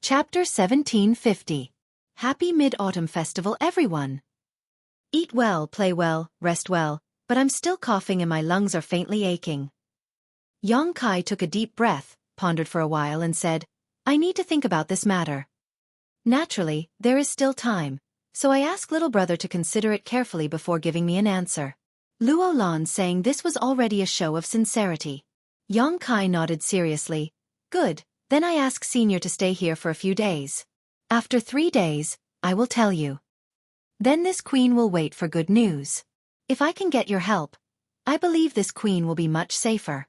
Chapter 1750. Happy Mid-Autumn Festival, everyone! Eat well, play well, rest well, but I'm still coughing and my lungs are faintly aching. Xueqi took a deep breath, pondered for a while and said, I need to think about this matter. Naturally, there is still time, so I asked little brother to consider it carefully before giving me an answer. Luo Lan saying this was already a show of sincerity. Xueqi nodded seriously. Good. Then I ask Senior to stay here for a few days. After 3 days, I will tell you. Then this queen will wait for good news. If I can get your help, I believe this queen will be much safer.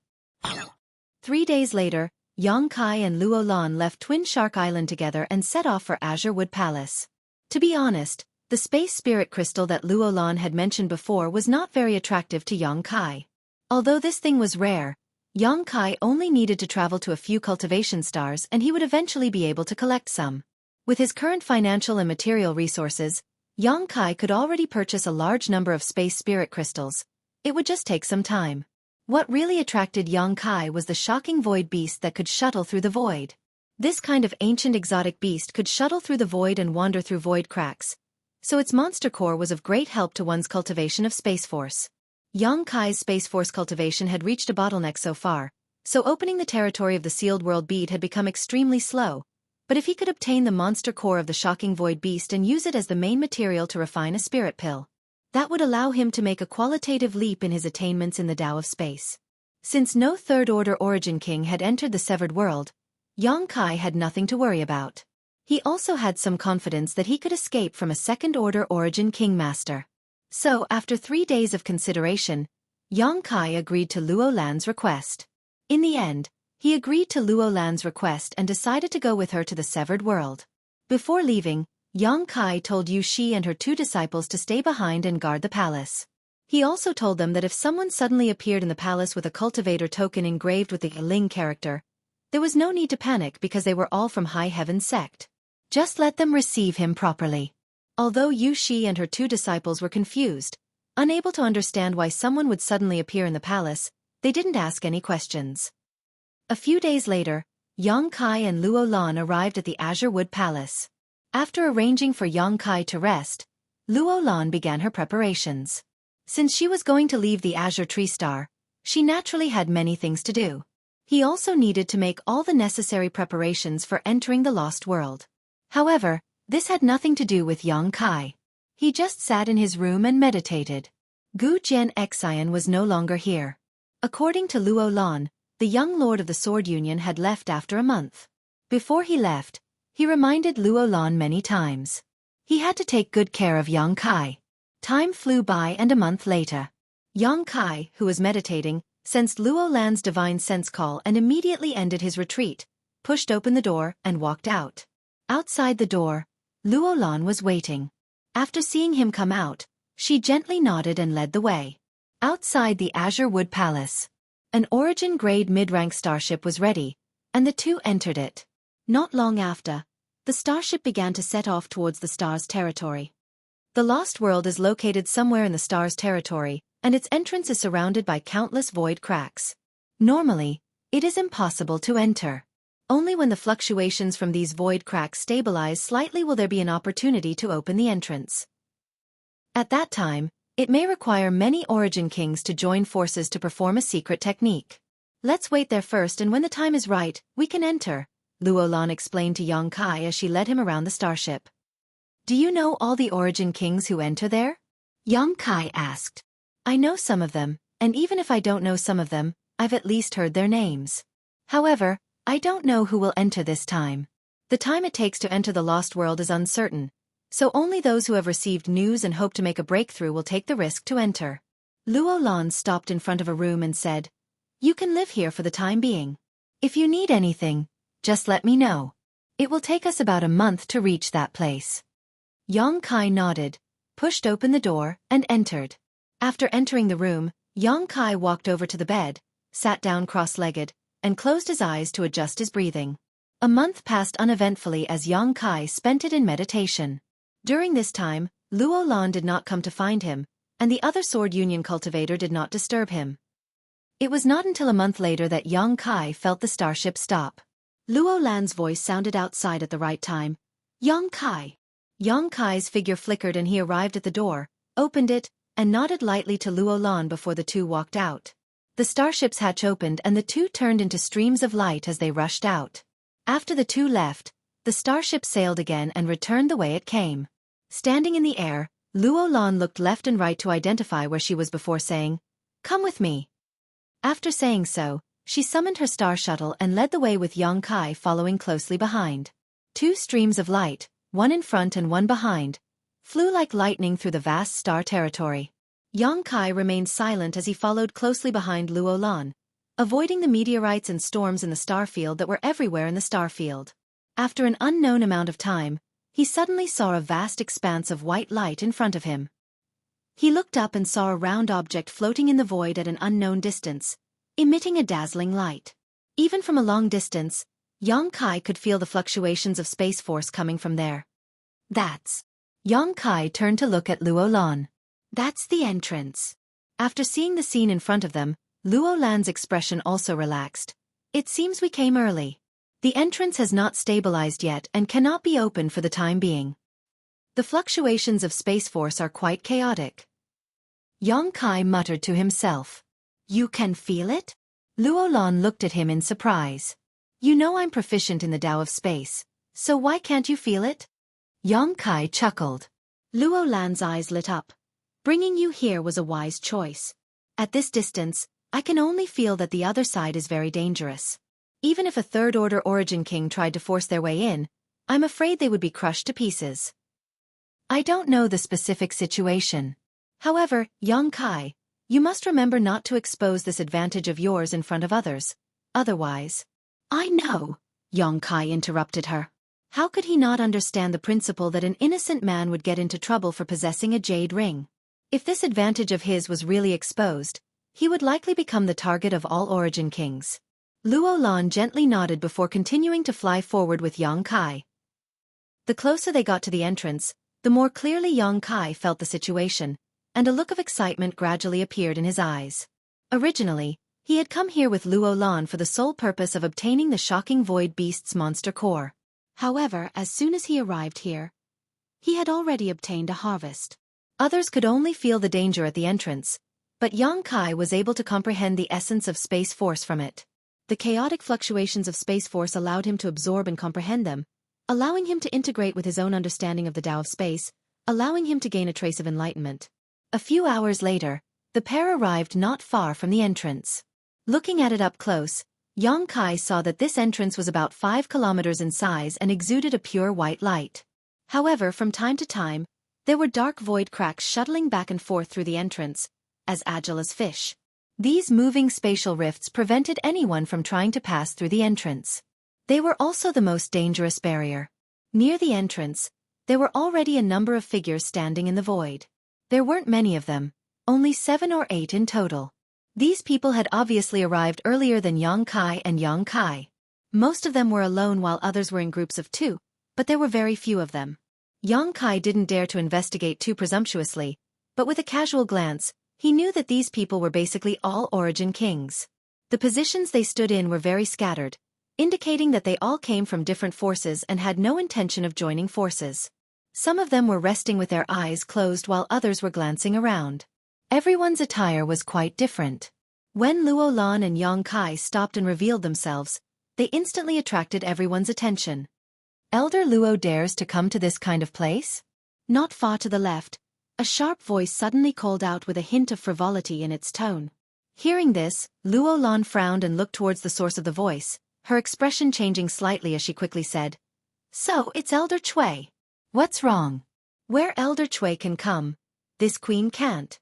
3 days later, Xueqi and Luo Lan left Twin Shark Island together and set off for Azure Wood Palace. To be honest, the space spirit crystal that Luo Lan had mentioned before was not very attractive to Xueqi. Although this thing was rare, Xueqi only needed to travel to a few cultivation stars and he would eventually be able to collect some. With his current financial and material resources, Xueqi could already purchase a large number of space spirit crystals. It would just take some time. What really attracted Xueqi was the shocking void beast that could shuttle through the void. This kind of ancient exotic beast could shuttle through the void and wander through void cracks, so its monster core was of great help to one's cultivation of Space Force. Xueqi's Space Force cultivation had reached a bottleneck so far, so opening the territory of the sealed world bead had become extremely slow, but if he could obtain the monster core of the shocking void beast and use it as the main material to refine a spirit pill, that would allow him to make a qualitative leap in his attainments in the Tao of space. Since no third-order origin king had entered the severed world, Xueqi had nothing to worry about. He also had some confidence that he could escape from a second-order origin king master. So, after 3 days of consideration, Xueqi agreed to Luo Lan's request. In the end, he agreed to Luo Lan's request and decided to go with her to the severed world. Before leaving, Xueqi told Xueqi and her 2 disciples to stay behind and guard the palace. He also told them that if someone suddenly appeared in the palace with a cultivator token engraved with the Ling character, there was no need to panic because they were all from High Heaven sect. Just let them receive him properly. Although Xueqi and her 2 disciples were confused, unable to understand why someone would suddenly appear in the palace, they didn't ask any questions. A few days later, Xueqi and Luo Lan arrived at the Azure Wood Palace. After arranging for Xueqi to rest, Luo Lan began her preparations. Since she was going to leave the Azure Tree Star, she naturally had many things to do. He also needed to make all the necessary preparations for entering the Lost World. However, this had nothing to do with Xueqi. He just sat in his room and meditated. Gu Jian Xian was no longer here. According to Luo Lan, the young lord of the Sword Union had left after a month. Before he left, he reminded Luo Lan many times. He had to take good care of Xueqi. Time flew by and a month later. Xueqi, who was meditating, sensed Luo Lan's divine sense call and immediately ended his retreat, pushed open the door and walked out. Outside the door, Luo Lan was waiting. After seeing him come out, she gently nodded and led the way. Outside the Azure Wood Palace, an Origin-grade mid-rank starship was ready, and the 2 entered it. Not long after, the starship began to set off towards the star's territory. The Lost World is located somewhere in the star's territory, and its entrance is surrounded by countless void cracks. Normally, it is impossible to enter. Only when the fluctuations from these void cracks stabilize slightly will there be an opportunity to open the entrance. At that time, it may require many Origin Kings to join forces to perform a secret technique. Let's wait there first, and when the time is right, we can enter, Luo Lan explained to Xueqi as she led him around the starship. Do you know all the Origin Kings who enter there? Xueqi asked. I know some of them, and even if I don't know some of them, I've at least heard their names. However, I don't know who will enter this time. The time it takes to enter the Lost World is uncertain, so only those who have received news and hope to make a breakthrough will take the risk to enter. Luo Lan stopped in front of a room and said, You can live here for the time being. If you need anything, just let me know. It will take us about a month to reach that place. Xueqi nodded, pushed open the door, and entered. After entering the room, Xueqi walked over to the bed, sat down cross-legged, and closed his eyes to adjust his breathing. A month passed uneventfully as Xueqi spent it in meditation. During this time, Luo Lan did not come to find him, and the other Sword Union cultivator did not disturb him. It was not until a month later that Xueqi felt the starship stop. Luo Lan's voice sounded outside at the right time. Yang Kai. Yang Kai's figure flickered and he arrived at the door, opened it, and nodded lightly to Luo Lan before the two walked out. The starship's hatch opened and the two turned into streams of light as they rushed out. After the two left, the starship sailed again and returned the way it came. Standing in the air, Luo Lan looked left and right to identify where she was before saying, "Come with me." After saying so, she summoned her star shuttle and led the way with Yang Kai following closely behind. Two streams of light, one in front and one behind, flew like lightning through the vast star territory. Yang Kai remained silent as he followed closely behind Luo Lan, avoiding the meteorites and storms in the star field that were everywhere in the star field. After an unknown amount of time, he suddenly saw a vast expanse of white light in front of him. He looked up and saw a round object floating in the void at an unknown distance, emitting a dazzling light. Even from a long distance, Yang Kai could feel the fluctuations of space force coming from there. That's... Yang Kai turned to look at Luo Lan. That's the entrance. After seeing the scene in front of them, Luo Lan's expression also relaxed. It seems we came early. The entrance has not stabilized yet and cannot be opened for the time being. The fluctuations of space force are quite chaotic. Yang Kai muttered to himself. You can feel it? Luo Lan looked at him in surprise. You know I'm proficient in the Tao of space, so why can't you feel it? Yang Kai chuckled. Luo Lan's eyes lit up. Bringing you here was a wise choice. At this distance, I can only feel that the other side is very dangerous. Even if a third-order Origin King tried to force their way in, I'm afraid they would be crushed to pieces. I don't know the specific situation. However, Yang Kai, you must remember not to expose this advantage of yours in front of others. Otherwise... I know, Yang Kai interrupted her. How could he not understand the principle that an innocent man would get into trouble for possessing a jade ring? If this advantage of his was really exposed, he would likely become the target of all Origin Kings. Luo Lan gently nodded before continuing to fly forward with Yang Kai. The closer they got to the entrance, the more clearly Yang Kai felt the situation, and a look of excitement gradually appeared in his eyes. Originally, he had come here with Luo Lan for the sole purpose of obtaining the shocking Void Beast's monster core. However, as soon as he arrived here, he had already obtained a harvest. Others could only feel the danger at the entrance, but Yang Kai was able to comprehend the essence of space force from it. The chaotic fluctuations of space force allowed him to absorb and comprehend them, allowing him to integrate with his own understanding of the Tao of space, allowing him to gain a trace of enlightenment. A few hours later, the pair arrived not far from the entrance. Looking at it up close, Yang Kai saw that this entrance was about 5 kilometers in size and exuded a pure white light. However, from time to time, there were dark void cracks shuttling back and forth through the entrance, as agile as fish. These moving spatial rifts prevented anyone from trying to pass through the entrance. They were also the most dangerous barrier. Near the entrance, there were already a number of figures standing in the void. There weren't many of them, only 7 or 8 in total. These people had obviously arrived earlier than Yang Kai and Yang Kai. Most of them were alone while others were in groups of 2, but there were very few of them. Yang Kai didn't dare to investigate too presumptuously, but with a casual glance, he knew that these people were basically all Origin Kings. The positions they stood in were very scattered, indicating that they all came from different forces and had no intention of joining forces. Some of them were resting with their eyes closed while others were glancing around. Everyone's attire was quite different. When Luo Lan and Yang Kai stopped and revealed themselves, they instantly attracted everyone's attention. Elder Luo dares to come to this kind of place? Not far to the left, a sharp voice suddenly called out with a hint of frivolity in its tone. Hearing this, Luo Lan frowned and looked towards the source of the voice, her expression changing slightly as she quickly said, "So it's Elder Xue. What's wrong? Where Elder Xue can come, this queen can't."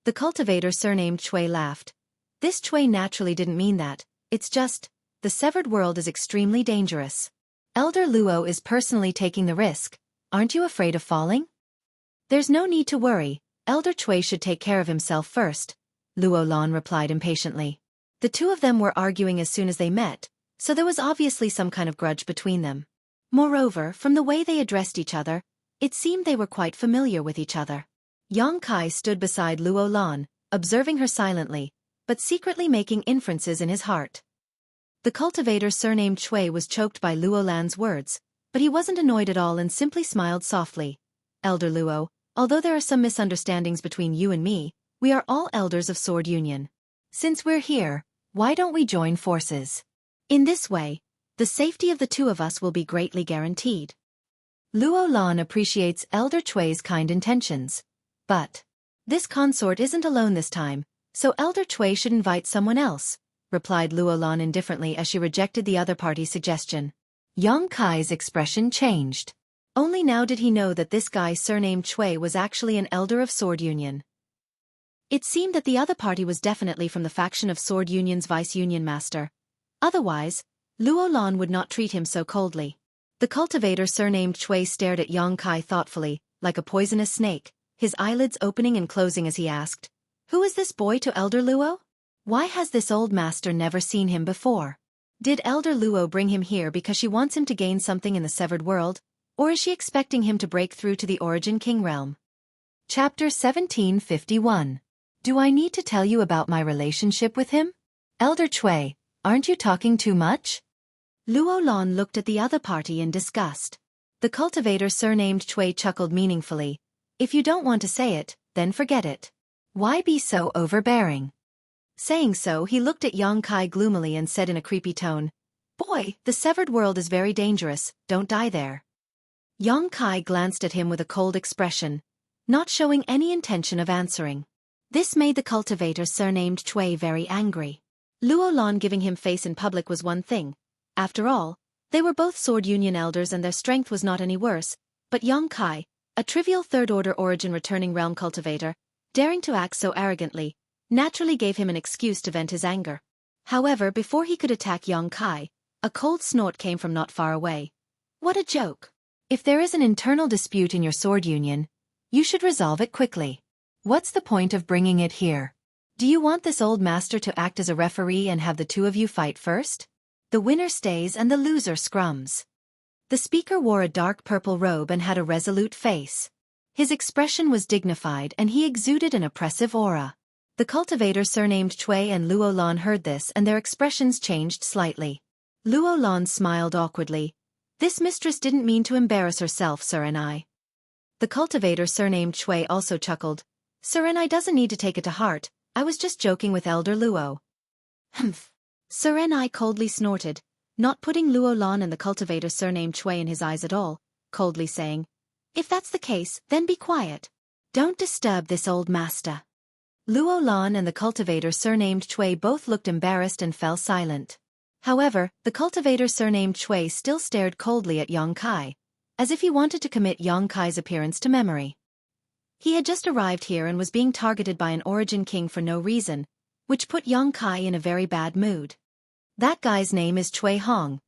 The cultivator surnamed Xue laughed. This Xue naturally didn't mean that, it's just, the severed world is extremely dangerous. Elder Luo is personally taking the risk, aren't you afraid of falling? There's no need to worry, Elder Xue should take care of himself first, Luo Lan replied impatiently. The two of them were arguing as soon as they met, so there was obviously some kind of grudge between them. Moreover, from the way they addressed each other, it seemed they were quite familiar with each other. Yang Kai stood beside Luo Lan, observing her silently, but secretly making inferences in his heart. The cultivator surnamed Xueqi was choked by Luo Lan's words, but he wasn't annoyed at all and simply smiled softly. Elder Luo, although there are some misunderstandings between you and me, we are all elders of Sword Union. Since we're here, why don't we join forces? In this way, the safety of the two of us will be greatly guaranteed. Luo Lan appreciates Elder Chui's kind intentions. But this consort isn't alone this time, so Elder Chui should invite someone else, replied Luo Lan indifferently as she rejected the other party's suggestion. Yang Kai's expression changed. Only now did he know that this guy surnamed Xueqi was actually an elder of Sword Union. It seemed that the other party was definitely from the faction of Sword Union's vice-union master. Otherwise, Luo Lan would not treat him so coldly. The cultivator surnamed Xueqi stared at Yang Kai thoughtfully, like a poisonous snake, his eyelids opening and closing as he asked, "Who is this boy to Elder Luo? Why has this old master never seen him before? Did Elder Luo bring him here because she wants him to gain something in the severed world, or is she expecting him to break through to the Origin King realm?" Chapter 1751. Do I need to tell you about my relationship with him? Elder Xueqi, aren't you talking too much? Luo Lan looked at the other party in disgust. The cultivator surnamed Xueqi chuckled meaningfully. If you don't want to say it, then forget it. Why be so overbearing? Saying so, he looked at Yang Kai gloomily and said in a creepy tone, "Boy, the severed world is very dangerous, don't die there." Yang Kai glanced at him with a cold expression, not showing any intention of answering. This made the cultivator surnamed Xueqi very angry. Luo Lan giving him face in public was one thing. After all, they were both Sword Union elders and their strength was not any worse, but Yang Kai, a trivial third-order origin returning realm cultivator, daring to act so arrogantly, naturally gave him an excuse to vent his anger. However, before he could attack Yang Kai, a cold snort came from not far away. What a joke! If there is an internal dispute in your Sword Union, you should resolve it quickly. What's the point of bringing it here? Do you want this old master to act as a referee and have the two of you fight first? The winner stays and the loser scrums. The speaker wore a dark purple robe and had a resolute face. His expression was dignified and he exuded an oppressive aura. The cultivator surnamed Xueqi and Luo Lan heard this and their expressions changed slightly. Luo Lan smiled awkwardly. This mistress didn't mean to embarrass herself, Sir Enai. The cultivator surnamed Xueqi also chuckled. Sir Enai doesn't need to take it to heart, I was just joking with Elder Luo. Humph. Sir Enai coldly snorted, not putting Luo Lan and the cultivator surnamed Xueqi in his eyes at all, coldly saying, "If that's the case, then be quiet. Don't disturb this old master." Luo Lan and the cultivator surnamed Xueqi both looked embarrassed and fell silent. However, the cultivator surnamed Xueqi still stared coldly at Yang Kai, as if he wanted to commit Yang Kai's appearance to memory. He had just arrived here and was being targeted by an Origin King for no reason, which put Yang Kai in a very bad mood. That guy's name is Chui Hong,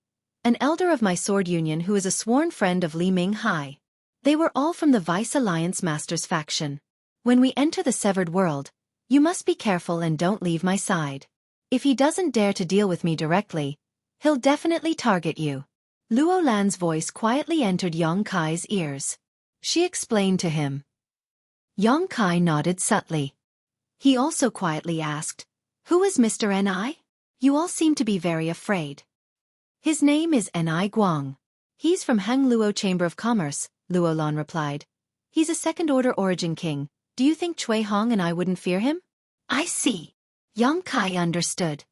an elder of my Sword Union who is a sworn friend of Li Ming Hai. They were all from the Vice Alliance Masters faction. When we enter the severed world, you must be careful and don't leave my side. If he doesn't dare to deal with me directly, he'll definitely target you. Luo Lan's voice quietly entered Yang Kai's ears. She explained to him. Yang Kai nodded subtly. He also quietly asked, "Who is Mr. Enai? You all seem to be very afraid." "His name is Enai Guang. He's from Hang Luo Chamber of Commerce," Luo Lan replied. "He's a second-order Origin King. Do you think Chui Hong and I wouldn't fear him?" "I see." Yang Kai understood.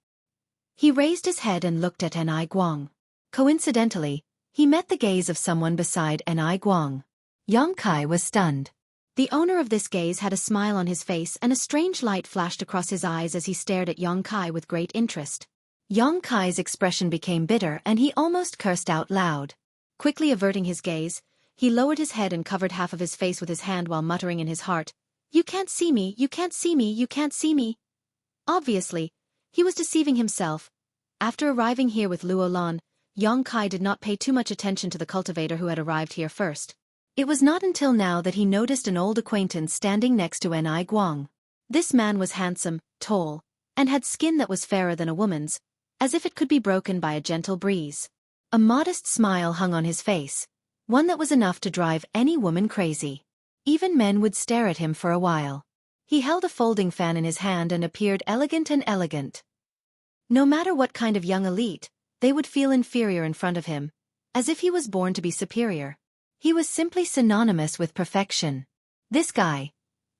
He raised his head and looked at Enai Guang. Coincidentally, he met the gaze of someone beside Enai Guang. Yang Kai was stunned. The owner of this gaze had a smile on his face and a strange light flashed across his eyes as he stared at Yang Kai with great interest. Yang Kai's expression became bitter and he almost cursed out loud. Quickly averting his gaze, he lowered his head and covered half of his face with his hand while muttering in his heart, "You can't see me, you can't see me, you can't see me." Obviously, he was deceiving himself. After arriving here with Luo Lan, Yang Kai did not pay too much attention to the cultivator who had arrived here first. It was not until now that he noticed an old acquaintance standing next to Enai Guang. This man was handsome, tall, and had skin that was fairer than a woman's, as if it could be broken by a gentle breeze. A modest smile hung on his face, one that was enough to drive any woman crazy. Even men would stare at him for a while. He held a folding fan in his hand and appeared elegant and elegant. No matter what kind of young elite, they would feel inferior in front of him, as if he was born to be superior. He was simply synonymous with perfection. This guy.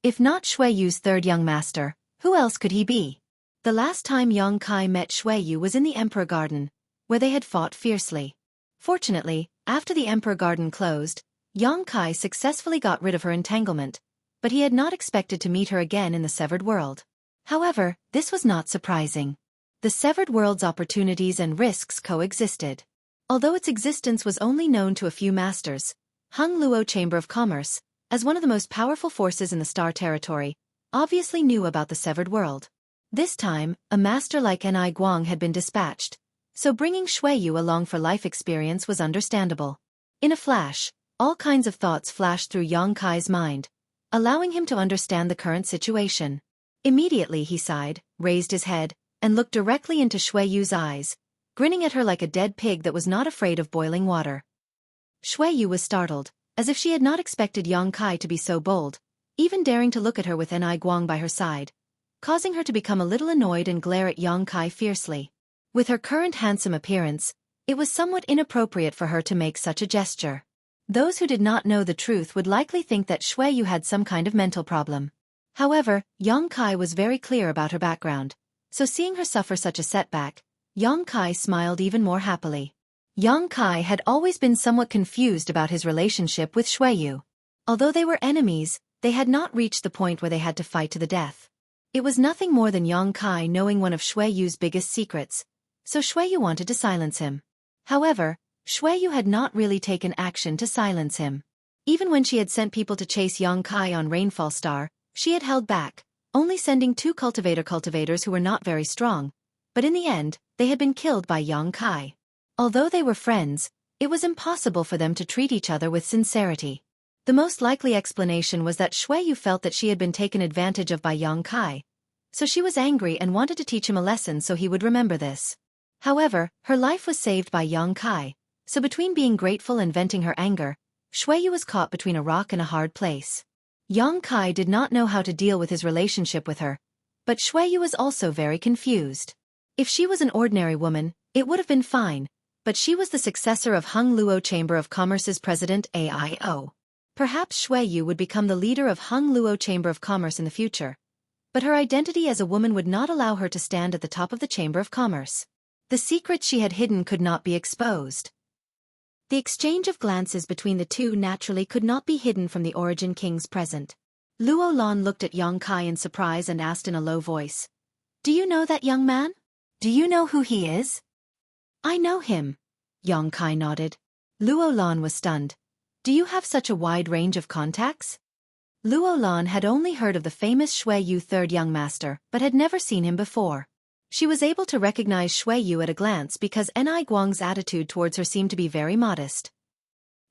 If not Xueyu's third young master, who else could he be? The last time Yang Kai met Xueyu was in the Emperor Garden, where they had fought fiercely. Fortunately, after the Emperor Garden closed, Yang Kai successfully got rid of her entanglement, but he had not expected to meet her again in the Severed World. However, this was not surprising. The Severed World's opportunities and risks coexisted. Although its existence was only known to a few masters, Hung Luo Chamber of Commerce, as one of the most powerful forces in the Star Territory, obviously knew about the Severed World. This time, a master like Ni Guang had been dispatched, so bringing Xueyu along for life experience was understandable. In a flash, all kinds of thoughts flashed through Yang Kai's mind, allowing him to understand the current situation. Immediately he sighed, raised his head, and looked directly into Xueyu's eyes, grinning at her like a dead pig that was not afraid of boiling water. Xueyu was startled, as if she had not expected Yang Kai to be so bold, even daring to look at her with Ni Guang by her side, causing her to become a little annoyed and glare at Yang Kai fiercely. With her current handsome appearance, it was somewhat inappropriate for her to make such a gesture. Those who did not know the truth would likely think that Xueyu had some kind of mental problem. However, Yang Kai was very clear about her background, so seeing her suffer such a setback, Yang Kai smiled even more happily. Yang Kai had always been somewhat confused about his relationship with Xueyu. Although they were enemies, they had not reached the point where they had to fight to the death. It was nothing more than Yang Kai knowing one of Xueyu's biggest secrets, so Xueyu wanted to silence him. However, Xueyu had not really taken action to silence him. Even when she had sent people to chase Yang Kai on Rainfall Star, she had held back, only sending 2 cultivators who were not very strong, but in the end, they had been killed by Yang Kai. Although they were friends, it was impossible for them to treat each other with sincerity. The most likely explanation was that Xueyu felt that she had been taken advantage of by Yang Kai, so she was angry and wanted to teach him a lesson so he would remember this. However, her life was saved by Yang Kai, so between being grateful and venting her anger, Xueyu was caught between a rock and a hard place. Yang Kai did not know how to deal with his relationship with her, but Xueyu was also very confused. If she was an ordinary woman, it would have been fine, but she was the successor of Hung Luo Chamber of Commerce's president AIO. Perhaps Xueyu would become the leader of Hung Luo Chamber of Commerce in the future, but her identity as a woman would not allow her to stand at the top of the Chamber of Commerce. The secrets she had hidden could not be exposed. The exchange of glances between the two naturally could not be hidden from the Origin Kings present. Luo Lan looked at Yang Kai in surprise and asked in a low voice, "Do you know that young man? Do you know who he is?" "I know him." Yang Kai nodded. Luo Lan was stunned. "Do you have such a wide range of contacts?" Luo Lan had only heard of the famous Xueyu third young master but had never seen him before. She was able to recognize Xueyu at a glance because Ni Guang's attitude towards her seemed to be very modest.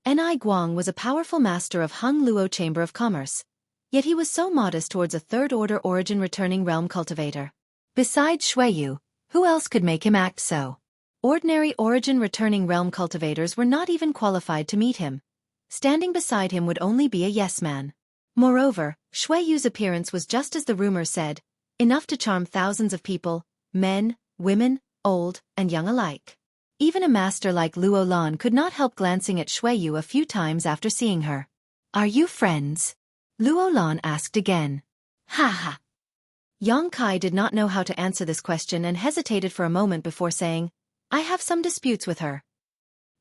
Ni Guang was a powerful master of Hung Luo Chamber of Commerce, yet he was so modest towards a third-order origin returning realm cultivator. Besides Xueyu, who else could make him act so? Ordinary origin returning realm cultivators were not even qualified to meet him. Standing beside him would only be a yes man. Moreover, Xueyu's appearance was just as the rumor said, enough to charm thousands of people, men, women, old, and young alike. Even a master like Luo Lan could not help glancing at Xueyu a few times after seeing her. "Are you friends?" Luo Lan asked again. "Ha ha." Yang Kai did not know how to answer this question and hesitated for a moment before saying, "I have some disputes with her."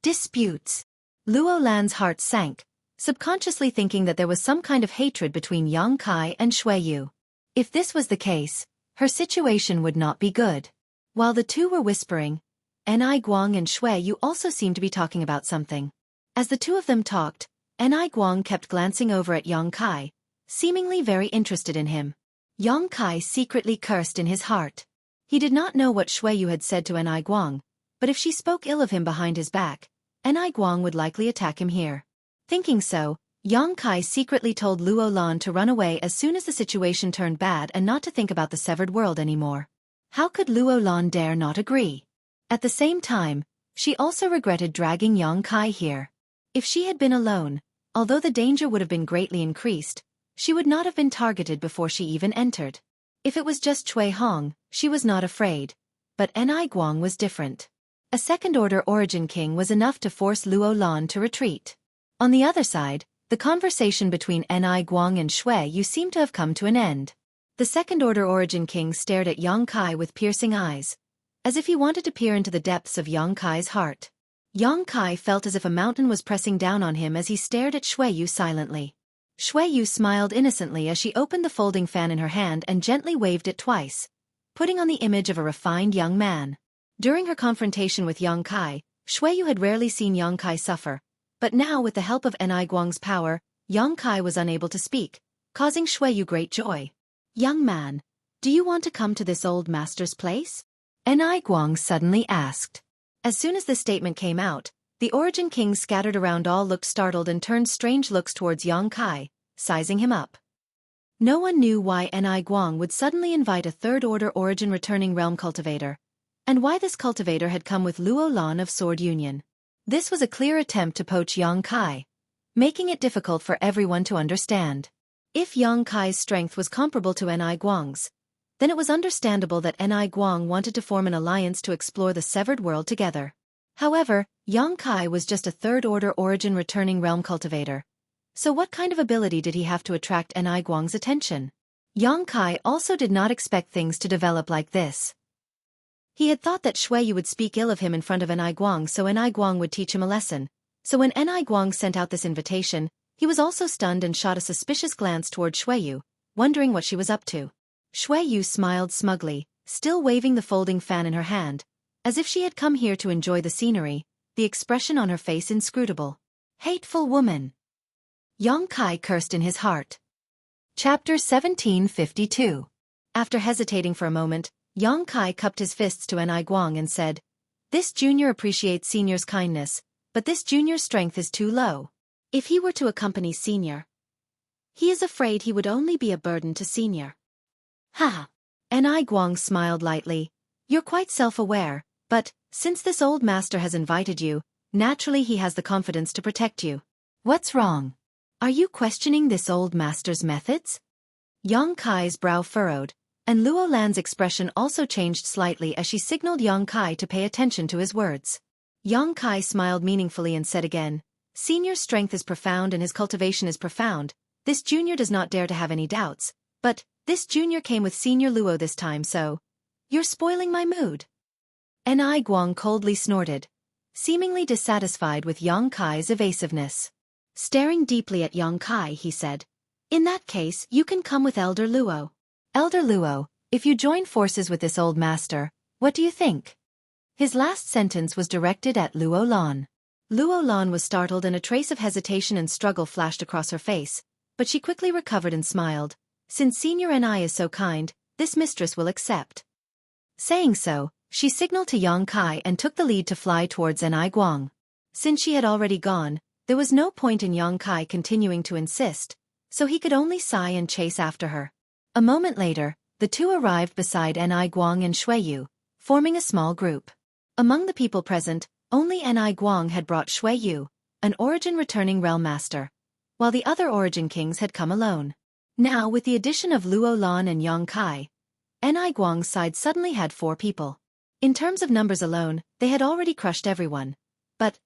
Disputes? Luo Lan's heart sank, subconsciously thinking that there was some kind of hatred between Yang Kai and Xueyu. If this was the case, her situation would not be good. While the two were whispering, Ni Guang and Xueyu also seemed to be talking about something. As the two of them talked, Ni Guang kept glancing over at Yang Kai, seemingly very interested in him. Yang Kai secretly cursed in his heart. He did not know what Xueyu had said to Ni Guang, but if she spoke ill of him behind his back, Ni Guang would likely attack him here. Thinking so, Yang Kai secretly told Luo Lan to run away as soon as the situation turned bad and not to think about the Severed World anymore. How could Luo Lan dare not agree? At the same time, she also regretted dragging Yang Kai here. If she had been alone, although the danger would have been greatly increased, she would not have been targeted before she even entered. If it was just Cui Hong, she was not afraid. But Ni Guang was different. A second-order Origin King was enough to force Luo Lan to retreat. On the other side, the conversation between Ni Guang and Xueqi seemed to have come to an end. The second-order Origin King stared at Yang Kai with piercing eyes, as if he wanted to peer into the depths of Yang Kai's heart. Yang Kai felt as if a mountain was pressing down on him as he stared at Xueqi silently. Xueqi smiled innocently as she opened the folding fan in her hand and gently waved it twice, putting on the image of a refined young man. During her confrontation with Yang Kai, Xueqi had rarely seen Yang Kai suffer, but now with the help of Ni Guang's power, Yang Kai was unable to speak, causing Xueqi great joy. "Young man, do you want to come to this old master's place?" Ni Guang suddenly asked. As soon as this statement came out, the Origin Kings scattered around all looked startled and turned strange looks towards Yang Kai, sizing him up. No one knew why Ni Guang would suddenly invite a third-order Origin returning realm cultivator, and why this cultivator had come with Luo Lan of Sword Union. This was a clear attempt to poach Yang Kai, making it difficult for everyone to understand. If Yang Kai's strength was comparable to Ni Guang's, then it was understandable that Ni Guang wanted to form an alliance to explore the severed world together. However, Yang Kai was just a third-order Origin returning realm cultivator. So what kind of ability did he have to attract Ni Guang's attention? Yang Kai also did not expect things to develop like this. He had thought that Xueqi would speak ill of him in front of Ni Guang so Ni Guang would teach him a lesson. So when Ni Guang sent out this invitation, he was also stunned and shot a suspicious glance toward Xueqi, wondering what she was up to. Xueqi smiled smugly, still waving the folding fan in her hand, as if she had come here to enjoy the scenery, the expression on her face inscrutable. Hateful woman! Yang Kai cursed in his heart. Chapter 1752. After hesitating for a moment, Yang Kai cupped his fists to Ni Guang and said, "This junior appreciates senior's kindness, but this junior's strength is too low. If he were to accompany senior, he is afraid he would only be a burden to senior." "Ha!" Ni Guang smiled lightly. "You're quite self-aware, but, since this old master has invited you, naturally he has the confidence to protect you. What's wrong? Are you questioning this old master's methods?" Yang Kai's brow furrowed, and Luo Lan's expression also changed slightly as she signaled Yang Kai to pay attention to his words. Yang Kai smiled meaningfully and said again, "Senior's strength is profound and his cultivation is profound. This junior does not dare to have any doubts, but this junior came with Senior Luo this time, so you're spoiling my mood." Ni Guang coldly snorted, seemingly dissatisfied with Yang Kai's evasiveness. Staring deeply at Yang Kai, he said, "In that case, you can come with Elder Luo. Elder Luo, if you join forces with this old master, what do you think?" His last sentence was directed at Luo Lan. Luo Lan was startled and a trace of hesitation and struggle flashed across her face, but she quickly recovered and smiled. "Since Senior Ni is so kind, this mistress will accept." Saying so, she signaled to Yang Kai and took the lead to fly towards Ni Guang. Since she had already gone, there was no point in Yang Kai continuing to insist, so he could only sigh and chase after her. A moment later, the two arrived beside Ni Guang and Xueqi, forming a small group. Among the people present, only Ni Guang had brought Xueqi, an Origin returning realm master, while the other Origin Kings had come alone. Now with the addition of Luo Lan and Yang Kai, Ni Guang's side suddenly had 4 people. In terms of numbers alone, they had already crushed everyone. But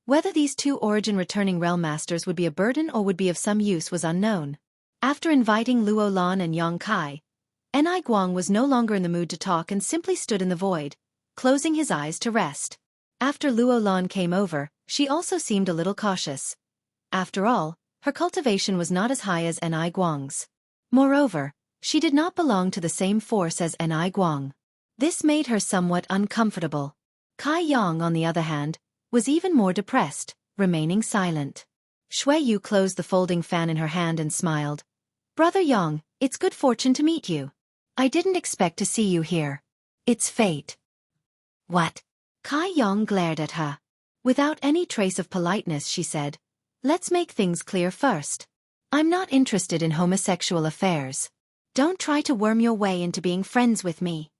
whether these 2 Origin returning realm masters would be a burden or would be of some use was unknown. After inviting Luo Lan and Yang Kai, Ni Guang was no longer in the mood to talk and simply stood in the void, closing his eyes to rest. After Luo Lan came over, she also seemed a little cautious. After all, her cultivation was not as high as Ni Guang's. Moreover, she did not belong to the same force as Ni Guang. This made her somewhat uncomfortable. Kai Yang, on the other hand, was even more depressed, remaining silent. Xueqi closed the folding fan in her hand and smiled. "Brother Yang, it's good fortune to meet you. I didn't expect to see you here. It's fate." "What?" Kai Yang glared at her. Without any trace of politeness, she said, "Let's make things clear first. I'm not interested in homosexual affairs. Don't try to worm your way into being friends with me."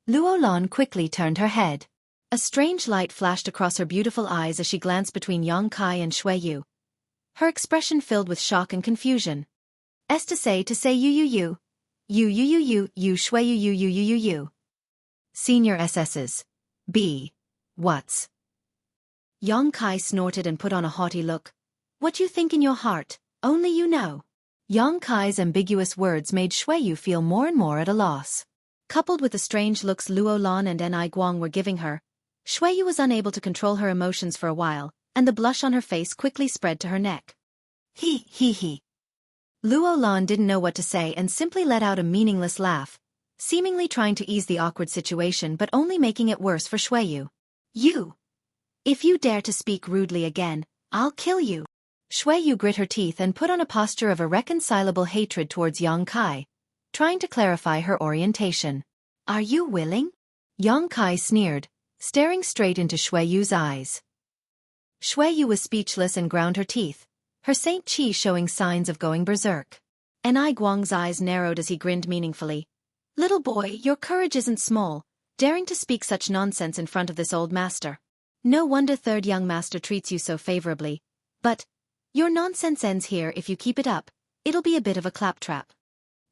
Luo Lan quickly turned her head. A strange light flashed across her beautiful eyes as she glanced between Yang Kai and Xueqi. Her expression filled with shock and confusion. To say you Xueqi you. Senior SS's. B. What's? Yang Kai snorted and put on a haughty look. What you think in your heart, only you know. Yang Kai's ambiguous words made Xueyu feel more and more at a loss. Coupled with the strange looks Luo Lan and Ni Guang were giving her, Xueyu was unable to control her emotions for a while, and the blush on her face quickly spread to her neck. He. Luo Lan didn't know what to say and simply let out a meaningless laugh, seemingly trying to ease the awkward situation but only making it worse for Xueyu. You! If you dare to speak rudely again, I'll kill you. Xueyu grit her teeth and put on a posture of irreconcilable hatred towards Yang Kai, trying to clarify her orientation. Are you willing? Yang Kai sneered, staring straight into Xueyu's eyes. Xueyu was speechless and ground her teeth, her Saint Qi showing signs of going berserk. Ni Guang's eyes narrowed as he grinned meaningfully. Little boy, your courage isn't small, daring to speak such nonsense in front of this old master. No wonder third young master treats you so favorably. But your nonsense ends here. If you keep it up, it'll be a bit of a claptrap.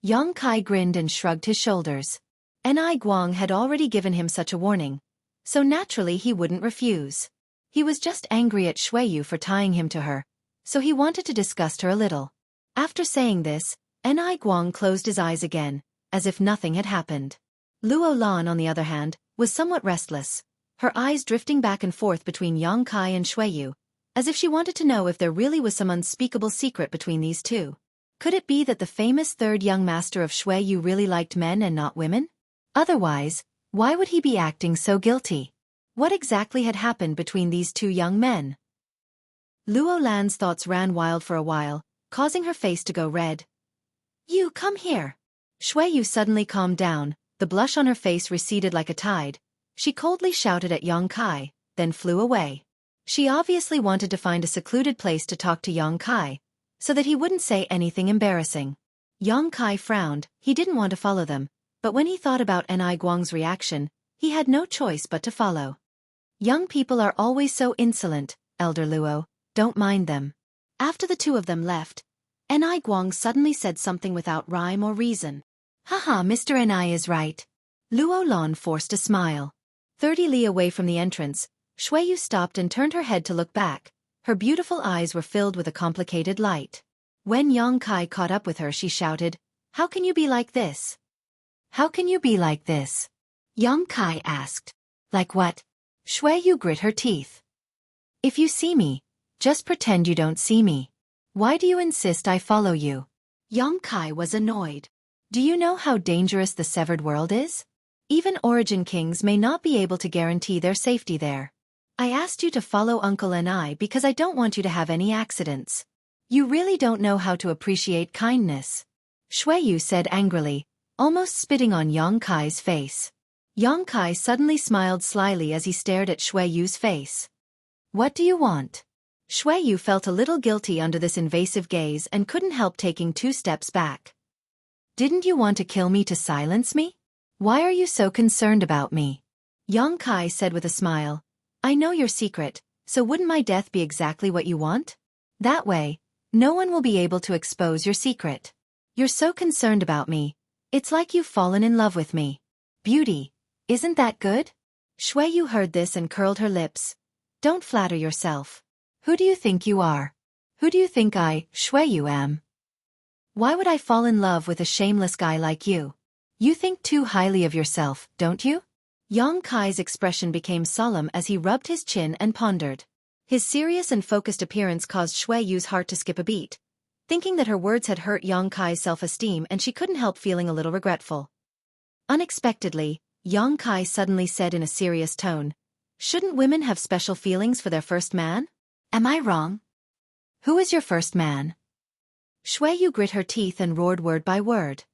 Yang Kai grinned and shrugged his shoulders. Ni Guang had already given him such a warning, so naturally he wouldn't refuse. He was just angry at Xueyu for tying him to her, so he wanted to disgust her a little. After saying this, Ni Guang closed his eyes again, as if nothing had happened. Luo Lan, on the other hand, was somewhat restless, her eyes drifting back and forth between Yang Kai and Xueyu, as if she wanted to know if there really was some unspeakable secret between these two. Could it be that the famous third young master of Xueyu really liked men and not women? Otherwise, why would he be acting so guilty? What exactly had happened between these two young men? Luo Lan's thoughts ran wild for a while, causing her face to go red. You come here. Xueyu suddenly calmed down, the blush on her face receded like a tide. She coldly shouted at Yang Kai, then flew away. She obviously wanted to find a secluded place to talk to Yang Kai, so that he wouldn't say anything embarrassing. Yang Kai frowned. He didn't want to follow them, but when he thought about Ni Guang's reaction, he had no choice but to follow. Young people are always so insolent, Elder Luo, don't mind them. After the two of them left, Ni Guang suddenly said something without rhyme or reason. Haha, Mr. Ni is right. Luo Lan forced a smile. 30 li away from the entrance, Xueyu stopped and turned her head to look back. Her beautiful eyes were filled with a complicated light. When Yang Kai caught up with her, she shouted, How can you be like this? How can you be like this? Yang Kai asked. Like what? Xueyu grit her teeth. If you see me, just pretend you don't see me. Why do you insist I follow you? Yang Kai was annoyed. Do you know how dangerous the severed world is? Even origin kings may not be able to guarantee their safety there. I asked you to follow Uncle Ni because I don't want you to have any accidents. You really don't know how to appreciate kindness. Xueyu said angrily, almost spitting on Yang Kai's face. Yang Kai suddenly smiled slyly as he stared at Xueyu's face. What do you want? Xueyu felt a little guilty under this invasive gaze and couldn't help taking 2 steps back. Didn't you want to kill me to silence me? Why are you so concerned about me? Yang Kai said with a smile. I know your secret, so wouldn't my death be exactly what you want? That way, no one will be able to expose your secret. You're so concerned about me. It's like you've fallen in love with me. Beauty, isn't that good? Xueyu heard this and curled her lips. Don't flatter yourself. Who do you think you are? Who do you think I, Xueyu, am? Why would I fall in love with a shameless guy like you? You think too highly of yourself, don't you? Yang Kai's expression became solemn as he rubbed his chin and pondered. His serious and focused appearance caused Xueyu's heart to skip a beat, thinking that her words had hurt Yang Kai's self-esteem, and she couldn't help feeling a little regretful. Unexpectedly, Yang Kai suddenly said in a serious tone, Shouldn't women have special feelings for their first man? Am I wrong? Who is your first man? Xueyu grit her teeth and roared word by word.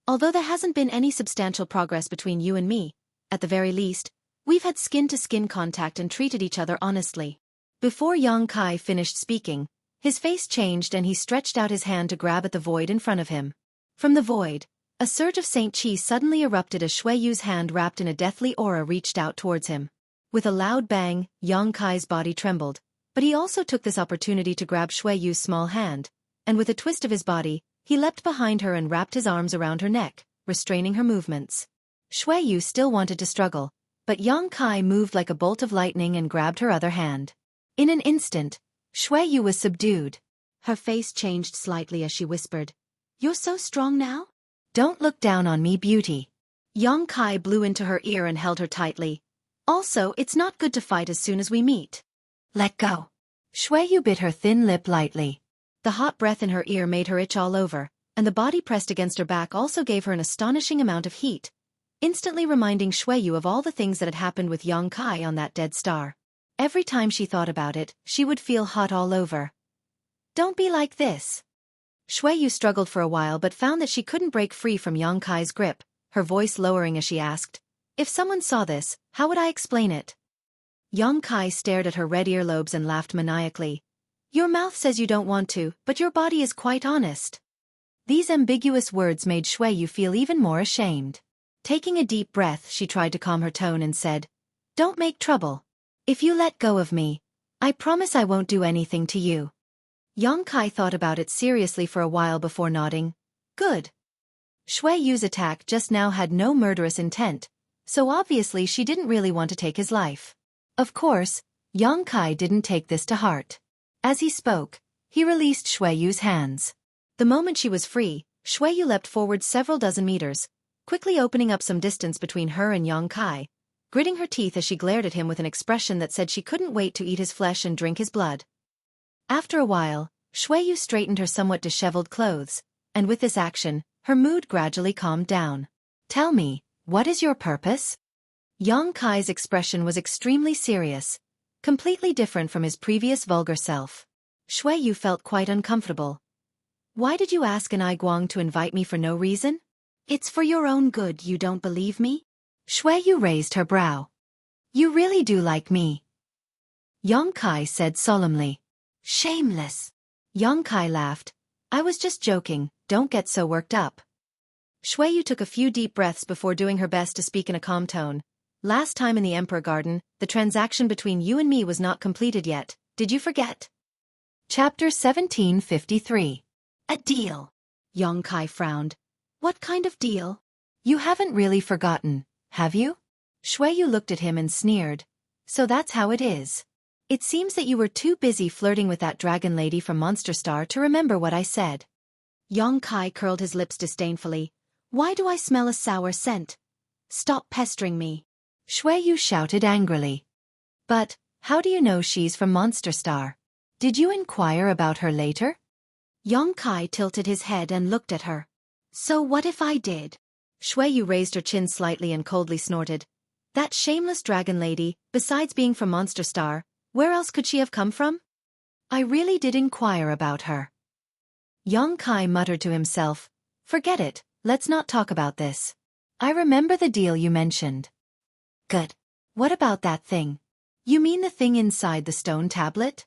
Although there hasn't been any substantial progress between you and me, at the very least, we've had skin-to-skin contact and treated each other honestly. Before Yang Kai finished speaking, his face changed and he stretched out his hand to grab at the void in front of him. From the void, a surge of Saint Qi suddenly erupted as Xueyu's hand wrapped in a deathly aura reached out towards him. With a loud bang, Yang Kai's body trembled, but he also took this opportunity to grab Xueyu's small hand, and with a twist of his body, he leapt behind her and wrapped his arms around her neck, restraining her movements. Xueyu still wanted to struggle, but Yang Kai moved like a bolt of lightning and grabbed her other hand. In an instant, Xueqi was subdued. Her face changed slightly as she whispered, "You're so strong now? Don't look down on me, beauty." Yang Kai blew into her ear and held her tightly. "Also, it's not good to fight as soon as we meet. Let go." Xueqi bit her thin lip lightly. The hot breath in her ear made her itch all over, and the body pressed against her back also gave her an astonishing amount of heat, instantly reminding Xueqi of all the things that had happened with Yang Kai on that dead star. Every time she thought about it, she would feel hot all over. "Don't be like this." Xueqi struggled for a while but found that she couldn't break free from Yang Kai's grip, her voice lowering as she asked, "If someone saw this, how would I explain it?" Yang Kai stared at her red earlobes and laughed maniacally. "Your mouth says you don't want to, but your body is quite honest." These ambiguous words made Xueqi feel even more ashamed. Taking a deep breath, she tried to calm her tone and said, "Don't make trouble. If you let go of me, I promise I won't do anything to you." Yang Kai thought about it seriously for a while before nodding. "Good." Xueqi's attack just now had no murderous intent, so obviously she didn't really want to take his life. Of course, Yang Kai didn't take this to heart. As he spoke, he released Xueqi's hands. The moment she was free, Xueqi leapt forward several dozen meters, quickly opening up some distance between her and Yang Kai, gritting her teeth as she glared at him with an expression that said she couldn't wait to eat his flesh and drink his blood. After a while, Xueqi straightened her somewhat disheveled clothes, and with this action, her mood gradually calmed down. "Tell me, what is your purpose?" Yang Kai's expression was extremely serious, completely different from his previous vulgar self. Xueqi felt quite uncomfortable. "Why did you ask an Guang to invite me for no reason? It's for your own good, you don't believe me?" Xueqi raised her brow. "You really do like me?" Yang Kai said solemnly. "Shameless." Yang Kai laughed. "I was just joking, don't get so worked up." Xueqi took a few deep breaths before doing her best to speak in a calm tone. "Last time in the Emperor Garden, the transaction between you and me was not completed yet, did you forget?" Chapter 1753. "A deal." Yang Kai frowned. "What kind of deal?" "You haven't really forgotten, have you?" Xueqi looked at him and sneered. "So that's how it is. It seems that you were too busy flirting with that dragon lady from Monster Star to remember what I said." Yang Kai curled his lips disdainfully. "Why do I smell a sour scent? Stop pestering me." Xueqi shouted angrily. "But, how do you know she's from Monster Star? Did you inquire about her later?" Yang Kai tilted his head and looked at her. "So what if I did?" Xueqi raised her chin slightly and coldly snorted. "That shameless dragon lady, besides being from Monster Star, where else could she have come from?" "I really did inquire about her." Yang Kai muttered to himself, "Forget it, let's not talk about this. I remember the deal you mentioned." "Good. What about that thing? You mean the thing inside the stone tablet?"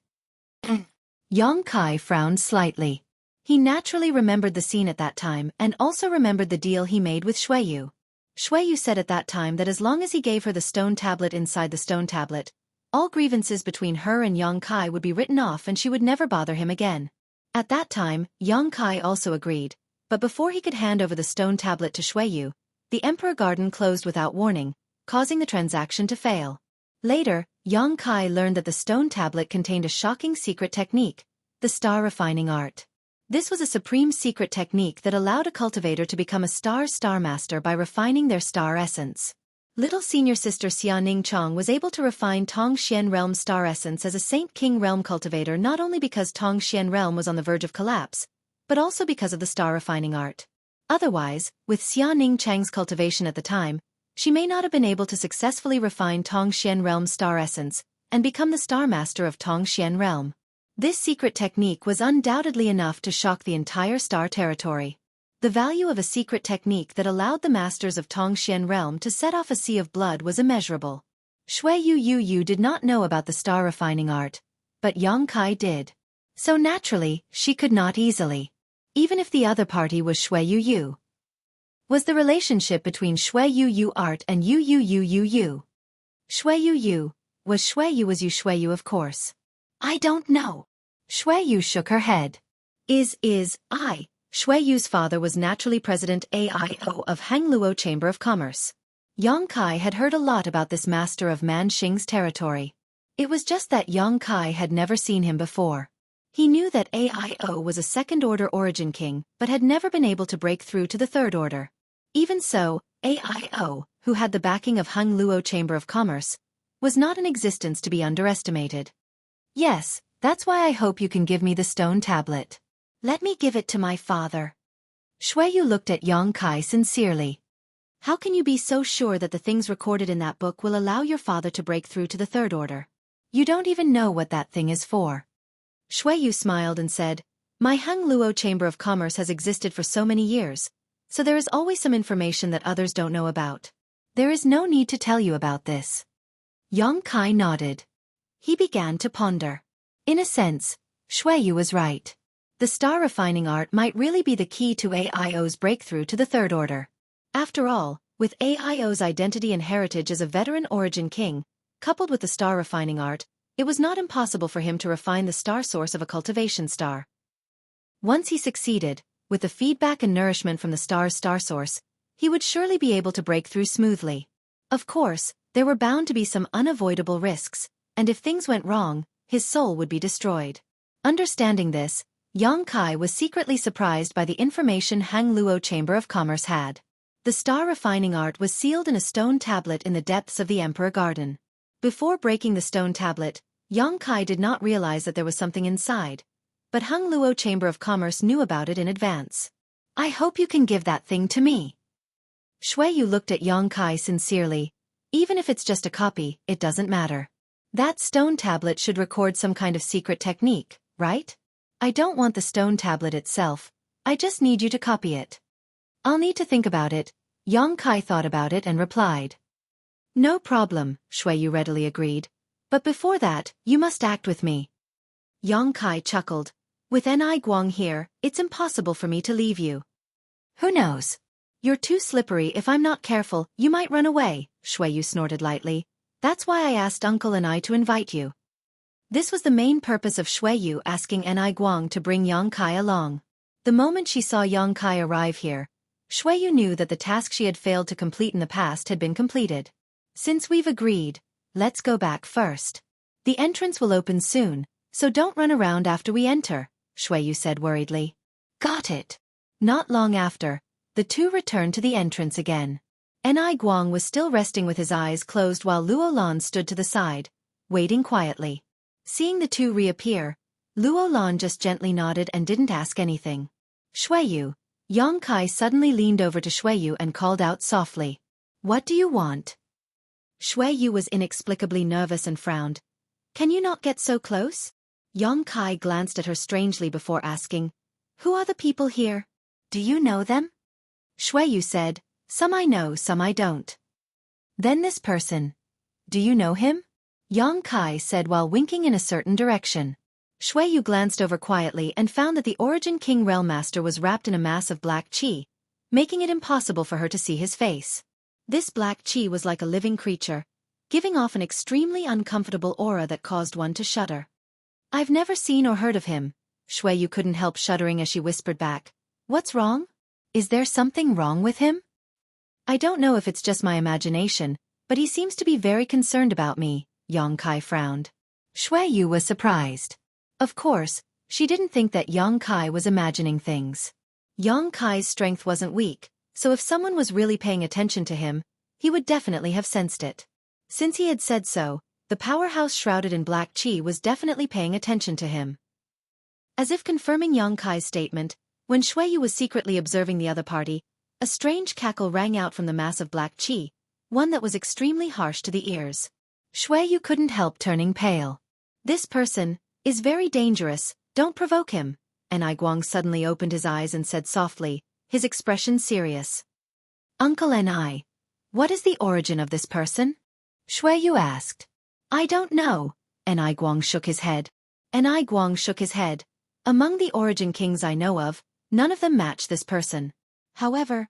Yang Kai frowned slightly. He naturally remembered the scene at that time and also remembered the deal he made with Xueqi. Xueqi said at that time that as long as he gave her the stone tablet inside the stone tablet, all grievances between her and Yang Kai would be written off and she would never bother him again. At that time, Yang Kai also agreed, but before he could hand over the stone tablet to Xueqi, the Emperor Garden closed without warning, causing the transaction to fail. Later, Yang Kai learned that the stone tablet contained a shocking secret technique, the star refining art. This was a supreme secret technique that allowed a cultivator to become a star master by refining their star essence. Little senior sister Xia Ning Chong was able to refine Tong Xian Realm star essence as a Saint King Realm cultivator not only because Tong Xian Realm was on the verge of collapse, but also because of the star refining art. Otherwise, with Xia Ning Chang's cultivation at the time, she may not have been able to successfully refine Tong Xian Realm star essence and become the star master of Tong Xian Realm. This secret technique was undoubtedly enough to shock the entire star territory. The value of a secret technique that allowed the masters of Tong Xian Realm to set off a sea of blood was immeasurable. Xueqi did not know about the star refining art, but Yang Kai did. So naturally, she could not easily. Even if the other party was Xueqi. Was the relationship between Xueqi art and Xueqi? Xueqi. Was Xueqi of course. "I don't know." Xueqi shook her head. Xueqi's father was naturally President AIO of Hangluo Chamber of Commerce. Yang Kai had heard a lot about this master of Man Xing's territory. It was just that Yang Kai had never seen him before. He knew that Aio was a second-order origin king but had never been able to break through to the third order. Even so, Aio, who had the backing of Hung Luo Chamber of Commerce, was not in existence to be underestimated. Yes, that's why I hope you can give me the stone tablet. Let me give it to my father. Xueqi looked at Yang Kai sincerely. How can you be so sure that the things recorded in that book will allow your father to break through to the third order? You don't even know what that thing is for. Xueqi smiled and said, My Hung Luo Chamber of Commerce has existed for so many years, so there is always some information that others don't know about. There is no need to tell you about this. Yang Kai nodded. He began to ponder. In a sense, Xueqi was right. The star refining art might really be the key to Aio's breakthrough to the third order. After all, with Aio's identity and heritage as a veteran origin king, coupled with the star refining art, it was not impossible for him to refine the star source of a cultivation star. Once he succeeded, with the feedback and nourishment from the star's star source, he would surely be able to break through smoothly. Of course, there were bound to be some unavoidable risks, and if things went wrong, his soul would be destroyed. Understanding this, Yang Kai was secretly surprised by the information Hung Luo Chamber of Commerce had. The star refining art was sealed in a stone tablet in the depths of the Emperor Garden. Before breaking the stone tablet, Yang Kai did not realize that there was something inside, but Hung Luo Chamber of Commerce knew about it in advance. I hope you can give that thing to me. Xueqi looked at Yang Kai sincerely. Even if it's just a copy, it doesn't matter. That stone tablet should record some kind of secret technique, right? I don't want the stone tablet itself, I just need you to copy it. I'll need to think about it. Yang Kai thought about it and replied. No problem, Xueqi readily agreed. But before that, you must act with me. Yang Kai chuckled. With Ni Guang here, it's impossible for me to leave you. Who knows? You're too slippery. If I'm not careful, you might run away, Xueqi snorted lightly. That's why I asked Uncle and I to invite you. This was the main purpose of Xueqi asking Ni Guang to bring Yang Kai along. The moment she saw Yang Kai arrive here, Xueqi knew that the task she had failed to complete in the past had been completed. Since we've agreed, let's go back first. The entrance will open soon, so don't run around after we enter, Xueqi said worriedly. Got it. Not long after, the two returned to the entrance again. Ni Guang was still resting with his eyes closed while Luo Lan stood to the side, waiting quietly. Seeing the two reappear, Luo Lan just gently nodded and didn't ask anything. Xueqi. Yang Kai suddenly leaned over to Xueqi and called out softly. What do you want? Xueqi was inexplicably nervous and frowned. Can you not get so close? Yang Kai glanced at her strangely before asking, Who are the people here? Do you know them? Xueqi said, Some I know, some I don't. Then this person. Do you know him? Yang Kai said while winking in a certain direction. Xueqi glanced over quietly and found that the Origin King Realm Master was wrapped in a mass of black qi, making it impossible for her to see his face. This black qi was like a living creature, giving off an extremely uncomfortable aura that caused one to shudder. I've never seen or heard of him. Xueqi couldn't help shuddering as she whispered back. What's wrong? Is there something wrong with him? I don't know if it's just my imagination, but he seems to be very concerned about me, Yang Kai frowned. Xueqi was surprised. Of course, she didn't think that Yang Kai was imagining things. Yang Kai's strength wasn't weak, so if someone was really paying attention to him, he would definitely have sensed it. Since he had said so, the powerhouse shrouded in black qi was definitely paying attention to him. As if confirming Yang Kai's statement, when Xueqi was secretly observing the other party, a strange cackle rang out from the mass of black qi, one that was extremely harsh to the ears. Xueqi couldn't help turning pale. This person is very dangerous, don't provoke him. Ni Guang suddenly opened his eyes and said softly, his expression serious. Uncle Ni, what is the origin of this person? Xueqi asked. I don't know. Ni Guang shook his head. Ni Guang shook his head. Among the origin kings I know of, none of them match this person. However,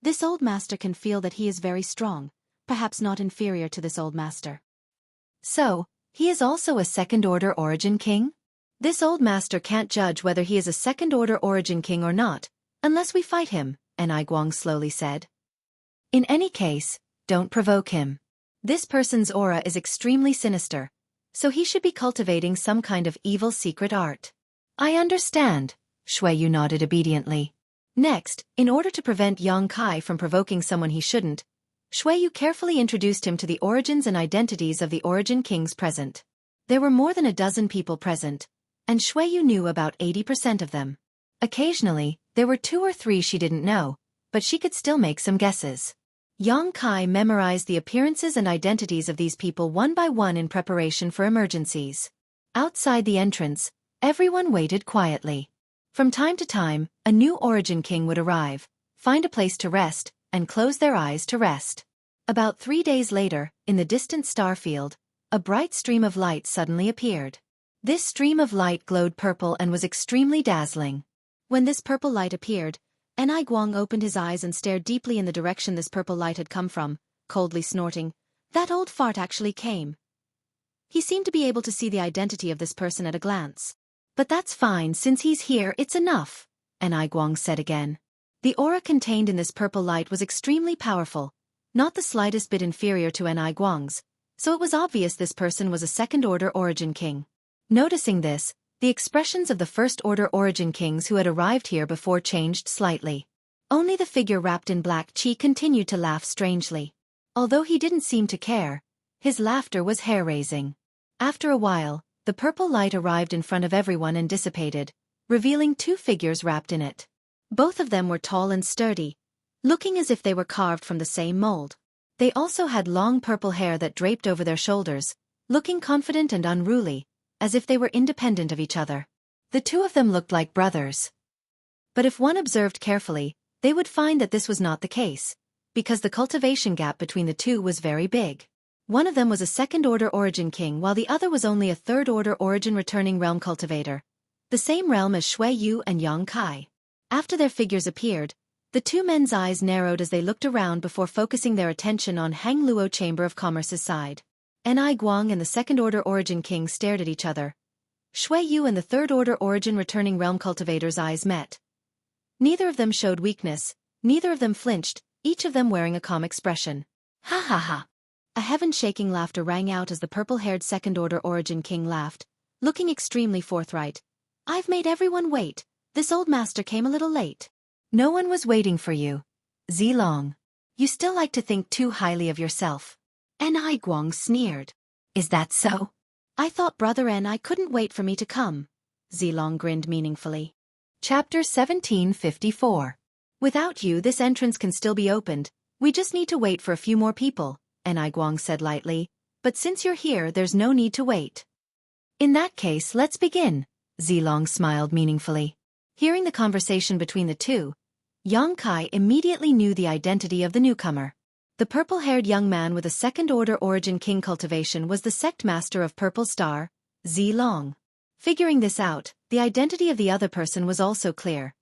this old master can feel that he is very strong, perhaps not inferior to this old master. So, he is also a second-order origin king? This old master can't judge whether he is a second-order origin king or not, unless we fight him, Ni Guang slowly said. In any case, don't provoke him. This person's aura is extremely sinister, so he should be cultivating some kind of evil secret art. I understand, Xueqi nodded obediently. Next, in order to prevent Yang Kai from provoking someone he shouldn't, Xueqi carefully introduced him to the origins and identities of the Origin Kings present. There were more than a dozen people present, and Xueqi knew about 80% of them. Occasionally, there were 2 or 3 she didn't know, but she could still make some guesses. Yang Kai memorized the appearances and identities of these people one by one in preparation for emergencies. Outside the entrance, everyone waited quietly. From time to time, a new Origin King would arrive, find a place to rest, and close their eyes to rest. About 3 days later, in the distant star field, a bright stream of light suddenly appeared. This stream of light glowed purple and was extremely dazzling. When this purple light appeared, Enai Guang opened his eyes and stared deeply in the direction this purple light had come from, coldly snorting. That old fart actually came. He seemed to be able to see the identity of this person at a glance. But that's fine, since he's here, it's enough, Enai Guang said again. The aura contained in this purple light was extremely powerful, not the slightest bit inferior to Enai Guang's, so it was obvious this person was a second-order Origin King. Noticing this, the expressions of the first-order Origin Kings who had arrived here before changed slightly. Only the figure wrapped in black Qi continued to laugh strangely. Although he didn't seem to care, his laughter was hair-raising. After a while, the purple light arrived in front of everyone and dissipated, revealing 2 figures wrapped in it. Both of them were tall and sturdy, looking as if they were carved from the same mold. They also had long purple hair that draped over their shoulders, looking confident and unruly, as if they were independent of each other. The 2 of them looked like brothers. But if one observed carefully, they would find that this was not the case, because the cultivation gap between the 2 was very big. One of them was a second-order Origin King while the other was only a third-order Origin returning realm cultivator, the same realm as Xueqi and Yang Kai. After their figures appeared, the 2 men's eyes narrowed as they looked around before focusing their attention on Hang Luo Chamber of Commerce's side. Enai Guang and the second-order Origin King stared at each other. Xueqi and the third-order Origin returning realm cultivator's eyes met. Neither of them showed weakness, neither of them flinched, each of them wearing a calm expression. Ha ha ha! A heaven-shaking laughter rang out as the purple-haired second-order Origin King laughed, looking extremely forthright. I've made everyone wait. This old master came a little late. No one was waiting for you. Zilong. You still like to think too highly of yourself. Enai Guang sneered. Is that so? I thought Brother Enai couldn't wait for me to come. Zilong grinned meaningfully. Chapter 1754. Without you, this entrance can still be opened. We just need to wait for a few more people, Enai Guang said lightly. But since you're here, there's no need to wait. In that case, let's begin. Zilong smiled meaningfully. Hearing the conversation between the 2, Yang Kai immediately knew the identity of the newcomer. The purple-haired young man with a second-order Origin King cultivation was the sect master of Purple Star, Zilong. Figuring this out, the identity of the other person was also clear.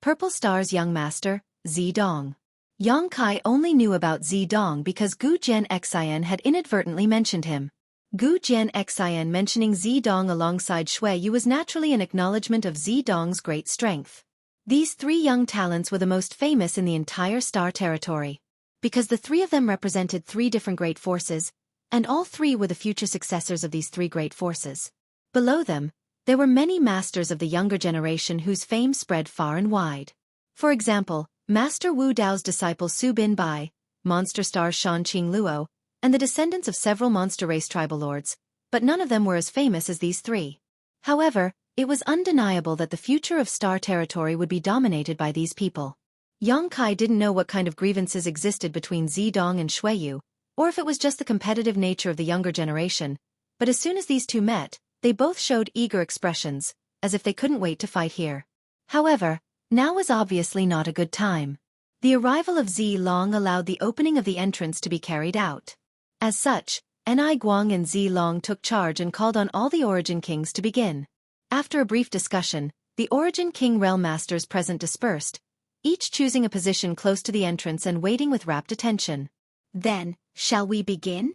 Purple Star's young master, Zidong. Yang Kai only knew about Zidong because Gu Jian Xin had inadvertently mentioned him. Gu Jian Xin mentioning Zidong alongside Xueqi was naturally an acknowledgement of Zidong's great strength. These 3 young talents were the most famous in the entire Star territory. Because the 3 of them represented 3 different great forces, and all 3 were the future successors of these 3 great forces. Below them, there were many masters of the younger generation whose fame spread far and wide. For example, Master Wu Dao's disciple Su Bin Bai, monster stars Shan Qing Luo, and the descendants of several monster race tribal lords, but none of them were as famous as these 3. However, it was undeniable that the future of Star territory would be dominated by these people. Yang Kai didn't know what kind of grievances existed between Zidong and Xueqi, or if it was just the competitive nature of the younger generation, but as soon as these 2 met, they both showed eager expressions, as if they couldn't wait to fight here. However, now was obviously not a good time. The arrival of Zilong allowed the opening of the entrance to be carried out. As such, Enai Guang and Zilong took charge and called on all the Origin Kings to begin. After a brief discussion, the Origin King realm masters present dispersed, each choosing a position close to the entrance and waiting with rapt attention. Then, shall we begin?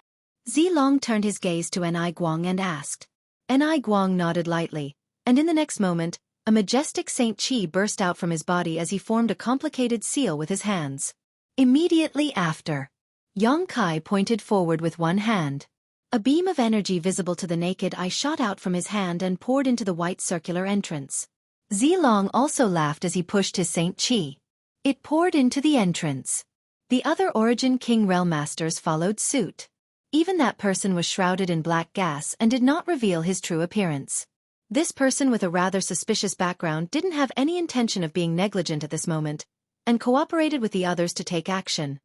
Zilong turned his gaze to Enai Guang and asked. Enai Guang nodded lightly, and in the next moment, a majestic Saint Qi burst out from his body as he formed a complicated seal with his hands. Immediately after, Yang Kai pointed forward with one hand. A beam of energy visible to the naked eye shot out from his hand and poured into the white circular entrance. Zilong also laughed as he pushed his Saint Qi. It poured into the entrance. The other Origin King Realm Masters followed suit. Even that person was shrouded in black gas and did not reveal his true appearance. This person with a rather suspicious background didn't have any intention of being negligent at this moment, and cooperated with the others to take action.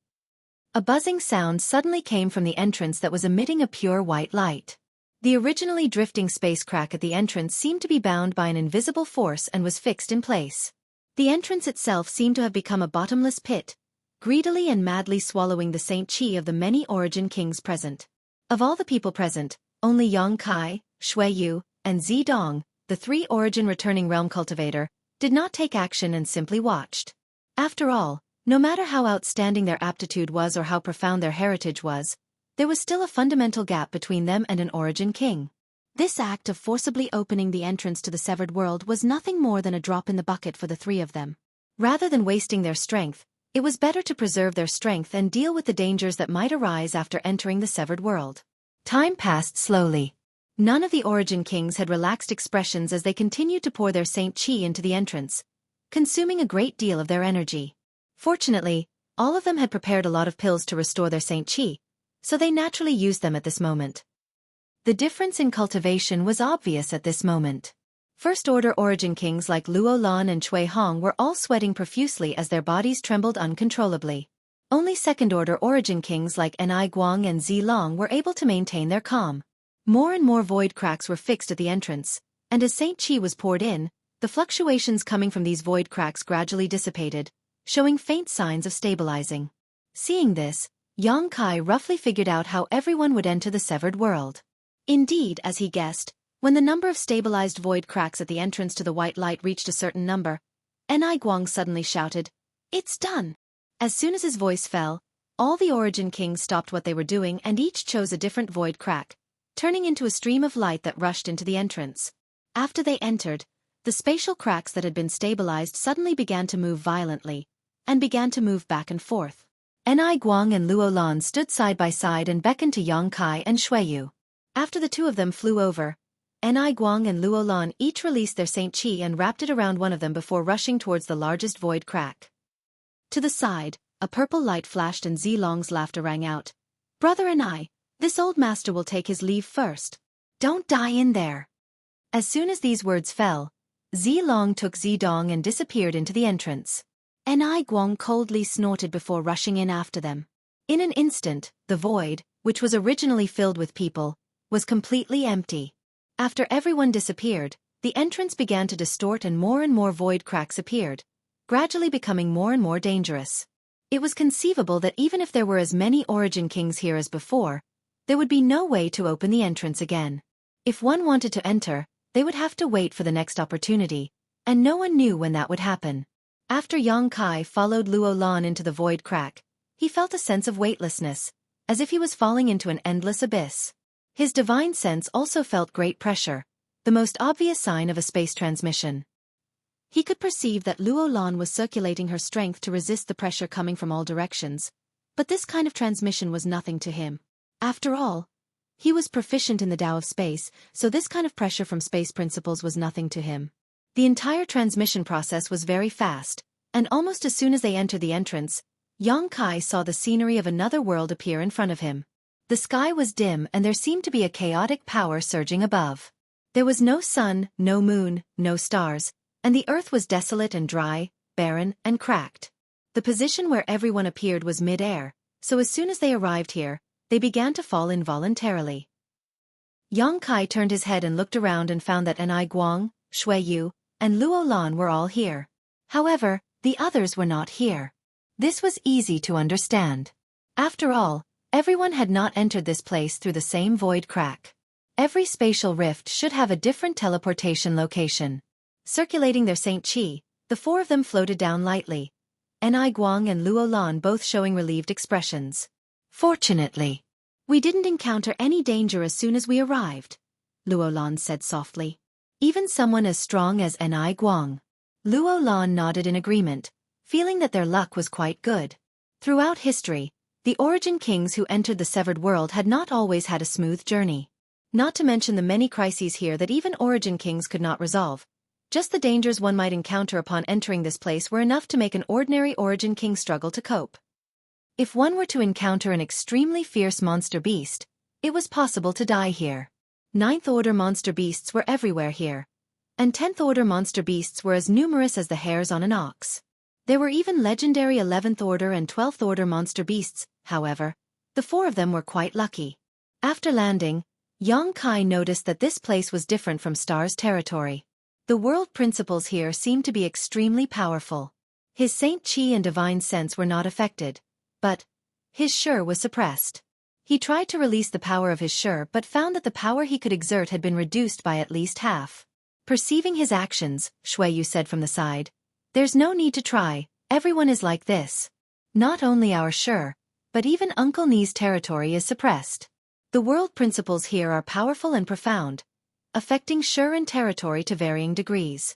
A buzzing sound suddenly came from the entrance that was emitting a pure white light. The originally drifting space crack at the entrance seemed to be bound by an invisible force and was fixed in place. The entrance itself seemed to have become a bottomless pit, greedily and madly swallowing the Saint Qi of the many Origin Kings present. Of all the people present, only Yang Kai, Xueqi, and Zidong, the 3 Origin returning realm cultivator, did not take action and simply watched. After all, no matter how outstanding their aptitude was or how profound their heritage was, there was still a fundamental gap between them and an Origin King. This act of forcibly opening the entrance to the severed world was nothing more than a drop in the bucket for the 3 of them. Rather than wasting their strength, it was better to preserve their strength and deal with the dangers that might arise after entering the severed world. Time passed slowly. None of the Origin Kings had relaxed expressions as they continued to pour their Saint Qi into the entrance, consuming a great deal of their energy. Fortunately, all of them had prepared a lot of pills to restore their Saint Qi, so they naturally used them at this moment. The difference in cultivation was obvious at this moment. First-order Origin Kings like Luo Lan and Cui Hong were all sweating profusely as their bodies trembled uncontrollably. Only second-order Origin Kings like Enai Guang and Zilong were able to maintain their calm. More and more void cracks were fixed at the entrance, and as Saint Qi was poured in, the fluctuations coming from these void cracks gradually dissipated, showing faint signs of stabilizing. Seeing this, Yang Kai roughly figured out how everyone would enter the severed world. Indeed, as he guessed, when the number of stabilized void cracks at the entrance to the white light reached a certain number, Enai Guang suddenly shouted, "It's done!" As soon as his voice fell, all the Origin Kings stopped what they were doing and each chose a different void crack, turning into a stream of light that rushed into the entrance. After they entered, the spatial cracks that had been stabilized suddenly began to move violently, and began to move back and forth. Enai Guang and Luo Lan stood side by side and beckoned to Yang Kai and Xueqi. After the 2 of them flew over, Enai Guang and Luo Lan each released their Saint Qi and wrapped it around one of them before rushing towards the largest void crack. To the side, a purple light flashed and Zilong's laughter rang out. "Brother Enai, this old master will take his leave first. Don't die in there." As soon as these words fell, Zilong took Zidong and disappeared into the entrance. Enai Guang coldly snorted before rushing in after them. In an instant, the void, which was originally filled with people, was completely empty. After everyone disappeared, the entrance began to distort and more void cracks appeared, gradually becoming more and more dangerous. It was conceivable that even if there were as many Origin Kings here as before, there would be no way to open the entrance again. If one wanted to enter, they would have to wait for the next opportunity, and no one knew when that would happen. After Yang Kai followed Luo Lan into the void crack, he felt a sense of weightlessness, as if he was falling into an endless abyss. His divine sense also felt great pressure, the most obvious sign of a space transmission. He could perceive that Luo Lan was circulating her strength to resist the pressure coming from all directions, but this kind of transmission was nothing to him. After all, he was proficient in the Tao of space, so this kind of pressure from space principles was nothing to him. The entire transmission process was very fast, and almost as soon as they entered the entrance, Yang Kai saw the scenery of another world appear in front of him. The sky was dim and there seemed to be a chaotic power surging above. There was no sun, no moon, no stars, and the earth was desolate and dry, barren, and cracked. The position where everyone appeared was mid-air, so as soon as they arrived here, they began to fall involuntarily. Yang Kai turned his head and looked around and found that Enai Guang, Xueqi, and Luo Lan were all here. However, the others were not here. This was easy to understand. After all, everyone had not entered this place through the same void crack. Every spatial rift should have a different teleportation location. Circulating their Saint Qi, the 4 of them floated down lightly, Enai Guang and Luo Lan both showing relieved expressions. "Fortunately, we didn't encounter any danger as soon as we arrived," Luo Lan said softly. "Even someone as strong as Enai Guang." Luo Lan nodded in agreement, feeling that their luck was quite good. Throughout history, The origin kings who entered the severed world had not always had a smooth journey. Not to mention the many crises here that even origin kings could not resolve. Just the dangers one might encounter upon entering this place were enough to make an ordinary origin king struggle to cope. If one were to encounter an extremely fierce monster beast, it was possible to die here. Ninth-order monster beasts were everywhere here, and 10th-order monster beasts were as numerous as the hairs on an ox. There were even legendary 11th-order and 12th-order monster beasts, however. The four of them were quite lucky. After landing, Xueqi noticed that this place was different from Star's territory. The world principles here seemed to be extremely powerful. His Saint Qi and divine sense were not affected, but his Shi was suppressed. He tried to release the power of his Shi but found that the power he could exert had been reduced by at least half. Perceiving his actions, Xueqi said from the side, "There's no need to try, everyone is like this. Not only our Shi, but even Uncle Ni's territory is suppressed. The world principles here are powerful and profound, affecting Shi and territory to varying degrees."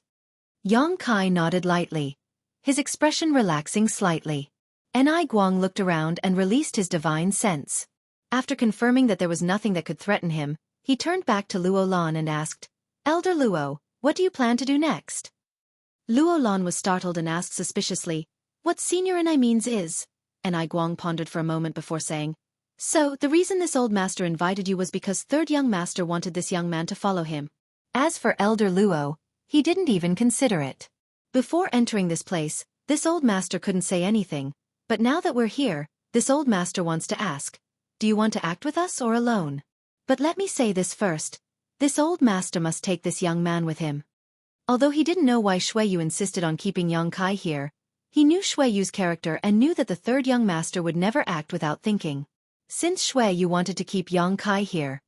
Xueqi nodded lightly, his expression relaxing slightly. Guang looked around and released his divine sense. After confirming that there was nothing that could threaten him, he turned back to Luo Lan and asked, "Elder Luo, what do you plan to do next?" Luo Lan was startled and asked suspiciously, "What Senior means is?" Guang pondered for a moment before saying, "So, the reason this old master invited you was because third young master wanted this young man to follow him." As for Elder Luo, he didn't even consider it. Before entering this place, this old master couldn't say anything, but now that we're here, this old master wants to ask, "Do you want to act with us or alone?" But let me say this first, this old master must take this young man with him. Although he didn't know why Xueqi insisted on keeping Xueqi here, he knew Xueqi's character and knew that the third young master would never act without thinking. Since Xueqi wanted to keep Xueqi here,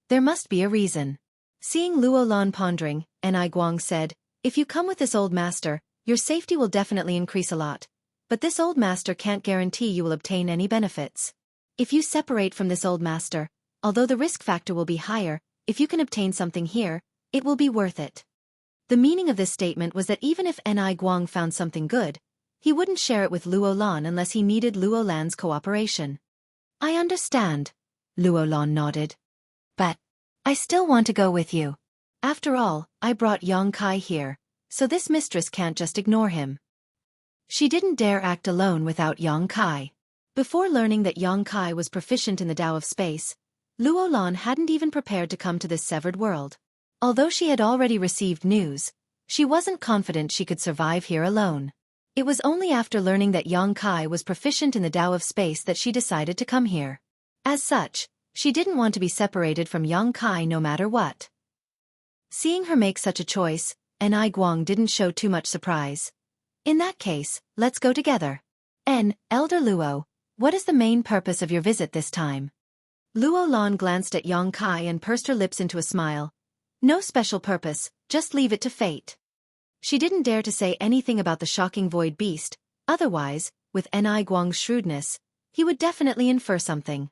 there must be a reason. Seeing Luo Lan pondering, Guang said, "If you come with this old master, your safety will definitely increase a lot. But this old master can't guarantee you will obtain any benefits. If you separate from this old master, although the risk factor will be higher, if you can obtain something here, it will be worth it." The meaning of this statement was that even if Guang found something good, he wouldn't share it with Luo Lan unless he needed Luo Lan's cooperation. "I understand," Luo Lan nodded. "But I still want to go with you. After all, I brought Xueqi here, so this mistress can't just ignore him." She didn't dare act alone without Xueqi. Before learning that Xueqi was proficient in the Tao of space, Luo Lan hadn't even prepared to come to this severed world. Although she had already received news, she wasn't confident she could survive here alone. It was only after learning that Xueqi was proficient in the Tao of space that she decided to come here. As such, she didn't want to be separated from Xueqi no matter what. Seeing her make such a choice, Guang didn't show too much surprise. "In that case, let's go together. Elder Luo, what is the main purpose of your visit this time?" Luo Lan glanced at Xueqi and pursed her lips into a smile. "No special purpose, just leave it to fate." She didn't dare to say anything about the shocking void beast, otherwise, with Guang's shrewdness, he would definitely infer something.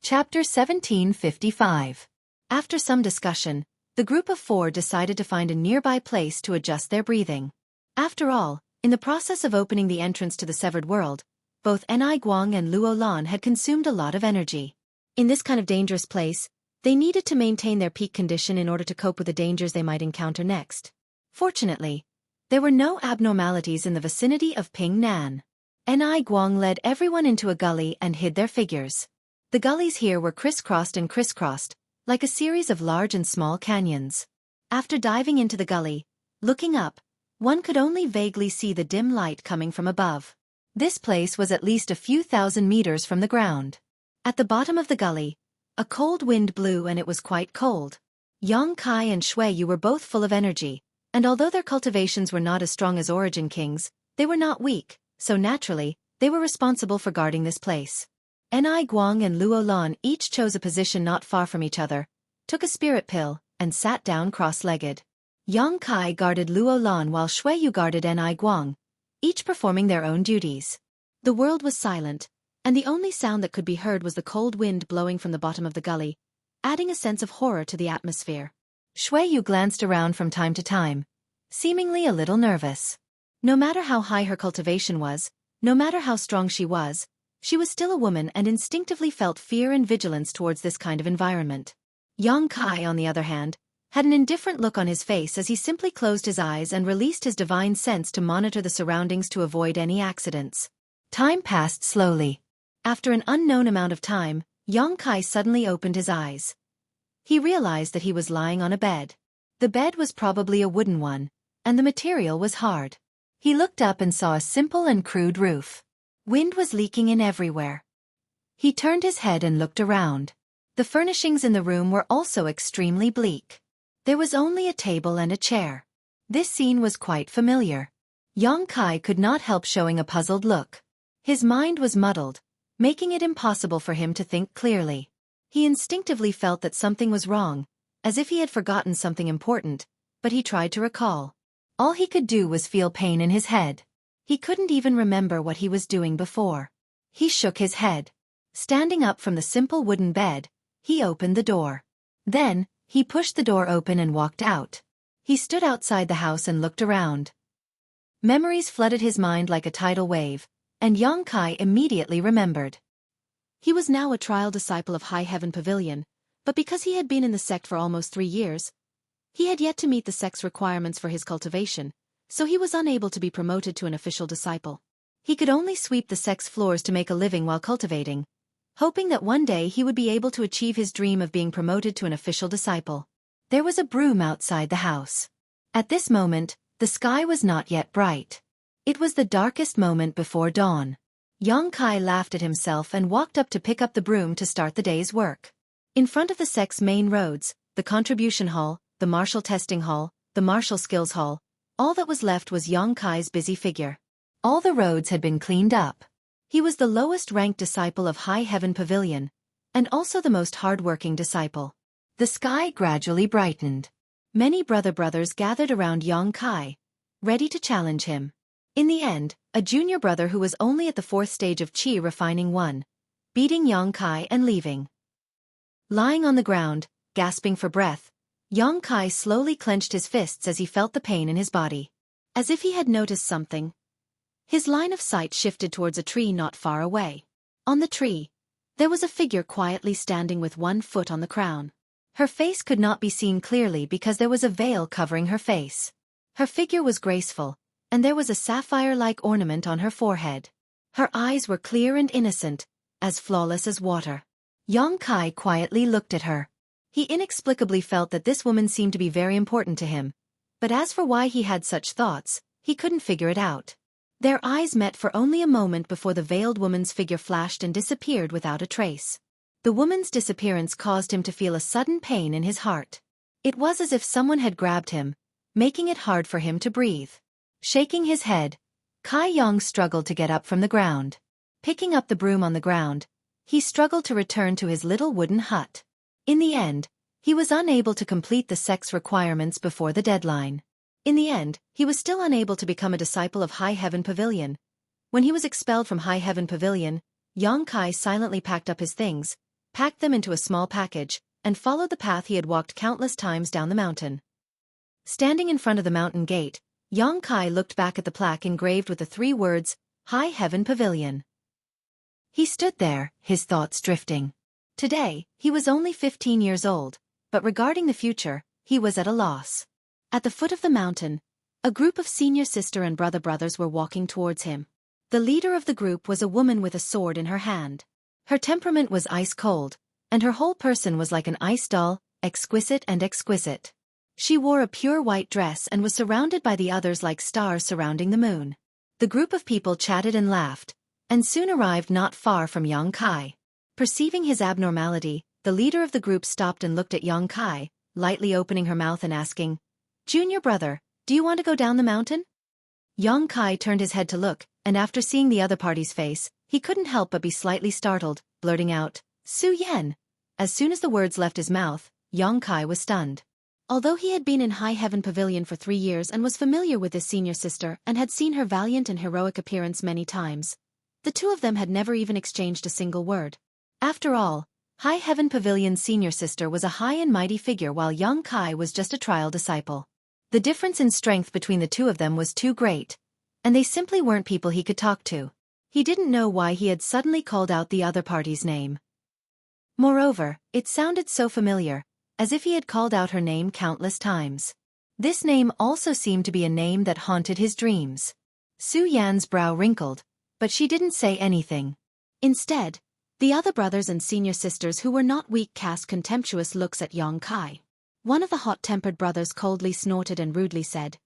Chapter 1755. After some discussion, the group of four decided to find a nearby place to adjust their breathing. After all, in the process of opening the entrance to the severed world, both Guang and Luo Lan had consumed a lot of energy. In this kind of dangerous place, they needed to maintain their peak condition in order to cope with the dangers they might encounter next. Fortunately, there were no abnormalities in the vicinity of Ping Nan. Guang led everyone into a gully and hid their figures. The gullies here were crisscrossed and crisscrossed, like a series of large and small canyons. After diving into the gully, looking up, one could only vaguely see the dim light coming from above. This place was at least a few thousand meters from the ground. At the bottom of the gully, a cold wind blew and it was quite cold. Xueqi and Xueqi were both full of energy, and although their cultivations were not as strong as Origin King's, they were not weak, so naturally, they were responsible for guarding this place. Guang and Luo Lan each chose a position not far from each other, took a spirit pill, and sat down cross-legged. Xueqi guarded Luo Lan while Xueqi guarded Guang, each performing their own duties. The world was silent, and the only sound that could be heard was the cold wind blowing from the bottom of the gully, adding a sense of horror to the atmosphere. Xueqi glanced around from time to time, seemingly a little nervous. No matter how high her cultivation was, no matter how strong she was, She was still a woman and instinctively felt fear and vigilance towards this kind of environment. Xueqi, on the other hand, had an indifferent look on his face as he simply closed his eyes and released his divine sense to monitor the surroundings to avoid any accidents. Time passed slowly. After an unknown amount of time, Xueqi suddenly opened his eyes. He realized that he was lying on a bed. The bed was probably a wooden one, and the material was hard. He looked up and saw a simple and crude roof. Wind was leaking in everywhere. He turned his head and looked around. The furnishings in the room were also extremely bleak. There was only a table and a chair. This scene was quite familiar. Xueqi could not help showing a puzzled look. His mind was muddled, making it impossible for him to think clearly. He instinctively felt that something was wrong, as if he had forgotten something important, but he tried to recall. All he could do was feel pain in his head. He couldn't even remember what he was doing before. He shook his head. Standing up from the simple wooden bed, he opened the door. Then, he pushed the door open and walked out. He stood outside the house and looked around. Memories flooded his mind like a tidal wave, and Xueqi immediately remembered. He was now a trial disciple of High Heaven Pavilion, but because he had been in the sect for almost 3 years, he had yet to meet the sect's requirements for his cultivation, so he was unable to be promoted to an official disciple. He could only sweep the sect's floors to make a living while cultivating, hoping that one day he would be able to achieve his dream of being promoted to an official disciple. There was a broom outside the house. At this moment, the sky was not yet bright. It was the darkest moment before dawn. Xueqi laughed at himself and walked up to pick up the broom to start the day's work. In front of the sect's main roads, the contribution hall, the martial testing hall, the martial skills hall, all that was left was Xueqi's busy figure. All the roads had been cleaned up. He was the lowest-ranked disciple of High Heaven Pavilion, and also the most hard-working disciple. The sky gradually brightened. Many brothers gathered around Xueqi, ready to challenge him. In the end, a junior brother who was only at the 4th stage of Qi refining won, beating Xueqi and leaving. Lying on the ground, gasping for breath, Xueqi slowly clenched his fists as he felt the pain in his body. As if he had noticed something, his line of sight shifted towards a tree not far away. On the tree, there was a figure quietly standing with one foot on the crown. Her face could not be seen clearly because there was a veil covering her face. Her figure was graceful, and there was a sapphire-like ornament on her forehead. Her eyes were clear and innocent, as flawless as water. Xueqi quietly looked at her. He inexplicably felt that this woman seemed to be very important to him, but as for why he had such thoughts, he couldn't figure it out. Their eyes met for only a moment before the veiled woman's figure flashed and disappeared without a trace. The woman's disappearance caused him to feel a sudden pain in his heart. It was as if someone had grabbed him, making it hard for him to breathe. Shaking his head, Kai struggled to get up from the ground. Picking up the broom on the ground, he struggled to return to his little wooden hut. In the end, he was unable to complete the sect's requirements before the deadline. In the end, he was still unable to become a disciple of High Heaven Pavilion. When he was expelled from High Heaven Pavilion, Xueqi silently packed up his things, packed them into a small package, and followed the path he had walked countless times down the mountain. Standing in front of the mountain gate, Xueqi looked back at the plaque engraved with the 3 words, High Heaven Pavilion. He stood there, his thoughts drifting. Today, he was only 15 years old, but regarding the future, he was at a loss. At the foot of the mountain, a group of senior sister and brothers were walking towards him. The leader of the group was a woman with a sword in her hand. Her temperament was ice-cold, and her whole person was like an ice doll, exquisite and exquisite. She wore a pure white dress and was surrounded by the others like stars surrounding the moon. The group of people chatted and laughed, and soon arrived not far from Xueqi. Perceiving his abnormality, the leader of the group stopped and looked at Xueqi, lightly opening her mouth and asking, "Junior brother, do you want to go down the mountain?" Xueqi turned his head to look, and after seeing the other party's face, he couldn't help but be slightly startled, blurting out, "Su Yan." As soon as the words left his mouth, Xueqi was stunned. Although he had been in High Heaven Pavilion for 3 years and was familiar with his senior sister and had seen her valiant and heroic appearance many times, the two of them had never even exchanged a single word. After all, High Heaven Pavilion's senior sister was a high and mighty figure while Xueqi was just a trial disciple. The difference in strength between the two of them was too great, and they simply weren't people he could talk to. He didn't know why he had suddenly called out the other party's name. Moreover, it sounded so familiar, as if he had called out her name countless times. This name also seemed to be a name that haunted his dreams. Su Yan's brow wrinkled, but she didn't say anything. Instead, the other brothers and senior sisters who were not weak cast contemptuous looks at Kai. One of the hot-tempered brothers coldly snorted and rudely said,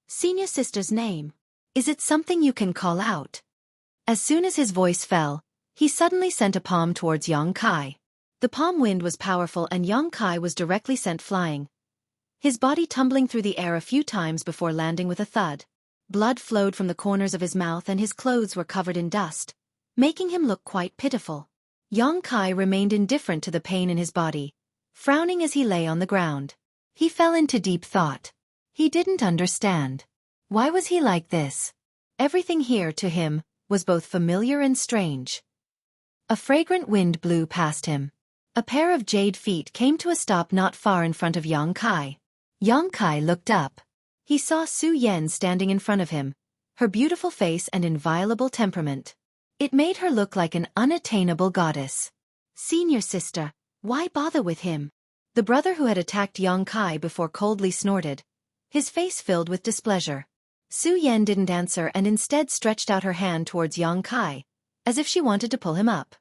"Senior sister's name. Is it something you can call out?" As soon as his voice fell, he suddenly sent a palm towards Kai. The palm wind was powerful and Kai was directly sent flying, his body tumbling through the air a few times before landing with a thud. Blood flowed from the corners of his mouth and his clothes were covered in dust, making him look quite pitiful. Kai remained indifferent to the pain in his body, frowning as he lay on the ground. He fell into deep thought. He didn't understand. Why was he like this? Everything here, to him, was both familiar and strange. A fragrant wind blew past him. A pair of jade feet came to a stop not far in front of Kai. Kai looked up. He saw Su Yan standing in front of him, her beautiful face and inviolable temperament. It made her look like an unattainable goddess. "Senior sister, why bother with him?" The brother who had attacked Kai before coldly snorted, his face filled with displeasure. Su Yan didn't answer and instead stretched out her hand towards Kai, as if she wanted to pull him up.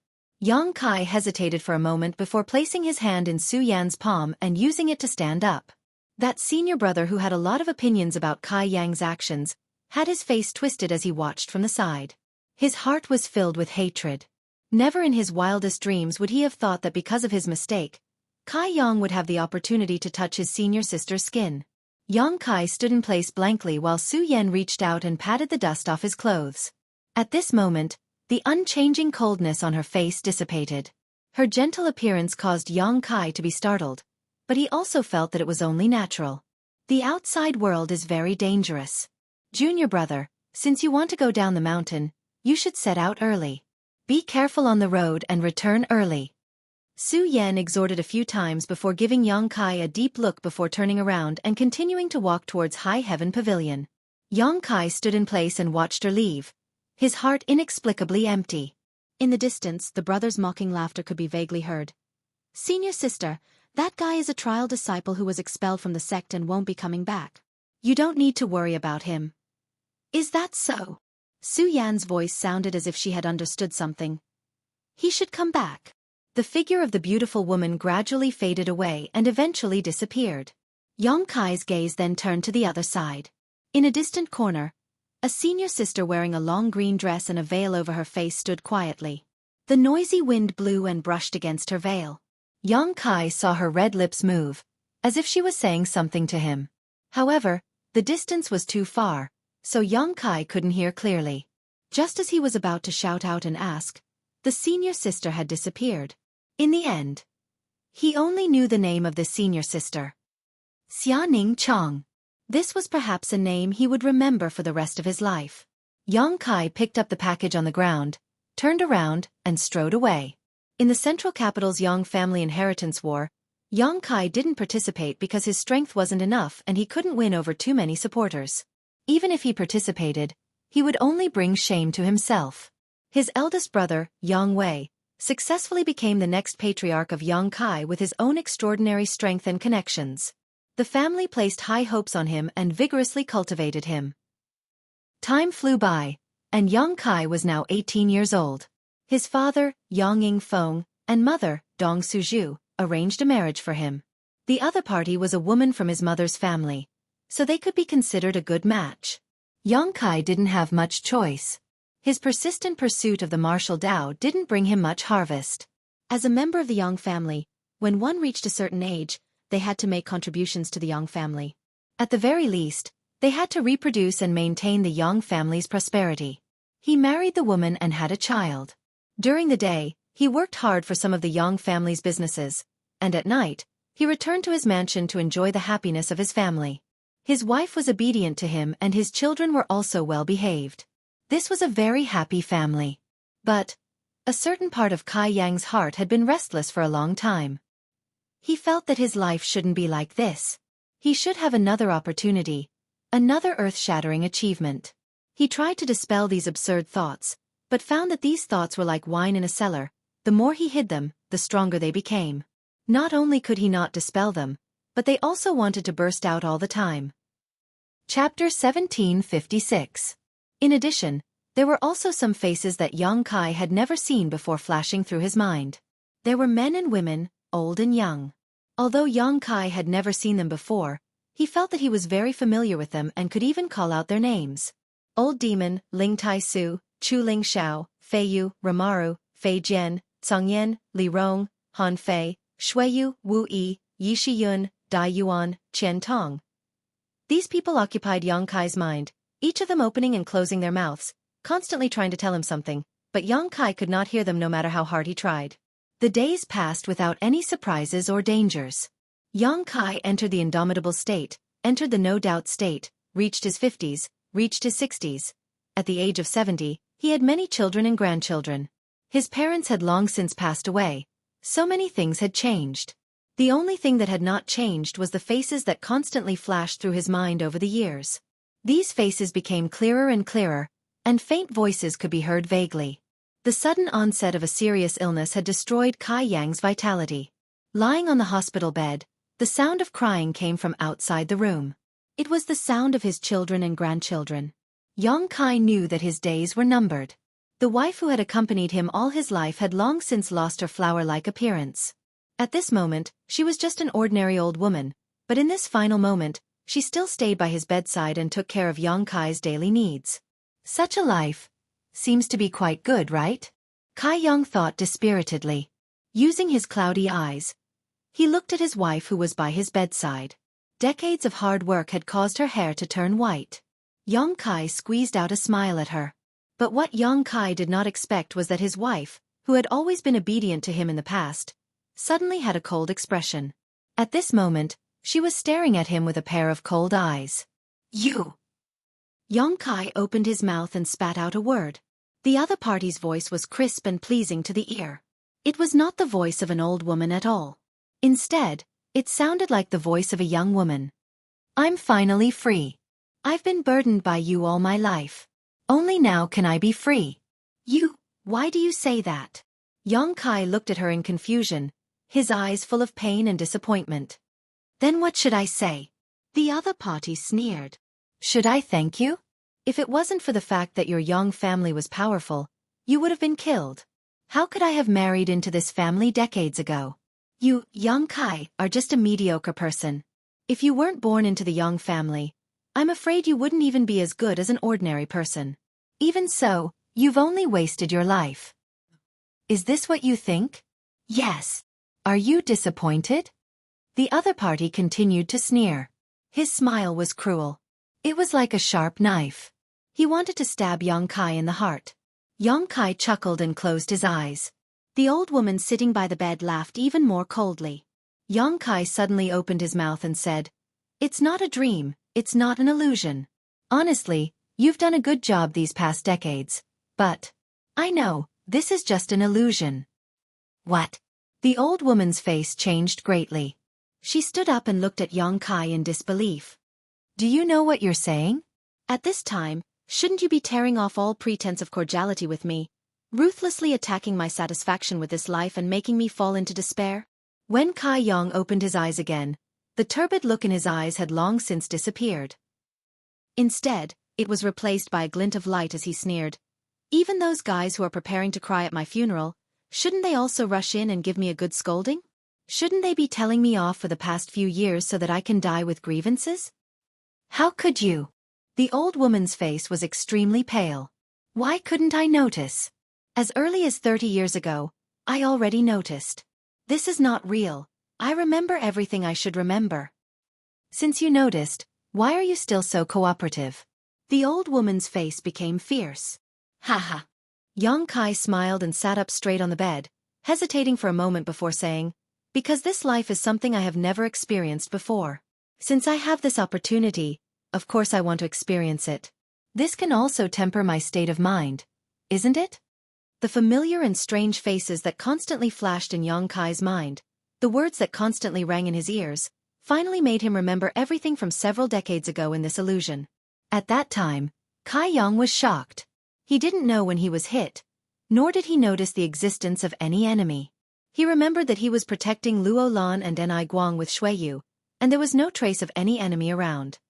Kai hesitated for a moment before placing his hand in Su Yan's palm and using it to stand up. That senior brother who had a lot of opinions about Kai Yang's actions had his face twisted as he watched from the side. His heart was filled with hatred. Never in his wildest dreams would he have thought that because of his mistake, Kai Yang would have the opportunity to touch his senior sister's skin. Kai stood in place blankly while Su Yan reached out and patted the dust off his clothes. At this moment, the unchanging coldness on her face dissipated. Her gentle appearance caused Kai to be startled, but he also felt that it was only natural. The outside world is very dangerous. Junior brother, since you want to go down the mountain, you should set out early. Be careful on the road and return early. Su Yan exhorted a few times before giving Kai a deep look before turning around and continuing to walk towards High Heaven Pavilion. Kai stood in place and watched her leave, his heart inexplicably empty. In the distance, the brothers' mocking laughter could be vaguely heard. "Senior sister, that guy is a trial disciple who was expelled from the sect and won't be coming back. You don't need to worry about him." "Is that so?" Su Yan's voice sounded as if she had understood something. "He should come back." The figure of the beautiful woman gradually faded away and eventually disappeared. Kai's gaze then turned to the other side. In a distant corner, a senior sister wearing a long green dress and a veil over her face stood quietly. The noisy wind blew and brushed against her veil. Kai saw her red lips move, as if she was saying something to him. However, the distance was too far, so Kai couldn't hear clearly. Just as he was about to shout out and ask, the senior sister had disappeared. In the end, he only knew the name of the senior sister. Xianing Chong. This was perhaps a name he would remember for the rest of his life. Kai picked up the package on the ground, turned around, and strode away. In the central capital's Yang family inheritance war, Kai didn't participate because his strength wasn't enough and he couldn't win over too many supporters. Even if he participated, he would only bring shame to himself. His eldest brother, Yang Wei, successfully became the next patriarch of Kai with his own extraordinary strength and connections. The family placed high hopes on him and vigorously cultivated him. Time flew by, and Kai was now 18 years old. His father, Yang Yingfeng, and mother, Dong Suzhu, arranged a marriage for him. The other party was a woman from his mother's family, so they could be considered a good match. Kai didn't have much choice. His persistent pursuit of the martial Tao didn't bring him much harvest. As a member of the Yang family, when one reached a certain age, they had to make contributions to the Yang family. At the very least, they had to reproduce and maintain the Yang family's prosperity. He married the woman and had a child. During the day, he worked hard for some of the Yang family's businesses, and at night, he returned to his mansion to enjoy the happiness of his family. His wife was obedient to him and his children were also well behaved. This was a very happy family. But a certain part of Kai Yang's heart had been restless for a long time. He felt that his life shouldn't be like this. He should have another opportunity, another earth-shattering achievement. He tried to dispel these absurd thoughts, but found that these thoughts were like wine in a cellar. The more he hid them, the stronger they became. Not only could he not dispel them, but they also wanted to burst out all the time. Chapter 1756. In addition, there were also some faces that Xueqi had never seen before flashing through his mind. There were men and women, old and young. Although Xueqi had never seen them before, he felt that he was very familiar with them and could even call out their names. Old Demon, Ling Tai Su, Chu Ling Xiao, Fei Yu, Ramaru, Fei Jian, Congyan, Li Rong, Han Fei, Xueyu, Wu Yi, Yi Shi Yun, Dai Yuan, Qian Tong. These people occupied Xueqi's mind, each of them opening and closing their mouths, constantly trying to tell him something, but Xueqi could not hear them no matter how hard he tried. The days passed without any surprises or dangers. Xueqi entered the indomitable state, entered the no-doubt state, reached his 50s, reached his 60s. At the age of 70, he had many children and grandchildren. His parents had long since passed away. So many things had changed. The only thing that had not changed was the faces that constantly flashed through his mind over the years. These faces became clearer and clearer, and faint voices could be heard vaguely. The sudden onset of a serious illness had destroyed Kai Yang's vitality. Lying on the hospital bed, the sound of crying came from outside the room. It was the sound of his children and grandchildren. Xueqi knew that his days were numbered. The wife who had accompanied him all his life had long since lost her flower-like appearance. At this moment, she was just an ordinary old woman, but in this final moment, she still stayed by his bedside and took care of Xueqi's daily needs. Such a life seems to be quite good, right? Kai Yang thought dispiritedly. Using his cloudy eyes, he looked at his wife who was by his bedside. Decades of hard work had caused her hair to turn white. Xueqi squeezed out a smile at her. But what Xueqi did not expect was that his wife, who had always been obedient to him in the past, suddenly had a cold expression. At this moment, she was staring at him with a pair of cold eyes. You! Xueqi opened his mouth and spat out a word. The other party's voice was crisp and pleasing to the ear. It was not the voice of an old woman at all. Instead, it sounded like the voice of a young woman. I'm finally free. I've been burdened by you all my life. Only now can I be free. You, why do you say that? Xueqi looked at her in confusion, his eyes full of pain and disappointment. Then what should I say? The other party sneered. Should I thank you? If it wasn't for the fact that your young family was powerful, you would have been killed. How could I have married into this family decades ago? You, Xueqi, are just a mediocre person. If you weren't born into the Yang family, I'm afraid you wouldn't even be as good as an ordinary person. Even so, you've only wasted your life. Is this what you think? Yes. Are you disappointed? The other party continued to sneer. His smile was cruel. It was like a sharp knife. He wanted to stab Xueqi in the heart. Xueqi chuckled and closed his eyes. The old woman sitting by the bed laughed even more coldly. Xueqi suddenly opened his mouth and said, "It's not a dream, it's not an illusion. Honestly, you've done a good job these past decades. But I know, this is just an illusion." What? The old woman's face changed greatly. She stood up and looked at Xueqi in disbelief. Do you know what you're saying? At this time, shouldn't you be tearing off all pretense of cordiality with me, ruthlessly attacking my satisfaction with this life and making me fall into despair? When Kai Yang opened his eyes again, the turbid look in his eyes had long since disappeared. Instead, it was replaced by a glint of light as he sneered. Even those guys who are preparing to cry at my funeral, shouldn't they also rush in and give me a good scolding? Shouldn't they be telling me off for the past few years so that I can die with grievances? How could you? The old woman's face was extremely pale. Why couldn't I notice? As early as 30 years ago, I already noticed. This is not real. I remember everything I should remember. Since you noticed, why are you still so cooperative? The old woman's face became fierce. Haha. Xueqi smiled and sat up straight on the bed, hesitating for a moment before saying, because this life is something I have never experienced before. Since I have this opportunity, of course I want to experience it. This can also temper my state of mind, isn't it? The familiar and strange faces that constantly flashed in Xueqi's mind, the words that constantly rang in his ears, finally made him remember everything from several decades ago in this illusion. At that time, Kai Yang was shocked. He didn't know when he was hit, nor did he notice the existence of any enemy. He remembered that he was protecting Luo Lan and Ni Guang with Xueqi, and there was no trace of any enemy around.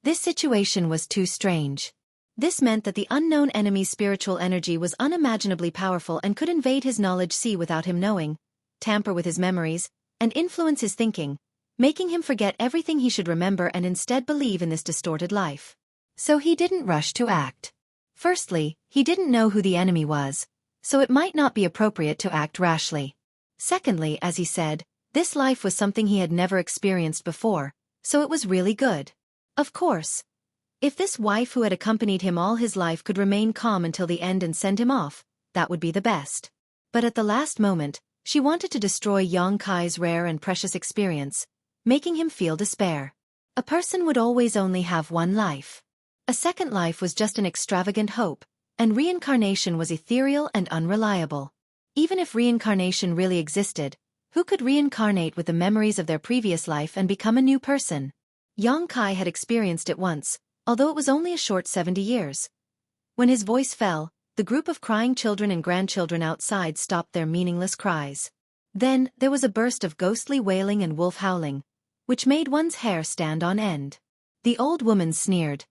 This situation was too strange. This meant that the unknown enemy's spiritual energy was unimaginably powerful and could invade his knowledge sea without him knowing, tamper with his memories, and influence his thinking, making him forget everything he should remember and instead believe in this distorted life. So he didn't rush to act. Firstly, he didn't know who the enemy was, so it might not be appropriate to act rashly. Secondly, as he said, this life was something he had never experienced before, so it was really good. Of course, if this wife who had accompanied him all his life could remain calm until the end and send him off, that would be the best. But at the last moment, she wanted to destroy Yang Kai's rare and precious experience, making him feel despair. A person would always only have one life. A second life was just an extravagant hope, and reincarnation was ethereal and unreliable. Even if reincarnation really existed, who could reincarnate with the memories of their previous life and become a new person? Yang Kai had experienced it once, although it was only a short 70 years. When his voice fell, the group of crying children and grandchildren outside stopped their meaningless cries. Then, there was a burst of ghostly wailing and wolf howling, which made one's hair stand on end. The old woman sneered.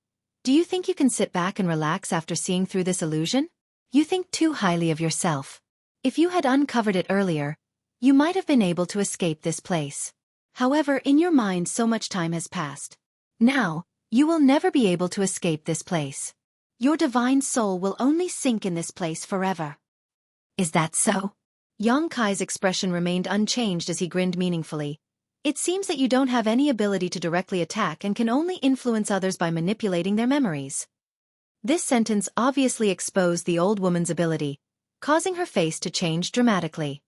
Do you think you can sit back and relax after seeing through this illusion? You think too highly of yourself. If you had uncovered it earlier, you might have been able to escape this place. However, in your mind so much time has passed. Now, you will never be able to escape this place. Your divine soul will only sink in this place forever. Is that so? Yang Kai's expression remained unchanged as he grinned meaningfully. It seems that you don't have any ability to directly attack and can only influence others by manipulating their memories. This sentence obviously exposed the old woman's ability, causing her face to change dramatically.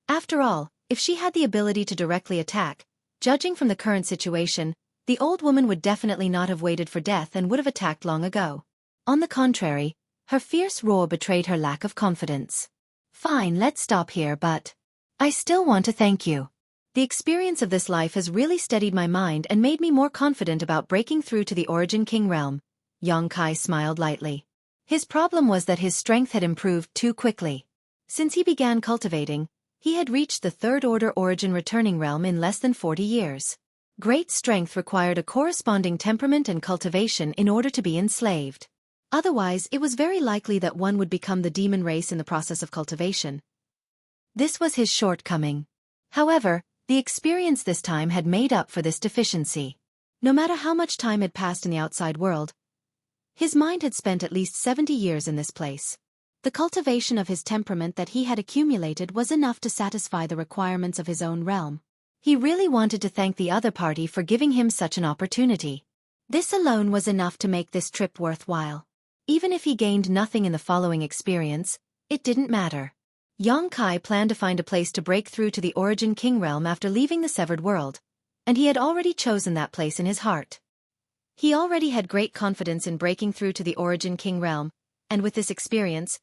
After all, if she had the ability to directly attack, judging from the current situation, the old woman would definitely not have waited for death and would have attacked long ago. On the contrary, her fierce roar betrayed her lack of confidence. Fine, let's stop here, but I still want to thank you. The experience of this life has really steadied my mind and made me more confident about breaking through to the Origin King realm. Yang Kai smiled lightly. His problem was that his strength had improved too quickly. Since he began cultivating, he had reached the Third Order Origin Returning realm in less than 40 years. Great strength required a corresponding temperament and cultivation in order to be enslaved. Otherwise, it was very likely that one would become the demon race in the process of cultivation. This was his shortcoming. However, the experience this time had made up for this deficiency. No matter how much time had passed in the outside world, his mind had spent at least 70 years in this place. The cultivation of his temperament that he had accumulated was enough to satisfy the requirements of his own realm. He really wanted to thank the other party for giving him such an opportunity. This alone was enough to make this trip worthwhile. Even if he gained nothing in the following experience, it didn't matter. Yang Kai planned to find a place to break through to the Origin King realm after leaving the Severed World, and he had already chosen that place in his heart. He already had great confidence in breaking through to the Origin King realm, and with this experience,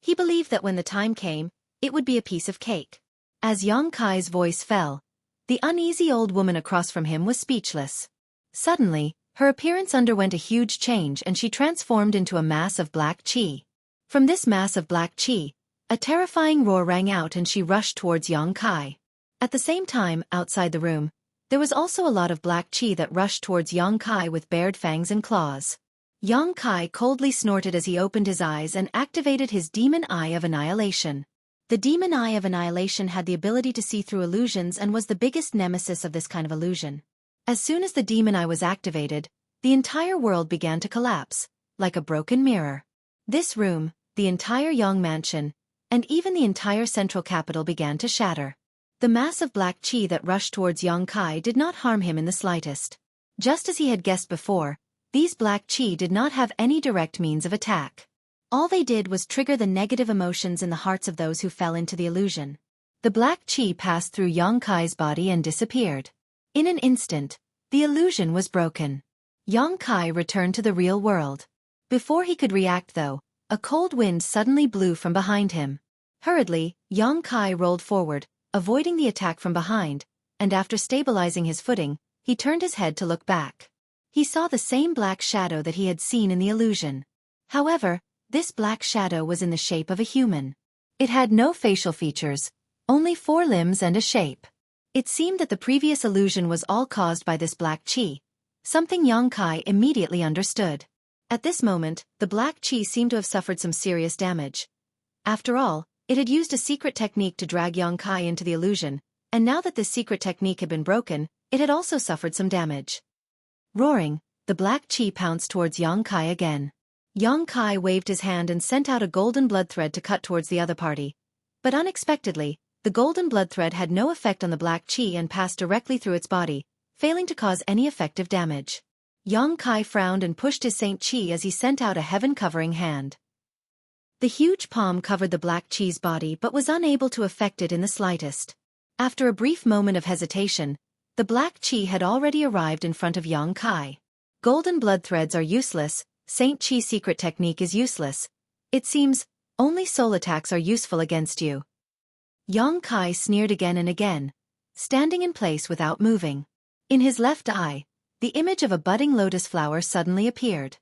he believed that when the time came, it would be a piece of cake. As Yang Kai's voice fell, the uneasy old woman across from him was speechless. Suddenly, her appearance underwent a huge change and she transformed into a mass of black qi. From this mass of black qi, a terrifying roar rang out and she rushed towards Yang Kai. At the same time, outside the room, there was also a lot of black qi that rushed towards Yang Kai with bared fangs and claws. Yang Kai coldly snorted as he opened his eyes and activated his Demon Eye of Annihilation. The Demon Eye of Annihilation had the ability to see through illusions and was the biggest nemesis of this kind of illusion. As soon as the Demon Eye was activated, the entire world began to collapse, like a broken mirror. This room, the entire Yang Mansion, and even the entire central capital began to shatter. The mass of black qi that rushed towards Yang Kai did not harm him in the slightest. Just as he had guessed before, these black qi did not have any direct means of attack. All they did was trigger the negative emotions in the hearts of those who fell into the illusion. The black qi passed through Yang Kai's body and disappeared. In an instant, the illusion was broken. Yang Kai returned to the real world. Before he could react though, a cold wind suddenly blew from behind him. Hurriedly, Yang Kai rolled forward, avoiding the attack from behind, and after stabilizing his footing, he turned his head to look back. He saw the same black shadow that he had seen in the illusion. However, This black shadow was in the shape of a human. It had no facial features, only 4 limbs and a shape. It seemed that the previous illusion was all caused by this black chi, something Xueqi immediately understood. At this moment, the black chi seemed to have suffered some serious damage. After all, it had used a secret technique to drag Xueqi into the illusion, and now that this secret technique had been broken, it had also suffered some damage. Roaring, the black chi pounced towards Xueqi again. Xueqi waved his hand and sent out a golden blood thread to cut towards the other party. But unexpectedly, the golden blood thread had no effect on the black chi and passed directly through its body, failing to cause any effective damage. Xueqi frowned and pushed his Saint Chi as he sent out a heaven-covering hand. The huge palm covered the black chi's body but was unable to affect it in the slightest. After a brief moment of hesitation, the black chi had already arrived in front of Xueqi. Golden blood threads are useless, Saint Chi's secret technique is useless. It seems, only soul attacks are useful against you. Xueqi sneered again and again, standing in place without moving. In his left eye, the image of a budding lotus flower suddenly appeared.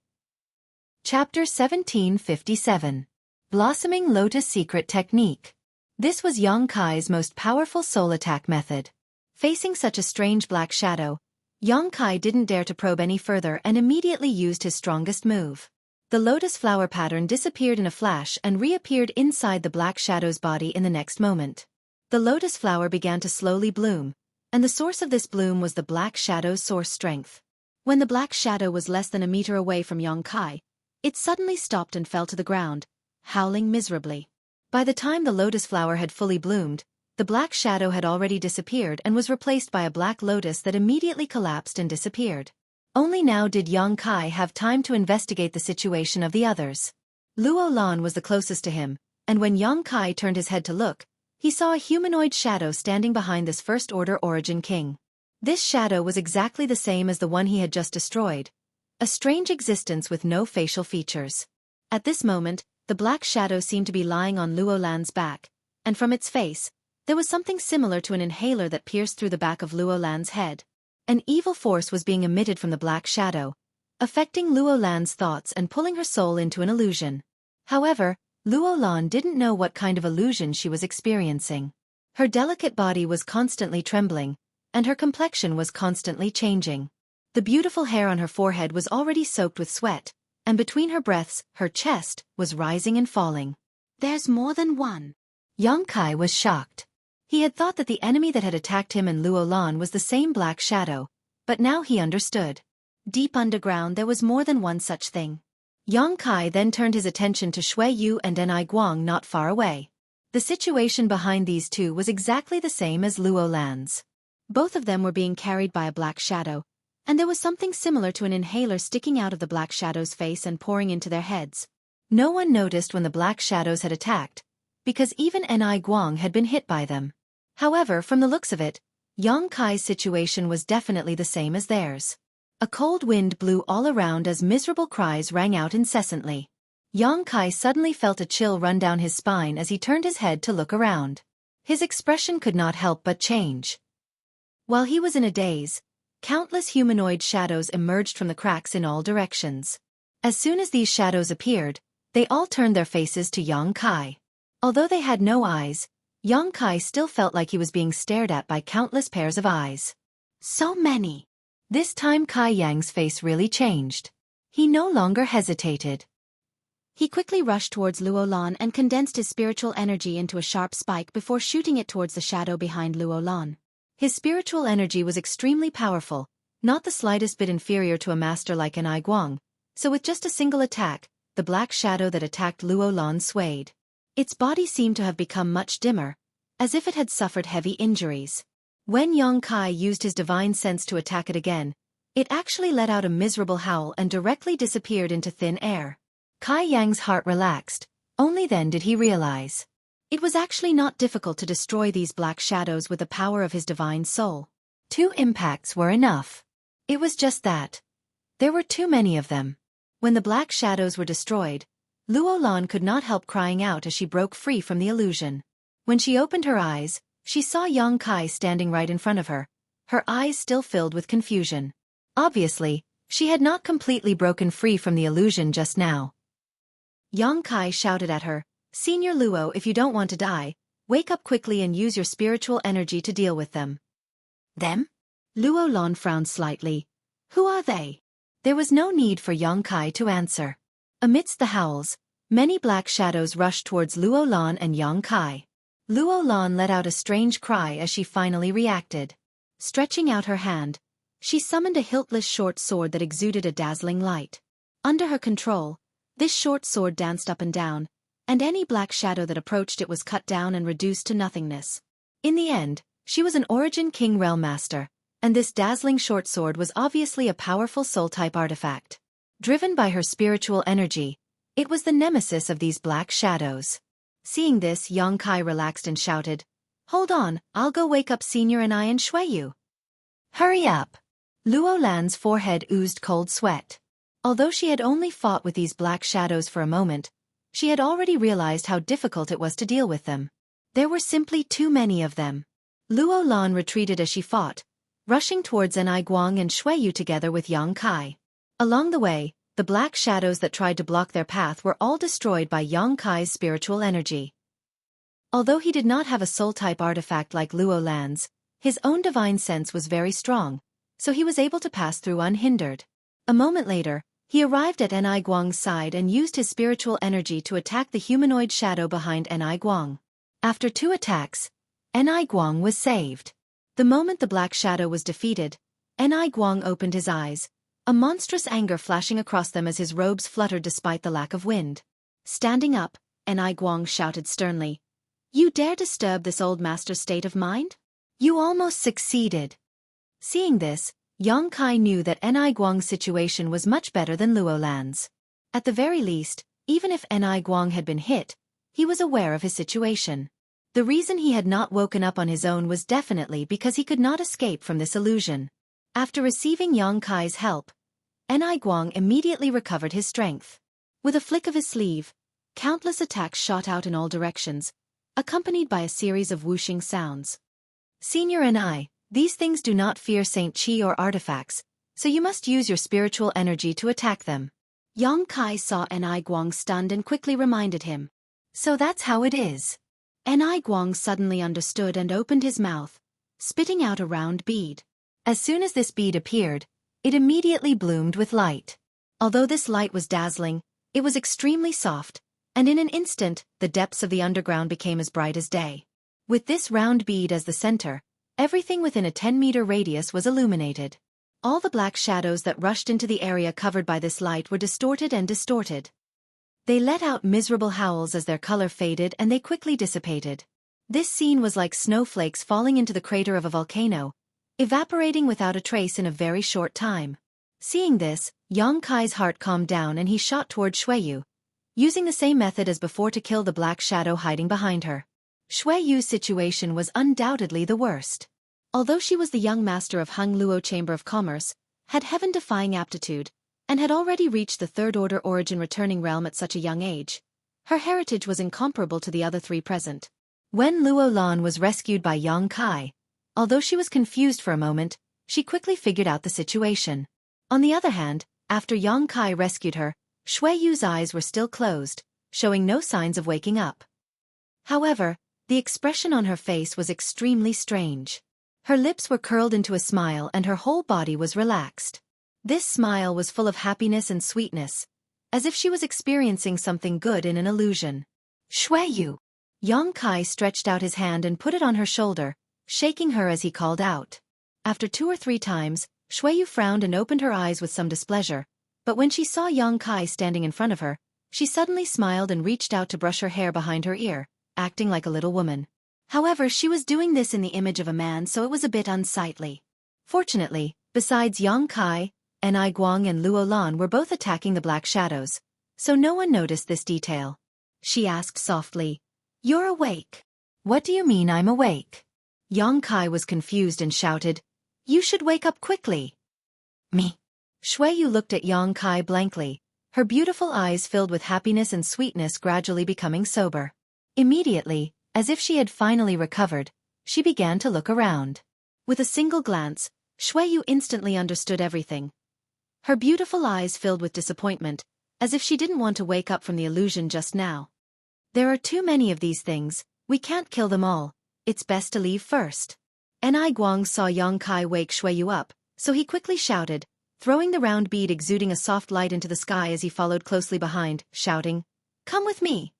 Chapter 1757. Blossoming Lotus Secret Technique. This was Xueqi's most powerful soul attack method. Facing such a strange black shadow, Xueqi didn't dare to probe any further and immediately used his strongest move. The lotus flower pattern disappeared in a flash and reappeared inside the black shadow's body in the next moment. The lotus flower began to slowly bloom, and the source of this bloom was the black shadow's source strength. When the black shadow was less than a meter away from Xueqi, it suddenly stopped and fell to the ground, howling miserably. By the time the lotus flower had fully bloomed, the black shadow had already disappeared and was replaced by a black lotus that immediately collapsed and disappeared. Only now did Xueqi have time to investigate the situation of the others. Luo Lan was the closest to him, and when Xueqi turned his head to look, he saw a humanoid shadow standing behind this first-order origin king. This shadow was exactly the same as the one he had just destroyed, a strange existence with no facial features. At this moment, the black shadow seemed to be lying on Luo Lan's back, and from its face, there was something similar to an inhaler that pierced through the back of Luo Lan's head. An evil force was being emitted from the black shadow, affecting Luo Lan's thoughts and pulling her soul into an illusion. However, Luo Lan didn't know what kind of illusion she was experiencing. Her delicate body was constantly trembling, and her complexion was constantly changing. The beautiful hair on her forehead was already soaked with sweat, and between her breaths, her chest was rising and falling. "There's more than one." Xueqi was shocked. He had thought that the enemy that had attacked him and Luo Lan was the same black shadow, but now he understood. Deep underground there was more than one such thing. Xueqi then turned his attention to Xueqi and Ni Guang not far away. The situation behind these two was exactly the same as Luo Lan's. Both of them were being carried by a black shadow, and there was something similar to an inhaler sticking out of the black shadow's face and pouring into their heads. No one noticed when the black shadows had attacked, because even Ni Guang had been hit by them. However, from the looks of it, Xueqi's situation was definitely the same as theirs. A cold wind blew all around as miserable cries rang out incessantly. Xueqi suddenly felt a chill run down his spine as he turned his head to look around. His expression could not help but change. While he was in a daze, countless humanoid shadows emerged from the cracks in all directions. As soon as these shadows appeared, they all turned their faces to Xueqi. Although they had no eyes, Xueqi still felt like he was being stared at by countless pairs of eyes. So many! This time Kai Yang's face really changed. He no longer hesitated. He quickly rushed towards Luo Lan and condensed his spiritual energy into a sharp spike before shooting it towards the shadow behind Luo Lan. His spiritual energy was extremely powerful, not the slightest bit inferior to a master like Ni Guang, so with just a single attack, the black shadow that attacked Luo Lan swayed. Its body seemed to have become much dimmer, as if it had suffered heavy injuries. When Xueqi used his divine sense to attack it again, it actually let out a miserable howl and directly disappeared into thin air. Kai Yang's heart relaxed, only then did he realize. It was actually not difficult to destroy these black shadows with the power of his divine soul. 2 impacts were enough. It was just that. There were too many of them. When the black shadows were destroyed, Luo Lan could not help crying out as she broke free from the illusion. When she opened her eyes, she saw Xueqi standing right in front of her, her eyes still filled with confusion. Obviously, she had not completely broken free from the illusion just now. Yang Kai shouted at her, "Senior Luo, if you don't want to die, wake up quickly and use your spiritual energy to deal with them." "Them?" Luo Lan frowned slightly. "Who are they?" There was no need for Yang Kai to answer. Amidst the howls, many black shadows rushed towards Luo Lan and Yang Kai. Luo Lan let out a strange cry as she finally reacted. Stretching out her hand, she summoned a hiltless short sword that exuded a dazzling light. Under her control, this short sword danced up and down, and any black shadow that approached it was cut down and reduced to nothingness. In the end, she was an Origin King Realm Master, and this dazzling short sword was obviously a powerful soul-type artifact. Driven by her spiritual energy, it was the nemesis of these black shadows. Seeing this, Yang Kai relaxed and shouted, "Hold on, I'll go wake up Senior and I and Xueqi." "Hurry up!" Luo Lan's forehead oozed cold sweat. Although she had only fought with these black shadows for a moment, she had already realized how difficult it was to deal with them. There were simply too many of them. Luo Lan retreated as she fought, rushing towards Enai Guang and Xueqi together with Yang Kai. Along the way, the black shadows that tried to block their path were all destroyed by Yang Kai's spiritual energy. Although he did not have a soul-type artifact like Luo Lan's, his own divine sense was very strong, so he was able to pass through unhindered. A moment later, he arrived at Enai Guang's side and used his spiritual energy to attack the humanoid shadow behind Enai Guang. After 2 attacks, Enai Guang was saved. The moment the black shadow was defeated, Enai Guang opened his eyes, a monstrous anger flashing across them as his robes fluttered despite the lack of wind. Standing up, Enai Guang shouted sternly, "You dare disturb this old master's state of mind? You almost succeeded." Seeing this, Yang Kai knew that Enai Guang's situation was much better than Luo Lan's. At the very least, even if Enai Guang had been hit, he was aware of his situation. The reason he had not woken up on his own was definitely because he could not escape from this illusion. After receiving Yang Kai's help, Enai Guang immediately recovered his strength. With a flick of his sleeve, countless attacks shot out in all directions, accompanied by a series of whooshing sounds. "Senior Enai, these things do not fear Saint Qi or artifacts, so you must use your spiritual energy to attack them." Yang Kai saw Enai Guang stunned and quickly reminded him. "So that's how it is." Enai Guang suddenly understood and opened his mouth, spitting out a round bead. As soon as this bead appeared, it immediately bloomed with light. Although this light was dazzling, it was extremely soft, and in an instant, the depths of the underground became as bright as day. With this round bead as the center, everything within a 10-meter radius was illuminated. All the black shadows that rushed into the area covered by this light were distorted and distorted. They let out miserable howls as their color faded and they quickly dissipated. This scene was like snowflakes falling into the crater of a volcano, evaporating without a trace in a very short time. Seeing this, Yang Kai's heart calmed down and he shot toward Xueqi, using the same method as before to kill the black shadow hiding behind her. Xueqi's situation was undoubtedly the worst. Although she was the young master of Hung Luo Chamber of Commerce, had heaven-defying aptitude, and had already reached the third-order origin returning realm at such a young age, her heritage was incomparable to the other 3 present. When Luo Lan was rescued by Yang Kai, although she was confused for a moment, she quickly figured out the situation. On the other hand, after Yang Kai rescued her, Xueqi's eyes were still closed, showing no signs of waking up. However, the expression on her face was extremely strange. Her lips were curled into a smile and her whole body was relaxed. This smile was full of happiness and sweetness, as if she was experiencing something good in an illusion. "Xueqi!" Yang Kai stretched out his hand and put it on her shoulder, shaking her as he called out. After 2 or 3 times, Xueqi frowned and opened her eyes with some displeasure, but when she saw Yang Kai standing in front of her, she suddenly smiled and reached out to brush her hair behind her ear, acting like a little woman. However, she was doing this in the image of a man, so it was a bit unsightly. Fortunately, besides Yang Kai, Enai Guang and Luo Lan were both attacking the black shadows, so no one noticed this detail. She asked softly, "You're awake." "What do you mean I'm awake?" Yang Kai was confused and shouted, "You should wake up quickly." "Me?" Xueqi looked at Yang Kai blankly, her beautiful eyes filled with happiness and sweetness gradually becoming sober. Immediately, as if she had finally recovered, she began to look around. With a single glance, Xueqi instantly understood everything. Her beautiful eyes filled with disappointment, as if she didn't want to wake up from the illusion just now. There are too many of these things, we can't kill them all, it's best to leave first. Ni Guang saw Yongkai wake Xueqi up, so he quickly shouted, throwing the round bead exuding a soft light into the sky as he followed closely behind, shouting, "Come with me.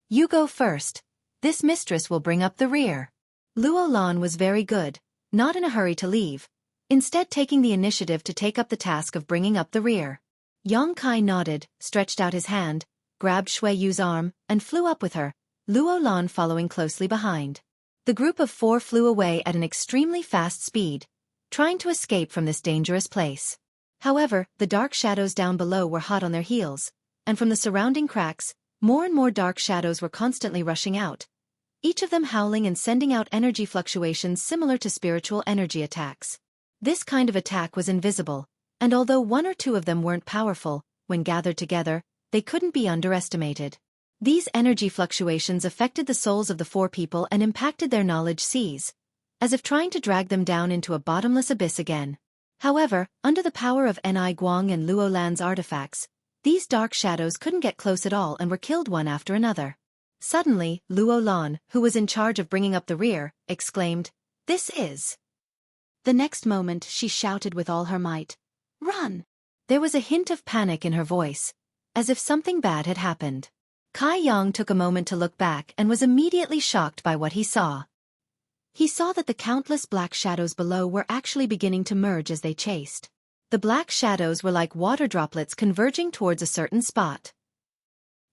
You go first. This mistress will bring up the rear." Luo Lan was very good, not in a hurry to leave, instead taking the initiative to take up the task of bringing up the rear. Yongkai nodded, stretched out his hand, grabbed Xueyi's arm, and flew up with her, Luo Lan following closely behind. The group of 4 flew away at an extremely fast speed, trying to escape from this dangerous place. However, the dark shadows down below were hot on their heels, and from the surrounding cracks, more and more dark shadows were constantly rushing out, each of them howling and sending out energy fluctuations similar to spiritual energy attacks. This kind of attack was invisible, and although 1 or 2 of them weren't powerful, when gathered together, they couldn't be underestimated. These energy fluctuations affected the souls of the 4 people and impacted their knowledge seas, as if trying to drag them down into a bottomless abyss again. However, under the power of Ni Guang and Luo Lan's artifacts, these dark shadows couldn't get close at all and were killed one after another. Suddenly, Luo Lan, who was in charge of bringing up the rear, exclaimed, "This is..." The next moment she shouted with all her might, "Run!" There was a hint of panic in her voice, as if something bad had happened. Kai Yang took a moment to look back and was immediately shocked by what he saw. He saw that the countless black shadows below were actually beginning to merge as they chased. The black shadows were like water droplets converging towards a certain spot.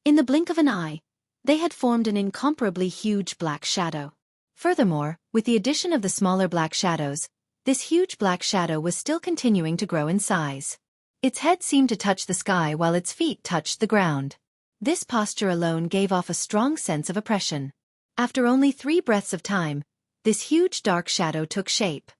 In the blink of an eye, they had formed an incomparably huge black shadow. Furthermore, with the addition of the smaller black shadows, this huge black shadow was still continuing to grow in size. Its head seemed to touch the sky while its feet touched the ground. This posture alone gave off a strong sense of oppression. After only 3 breaths of time, this huge dark shadow took shape.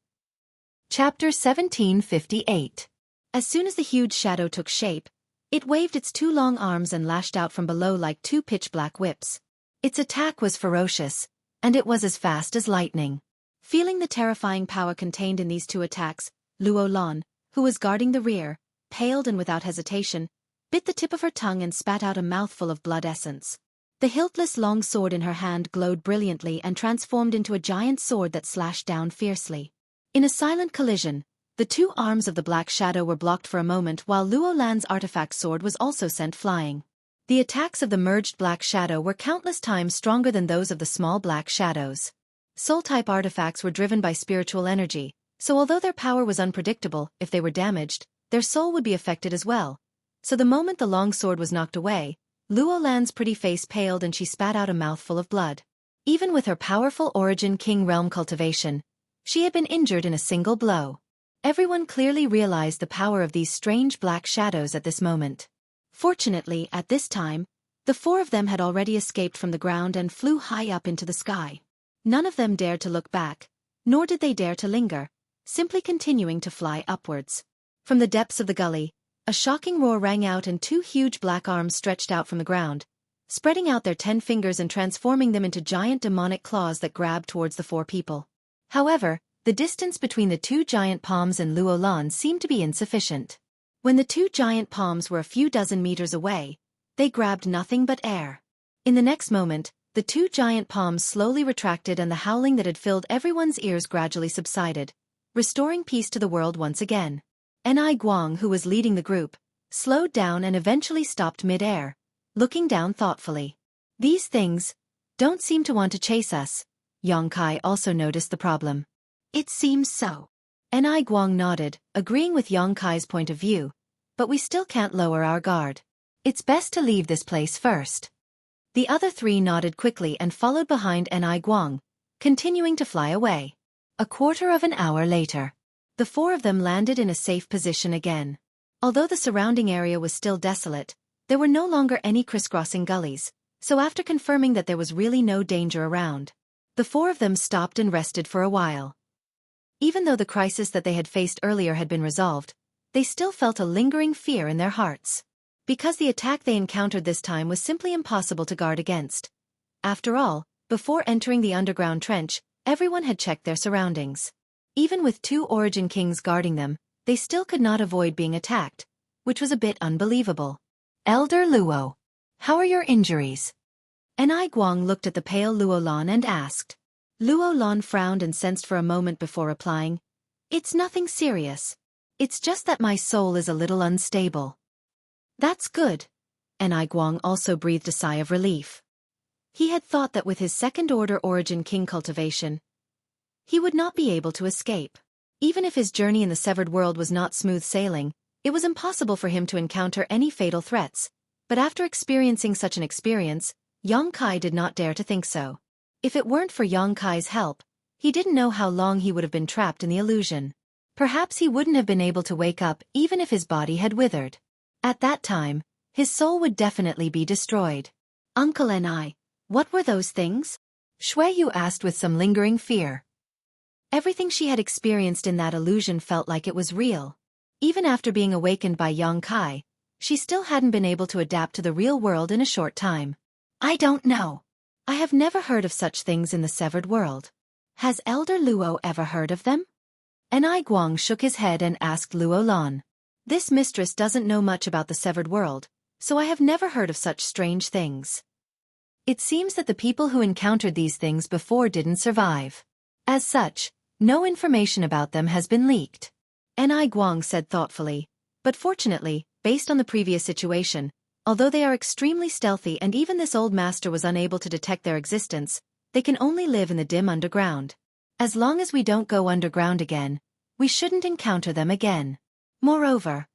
Chapter 1758. As soon as the huge shadow took shape, it waved its 2 long arms and lashed out from below like 2 pitch-black whips. Its attack was ferocious, and it was as fast as lightning. Feeling the terrifying power contained in these 2 attacks, Luo Lan, who was guarding the rear, paled and without hesitation, bit the tip of her tongue and spat out a mouthful of blood essence. The hiltless long sword in her hand glowed brilliantly and transformed into a giant sword that slashed down fiercely. In a silent collision, the 2 arms of the black shadow were blocked for a moment while Luo Lan's artifact sword was also sent flying. The attacks of the merged black shadow were countless times stronger than those of the small black shadows. Soul-type artifacts were driven by spiritual energy, so although their power was unpredictable, if they were damaged, their soul would be affected as well. So the moment the long sword was knocked away, Luo Lan's pretty face paled and she spat out a mouthful of blood. Even with her powerful origin king realm cultivation, she had been injured in a single blow. Everyone clearly realized the power of these strange black shadows at this moment. Fortunately, at this time, the 4 of them had already escaped from the ground and flew high up into the sky. None of them dared to look back, nor did they dare to linger, simply continuing to fly upwards. From the depths of the gully, a shocking roar rang out and 2 huge black arms stretched out from the ground, spreading out their 10 fingers and transforming them into giant demonic claws that grabbed towards the 4 people. However, the distance between the 2 giant palms and Luo Lan seemed to be insufficient. When the 2 giant palms were a few dozen meters away, they grabbed nothing but air. In the next moment, the 2 giant palms slowly retracted and the howling that had filled everyone's ears gradually subsided, restoring peace to the world once again. Ni Guang, who was leading the group, slowed down and eventually stopped mid-air, looking down thoughtfully. "These things don't seem to want to chase us." Yongkai also noticed the problem. "It seems so." Ni Guang nodded, agreeing with Yongkai's point of view, "But we still can't lower our guard. It's best to leave this place first." The other 3 nodded quickly and followed behind Ni Guang, continuing to fly away. A quarter of an hour later, the 4 of them landed in a safe position again. Although the surrounding area was still desolate, there were no longer any crisscrossing gullies, so after confirming that there was really no danger around, the 4 of them stopped and rested for a while. Even though the crisis that they had faced earlier had been resolved, they still felt a lingering fear in their hearts. Because the attack they encountered this time was simply impossible to guard against. After all, before entering the underground trench, everyone had checked their surroundings. Even with 2 Origin Kings guarding them, they still could not avoid being attacked, which was a bit unbelievable. Elder Luo. How are your injuries? Enai Guang looked at the pale Luo Lan and asked. Luo Lan frowned and sensed for a moment before replying. It's nothing serious. It's just that my soul is a little unstable. That's good. Enai Guang also breathed a sigh of relief. He had thought that with his second-order origin king cultivation, he would not be able to escape. Even if his journey in the severed world was not smooth sailing, it was impossible for him to encounter any fatal threats. But after experiencing such an experience, Yang Kai did not dare to think so. If it weren't for Yang Kai's help, he didn't know how long he would have been trapped in the illusion. Perhaps he wouldn't have been able to wake up even if his body had withered. At that time, his soul would definitely be destroyed. Uncle and I, what were those things? Xueqi asked with some lingering fear. Everything she had experienced in that illusion felt like it was real. Even after being awakened by Yang Kai, she still hadn't been able to adapt to the real world in a short time. I don't know. I have never heard of such things in the severed world. Has Elder Luo ever heard of them? Enai Guang shook his head and asked Luo Lan. This mistress doesn't know much about the severed world, so I have never heard of such strange things. It seems that the people who encountered these things before didn't survive. As such, no information about them has been leaked. Enai Guang said thoughtfully, but fortunately, based on the previous situation, although they are extremely stealthy and even this old master was unable to detect their existence, they can only live in the dim underground. As long as we don't go underground again, we shouldn't encounter them again. Moreover,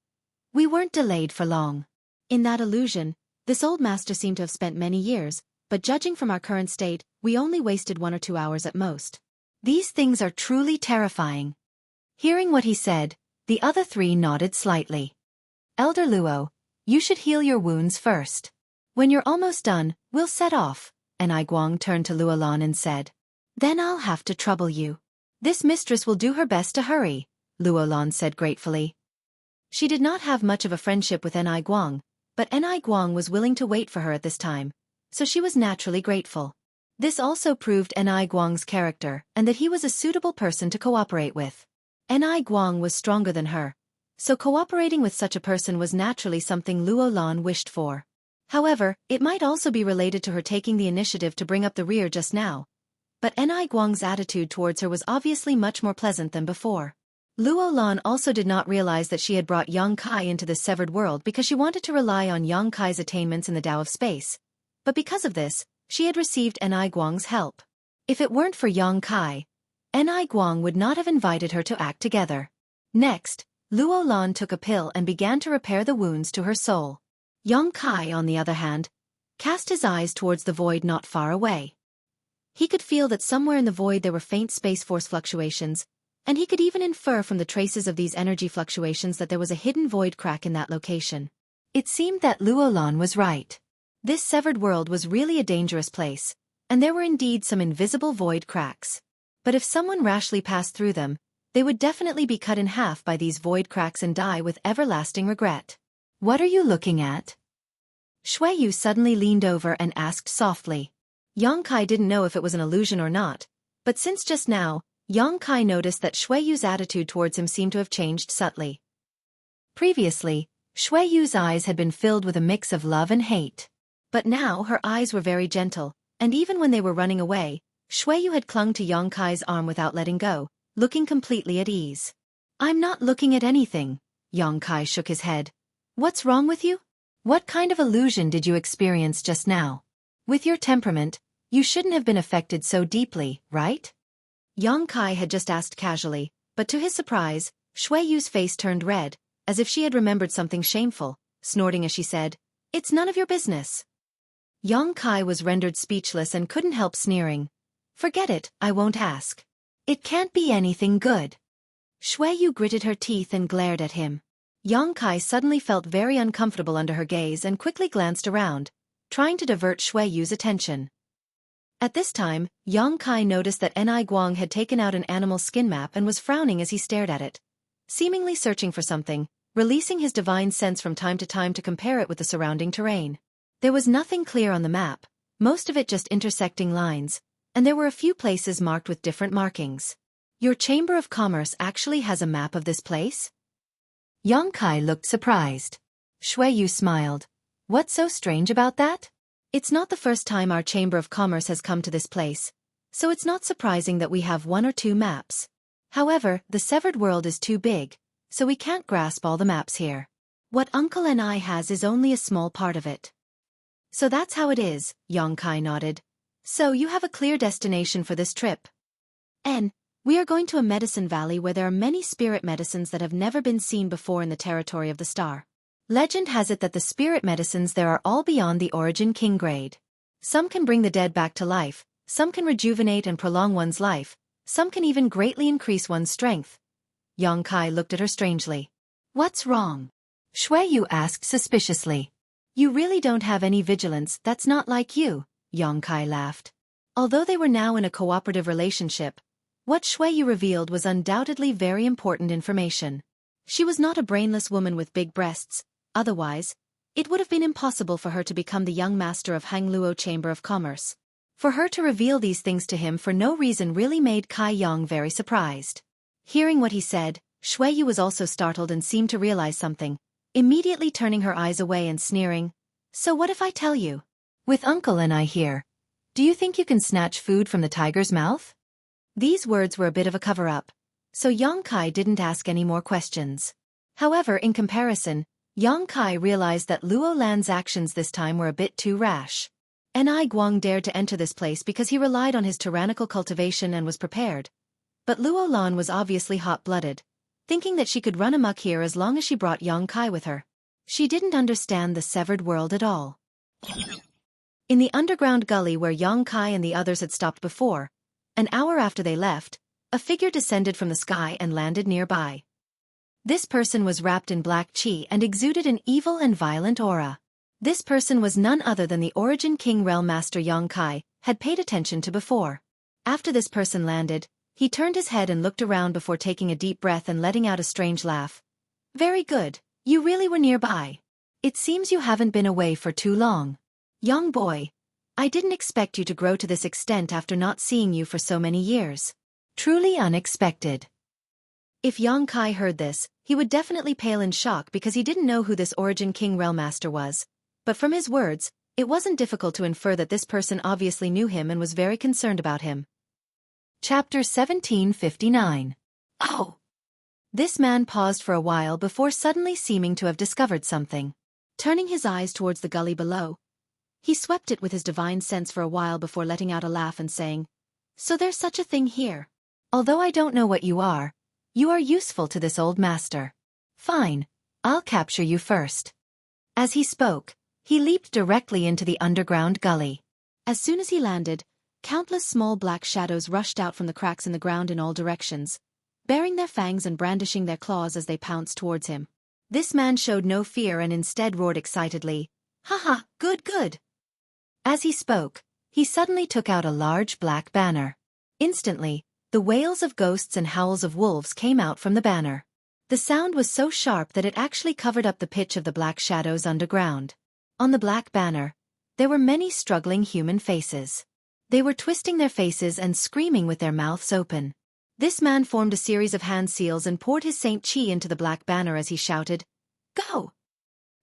we weren't delayed for long. In that illusion, this old master seemed to have spent many years, but judging from our current state, we only wasted 1 or 2 hours at most. These things are truly terrifying. Hearing what he said, the other three nodded slightly. Elder Luo, you should heal your wounds first. When you're almost done, we'll set off. Enai Guang turned to Luo Lan and said. Then I'll have to trouble you. This mistress will do her best to hurry, Luo Lan said gratefully. She did not have much of a friendship with Enai Guang, but Enai Guang was willing to wait for her at this time, so she was naturally grateful. This also proved Enai Guang's character and that he was a suitable person to cooperate with. Enai Guang was stronger than her, so cooperating with such a person was naturally something Luo Lan wished for. However, it might also be related to her taking the initiative to bring up the rear just now. But Enai Guang's attitude towards her was obviously much more pleasant than before. Luo Lan also did not realize that she had brought Yang Kai into this severed world because she wanted to rely on Yang Kai's attainments in the Tao of space. But because of this, she had received Enai Guang's help. If it weren't for Yang Kai, Enai Guang would not have invited her to act together. Next, Luo Lan took a pill and began to repair the wounds to her soul. Yang Kai, on the other hand, cast his eyes towards the void not far away. He could feel that somewhere in the void there were faint space force fluctuations, and he could even infer from the traces of these energy fluctuations that there was a hidden void crack in that location. It seemed that Luo Lan was right. This severed world was really a dangerous place, and there were indeed some invisible void cracks. But if someone rashly passed through them, they would definitely be cut in half by these void cracks and die with everlasting regret. What are you looking at? Xueqi suddenly leaned over and asked softly. Yang Kai didn't know if it was an illusion or not, but since just now, Yang Kai noticed that Xueqi's attitude towards him seemed to have changed subtly. Previously, Xueqi's eyes had been filled with a mix of love and hate. But now her eyes were very gentle, and even when they were running away, Xueqi had clung to Yang Kai's arm without letting go, looking completely at ease. I'm not looking at anything, Yang Kai shook his head. What's wrong with you? What kind of illusion did you experience just now? With your temperament, you shouldn't have been affected so deeply, right? Yang Kai had just asked casually, but to his surprise, Xueqi's face turned red, as if she had remembered something shameful, snorting as she said, It's none of your business. Yang Kai was rendered speechless and couldn't help sneering. Forget it, I won't ask. It can't be anything good. Xueqi gritted her teeth and glared at him. Yang Kai suddenly felt very uncomfortable under her gaze and quickly glanced around, trying to divert Xueqi's attention. At this time, Yang Kai noticed that Enai Guang had taken out an animal skin map and was frowning as he stared at it, seemingly searching for something, releasing his divine sense from time to compare it with the surrounding terrain. There was nothing clear on the map, most of it just intersecting lines, and there were a few places marked with different markings. Your Chamber of Commerce actually has a map of this place? Yang Kai looked surprised. Xueqi smiled. What's so strange about that? It's not the first time our Chamber of Commerce has come to this place, so it's not surprising that we have one or two maps. However, the severed world is too big, so we can't grasp all the maps here. What Uncle and I has is only a small part of it. So that's how it is, Xueqi nodded. So you have a clear destination for this trip. We are going to a medicine valley where there are many spirit medicines that have never been seen before in the territory of the star. Legend has it that the spirit medicines there are all beyond the Origin King grade. Some can bring the dead back to life, some can rejuvenate and prolong one's life, some can even greatly increase one's strength. Xueqi looked at her strangely. What's wrong? Xueqi asked suspiciously. You really don't have any vigilance, that's not like you, Xueqi laughed. Although they were now in a cooperative relationship, what Xueqi revealed was undoubtedly very important information. She was not a brainless woman with big breasts, otherwise, it would have been impossible for her to become the young master of Hangluo Chamber of Commerce. For her to reveal these things to him for no reason really made Kai Yang very surprised. Hearing what he said, Xueqi was also startled and seemed to realize something, immediately turning her eyes away and sneering. So what if I tell you? With Uncle and I here, do you think you can snatch food from the tiger's mouth? These words were a bit of a cover-up, so Xueqi didn't ask any more questions. However, in comparison, Xueqi realized that Luo Lan's actions this time were a bit too rash. Ni Guang dared to enter this place because he relied on his tyrannical cultivation and was prepared. But Luo Lan was obviously hot-blooded, thinking that she could run amok here as long as she brought Xueqi with her. She didn't understand the severed world at all. In the underground gully where Xueqi and the others had stopped before, an hour after they left, a figure descended from the sky and landed nearby. This person was wrapped in black qi and exuded an evil and violent aura. This person was none other than the Origin King Realm Master Xueqi had paid attention to before. After this person landed, he turned his head and looked around before taking a deep breath and letting out a strange laugh. Very good, you really were nearby. It seems you haven't been away for too long. Young boy, I didn't expect you to grow to this extent after not seeing you for so many years. Truly unexpected. If Xueqi heard this, he would definitely pale in shock because he didn't know who this Origin King Realm Master was. But from his words, it wasn't difficult to infer that this person obviously knew him and was very concerned about him. Chapter 1759. Oh! This man paused for a while before suddenly seeming to have discovered something. Turning his eyes towards the gully below, he swept it with his divine sense for a while before letting out a laugh and saying, So there's such a thing here. Although I don't know what you are useful to this old master. Fine, I'll capture you first. As he spoke, he leaped directly into the underground gully. As soon as he landed, countless small black shadows rushed out from the cracks in the ground in all directions, baring their fangs and brandishing their claws as they pounced towards him. This man showed no fear and instead roared excitedly, Haha, good, good. As he spoke, he suddenly took out a large black banner. Instantly, the wails of ghosts and howls of wolves came out from the banner. The sound was so sharp that it actually covered up the pitch of the black shadows underground. On the black banner, there were many struggling human faces. They were twisting their faces and screaming with their mouths open. This man formed a series of hand seals and poured his Saint Qi into the black banner as he shouted, Go!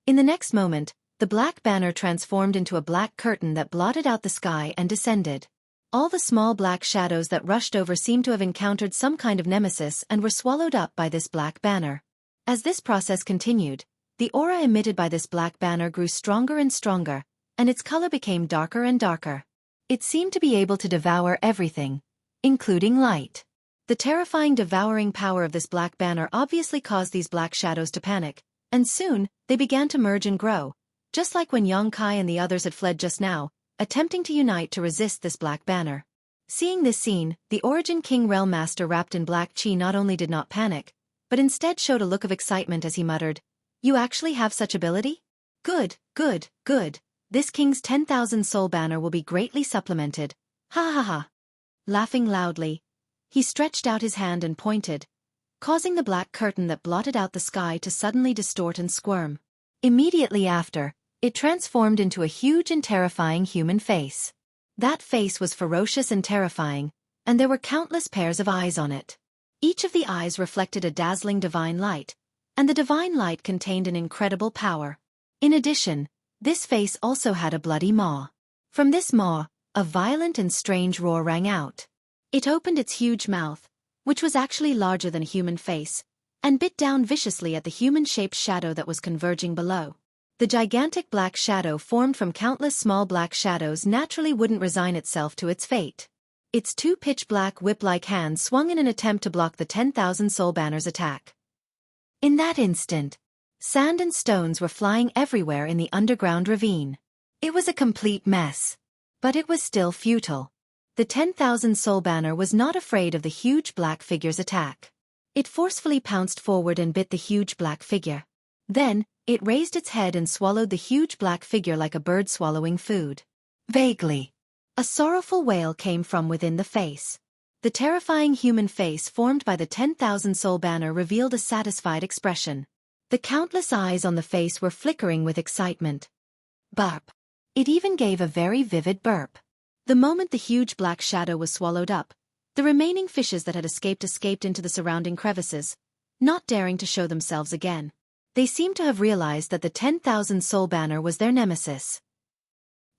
In the next moment, the black banner transformed into a black curtain that blotted out the sky and descended. All the small black shadows that rushed over seemed to have encountered some kind of nemesis and were swallowed up by this black banner. As this process continued, the aura emitted by this black banner grew stronger and stronger, and its color became darker and darker. It seemed to be able to devour everything, including light. The terrifying devouring power of this black banner obviously caused these black shadows to panic, and soon, they began to merge and grow, just like when Xueqi and the others had fled just now, attempting to unite to resist this black banner. Seeing this scene, the Origin King Realm Master wrapped in black qi not only did not panic, but instead showed a look of excitement as he muttered, You actually have such ability? Good, good, good. This king's 10,000 soul banner will be greatly supplemented. Ha ha ha. Laughing loudly, he stretched out his hand and pointed, causing the black curtain that blotted out the sky to suddenly distort and squirm. Immediately after, it transformed into a huge and terrifying human face. That face was ferocious and terrifying, and there were countless pairs of eyes on it. Each of the eyes reflected a dazzling divine light, and the divine light contained an incredible power. In addition, This face also had a bloody maw. From this maw, a violent and strange roar rang out. It opened its huge mouth, which was actually larger than a human face, and bit down viciously at the human-shaped shadow that was converging below. The gigantic black shadow formed from countless small black shadows naturally wouldn't resign itself to its fate. Its two pitch-black whip-like hands swung in an attempt to block the 10,000 soul banner's attack. In that instant, sand and stones were flying everywhere in the underground ravine. It was a complete mess. But it was still futile. The 10,000 soul banner was not afraid of the huge black figure's attack. It forcefully pounced forward and bit the huge black figure. Then, it raised its head and swallowed the huge black figure like a bird swallowing food. Vaguely, a sorrowful wail came from within the face. The terrifying human face formed by the 10,000 soul banner revealed a satisfied expression. The countless eyes on the face were flickering with excitement. Burp. It even gave a very vivid burp. The moment the huge black shadow was swallowed up, the remaining fishes that had escaped into the surrounding crevices, not daring to show themselves again. They seemed to have realized that the 10,000 soul banner was their nemesis.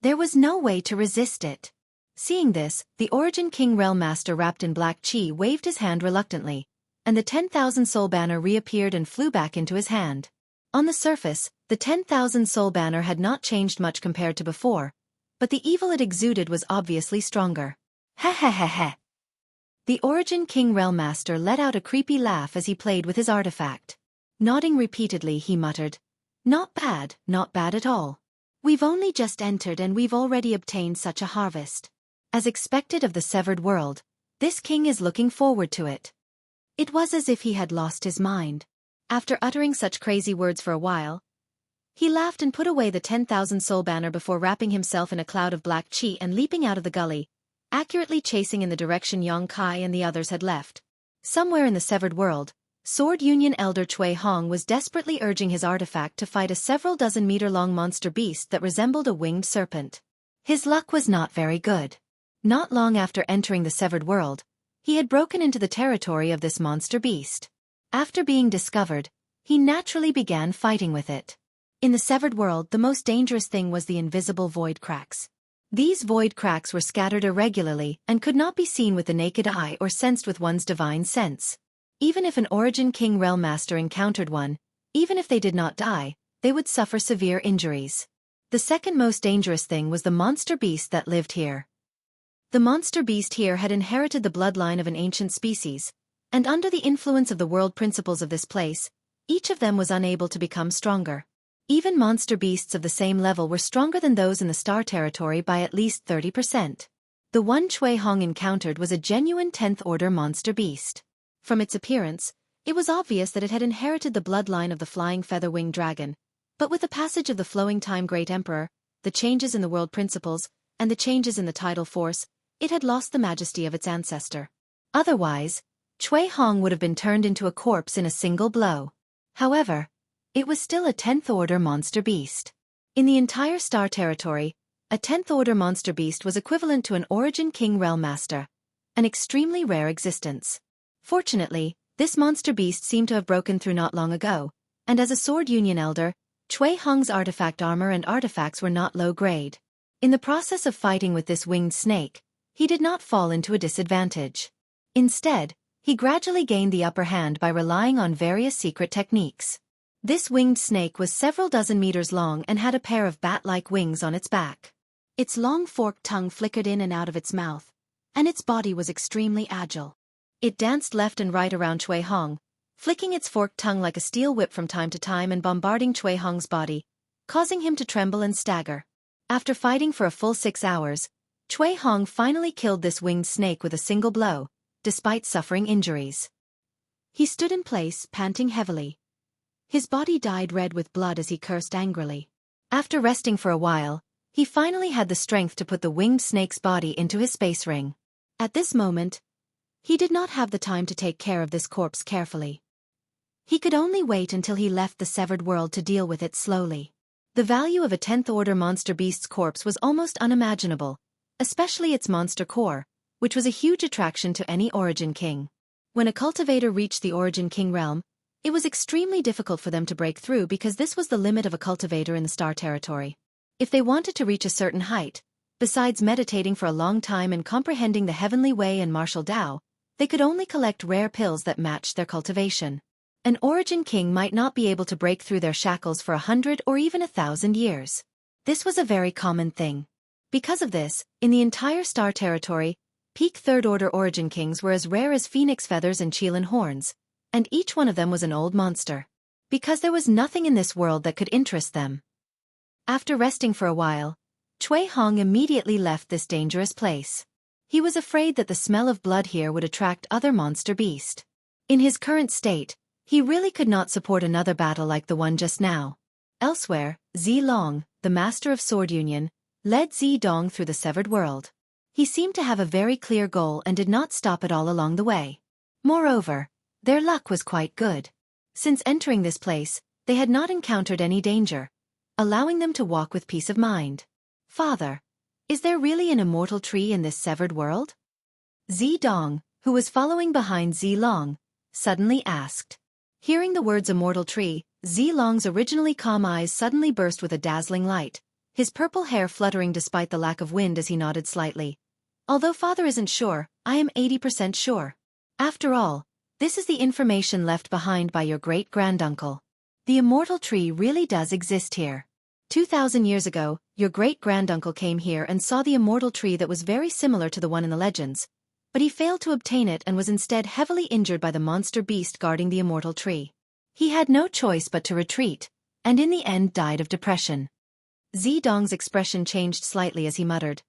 There was no way to resist it. Seeing this, the Origin King Realm Master wrapped in black chi waved his hand reluctantly, and the 10,000 soul banner reappeared and flew back into his hand. On the surface, the 10,000 soul banner had not changed much compared to before, but the evil it exuded was obviously stronger. Ha ha ha ha. The Origin King Realm Master let out a creepy laugh as he played with his artifact. Nodding repeatedly, he muttered, not bad at all. We've only just entered and we've already obtained such a harvest. As expected of the severed world, this king is looking forward to it. It was as if he had lost his mind. After uttering such crazy words for a while, he laughed and put away the 10,000 soul banner before wrapping himself in a cloud of black chi and leaping out of the gully, accurately chasing in the direction Xueqi and the others had left. Somewhere in the severed world, Sword Union Elder Cui Hong was desperately urging his artifact to fight a several dozen-meter-long monster beast that resembled a winged serpent. His luck was not very good. Not long after entering the severed world, he had broken into the territory of this monster beast. After being discovered, he naturally began fighting with it. In the severed world, the most dangerous thing was the invisible void cracks. These void cracks were scattered irregularly and could not be seen with the naked eye or sensed with one's divine sense. Even if an Origin King Realm Master encountered one, even if they did not die, they would suffer severe injuries. The second most dangerous thing was the monster beast that lived here. The monster beast here had inherited the bloodline of an ancient species, and under the influence of the world principles of this place, each of them was unable to become stronger. Even monster beasts of the same level were stronger than those in the star territory by at least 30%. The one Cui Hong encountered was a genuine 10th order monster beast. From its appearance, it was obvious that it had inherited the bloodline of the flying feather-winged dragon, but with the passage of the flowing time Great Emperor, the changes in the world principles, and the changes in the tidal force, it had lost the majesty of its ancestor. Otherwise, Cui Hong would have been turned into a corpse in a single blow. However, it was still a 10th order monster beast. In the entire star territory, a 10th order monster beast was equivalent to an Origin King Realm Master, an extremely rare existence. Fortunately, this monster beast seemed to have broken through not long ago, and as a Sword Union Elder, Cui Hong's artifact armor and artifacts were not low grade. In the process of fighting with this winged snake, he did not fall into a disadvantage. Instead, he gradually gained the upper hand by relying on various secret techniques. This winged snake was several dozen meters long and had a pair of bat-like wings on its back. Its long forked tongue flickered in and out of its mouth, and its body was extremely agile. It danced left and right around Cui Hong, flicking its forked tongue like a steel whip from time to time and bombarding Cui Hong's body, causing him to tremble and stagger. After fighting for a full 6 hours, Cui Hong finally killed this winged snake with a single blow, despite suffering injuries. He stood in place, panting heavily. His body dyed red with blood as he cursed angrily. After resting for a while, he finally had the strength to put the winged snake's body into his space ring. At this moment, he did not have the time to take care of this corpse carefully. He could only wait until he left the severed world to deal with it slowly. The value of a 10th order monster beast's corpse was almost unimaginable, especially its monster core, which was a huge attraction to any Origin King. When a cultivator reached the Origin King realm, it was extremely difficult for them to break through because this was the limit of a cultivator in the star territory. If they wanted to reach a certain height, besides meditating for a long time and comprehending the heavenly way and martial Tao, they could only collect rare pills that matched their cultivation. An origin king might not be able to break through their shackles for 100 or even 1,000 years. This was a very common thing. Because of this, in the entire star territory, peak third-order origin kings were as rare as phoenix feathers and Qilin horns, and each one of them was an old monster. Because there was nothing in this world that could interest them. After resting for a while, Cui Hong immediately left this dangerous place. He was afraid that the smell of blood here would attract other monster beasts. In his current state, he really could not support another battle like the one just now. Elsewhere, Zilong, the master of Sword Union, led Zidong through the severed world. He seemed to have a very clear goal and did not stop at all along the way. Moreover, their luck was quite good. Since entering this place, they had not encountered any danger, allowing them to walk with peace of mind. Father, is there really an immortal tree in this severed world? Zidong, who was following behind Zilong, suddenly asked. Hearing the words immortal tree, Zilong's originally calm eyes suddenly burst with a dazzling light, his purple hair fluttering despite the lack of wind as he nodded slightly. Although father isn't sure, I am 80% sure. After all, this is the information left behind by your great-granduncle. The immortal tree really does exist here. 2,000 years ago, your great-granduncle came here and saw the immortal tree that was very similar to the one in the legends, but he failed to obtain it and was instead heavily injured by the monster beast guarding the immortal tree. He had no choice but to retreat, and in the end died of depression. Zidong's expression changed slightly as he muttered.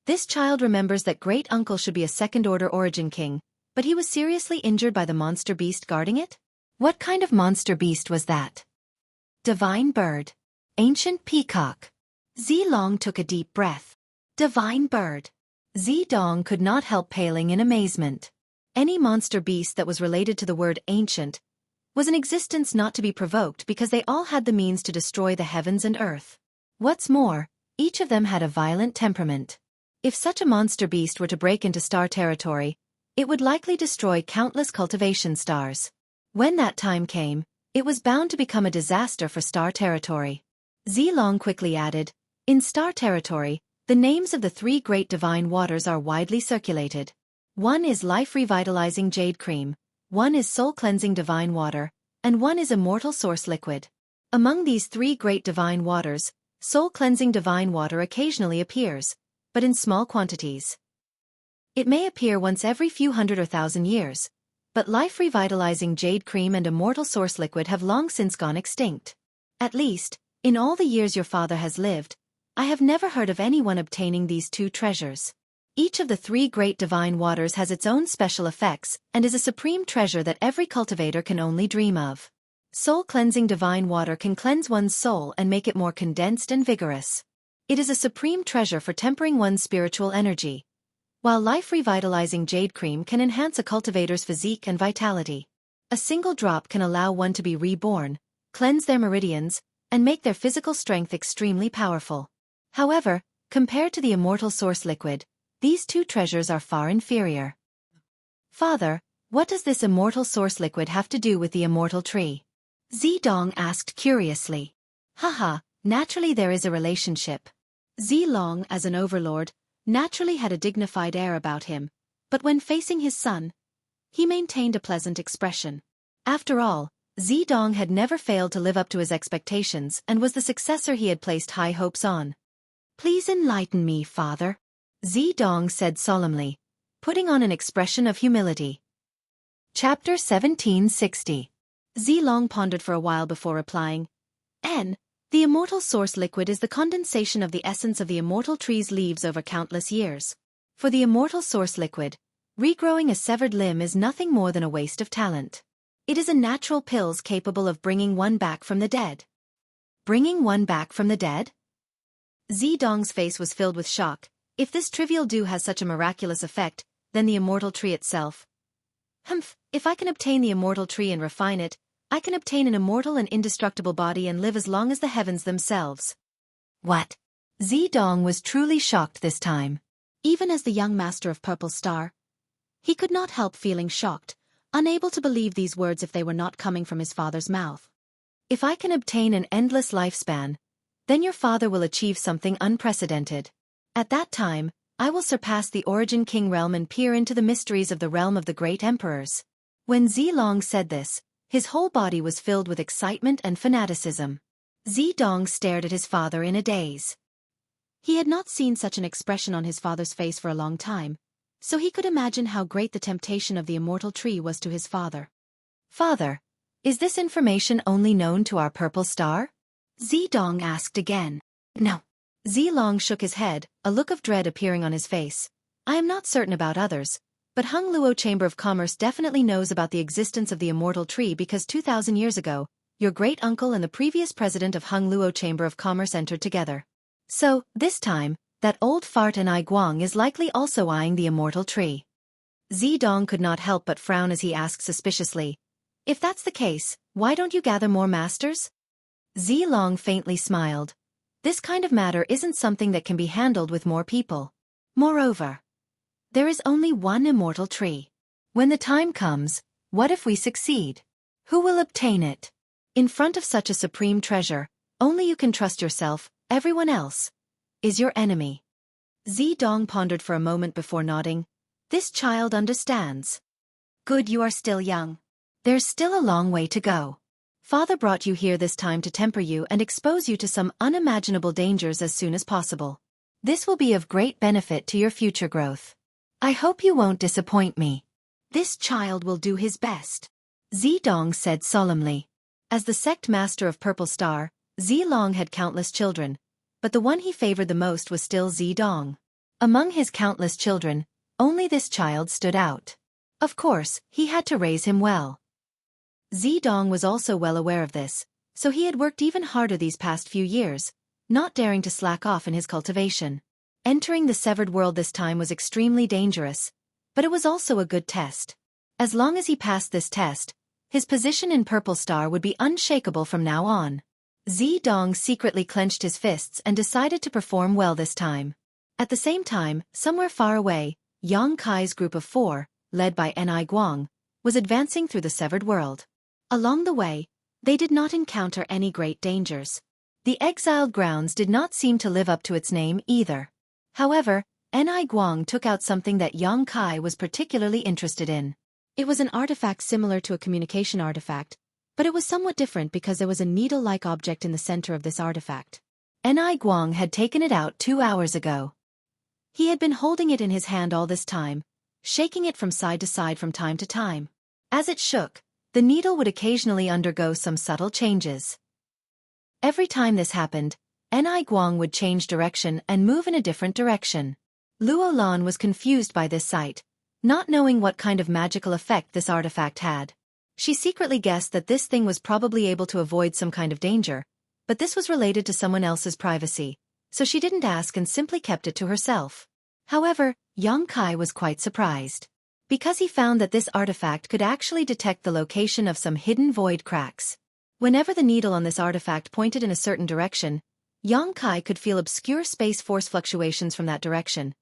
This child remembers that great-uncle should be a second-order origin king, but he was seriously injured by the monster beast guarding it? What kind of monster beast was that? Divine bird. Ancient peacock. Zilong took a deep breath. Divine bird. Zidong could not help paling in amazement. Any monster beast that was related to the word ancient was an existence not to be provoked because they all had the means to destroy the heavens and earth. What's more, each of them had a violent temperament. If such a monster beast were to break into star territory, it would likely destroy countless cultivation stars. When that time came, it was bound to become a disaster for star territory. Zilong quickly added, in star territory, the names of the three great divine waters are widely circulated. One is life-revitalizing jade cream, one is soul-cleansing divine water, and one is immortal source liquid. Among these three great divine waters, soul-cleansing divine water occasionally appears, but in small quantities. It may appear once every few hundred or thousand years, but life-revitalizing jade cream and immortal source liquid have long since gone extinct. At least, in all the years your father has lived, I have never heard of anyone obtaining these two treasures. Each of the three great divine waters has its own special effects and is a supreme treasure that every cultivator can only dream of. Soul-cleansing divine water can cleanse one's soul and make it more condensed and vigorous. It is a supreme treasure for tempering one's spiritual energy, while life-revitalizing jade cream can enhance a cultivator's physique and vitality. A single drop can allow one to be reborn, cleanse their meridians, and make their physical strength extremely powerful. However, compared to the immortal source liquid, these two treasures are far inferior. Father, what does this immortal source liquid have to do with the immortal tree? Zidong asked curiously. Haha, naturally there is a relationship. Zilong, as an overlord, naturally had a dignified air about him, but when facing his son, he maintained a pleasant expression. After all, Zidong had never failed to live up to his expectations and was the successor he had placed high hopes on. Please enlighten me, father, Zidong said solemnly, putting on an expression of humility. Chapter 1760. Zilong pondered for a while before replying. The immortal source liquid is the condensation of the essence of the immortal tree's leaves over countless years. For the immortal source liquid, regrowing a severed limb is nothing more than a waste of talent. It is a natural pill capable of bringing one back from the dead. Bringing one back from the dead? Zidong's face was filled with shock. If this trivial dew has such a miraculous effect, then the immortal tree itself. If I can obtain the immortal tree and refine it, I can obtain an immortal and indestructible body and live as long as the heavens themselves. What? Zidong was truly shocked this time. Even as the young master of Purple Star, he could not help feeling shocked, unable to believe these words if they were not coming from his father's mouth. If I can obtain an endless lifespan, then your father will achieve something unprecedented. At that time, I will surpass the Origin King realm and peer into the mysteries of the realm of the great emperors. When Zilong said this, his whole body was filled with excitement and fanaticism. Zidong stared at his father in a daze. He had not seen such an expression on his father's face for a long time, so he could imagine how great the temptation of the immortal tree was to his father. Father, is this information only known to our purple star? Zidong asked again. No. Zilong shook his head, a look of dread appearing on his face. I am not certain about others, but Hung Luo Chamber of Commerce definitely knows about the existence of the immortal tree because 2,000 years ago, your great-uncle and the previous president of Hung Luo Chamber of Commerce entered together. So, this time, that old fart Enai Guang is likely also eyeing the immortal tree. Zidong could not help but frown as he asked suspiciously, if that's the case, why don't you gather more masters? Zilong faintly smiled. This kind of matter isn't something that can be handled with more people. Moreover, there is only one immortal tree. When the time comes, what if we succeed? Who will obtain it? In front of such a supreme treasure, only you can trust yourself, everyone else is your enemy. Zidong pondered for a moment before nodding. This child understands. Good, you are still young. There's still a long way to go. Father brought you here this time to temper you and expose you to some unimaginable dangers as soon as possible. This will be of great benefit to your future growth. I hope you won't disappoint me. This child will do his best, Zidong said solemnly. As the sect master of Purple Star, Zilong had countless children, but the one he favored the most was still Zidong. Among his countless children, only this child stood out. Of course, he had to raise him well. Zidong was also well aware of this, so he had worked even harder these past few years, not daring to slack off in his cultivation. Entering the severed world this time was extremely dangerous, but it was also a good test. As long as he passed this test, his position in Purple Star would be unshakable from now on. Zidong secretly clenched his fists and decided to perform well this time. At the same time, somewhere far away, Yang Kai's group of 4, led by Enai Guang, was advancing through the severed world. Along the way, they did not encounter any great dangers. The exiled grounds did not seem to live up to its name either. However, Enai Guang took out something that Yang Kai was particularly interested in. It was an artifact similar to a communication artifact, but it was somewhat different because there was a needle-like object in the center of this artifact. Enai Guang had taken it out 2 hours ago. He had been holding it in his hand all this time, shaking it from side to side from time to time. As it shook, the needle would occasionally undergo some subtle changes. Every time this happened, Enai Guang would change direction and move in a different direction. Luo Lan was confused by this sight, not knowing what kind of magical effect this artifact had. She secretly guessed that this thing was probably able to avoid some kind of danger, but this was related to someone else's privacy, so she didn't ask and simply kept it to herself. However, Yang Kai was quite surprised, because he found that this artifact could actually detect the location of some hidden void cracks. Whenever the needle on this artifact pointed in a certain direction, Yang Kai could feel obscure space force fluctuations from that direction,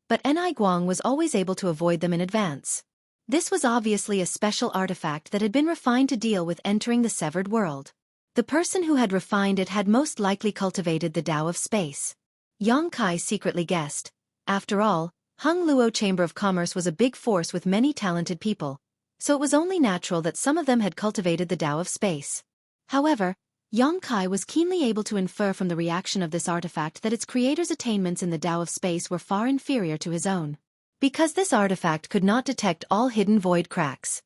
but Enai Guang was always able to avoid them in advance. This was obviously a special artifact that had been refined to deal with entering the severed world. The person who had refined it had most likely cultivated the Tao of space. Yang Kai secretly guessed. After all, Hung Luo Chamber of Commerce was a big force with many talented people, so it was only natural that some of them had cultivated the Tao of space. However, Yang Kai was keenly able to infer from the reaction of this artifact that its creator's attainments in the Tao of space were far inferior to his own. Because this artifact could not detect all hidden void cracks.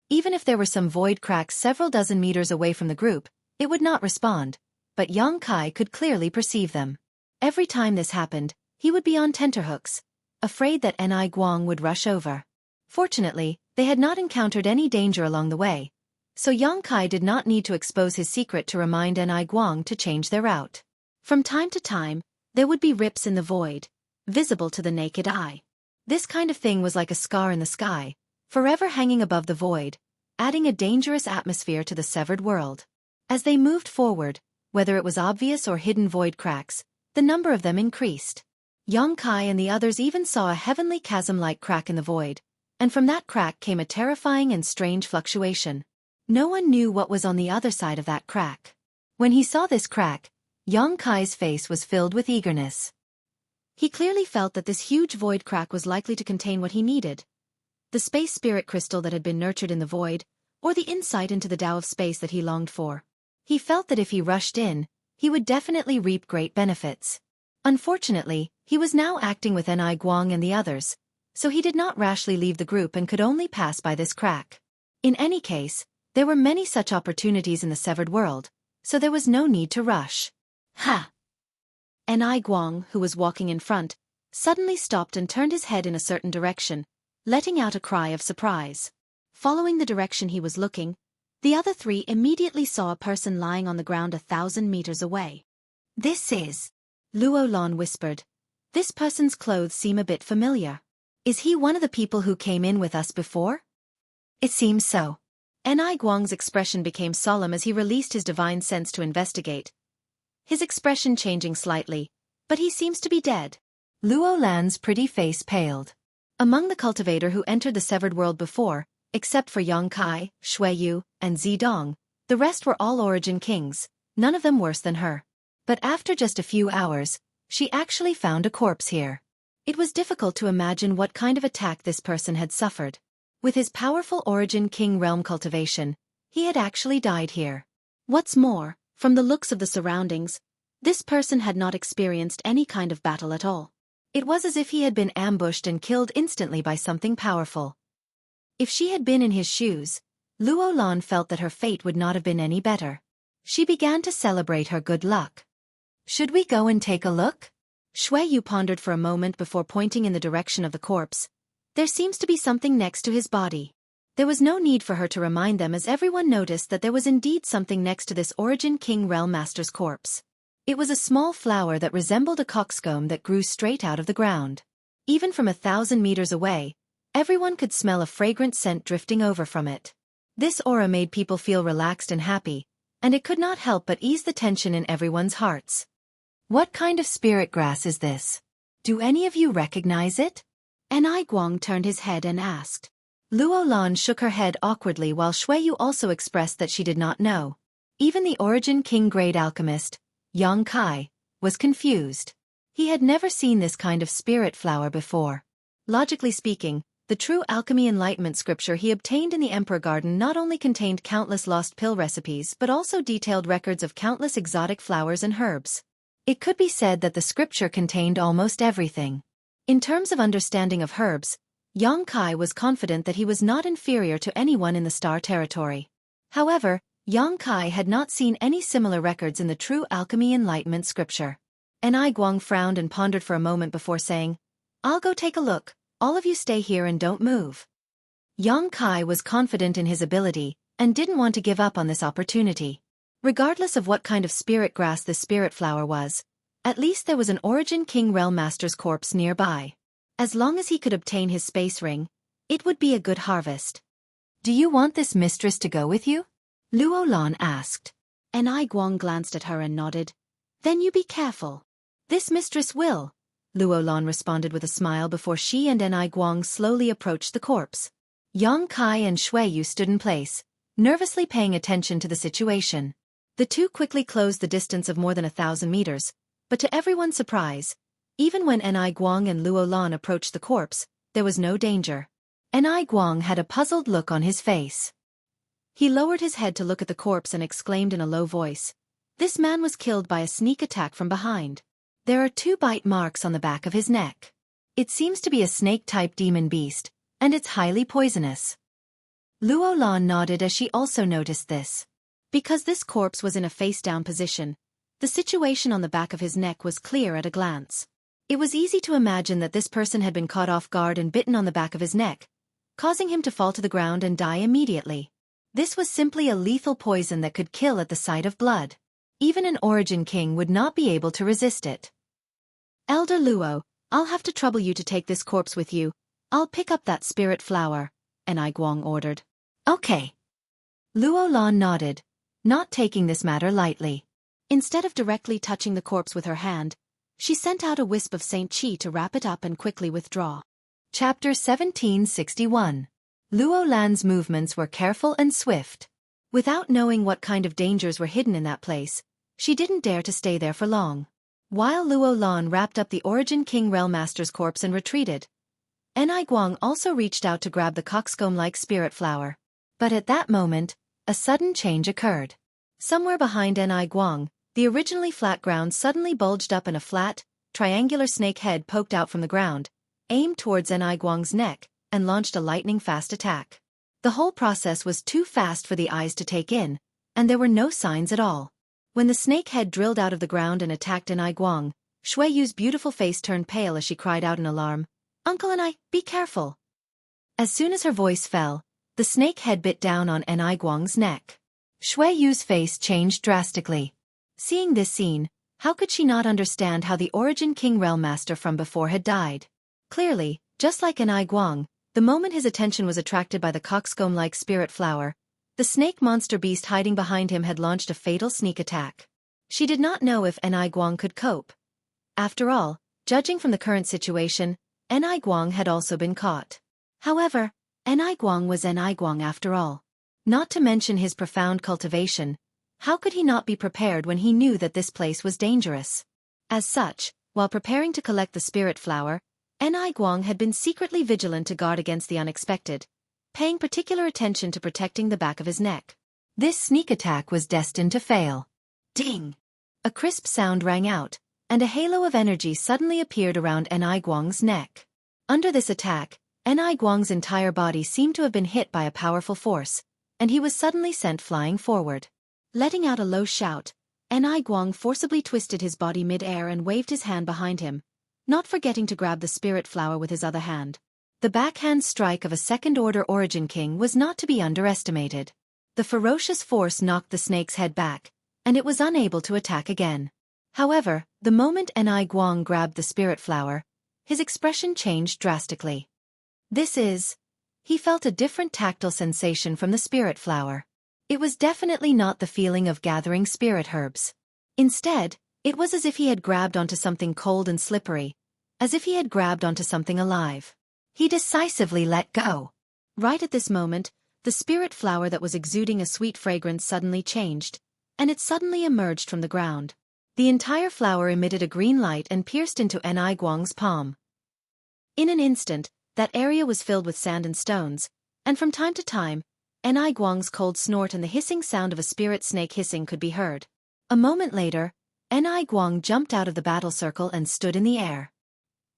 Even if there were some void cracks several dozen meters away from the group, it would not respond, but Yang Kai could clearly perceive them. Every time this happened, he would be on tenterhooks, afraid that Enai Guang would rush over. Fortunately, they had not encountered any danger along the way, so Yang Kai did not need to expose his secret to remind Enai Guang to change their route. From time to time, there would be rips in the void, visible to the naked eye. This kind of thing was like a scar in the sky, forever hanging above the void, adding a dangerous atmosphere to the severed world. As they moved forward, whether it was obvious or hidden void cracks, the number of them increased. Yang Kai and the others even saw a heavenly chasm-like crack in the void, and from that crack came a terrifying and strange fluctuation. No one knew what was on the other side of that crack. When he saw this crack, Yang Kai's face was filled with eagerness. He clearly felt that this huge void crack was likely to contain what he needed. The space spirit crystal that had been nurtured in the void, or the insight into the Tao of space that he longed for. He felt that if he rushed in, he would definitely reap great benefits. Unfortunately, he was now acting with Ni Guang and the others, so he did not rashly leave the group and could only pass by this crack. In any case, there were many such opportunities in the severed world, so there was no need to rush. Ha! Ni Guang, who was walking in front, suddenly stopped and turned his head in a certain direction, letting out a cry of surprise. Following the direction he was looking, the other three immediately saw a person lying on the ground 1,000 meters away. This is... Luo Lan whispered. This person's clothes seem a bit familiar. Is he one of the people who came in with us before? It seems so. Ni Guang's expression became solemn as he released his divine sense to investigate, his expression changing slightly, but he seems to be dead. Luo Lan's pretty face paled. Among the cultivator who entered the severed world before, except for Yang Kai, Xueqi, and Zidong, the rest were all origin kings, none of them worse than her. But after just a few hours, she actually found a corpse here. It was difficult to imagine what kind of attack this person had suffered. With his powerful origin king realm cultivation, he had actually died here. What's more, from the looks of the surroundings, this person had not experienced any kind of battle at all. It was as if he had been ambushed and killed instantly by something powerful. If she had been in his shoes, Luo Lan felt that her fate would not have been any better. She began to celebrate her good luck. Should we go and take a look? Xueqi pondered for a moment before pointing in the direction of the corpse. There seems to be something next to his body. There was no need for her to remind them as everyone noticed that there was indeed something next to this origin king realm master's corpse. It was a small flower that resembled a coxcomb that grew straight out of the ground. Even from 1,000 meters away, everyone could smell a fragrant scent drifting over from it. This aura made people feel relaxed and happy, and it could not help but ease the tension in everyone's hearts. What kind of spirit grass is this? Do any of you recognize it? Ni Guang turned his head and asked. Luo Lan shook her head awkwardly while Xueqi also expressed that she did not know. Even the origin king grade alchemist, Yang Kai, was confused. He had never seen this kind of spirit flower before. Logically speaking, the true alchemy enlightenment scripture he obtained in the Emperor Garden not only contained countless lost pill recipes but also detailed records of countless exotic flowers and herbs. It could be said that the scripture contained almost everything. In terms of understanding of herbs, Yang Kai was confident that he was not inferior to anyone in the Star Territory. However, Yang Kai had not seen any similar records in the true alchemy enlightenment scripture. Ni Guang frowned and pondered for a moment before saying, I'll go take a look, all of you stay here and don't move. Yang Kai was confident in his ability, and didn't want to give up on this opportunity. Regardless of what kind of spirit grass this spirit flower was, at least there was an origin king realm master's corpse nearby. As long as he could obtain his space ring, it would be a good harvest. Do you want this mistress to go with you? Luo Lan asked. Ni Guang glanced at her and nodded. Then you be careful. This mistress will, Luo Lan responded with a smile before she and Ni Guang slowly approached the corpse. Yang Kai and Xueqi stood in place, nervously paying attention to the situation. The two quickly closed the distance of more than 1,000 meters, but to everyone's surprise, even when Ni Guang and Luo Lan approached the corpse, there was no danger. Ni Guang had a puzzled look on his face. He lowered his head to look at the corpse and exclaimed in a low voice, This man was killed by a sneak attack from behind. There are 2 bite marks on the back of his neck. It seems to be a snake-type demon beast, and it's highly poisonous. Luo Lan nodded as she also noticed this. Because this corpse was in a face-down position, the situation on the back of his neck was clear at a glance. It was easy to imagine that this person had been caught off guard and bitten on the back of his neck, causing him to fall to the ground and die immediately. This was simply a lethal poison that could kill at the sight of blood. Even an origin king would not be able to resist it. Elder Luo, I'll have to trouble you to take this corpse with you. I'll pick up that spirit flower, Ni Guang ordered. Okay. Luo Lan nodded, not taking this matter lightly. Instead of directly touching the corpse with her hand, she sent out a wisp of Saint Qi to wrap it up and quickly withdraw. Chapter 1761. Luo Lan's movements were careful and swift. Without knowing what kind of dangers were hidden in that place, She didn't dare to stay there for long. While Luo Lan wrapped up the Origin King Realmaster's corpse and retreated, Enai Guang also reached out to grab the coxcomb-like spirit flower. But at that moment, a sudden change occurred. Somewhere behind Enai Guang, the originally flat ground suddenly bulged up and a flat, triangular snake head poked out from the ground, aimed towards Enai Guang's neck, and launched a lightning-fast attack. The whole process was too fast for the eyes to take in, and there were no signs at all. When the snake head drilled out of the ground and attacked Enai Guang, Xueqi's beautiful face turned pale as she cried out in alarm, "Uncle Enai, be careful!" As soon as her voice fell, the snake head bit down on Enai Guang's neck. Xueqi's face changed drastically. Seeing this scene, how could she not understand how the Origin King Realmaster from before had died? Clearly, just like Enai Guang, the moment his attention was attracted by the coxcomb-like spirit flower, the snake monster beast hiding behind him had launched a fatal sneak attack. She did not know if Enai Guang could cope. After all, judging from the current situation, Enai Guang had also been caught. However, Enai Guang was Enai Guang after all. Not to mention his profound cultivation, how could he not be prepared when he knew that this place was dangerous? As such, while preparing to collect the spirit flower, Enai Guang had been secretly vigilant to guard against the unexpected, paying particular attention to protecting the back of his neck. This sneak attack was destined to fail. Ding! A crisp sound rang out, and a halo of energy suddenly appeared around Enai Guang's neck. Under this attack, Enai Guang's entire body seemed to have been hit by a powerful force, and he was suddenly sent flying forward. Letting out a low shout, Enai Guang forcibly twisted his body mid-air and waved his hand behind him, not forgetting to grab the spirit flower with his other hand. The backhand strike of a second-order Origin King was not to be underestimated. The ferocious force knocked the snake's head back, and it was unable to attack again. However, the moment Enai Guang grabbed the spirit flower, his expression changed drastically. He felt a different tactile sensation from the spirit flower. It was definitely not the feeling of gathering spirit herbs. Instead, it was as if he had grabbed onto something cold and slippery, as if he had grabbed onto something alive. He decisively let go. Right at this moment, the spirit flower that was exuding a sweet fragrance suddenly changed, and it suddenly emerged from the ground. The entire flower emitted a green light and pierced into Enai Guang's palm. In an instant, that area was filled with sand and stones, and from time to time, Enai Guang's cold snort and the hissing sound of a spirit snake hissing could be heard. A moment later, Enai Guang jumped out of the battle circle and stood in the air.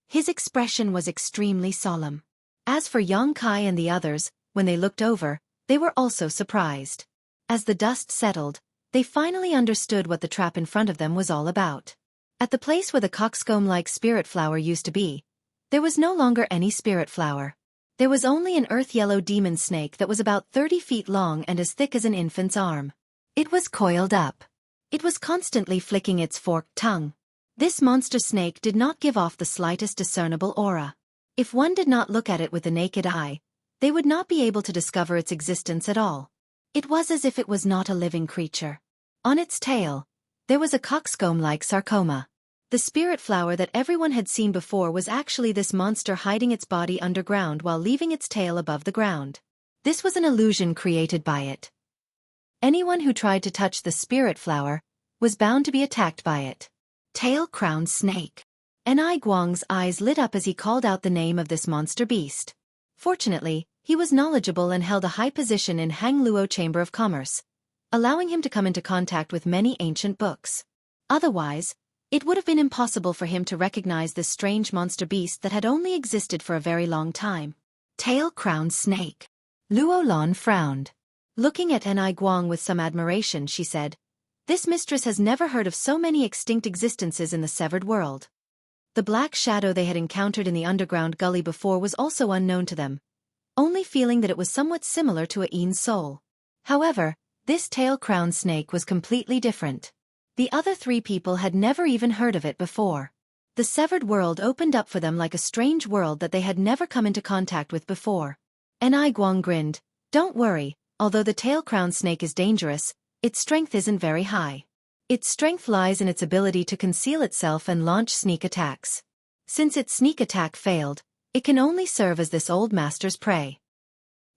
His expression was extremely solemn. As for Yang Kai and the others, when they looked over, they were also surprised. As the dust settled, they finally understood what the trap in front of them was all about. At the place where the coxcomb-like spirit flower used to be, there was no longer any spirit flower. There was only an earth-yellow demon snake that was about 30 feet long and as thick as an infant's arm. It was coiled up. It was constantly flicking its forked tongue. This monster snake did not give off the slightest discernible aura. If one did not look at it with the naked eye, they would not be able to discover its existence at all. It was as if it was not a living creature. On its tail, there was a coxcomb-like sarcoma. The spirit flower that everyone had seen before was actually this monster hiding its body underground while leaving its tail above the ground. This was an illusion created by it. Anyone who tried to touch the spirit flower was bound to be attacked by it. Tail-crowned snake. Enai Guang's eyes lit up as he called out the name of this monster beast. Fortunately, he was knowledgeable and held a high position in Hang Luo Chamber of Commerce, allowing him to come into contact with many ancient books. Otherwise, it would have been impossible for him to recognize this strange monster beast that had only existed for a very long time. Tail-crowned snake. Luo Lan frowned. Looking at Enai Guang with some admiration, she said, "This mistress has never heard of so many extinct existences in the severed world." The black shadow they had encountered in the underground gully before was also unknown to them, only feeling that it was somewhat similar to a Yin soul. However, this tail-crowned snake was completely different. The other three people had never even heard of it before. The severed world opened up for them like a strange world that they had never come into contact with before. Enai Guang grinned, "Don't worry, although the tail-crowned snake is dangerous, its strength isn't very high. Its strength lies in its ability to conceal itself and launch sneak attacks. Since its sneak attack failed, it can only serve as this old master's prey."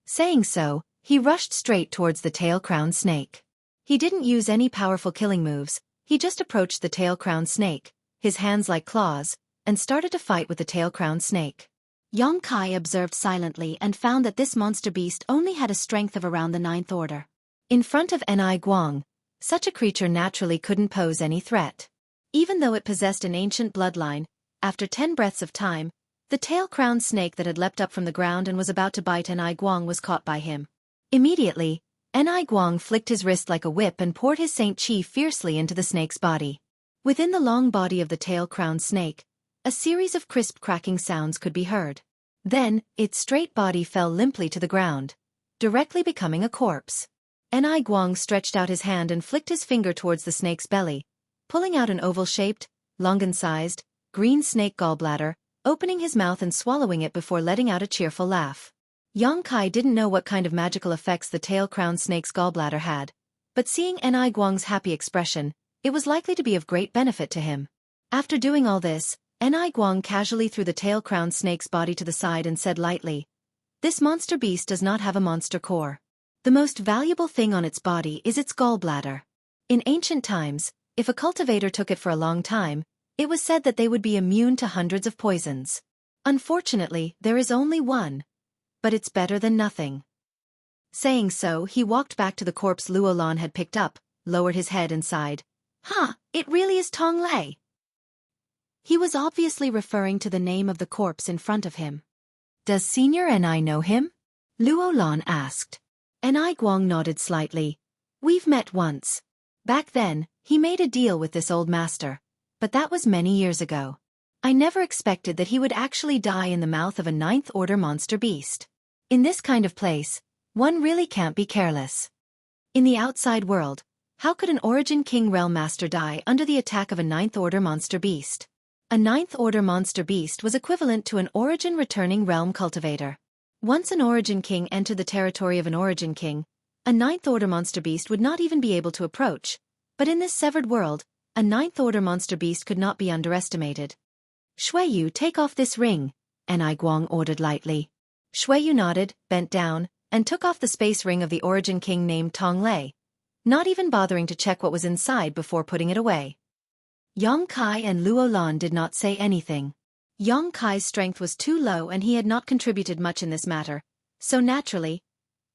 Saying so, he rushed straight towards the tail-crowned snake. He didn't use any powerful killing moves, He just approached the tail-crowned snake, his hands like claws, and started to fight with the tail-crowned snake. Yongkai observed silently and found that this monster beast only had a strength of around the 9th order. In front of Ni Guang, such a creature naturally couldn't pose any threat. Even though it possessed an ancient bloodline, after 10 breaths of time, the tail-crowned snake that had leapt up from the ground and was about to bite Ni Guang was caught by him. Immediately, Ni Guang flicked his wrist like a whip and poured his Saint Qi fiercely into the snake's body. Within the long body of the tail-crowned snake, a series of crisp cracking sounds could be heard. Then, its straight body fell limply to the ground, directly becoming a corpse. Ni Guang stretched out his hand and flicked his finger towards the snake's belly, pulling out an oval-shaped, longan-sized, green snake gallbladder, opening his mouth and swallowing it before letting out a cheerful laugh. Yongkai didn't know what kind of magical effects the tail-crowned snake's gallbladder had, but seeing Ni Guang's happy expression, it was likely to be of great benefit to him. After doing all this, Ni Guang casually threw the tail-crowned snake's body to the side and said lightly, "This monster beast does not have a monster core. The most valuable thing on its body is its gallbladder. In ancient times, if a cultivator took it for a long time, it was said that they would be immune to hundreds of poisons. Unfortunately, there is only one, but it's better than nothing." Saying so, he walked back to the corpse Luolan had picked up, lowered his head and sighed, It really is Tong Lei." He was obviously referring to the name of the corpse in front of him. "Does Senior Ni know him?" Luolan asked. Ni Guang nodded slightly. "We've met once. Back then, he made a deal with this old master, but that was many years ago. I never expected that he would actually die in the mouth of a 9th order monster beast. In this kind of place, one really can't be careless. In the outside world, how could an Origin King Realm Master die under the attack of a 9th order monster beast? A 9th order monster beast was equivalent to an Origin returning realm cultivator. Once an Origin King entered the territory of an Origin King, a 9th order monster beast would not even be able to approach, but in this severed world, a 9th order monster beast could not be underestimated. "Xueqi, take off this ring," Ni Guang ordered lightly. Xueqi nodded, bent down, and took off the space ring of the Origin King named Tong Lei, not even bothering to check what was inside before putting it away. Yongkai and Luolan did not say anything. Yongkai's strength was too low and he had not contributed much in this matter, so naturally,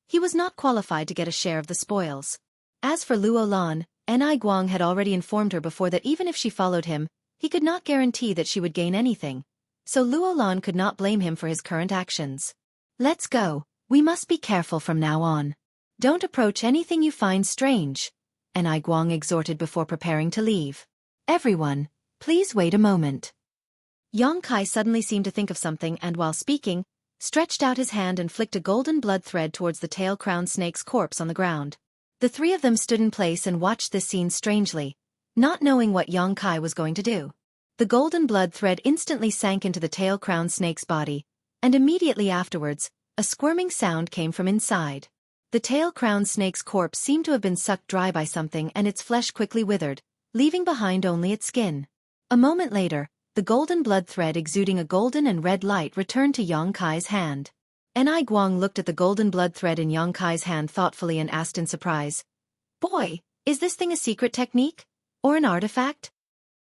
he was not qualified to get a share of the spoils. As for Luolan, Ni Guang had already informed her before that even if she followed him, he could not guarantee that she would gain anything, so Luolan could not blame him for his current actions. "Let's go, we must be careful from now on. Don't approach anything you find strange," Ni Guang exhorted before preparing to leave. "Everyone, please wait a moment." Yongkai suddenly seemed to think of something and while speaking, stretched out his hand and flicked a golden blood thread towards the tail-crowned snake's corpse on the ground. The three of them stood in place and watched this scene strangely, not knowing what Yongkai was going to do. The golden blood thread instantly sank into the tail-crowned snake's body, and immediately afterwards, a squirming sound came from inside. The tail-crowned snake's corpse seemed to have been sucked dry by something and its flesh quickly withered, leaving behind only its skin. A moment later, the golden blood thread exuding a golden and red light returned to Yongkai's hand. Ni Guang looked at the golden blood thread in Yongkai's hand thoughtfully and asked in surprise, "Boy, is this thing a secret technique? Or an artifact?"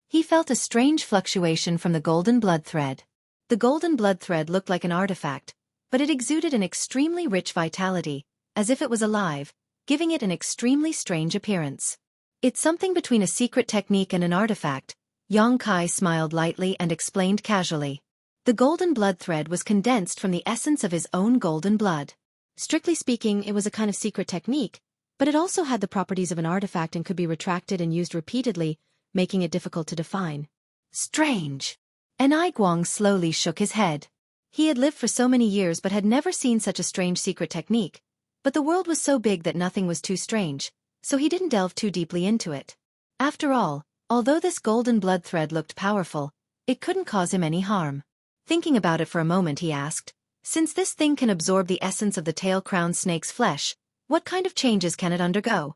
He felt a strange fluctuation from the golden blood thread. The golden blood thread looked like an artifact, but it exuded an extremely rich vitality, as if it was alive, giving it an extremely strange appearance. "It's something between a secret technique and an artifact," Yongkai smiled lightly and explained casually. The golden blood thread was condensed from the essence of his own golden blood. Strictly speaking, it was a kind of secret technique, but it also had the properties of an artifact and could be retracted and used repeatedly, making it difficult to define. Strange. Ni Guang slowly shook his head. He had lived for so many years but had never seen such a strange secret technique, but the world was so big that nothing was too strange, so he didn't delve too deeply into it. After all, although this golden blood thread looked powerful, it couldn't cause him any harm. Thinking about it for a moment he asked, "Since this thing can absorb the essence of the tail-crowned snake's flesh, what kind of changes can it undergo?"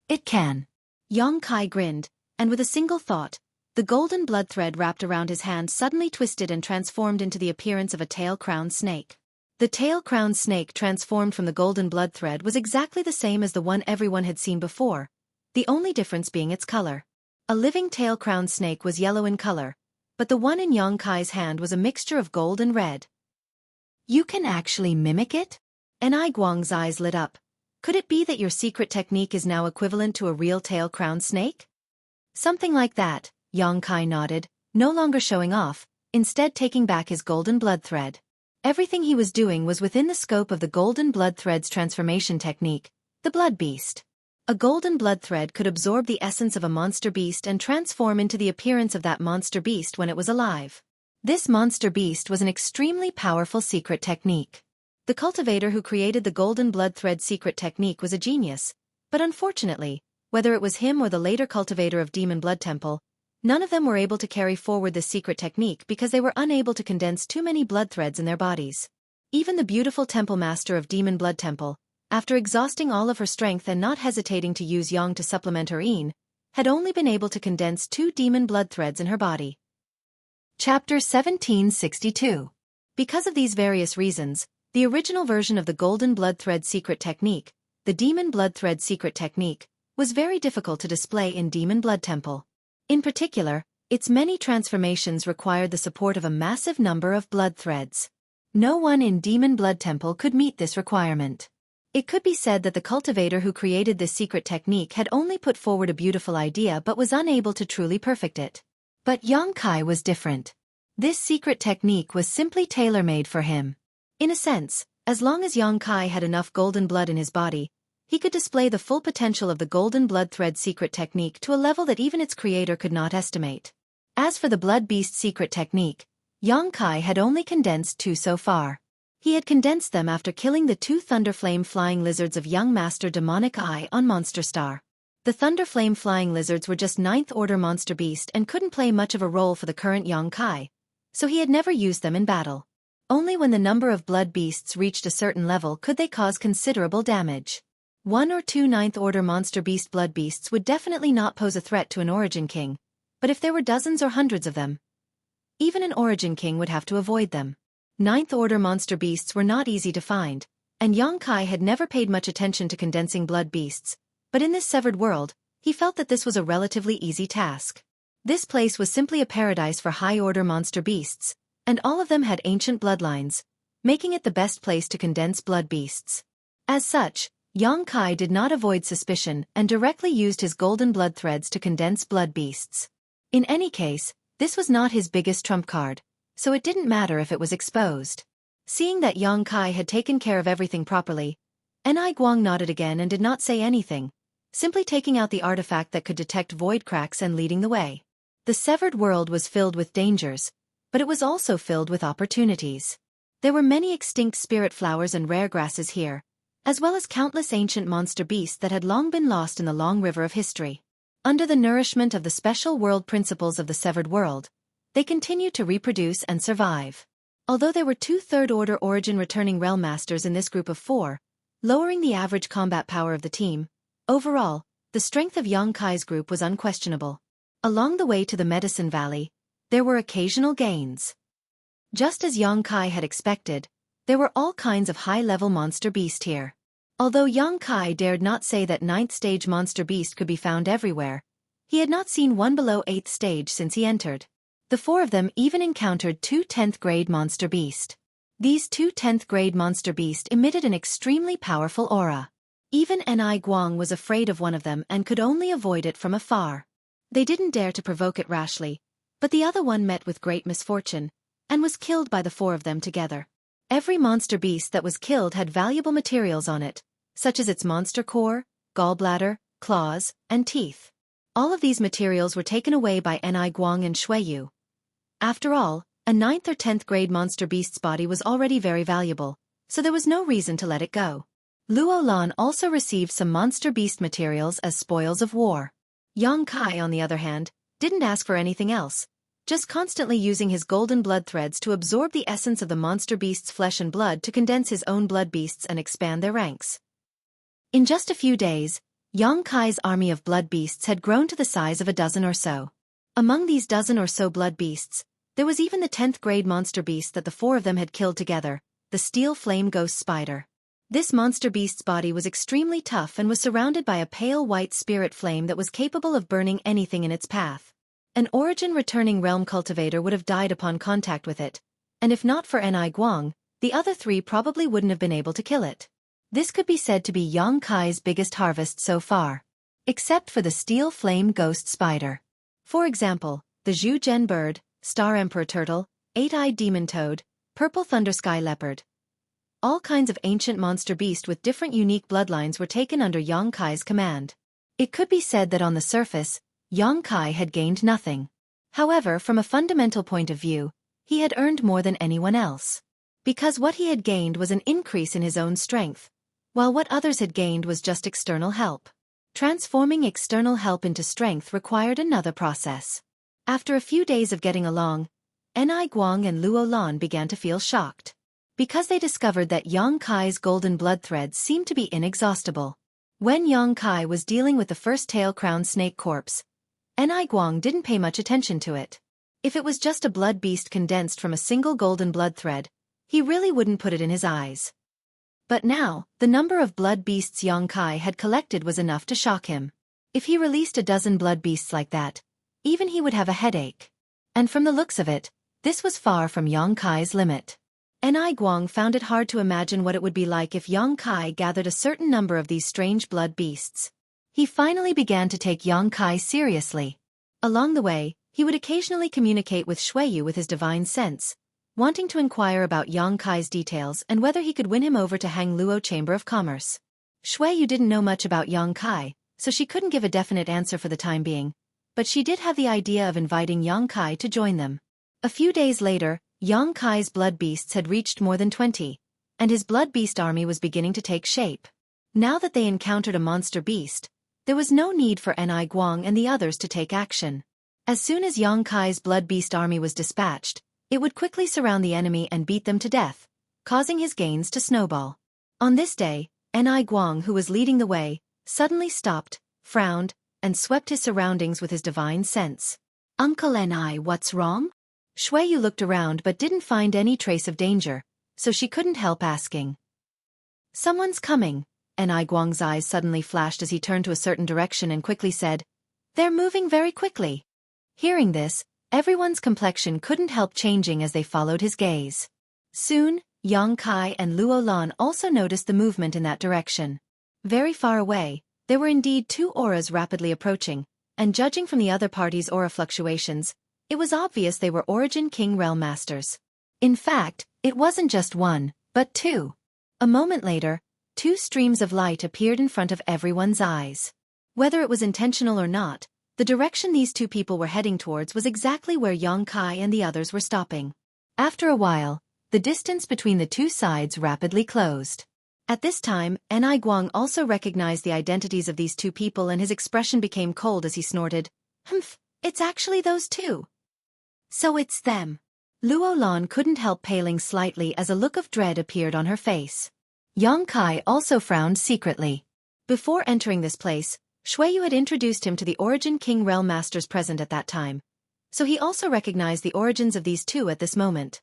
"It can." Yongkai grinned, and with a single thought, the golden blood thread wrapped around his hand suddenly twisted and transformed into the appearance of a tail-crowned snake. The tail-crowned snake transformed from the golden blood thread was exactly the same as the one everyone had seen before, the only difference being its color. A living tail-crowned snake was yellow in color, but the one in Yang Kai's hand was a mixture of gold and red. You can actually mimic it? Enai Guang's eyes lit up. Could it be that your secret technique is now equivalent to a real tail-crowned snake? Something like that, Yang Kai nodded, no longer showing off, instead taking back his golden blood thread. Everything he was doing was within the scope of the golden blood thread's transformation technique, the blood beast. A golden blood thread could absorb the essence of a monster beast and transform into the appearance of that monster beast when it was alive. This monster beast was an extremely powerful secret technique. The cultivator who created the golden blood thread secret technique was a genius, but unfortunately, whether it was him or the later cultivator of Demon Blood Temple, none of them were able to carry forward this secret technique because they were unable to condense too many blood threads in their bodies. Even the beautiful temple master of Demon Blood Temple, after exhausting all of her strength and not hesitating to use yang to supplement her yin, had only been able to condense 2 demon blood threads in her body. Chapter 1762. Because of these various reasons, the original version of the golden blood thread secret technique, the demon blood thread secret technique, was very difficult to display in Demon Blood Temple. In particular, its many transformations required the support of a massive number of blood threads. No one in Demon Blood Temple could meet this requirement. It could be said that the cultivator who created this secret technique had only put forward a beautiful idea but was unable to truly perfect it. But Yang Kai was different. This secret technique was simply tailor-made for him. In a sense, as long as Yang Kai had enough golden blood in his body, he could display the full potential of the golden blood thread secret technique to a level that even its creator could not estimate. As for the blood beast secret technique, Yang Kai had only condensed 2 so far. He had condensed them after killing the 2 Thunderflame flying lizards of young Master Demonic Eye on Monster Star. The Thunderflame flying lizards were just 9th order monster beast and couldn't play much of a role for the current Yang Kai, so he had never used them in battle. Only when the number of blood beasts reached a certain level could they cause considerable damage. 1 or 2 9th order monster beast blood beasts would definitely not pose a threat to an Origin King, but if there were dozens or hundreds of them, even an Origin King would have to avoid them. 9th order monster beasts were not easy to find, and Yang Kai had never paid much attention to condensing blood beasts, but in this severed world, he felt that this was a relatively easy task. This place was simply a paradise for high-order monster beasts, and all of them had ancient bloodlines, making it the best place to condense blood beasts. As such, Yang Kai did not avoid suspicion and directly used his golden blood threads to condense blood beasts. In any case, this was not his biggest trump card, so it didn't matter if it was exposed. Seeing that Yang Kai had taken care of everything properly, Enai Guang nodded again and did not say anything, simply taking out the artifact that could detect void cracks and leading the way. The severed world was filled with dangers, but it was also filled with opportunities. There were many extinct spirit flowers and rare grasses here, as well as countless ancient monster beasts that had long been lost in the long river of history. Under the nourishment of the special world principles of the severed world, they continued to reproduce and survive. Although there were 2 third-order origin returning realm masters in this group of 4, lowering the average combat power of the team, overall, the strength of Yang Kai's group was unquestionable. Along the way to the Medicine Valley, there were occasional gains. Just as Yang Kai had expected, there were all kinds of high-level monster beast here. Although Yang Kai dared not say that 9th stage monster beast could be found everywhere, he had not seen one below 8th stage since he entered. The 4 of them even encountered 2 10th grade monster beast. These 2 10th grade monster beast emitted an extremely powerful aura. Even Enai Guang was afraid of one of them and could only avoid it from afar. They didn't dare to provoke it rashly, but the other one met with great misfortune, and was killed by the 4 of them together. Every monster beast that was killed had valuable materials on it, such as its monster core, gallbladder, claws, and teeth. All of these materials were taken away by Enai Guang and Xueqi. After all, a 9th or 10th grade monster beast's body was already very valuable, so there was no reason to let it go. Luo Lan also received some monster beast materials as spoils of war. Yang Kai, on the other hand, didn't ask for anything else, just constantly using his golden blood threads to absorb the essence of the monster beast's flesh and blood to condense his own blood beasts and expand their ranks. In just a few days, Yang Kai's army of blood beasts had grown to the size of a dozen or so. Among these dozen or so blood beasts, there was even the 10th grade monster beast that the 4 of them had killed together, the steel flame ghost spider. This monster beast's body was extremely tough and was surrounded by a pale white spirit flame that was capable of burning anything in its path. An origin-returning realm cultivator would have died upon contact with it, and if not for Ni Guang, the other three probably wouldn't have been able to kill it. This could be said to be Yang Kai's biggest harvest so far. Except for the steel flame ghost spider. For example, the Zhu Zhen bird, star emperor turtle, eight-eyed demon toad, purple thunder sky leopard. All kinds of ancient monster beasts with different unique bloodlines were taken under Yang Kai's command. It could be said that on the surface, Yang Kai had gained nothing. However, from a fundamental point of view, he had earned more than anyone else. Because what he had gained was an increase in his own strength, while what others had gained was just external help. Transforming external help into strength required another process. After a few days of getting along, Ni Guang and Luo Lan began to feel shocked. Because they discovered that Yang Kai's golden blood threads seemed to be inexhaustible. When Yang Kai was dealing with the first tail-crowned snake corpse, Ni Guang didn't pay much attention to it. If it was just a blood beast condensed from a single golden blood thread, he really wouldn't put it in his eyes. But now, the number of blood beasts Yang Kai had collected was enough to shock him. If he released a dozen blood beasts like that, even he would have a headache. And from the looks of it, this was far from Yang Kai's limit. Ni Guang found it hard to imagine what it would be like if Yang Kai gathered a certain number of these strange blood beasts. He finally began to take Yang Kai seriously. Along the way, he would occasionally communicate with Xueqi with his divine sense, wanting to inquire about Yang Kai's details and whether he could win him over to Hang Luo Chamber of Commerce. Xueqi didn't know much about Yang Kai, so she couldn't give a definite answer for the time being, but she did have the idea of inviting Yang Kai to join them. A few days later, Yang Kai's blood beasts had reached more than 20, and his blood beast army was beginning to take shape. Now that they encountered a monster beast, there was no need for Ni Guang and the others to take action. As soon as Yang Kai's blood beast army was dispatched, it would quickly surround the enemy and beat them to death, causing his gains to snowball. On this day, Ni Guang, who was leading the way, suddenly stopped, frowned, and swept his surroundings with his divine sense. "Uncle Ni, what's wrong?" Xueqi looked around but didn't find any trace of danger, so she couldn't help asking. "Someone's coming." Ni Guang's eyes suddenly flashed as he turned to a certain direction and quickly said, "They're moving very quickly." Hearing this, everyone's complexion couldn't help changing as they followed his gaze. Soon, Yang Kai and Luo Lan also noticed the movement in that direction. Very far away, there were indeed two auras rapidly approaching, and judging from the other party's aura fluctuations, it was obvious they were Origin King Realm Masters. In fact, it wasn't just one, but two. A moment later, two streams of light appeared in front of everyone's eyes. Whether it was intentional or not, the direction these two people were heading towards was exactly where Yang Kai and the others were stopping. After a while, the distance between the two sides rapidly closed. At this time, Ni Guang also recognized the identities of these two people and his expression became cold as he snorted, "Humph, it's actually those two." "So it's them." Luo Lan couldn't help paling slightly as a look of dread appeared on her face. Yang Kai also frowned secretly. Before entering this place, Xueqi had introduced him to the Origin King Realm Masters present at that time, so he also recognized the origins of these two at this moment.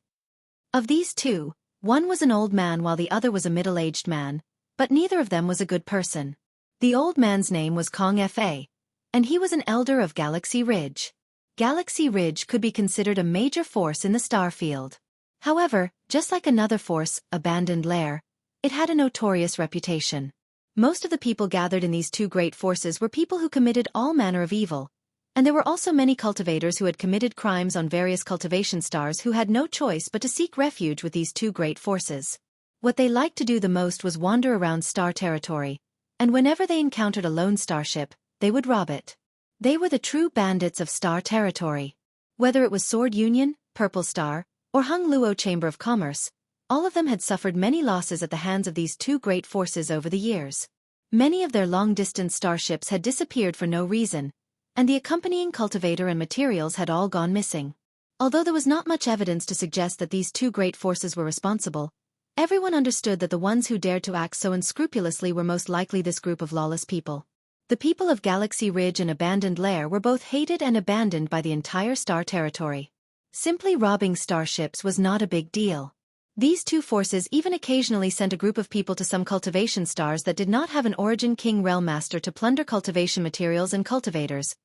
Of these two, one was an old man while the other was a middle-aged man, but neither of them was a good person. The old man's name was Kong Fa, and he was an elder of Galaxy Ridge. Galaxy Ridge could be considered a major force in the star field. However, just like another force, Abandoned Lair, it had a notorious reputation. Most of the people gathered in these two great forces were people who committed all manner of evil, and there were also many cultivators who had committed crimes on various cultivation stars who had no choice but to seek refuge with these two great forces. What they liked to do the most was wander around star territory, and whenever they encountered a lone starship, they would rob it. They were the true bandits of star territory. Whether it was Sword Union, Purple Star, or Hung Luo Chamber of Commerce, all of them had suffered many losses at the hands of these two great forces over the years. Many of their long-distance starships had disappeared for no reason, and the accompanying cultivator and materials had all gone missing. Although there was not much evidence to suggest that these two great forces were responsible, everyone understood that the ones who dared to act so unscrupulously were most likely this group of lawless people. The people of Galaxy Ridge and Abandoned Lair were both hated and abandoned by the entire star territory. Simply robbing starships was not a big deal. These two forces even occasionally sent a group of people to some cultivation stars that did not have an origin king realm master to plunder cultivation materials and cultivators,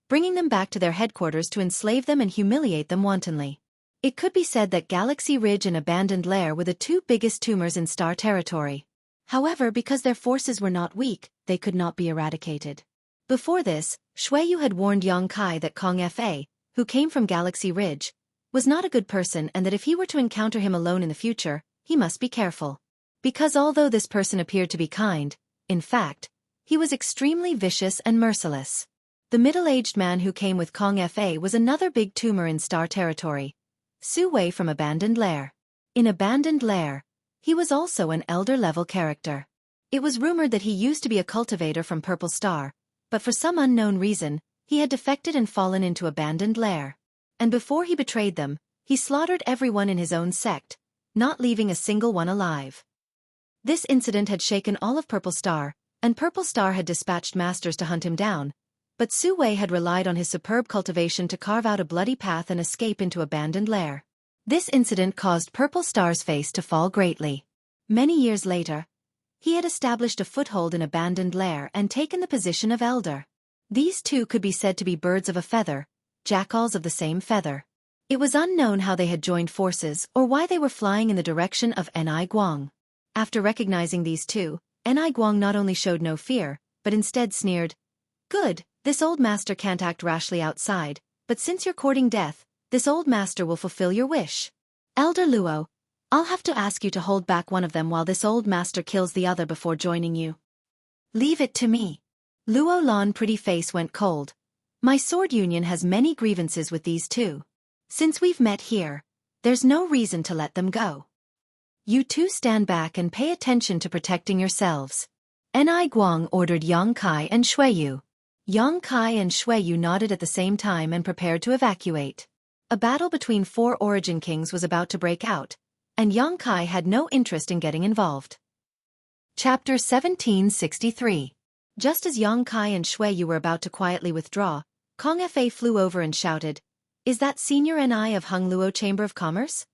bringing them back to their headquarters to enslave them and humiliate them wantonly. It could be said that Galaxy Ridge and Abandoned Lair were the two biggest tumors in star territory. However, because their forces were not weak, they could not be eradicated. Before this, Xueqi had warned Yang Kai that Kong Fa, who came from Galaxy Ridge, was not a good person and that if he were to encounter him alone in the future, he must be careful. Because although this person appeared to be kind, in fact, he was extremely vicious and merciless. The middle-aged man who came with Kong Fa was another big tumor in star territory, Xueqi from Abandoned Lair. In Abandoned Lair, he was also an elder-level character. It was rumored that he used to be a cultivator from Purple Star, but for some unknown reason, he had defected and fallen into Abandoned Lair. And before he betrayed them, he slaughtered everyone in his own sect, not leaving a single one alive. This incident had shaken all of Purple Star, and Purple Star had dispatched masters to hunt him down, but Xueqi had relied on his superb cultivation to carve out a bloody path and escape into Abandoned Lair. This incident caused Purple Star's face to fall greatly. Many years later, he had established a foothold in Abandoned Lair and taken the position of elder. These two could be said to be birds of a feather, jackals of the same feather. It was unknown how they had joined forces or why they were flying in the direction of Ni Guang. After recognizing these two, Ni Guang not only showed no fear, but instead sneered, "Good, this old master can't act rashly outside, but since you're courting death, this old master will fulfill your wish. Elder Luo, I'll have to ask you to hold back one of them while this old master kills the other before joining you." "Leave it to me." Luo Lan's pretty face went cold. "My sword union has many grievances with these two. Since we've met here, there's no reason to let them go. You two stand back and pay attention to protecting yourselves." Ni Guang ordered Yang Kai and Xueqi. Yang Kai and Xueqi nodded at the same time and prepared to evacuate. A battle between four origin kings was about to break out, and Yang Kai had no interest in getting involved. Chapter 1763. Just as Yang Kai and Xueqi were about to quietly withdraw, Kong Fa flew over and shouted, "Is that Senior Ni of Hung Luo Chamber of Commerce?"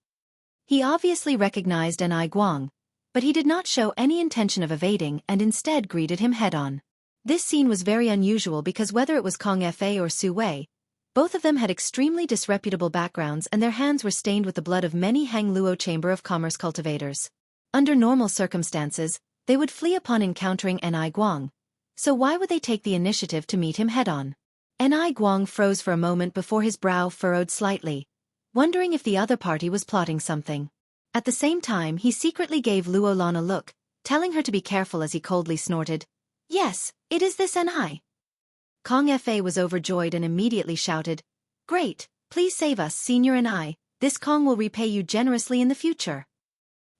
He obviously recognized Ni Guang, but he did not show any intention of evading and instead greeted him head-on. This scene was very unusual because whether it was Kong Fa or Xueqi, both of them had extremely disreputable backgrounds and their hands were stained with the blood of many Hang Luo Chamber of Commerce cultivators. Under normal circumstances, they would flee upon encountering Ni Guang, so why would they take the initiative to meet him head-on? Ni Guang froze for a moment before his brow furrowed slightly, wondering if the other party was plotting something. At the same time, he secretly gave Luo Lan a look, telling her to be careful as he coldly snorted, "Yes, it is this Ni." Kong Fa was overjoyed and immediately shouted, "Great, please save us, Senior Ni, this Kong will repay you generously in the future."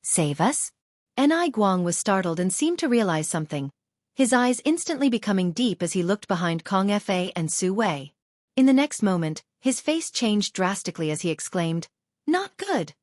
"Save us?" Ni Guang was startled and seemed to realize something, his eyes instantly becoming deep as he looked behind Kong Fa and Xueqi. In the next moment, his face changed drastically as he exclaimed, "Not good."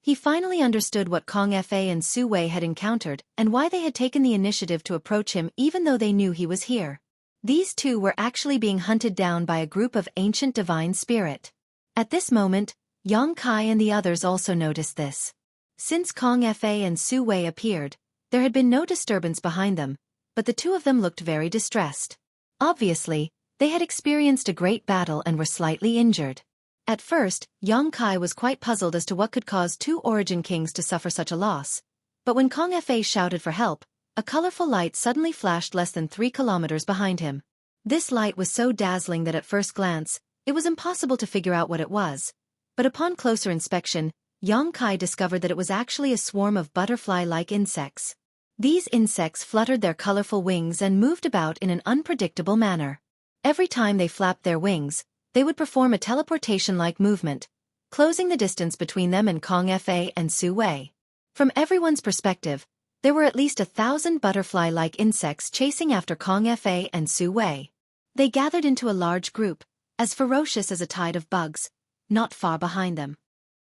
He finally understood what Kong Fa and Xueqi had encountered and why they had taken the initiative to approach him even though they knew he was here. These two were actually being hunted down by a group of ancient divine spirit. At this moment, Yang Kai and the others also noticed this. Since Kong Fa and Xueqi appeared, there had been no disturbance behind them, but the two of them looked very distressed. Obviously, they had experienced a great battle and were slightly injured. At first, Yang Kai was quite puzzled as to what could cause two origin kings to suffer such a loss, but when Kong Fa shouted for help, a colorful light suddenly flashed less than 3 kilometers behind him. This light was so dazzling that at first glance, it was impossible to figure out what it was, but upon closer inspection, Yang Kai discovered that it was actually a swarm of butterfly-like insects. These insects fluttered their colorful wings and moved about in an unpredictable manner. Every time they flapped their wings, they would perform a teleportation-like movement, closing the distance between them and Kong Fa and Xueqi. From everyone's perspective, there were at least 1,000 butterfly-like insects chasing after Kong Fa and Xueqi. They gathered into a large group, as ferocious as a tide of bugs, not far behind them.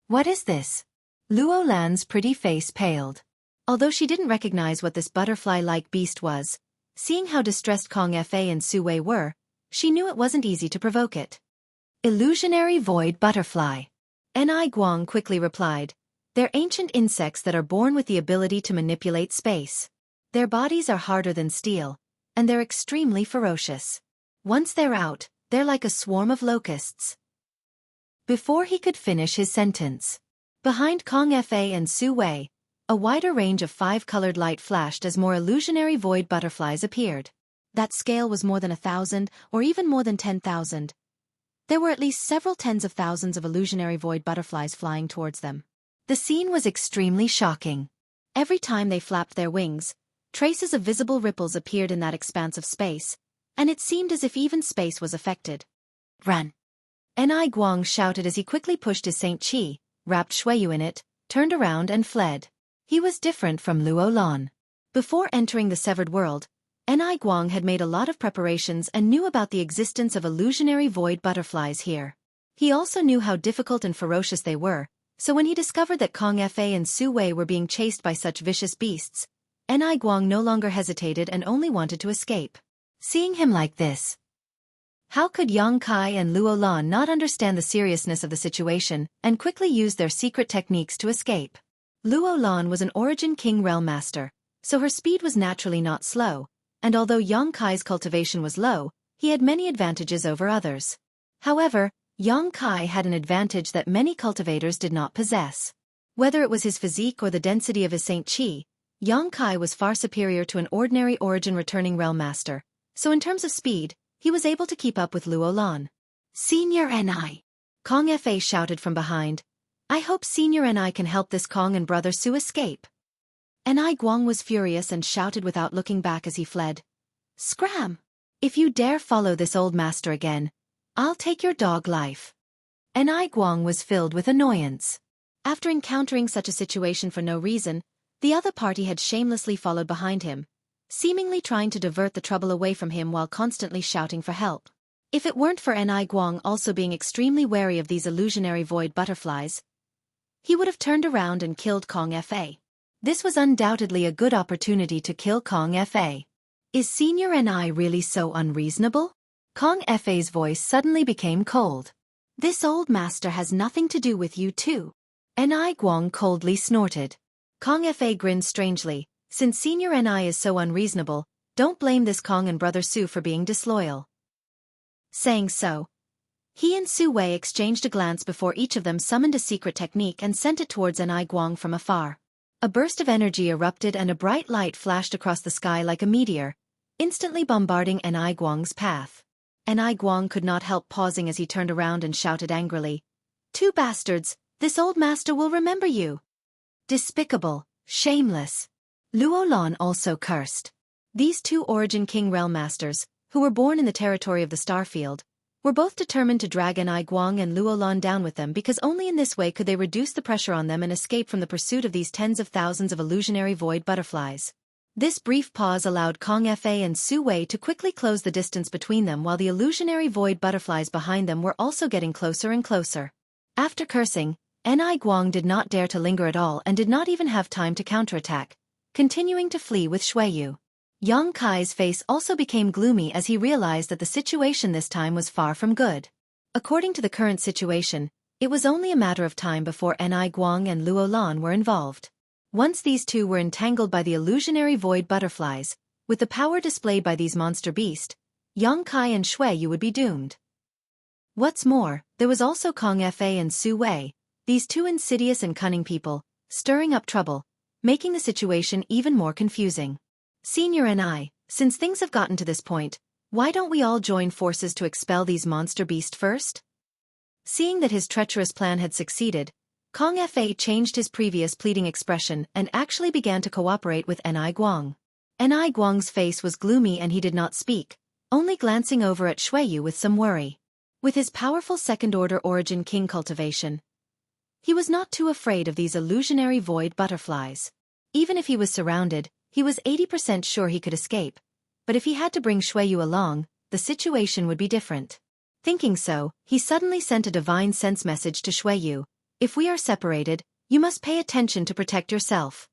"What is this?" Luo Lan's pretty face paled. Although she didn't recognize what this butterfly-like beast was, seeing how distressed Kong Fa and Xueqi were, she knew it wasn't easy to provoke it. "Illusionary void butterfly." Ni Guang quickly replied, They're ancient insects that are born with the ability to manipulate space. Their bodies are harder than steel, and they're extremely ferocious. Once they're out, they're like a swarm of locusts. Before he could finish his sentence, behind Kong Fa and Xueqi, a wider range of 5-colored light flashed as more illusionary void butterflies appeared. That scale was more than 1,000, or even more than 10,000. There were at least several tens of thousands of illusionary void butterflies flying towards them. The scene was extremely shocking. Every time they flapped their wings, traces of visible ripples appeared in that expanse of space, and it seemed as if even space was affected. Run! Ni Guang shouted as he quickly pushed his Saint Qi, wrapped Xueqi in it, turned around and fled. He was different from Luo Lan. Before entering the severed world, Ni Guang had made a lot of preparations and knew about the existence of illusionary void butterflies here. He also knew how difficult and ferocious they were, so when he discovered that Kong Fa and Xueqi were being chased by such vicious beasts, Ni Guang no longer hesitated and only wanted to escape. Seeing him like this, how could Yang Kai and Luo Lan not understand the seriousness of the situation and quickly use their secret techniques to escape? Luo Lan was an Origin King Realm Master, so her speed was naturally not slow, and although Yang Kai's cultivation was low, he had many advantages over others. However, Yang Kai had an advantage that many cultivators did not possess. Whether it was his physique or the density of his Saint Qi, Yang Kai was far superior to an ordinary Origin returning Realm Master, so in terms of speed, he was able to keep up with Luo Lan. Senior Ni! Kong Fa shouted from behind. I hope Senior Ni can help this Kong and Brother Su escape. Ni Guang was furious and shouted without looking back as he fled. Scram! If you dare follow this old master again, I'll take your dog life. Ni Guang was filled with annoyance. After encountering such a situation for no reason, the other party had shamelessly followed behind him, seemingly trying to divert the trouble away from him while constantly shouting for help. If it weren't for Ni Guang also being extremely wary of these illusionary void butterflies, he would have turned around and killed Kong Fa. This was undoubtedly a good opportunity to kill Kong Fa. Is Senior Ni really so unreasonable? Kong Fa's voice suddenly became cold. This old master has nothing to do with you too. Ni Guang coldly snorted. Kong Fa grinned strangely. Since Senior Ni is so unreasonable, don't blame this Kong and Brother Su for being disloyal. Saying so, he and Xueqi exchanged a glance before each of them summoned a secret technique and sent it towards Ni Guang from afar. A burst of energy erupted and a bright light flashed across the sky like a meteor, instantly bombarding Ni Guang's path. Ni Guang could not help pausing as he turned around and shouted angrily. Two bastards, this old master will remember you. Despicable, shameless. Luo Lan also cursed. These two Origin King Realm Masters, who were born in the territory of the Starfield, were both determined to drag Ni Guang and Luo Lan down with them because only in this way could they reduce the pressure on them and escape from the pursuit of these tens of thousands of illusionary void butterflies. This brief pause allowed Kong Fa and Xueqi to quickly close the distance between them while the illusionary void butterflies behind them were also getting closer and closer. After cursing, Ni Guang did not dare to linger at all and did not even have time to counterattack, continuing to flee with Xueqi. Yang Kai's face also became gloomy as he realized that the situation this time was far from good. According to the current situation, it was only a matter of time before Ni Guang and Luo Lan were involved. Once these two were entangled by the illusionary void butterflies, with the power displayed by these monster beasts, Yang Kai and Xueqi would be doomed. What's more, there was also Kong Fa and Xueqi, these two insidious and cunning people, stirring up trouble, making the situation even more confusing. Senior Ni, since things have gotten to this point, why don't we all join forces to expel these monster beasts first? Seeing that his treacherous plan had succeeded, Kong Fa changed his previous pleading expression and actually began to cooperate with Ni Guang. Ni Guang's face was gloomy and he did not speak, only glancing over at Xueqi with some worry. With his powerful second-order Origin King cultivation, he was not too afraid of these illusionary void butterflies. Even if he was surrounded, he was 80% sure he could escape, but if he had to bring Xueqi along, the situation would be different. Thinking so, he suddenly sent a divine sense message to Xueqi. If we are separated, you must pay attention to protect yourself.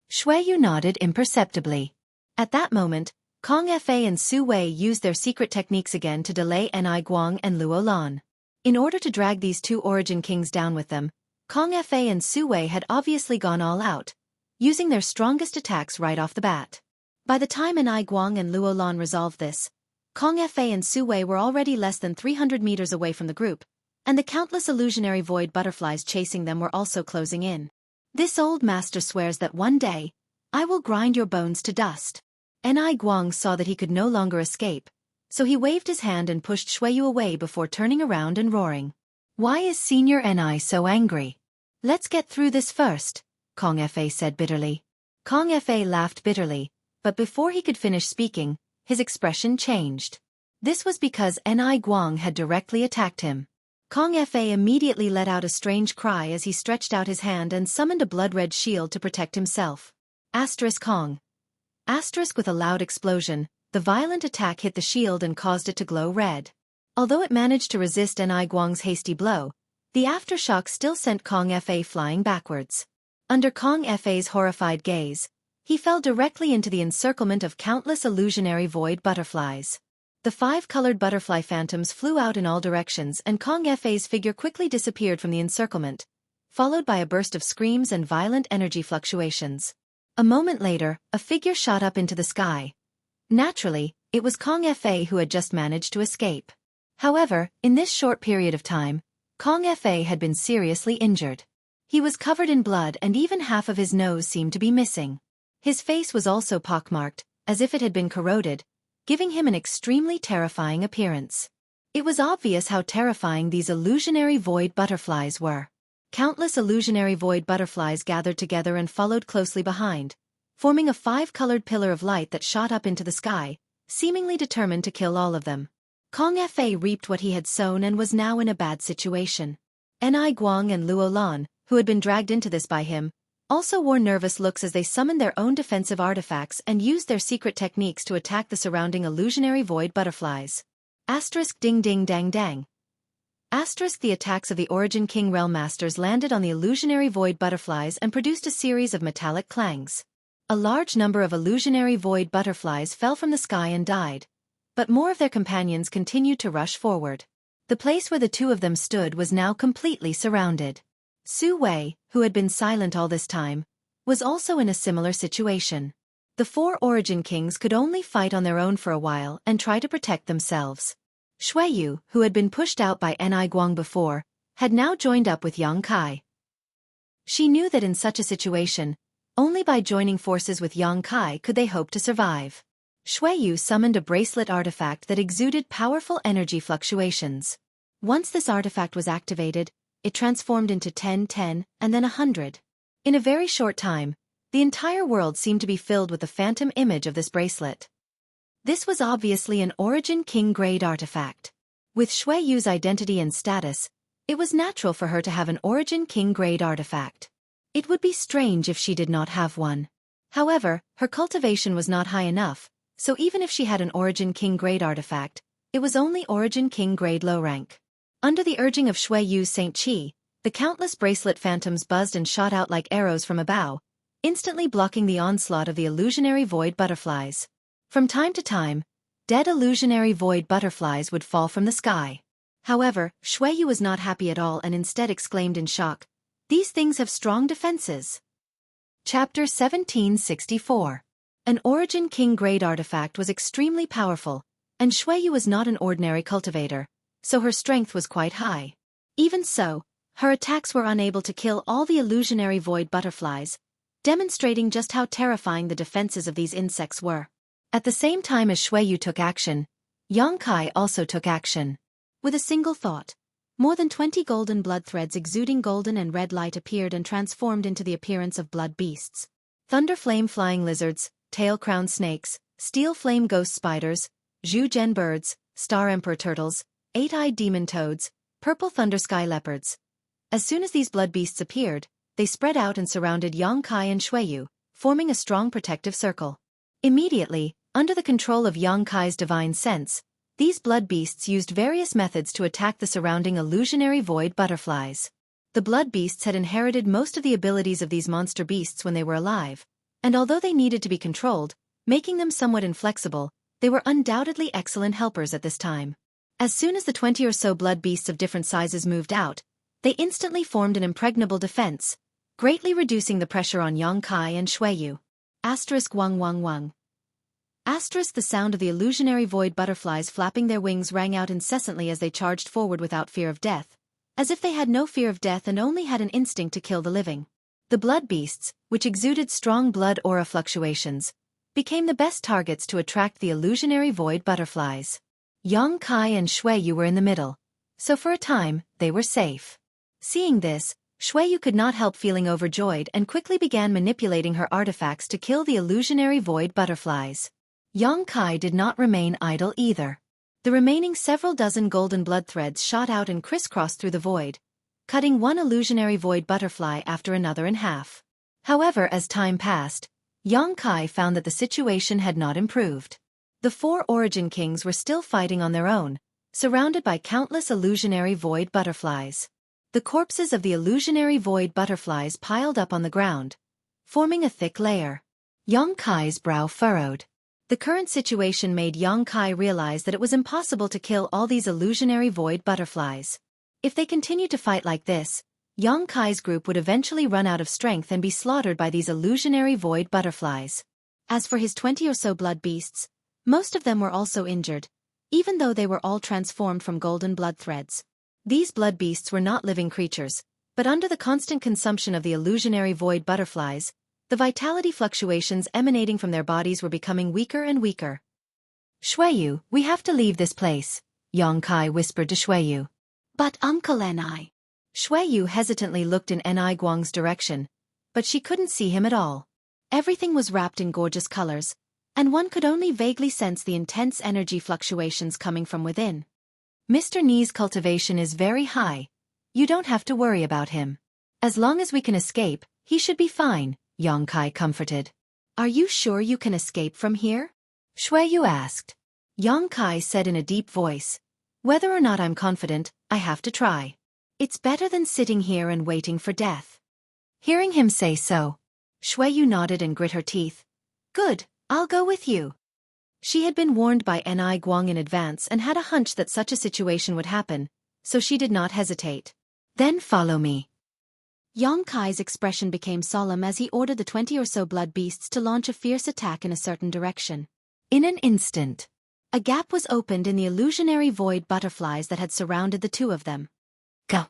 Xueqi nodded imperceptibly. At that moment, Kong Fa and Xueqi used their secret techniques again to delay Ni Guang and Luo Lan. In order to drag these two Origin Kings down with them, Kong Fa and Xueqi had obviously gone all out, using their strongest attacks right off the bat. By the time Anai Guang and Luo Lan resolved this, Kong Fa and Xueqi were already less than 300 meters away from the group, and the countless illusionary void butterflies chasing them were also closing in. This old master swears that one day, I will grind your bones to dust. Anai Guang saw that he could no longer escape, so he waved his hand and pushed Xueqi away before turning around and roaring. Why is Senior Anai so angry? Let's get through this first, Kong Fa said bitterly. Kong Fa laughed bitterly, but before he could finish speaking, his expression changed. This was because Anai Guang had directly attacked him. Kong Fa immediately let out a strange cry as he stretched out his hand and summoned a blood-red shield to protect himself. Kong. With a loud explosion, the violent attack hit the shield and caused it to glow red. Although it managed to resist Anai Guang's hasty blow, the aftershock still sent Kong Fa flying backwards. Under Kong Fa's horrified gaze, he fell directly into the encirclement of countless illusionary void butterflies. The 5 colored butterfly phantoms flew out in all directions and Kong Fa's figure quickly disappeared from the encirclement, followed by a burst of screams and violent energy fluctuations. A moment later, a figure shot up into the sky. Naturally, it was Kong Fa who had just managed to escape. However, in this short period of time, Kong Fa had been seriously injured. He was covered in blood and even half of his nose seemed to be missing. His face was also pockmarked, as if it had been corroded, giving him an extremely terrifying appearance. It was obvious how terrifying these illusionary void butterflies were. Countless illusionary void butterflies gathered together and followed closely behind, forming a 5-colored pillar of light that shot up into the sky, seemingly determined to kill all of them. Kong Fa reaped what he had sown and was now in a bad situation. Anai Guang and Luo Lan, who had been dragged into this by him, also wore nervous looks as they summoned their own defensive artifacts and used their secret techniques to attack the surrounding illusionary void butterflies. Ding ding dang dang. The attacks of the Origin King Realm Masters landed on the illusionary void butterflies and produced a series of metallic clangs. A large number of illusionary void butterflies fell from the sky and died, but more of their companions continued to rush forward. The place where the two of them stood was now completely surrounded. Xueqi, who had been silent all this time, was also in a similar situation. The 4 Origin Kings could only fight on their own for a while and try to protect themselves. Xueqi, who had been pushed out by Anai Guang before, had now joined up with Yang Kai. She knew that in such a situation, only by joining forces with Yang Kai could they hope to survive. Xueqi summoned a bracelet artifact that exuded powerful energy fluctuations. Once this artifact was activated, it transformed into 10, 10, and then 100. In a very short time, the entire world seemed to be filled with the phantom image of this bracelet. This was obviously an Origin King grade artifact. With Xueqi's identity and status, it was natural for her to have an Origin King grade artifact. It would be strange if she did not have one. However, her cultivation was not high enough, so even if she had an Origin King grade artifact, it was only Origin King grade low rank. Under the urging of Xueqi's Saint Qi, the countless bracelet phantoms buzzed and shot out like arrows from a bow, instantly blocking the onslaught of the illusionary void butterflies. From time to time, dead illusionary void butterflies would fall from the sky. However, Xueqi was not happy at all and instead exclaimed in shock, "These things have strong defenses." Chapter 1764. An Origin King grade artifact was extremely powerful, and Xueqi was not an ordinary cultivator, so her strength was quite high. Even so, her attacks were unable to kill all the illusionary void butterflies, demonstrating just how terrifying the defenses of these insects were. At the same time as Xueqi took action, Yang Kai also took action. With a single thought, more than 20 golden blood threads exuding golden and red light appeared and transformed into the appearance of blood beasts. Thunder flame flying lizards, tail-crowned snakes, steel flame ghost spiders, Zhu Zhen birds, star emperor turtles, 8-eyed demon toads, purple thunder sky leopards. As soon as these blood beasts appeared, they spread out and surrounded Yang Kai and Xueqi, forming a strong protective circle. Immediately, under the control of Yang Kai's divine sense, these blood beasts used various methods to attack the surrounding illusionary void butterflies. The blood beasts had inherited most of the abilities of these monster beasts when they were alive, and although they needed to be controlled, making them somewhat inflexible, they were undoubtedly excellent helpers at this time. As soon as the 20 or so blood beasts of different sizes moved out, They instantly formed an impregnable defense, greatly reducing the pressure on Yongkai and Xueyu. Wang Wang Wang. The sound of the illusionary void butterflies flapping their wings rang out incessantly as they charged forward without fear of death, as if they had no fear of death and only had an instinct to kill the living. The blood beasts, which exuded strong blood aura fluctuations, became the best targets to attract the illusionary void butterflies. Yongkai and Xueyu were in the middle, so for a time, they were safe. Seeing this, Xueyu could not help feeling overjoyed and quickly began manipulating her artifacts to kill the illusionary void butterflies. Yongkai did not remain idle either. The remaining several dozen golden blood threads shot out and crisscrossed through the void, cutting one illusionary void butterfly after another in half. However, as time passed, Yongkai found that the situation had not improved. The 4 Origin Kings were still fighting on their own, surrounded by countless illusionary void butterflies. The corpses of the illusionary void butterflies piled up on the ground, forming a thick layer. Yongkai's brow furrowed. The current situation made Yongkai realize that it was impossible to kill all these illusionary void butterflies. If they continued to fight like this, Yongkai's group would eventually run out of strength and be slaughtered by these illusionary void butterflies. As for his 20 or so blood beasts, most of them were also injured, even though they were all transformed from golden blood threads. These blood beasts were not living creatures, but under the constant consumption of the illusionary void butterflies, the vitality fluctuations emanating from their bodies were becoming weaker and weaker. Xueyu, we have to leave this place, Yongkai whispered to Xueyu. But Uncle Ni. Xueyu hesitantly looked in Ni Guang's direction, but she couldn't see him at all. Everything was wrapped in gorgeous colors, and one could only vaguely sense the intense energy fluctuations coming from within. Mr. Ni's cultivation is very high. You don't have to worry about him. As long as we can escape, he should be fine, Yongkai comforted. Are you sure you can escape from here? Xueyu asked. Yongkai said in a deep voice. Whether or not I'm confident, I have to try. It's better than sitting here and waiting for death. Hearing him say so, Xueyu nodded and grit her teeth. Good, I'll go with you. She had been warned by Ni Guang in advance and had a hunch that such a situation would happen, so she did not hesitate. Then follow me. Yongkai's expression became solemn as he ordered the 20 or so blood beasts to launch a fierce attack in a certain direction. In an instant, a gap was opened in the illusionary void butterflies that had surrounded the 2 of them. Go!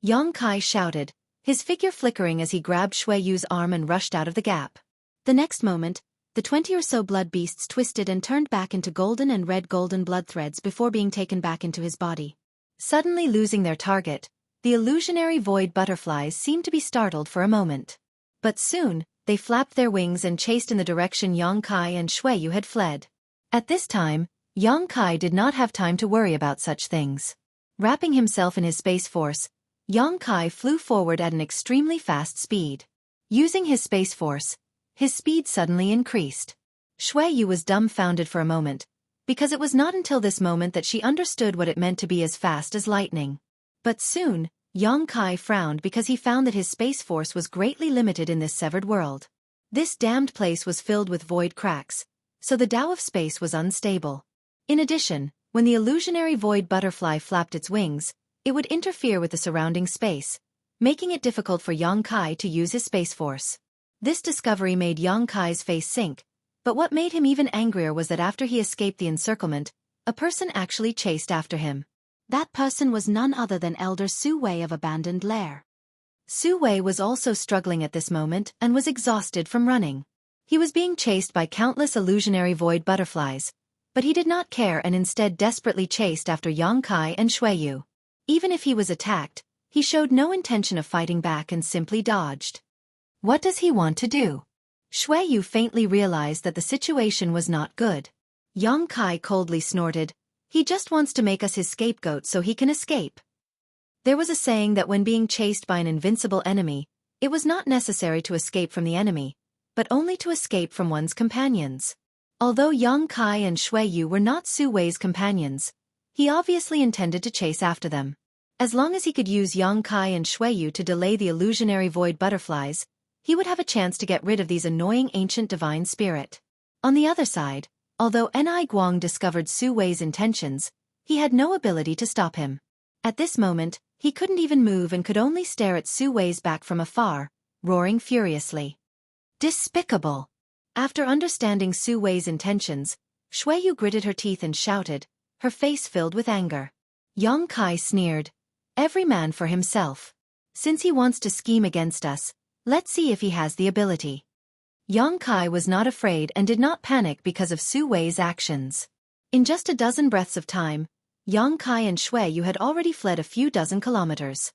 Yongkai shouted, his figure flickering as he grabbed Xueyu's arm and rushed out of the gap. The next moment, the 20 or so blood beasts twisted and turned back into golden and red golden blood threads before being taken back into his body. Suddenly losing their target, the illusionary void butterflies seemed to be startled for a moment. But soon, they flapped their wings and chased in the direction Yongkai and Xueyu had fled. At this time, Yongkai did not have time to worry about such things. Wrapping himself in his space force, Yongkai flew forward at an extremely fast speed. Using his space force, his speed suddenly increased. Xueyu was dumbfounded for a moment, because it was not until this moment that she understood what it meant to be as fast as lightning. But soon, Yongkai frowned because he found that his space force was greatly limited in this severed world. This damned place was filled with void cracks, so the Tao of space was unstable. In addition, when the illusionary void butterfly flapped its wings, it would interfere with the surrounding space, making it difficult for Yongkai to use his space force. This discovery made Yongkai's face sink, but what made him even angrier was that after he escaped the encirclement, a person actually chased after him. That person was none other than Elder Xueqi of Abandoned Lair. Xueqi was also struggling at this moment and was exhausted from running. He was being chased by countless illusionary void butterflies, but he did not care and instead desperately chased after Yongkai and Xueyu. Even if he was attacked, he showed no intention of fighting back and simply dodged. What does he want to do? Xueyu faintly realized that the situation was not good. Yongkai coldly snorted, he just wants to make us his scapegoat so he can escape. There was a saying that when being chased by an invincible enemy, it was not necessary to escape from the enemy, but only to escape from one's companions. Although Yongkai and Xueyu were not Xueqi's companions, he obviously intended to chase after them. As long as he could use Yongkai and Xueyu to delay the illusionary void butterflies, he would have a chance to get rid of these annoying ancient divine spirit. On the other side, although Ni Guang discovered Xueqi's intentions, he had no ability to stop him. At this moment, He couldn't even move and could only stare at Xueqi's back from afar, roaring furiously. Despicable! After understanding Xueqi's intentions, Xueqi gritted her teeth and shouted, her face filled with anger. Yang Kai sneered. Every man for himself. Since he wants to scheme against us, let's see if he has the ability. Yang Kai was not afraid and did not panic because of Xueqi's actions. In just a dozen breaths of time, Yang Kai and Xueqi had already fled a few dozen kilometers.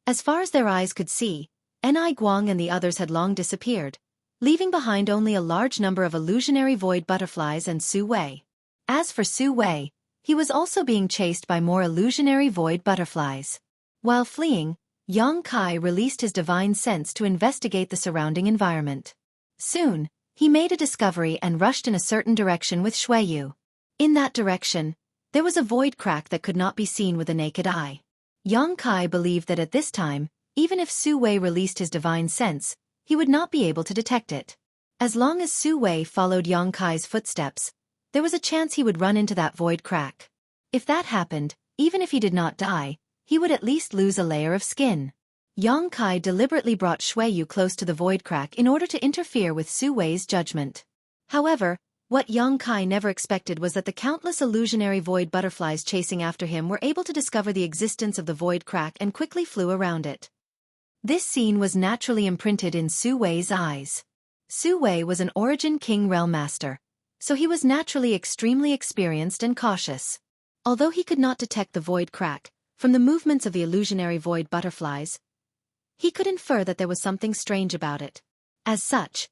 As far as their eyes could see, Ni Guang and the others had long disappeared, leaving behind only a large number of illusionary void butterflies and Xueqi. As for Xueqi, he was also being chased by more illusionary void butterflies. While fleeing, Yang Kai released his divine sense to investigate the surrounding environment. Soon, he made a discovery and rushed in a certain direction with Xueqi. In that direction, there was a void crack that could not be seen with the naked eye. Yang Kai believed that at this time, even if Xueqi released his divine sense, he would not be able to detect it. As long as Xueqi followed Yang Kai's footsteps, there was a chance he would run into that void crack. If that happened, even if he did not die, he would at least lose a layer of skin. Yang Kai deliberately brought Xueqi close to the void crack in order to interfere with Xueqi's judgment. However, what Yang Kai never expected was that the countless illusionary void butterflies chasing after him were able to discover the existence of the void crack and quickly flew around it. This scene was naturally imprinted in Xueqi's eyes. Xueqi was an Origin King Realm Master, so he was naturally extremely experienced and cautious. Although he could not detect the void crack, from the movements of the illusionary void butterflies, he could infer that there was something strange about it. As such,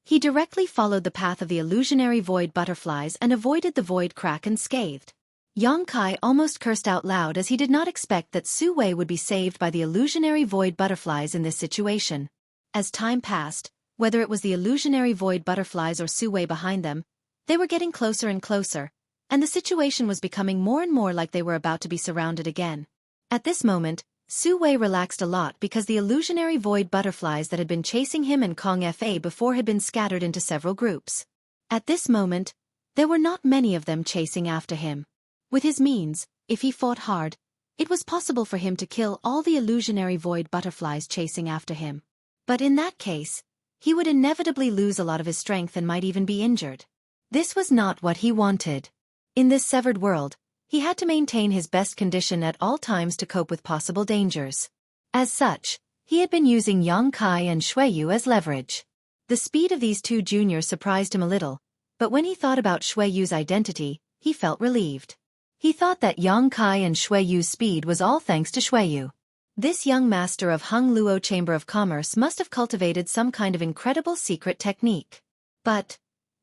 he directly followed the path of the illusionary void butterflies and avoided the void crack unscathed. Yang Kai almost cursed out loud as he did not expect that Xueqi would be saved by the illusionary void butterflies in this situation. As time passed, whether it was the illusionary void butterflies or Xueqi behind them, they were getting closer and closer, and the situation was becoming more and more like they were about to be surrounded again. At this moment, Xueqi relaxed a lot because the illusionary void butterflies that had been chasing him and Kong Fa before had been scattered into several groups. At this moment, there were not many of them chasing after him. With his means, if he fought hard, it was possible for him to kill all the illusionary void butterflies chasing after him. But in that case, he would inevitably lose a lot of his strength and might even be injured. This was not what he wanted. In this severed world, he had to maintain his best condition at all times to cope with possible dangers. As such, he had been using Yang Kai and Xueqi as leverage. The speed of these two juniors surprised him a little, but when he thought about Xueqi's identity, he felt relieved. He thought that Yang Kai and Xueqi's speed was all thanks to Xueqi. This young master of Hung Luo Chamber of Commerce must have cultivated some kind of incredible secret technique. But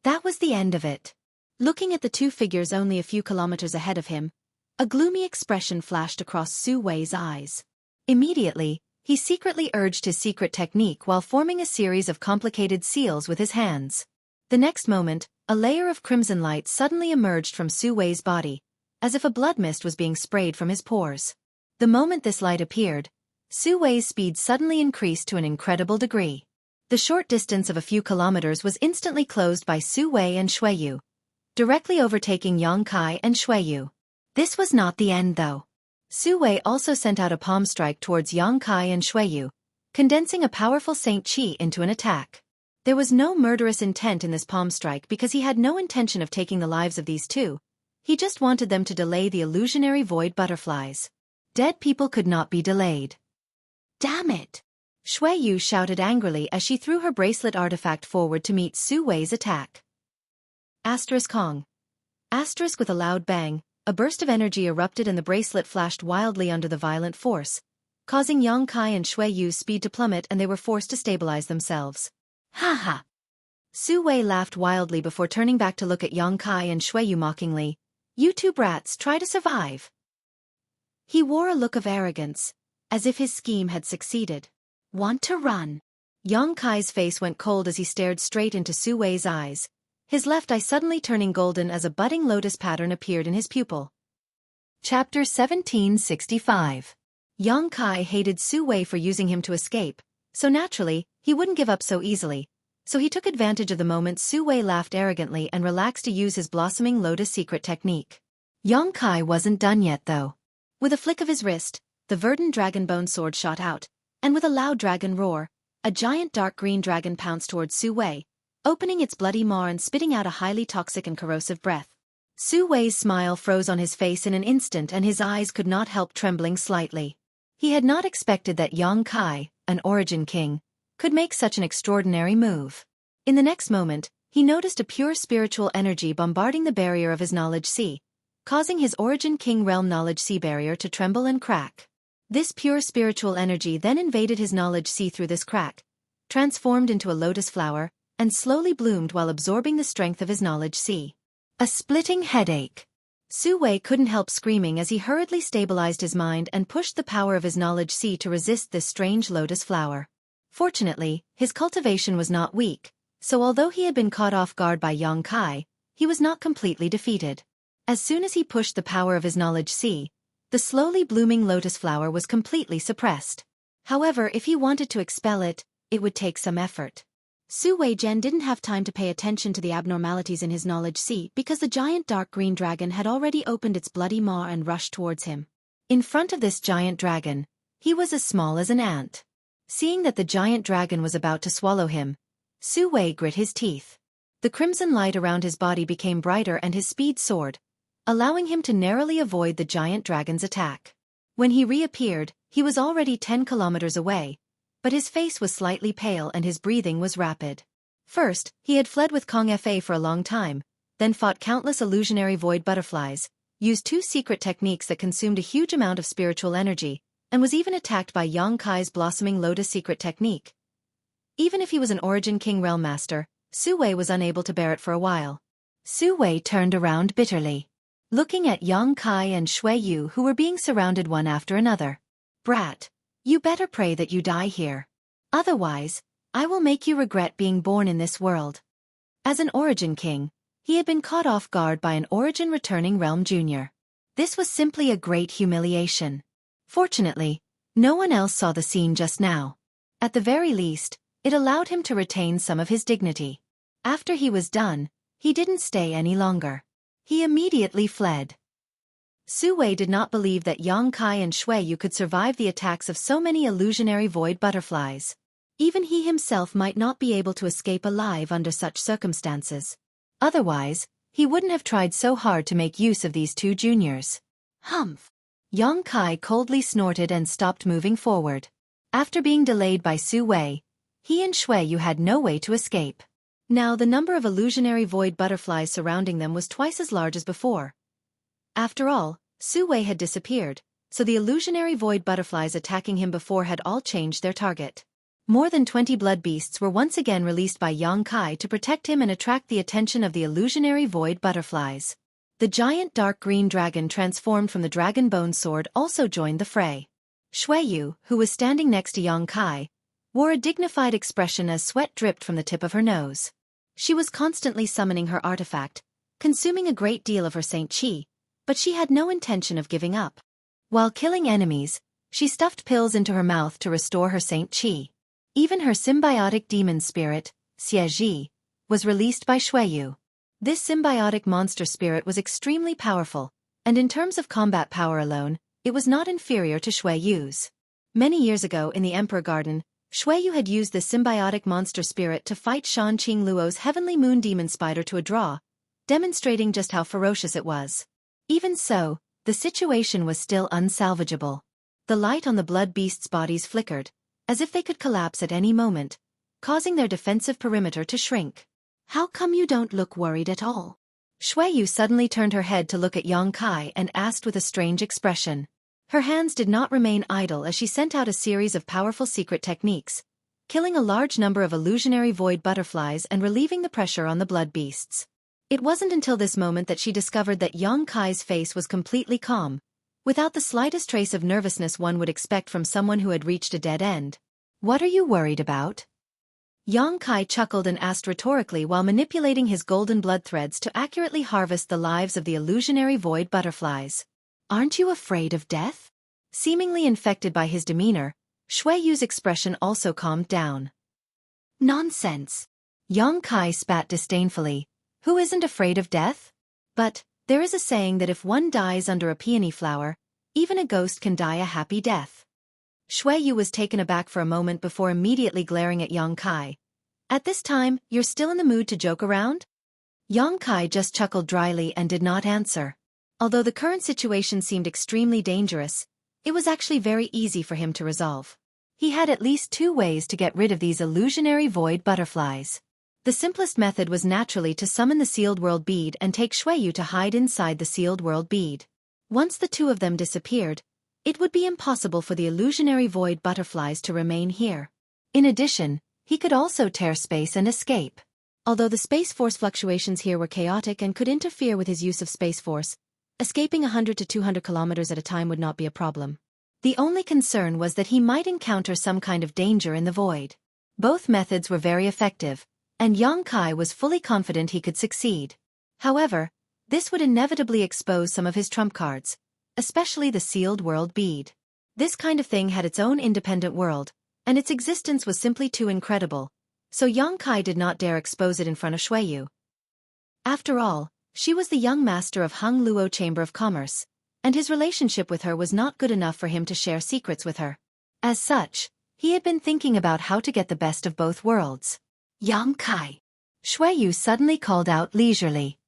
that was the end of it. Looking at the two figures only a few kilometers ahead of him, a gloomy expression flashed across Xueqi's eyes. Immediately, he secretly urged his secret technique while forming a series of complicated seals with his hands. The next moment, a layer of crimson light suddenly emerged from Xueqi's body, as if a blood mist was being sprayed from his pores. The moment this light appeared, Xueqi's speed suddenly increased to an incredible degree. The short distance of a few kilometers was instantly closed by Xueqi and Xueqi, directly overtaking Yang Kai and Xueqi. This was not the end though. Xueqi also sent out a palm strike towards Yang Kai and Xueqi, condensing a powerful Saint Qi into an attack. There was no murderous intent in this palm strike because he had no intention of taking the lives of these two. He just wanted them to delay the illusionary void butterflies. Dead people could not be delayed. Damn it! Xueqi shouted angrily as she threw her bracelet artifact forward to meet Xueqi's attack. Kong. With a loud bang, a burst of energy erupted and the bracelet flashed wildly under the violent force, causing Yang Kai and Xueqi's speed to plummet and they were forced to stabilize themselves. Ha ha! Xueqi laughed wildly before turning back to look at Yang Kai and Xueqi mockingly. You two brats try to survive. He wore a look of arrogance, as if his scheme had succeeded. Want to run? Yang Kai's face went cold as he stared straight into Xueqi's eyes, his left eye suddenly turning golden as a budding lotus pattern appeared in his pupil. Chapter 1765. Yang Kai hated Xueqi for using him to escape, so naturally, he wouldn't give up so easily, so he took advantage of the moment Xueqi laughed arrogantly and relaxed to use his blossoming lotus secret technique. Yang Kai wasn't done yet though. With a flick of his wrist, the verdant dragon bone sword shot out, and with a loud dragon roar, a giant dark green dragon pounced towards Xueqi, opening its bloody maw and spitting out a highly toxic and corrosive breath. Xueqi's smile froze on his face in an instant and his eyes could not help trembling slightly. He had not expected that Xueqi, an origin king, could make such an extraordinary move. In the next moment, he noticed a pure spiritual energy bombarding the barrier of his knowledge sea, causing his origin king realm knowledge sea barrier to tremble and crack. This pure spiritual energy then invaded his knowledge sea through this crack, transformed into a lotus flower, and slowly bloomed while absorbing the strength of his knowledge sea. A splitting headache. Xueqi couldn't help screaming as he hurriedly stabilized his mind and pushed the power of his knowledge sea to resist this strange lotus flower. Fortunately, his cultivation was not weak, so although he had been caught off guard by Xueqi, he was not completely defeated. As soon as he pushed the power of his knowledge sea, the slowly blooming lotus flower was completely suppressed. However, if he wanted to expel it, it would take some effort. Xueqi didn't have time to pay attention to the abnormalities in his knowledge sea because the giant dark green dragon had already opened its bloody maw and rushed towards him. In front of this giant dragon, he was as small as an ant. Seeing that the giant dragon was about to swallow him, Xueqi grit his teeth. The crimson light around his body became brighter and his speed soared, allowing him to narrowly avoid the giant dragon's attack. When he reappeared, he was already 10 kilometers away, but his face was slightly pale and his breathing was rapid. First, he had fled with Kong Fa for a long time, then fought countless illusionary void butterflies, used 2 secret techniques that consumed a huge amount of spiritual energy, and was even attacked by Xueqi's blossoming lotus secret technique. Even if he was an origin king realm master, Xueqi was unable to bear it for a while. Xueqi turned around bitterly, looking at Xueqi and Xueqi who were being surrounded one after another. Brat, you better pray that you die here. Otherwise, I will make you regret being born in this world. As an origin king, he had been caught off guard by an origin returning realm junior. This was simply a great humiliation. Fortunately, no one else saw the scene just now. At the very least, it allowed him to retain some of his dignity. After he was done, he didn't stay any longer. He immediately fled. Xueqi did not believe that Xueqi and Xueqi could survive the attacks of so many illusionary void butterflies. Even he himself might not be able to escape alive under such circumstances. Otherwise, he wouldn't have tried so hard to make use of these 2 juniors. Humph! Xueqi coldly snorted and stopped moving forward. After being delayed by Xueqi, he and Xueqi had no way to escape. Now the number of illusionary void butterflies surrounding them was twice as large as before. After all, Xueqi had disappeared, so the illusionary void butterflies attacking him before had all changed their target. More than 20 blood beasts were once again released by Xueqi to protect him and attract the attention of the illusionary void butterflies. The giant dark green dragon transformed from the dragon bone sword also joined the fray. Xueqi, who was standing next to Xueqi, wore a dignified expression as sweat dripped from the tip of her nose. She was constantly summoning her artifact, consuming a great deal of her Saint Qi, but she had no intention of giving up. While killing enemies, she stuffed pills into her mouth to restore her Saint Qi. Even her symbiotic demon spirit, Xueqi, was released by Xueqi. This symbiotic monster spirit was extremely powerful, and in terms of combat power alone, it was not inferior to Xueqi's. Many years ago in the Emperor Garden, Xueqi had used this symbiotic monster spirit to fight Shan Qing Luo's heavenly moon demon spider to a draw, demonstrating just how ferocious it was. Even so, the situation was still unsalvageable. The light on the blood beasts' bodies flickered, as if they could collapse at any moment, causing their defensive perimeter to shrink. How come you don't look worried at all? Xueqi suddenly turned her head to look at Xueqi and asked with a strange expression. Her hands did not remain idle as she sent out a series of powerful secret techniques, killing a large number of illusionary void butterflies and relieving the pressure on the blood beasts. It wasn't until this moment that she discovered that Xueqi's face was completely calm, without the slightest trace of nervousness one would expect from someone who had reached a dead end. What are you worried about? Xueqi chuckled and asked rhetorically while manipulating his golden blood threads to accurately harvest the lives of the illusionary void butterflies. Aren't you afraid of death? Seemingly infected by his demeanor, Xueqi's expression also calmed down. Nonsense. Xueqi spat disdainfully. Who isn't afraid of death? But, there is a saying that if one dies under a peony flower, Even a ghost can die a happy death. Xueqi was taken aback for a moment before immediately glaring at Yang Kai. At this time, you're still in the mood to joke around? Yang Kai just chuckled dryly and did not answer. Although the current situation seemed extremely dangerous, it was actually very easy for him to resolve. He had at least 2 ways to get rid of these illusionary void butterflies. The simplest method was naturally to summon the sealed world bead and take Xueqi to hide inside the sealed world bead. Once the 2 of them disappeared, it would be impossible for the illusionary void butterflies to remain here. In addition, he could also tear space and escape. Although the space force fluctuations here were chaotic and could interfere with his use of space force, escaping 100 to 200 kilometers at a time would not be a problem. The only concern was that he might encounter some kind of danger in the void. Both methods were very effective, and Yang Kai was fully confident he could succeed. However, this would inevitably expose some of his trump cards, especially the sealed world bead. This kind of thing had its own independent world, and its existence was simply too incredible, so Yang Kai did not dare expose it in front of Xueqi. After all, she was the young master of Hung Luo Chamber of Commerce, and his relationship with her was not good enough for him to share secrets with her. As such, he had been thinking about how to get the best of both worlds. Yang Kai. Xueqi suddenly called out leisurely.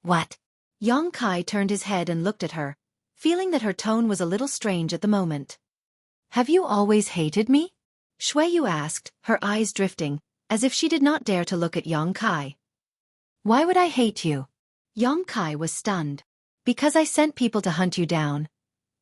What? Yang Kai turned his head and looked at her, feeling that her tone was a little strange at the moment. Have you always hated me? Xueqi asked, her eyes drifting, as if she did not dare to look at Yang Kai. Why would I hate you? Yang Kai was stunned. Because I sent people to hunt you down.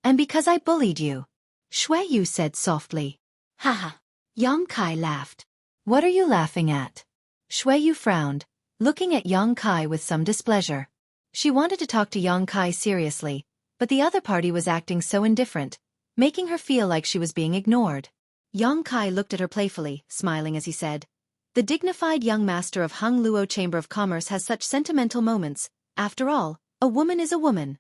And because I bullied you. Xueqi said softly. Haha. Yang Kai laughed. What are you laughing at? Xueqi frowned, looking at Yang Kai with some displeasure. She wanted to talk to Yang Kai seriously, but the other party was acting so indifferent, making her feel like she was being ignored. Yang Kai looked at her playfully, smiling as he said, "The dignified young master of Hung Luo Chamber of Commerce has such sentimental moments. After all, a woman is a woman."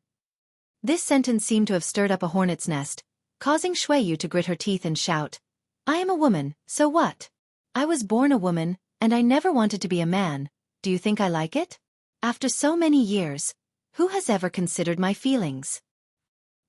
This sentence seemed to have stirred up a hornet's nest, causing Xueqi to grit her teeth and shout, "I am a woman, so what? I was born a woman, and I never wanted to be a man. Do you think I like it? After so many years, who has ever considered my feelings?"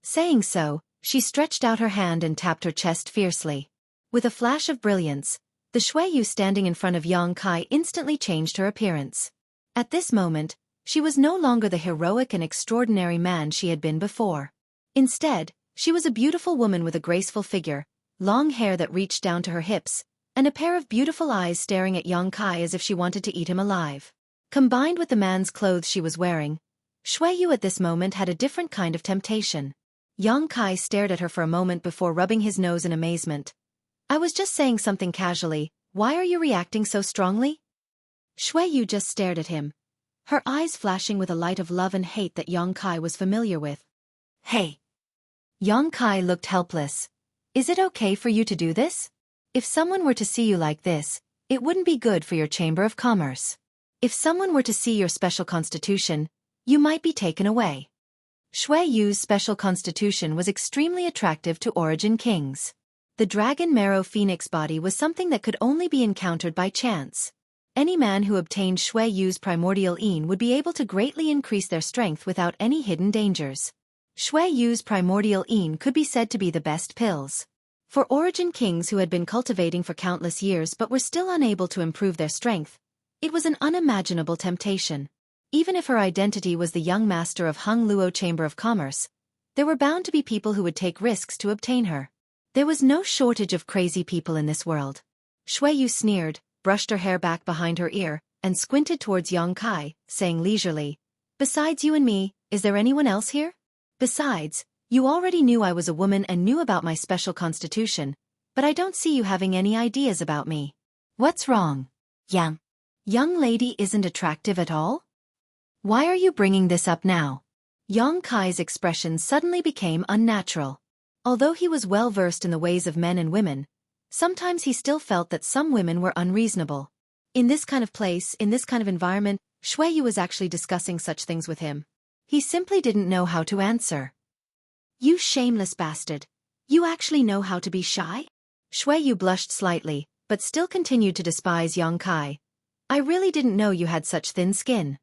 Saying so, she stretched out her hand and tapped her chest fiercely. With a flash of brilliance, the Xueqi standing in front of Yang Kai instantly changed her appearance. At this moment, she was no longer the heroic and extraordinary man she had been before. Instead, she was a beautiful woman with a graceful figure, long hair that reached down to her hips, and a pair of beautiful eyes staring at Yang Kai as if she wanted to eat him alive. Combined with the man's clothes she was wearing, Xueqi at this moment had a different kind of temptation. Yang Kai stared at her for a moment before rubbing his nose in amazement. "I was just saying something casually, why are you reacting so strongly?" Xueqi just stared at him, her eyes flashing with a light of love and hate that Yang Kai was familiar with. "Hey." Yang Kai looked helpless. "Is it okay for you to do this? If someone were to see you like this, it wouldn't be good for your Chamber of Commerce. If someone were to see your special constitution, you might be taken away." Xueqi's special constitution was extremely attractive to Origin Kings. The dragon marrow phoenix body was something that could only be encountered by chance. Any man who obtained Xueqi's primordial yin would be able to greatly increase their strength without any hidden dangers. Xueqi's primordial yin could be said to be the best pills. For Origin Kings who had been cultivating for countless years but were still unable to improve their strength, it was an unimaginable temptation. Even if her identity was the young master of Hung Luo Chamber of Commerce, there were bound to be people who would take risks to obtain her. There was no shortage of crazy people in this world. Xueqi sneered, brushed her hair back behind her ear, and squinted towards Yang Kai, saying leisurely, "Besides you and me, is there anyone else here? Besides, you already knew I was a woman and knew about my special constitution, but I don't see you having any ideas about me. What's wrong? Young lady isn't attractive at all? Why are you bringing this up now?" Yang Kai's expression suddenly became unnatural. Although he was well versed in the ways of men and women, sometimes he still felt that some women were unreasonable. In this kind of place, in this kind of environment, Xueqi was actually discussing such things with him. He simply didn't know how to answer. "You shameless bastard. You actually know how to be shy?" Xueqi blushed slightly, but still continued to despise Yang Kai. "I really didn't know you had such thin skin.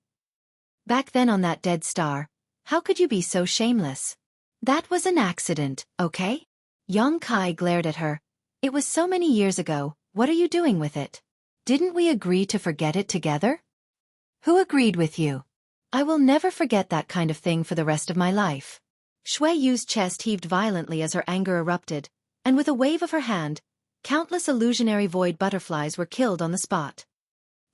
Back then on that dead star, how could you be so shameless?" That was an accident, okay? Yang Kai glared at her. It was so many years ago, what are you doing with it? Didn't we agree to forget it together? Who agreed with you? I will never forget that kind of thing for the rest of my life. Xueqi's chest heaved violently as her anger erupted, and with a wave of her hand, countless illusionary void butterflies were killed on the spot.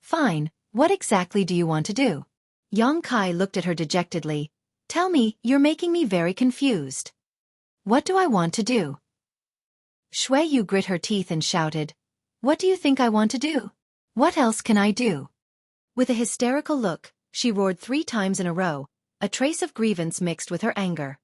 Fine, what exactly do you want to do? Yang Kai looked at her dejectedly. Tell me, you're making me very confused. What do I want to do? Xueqi grit her teeth and shouted, What do you think I want to do? What else can I do? With a hysterical look, she roared 3 times in a row, a trace of grievance mixed with her anger.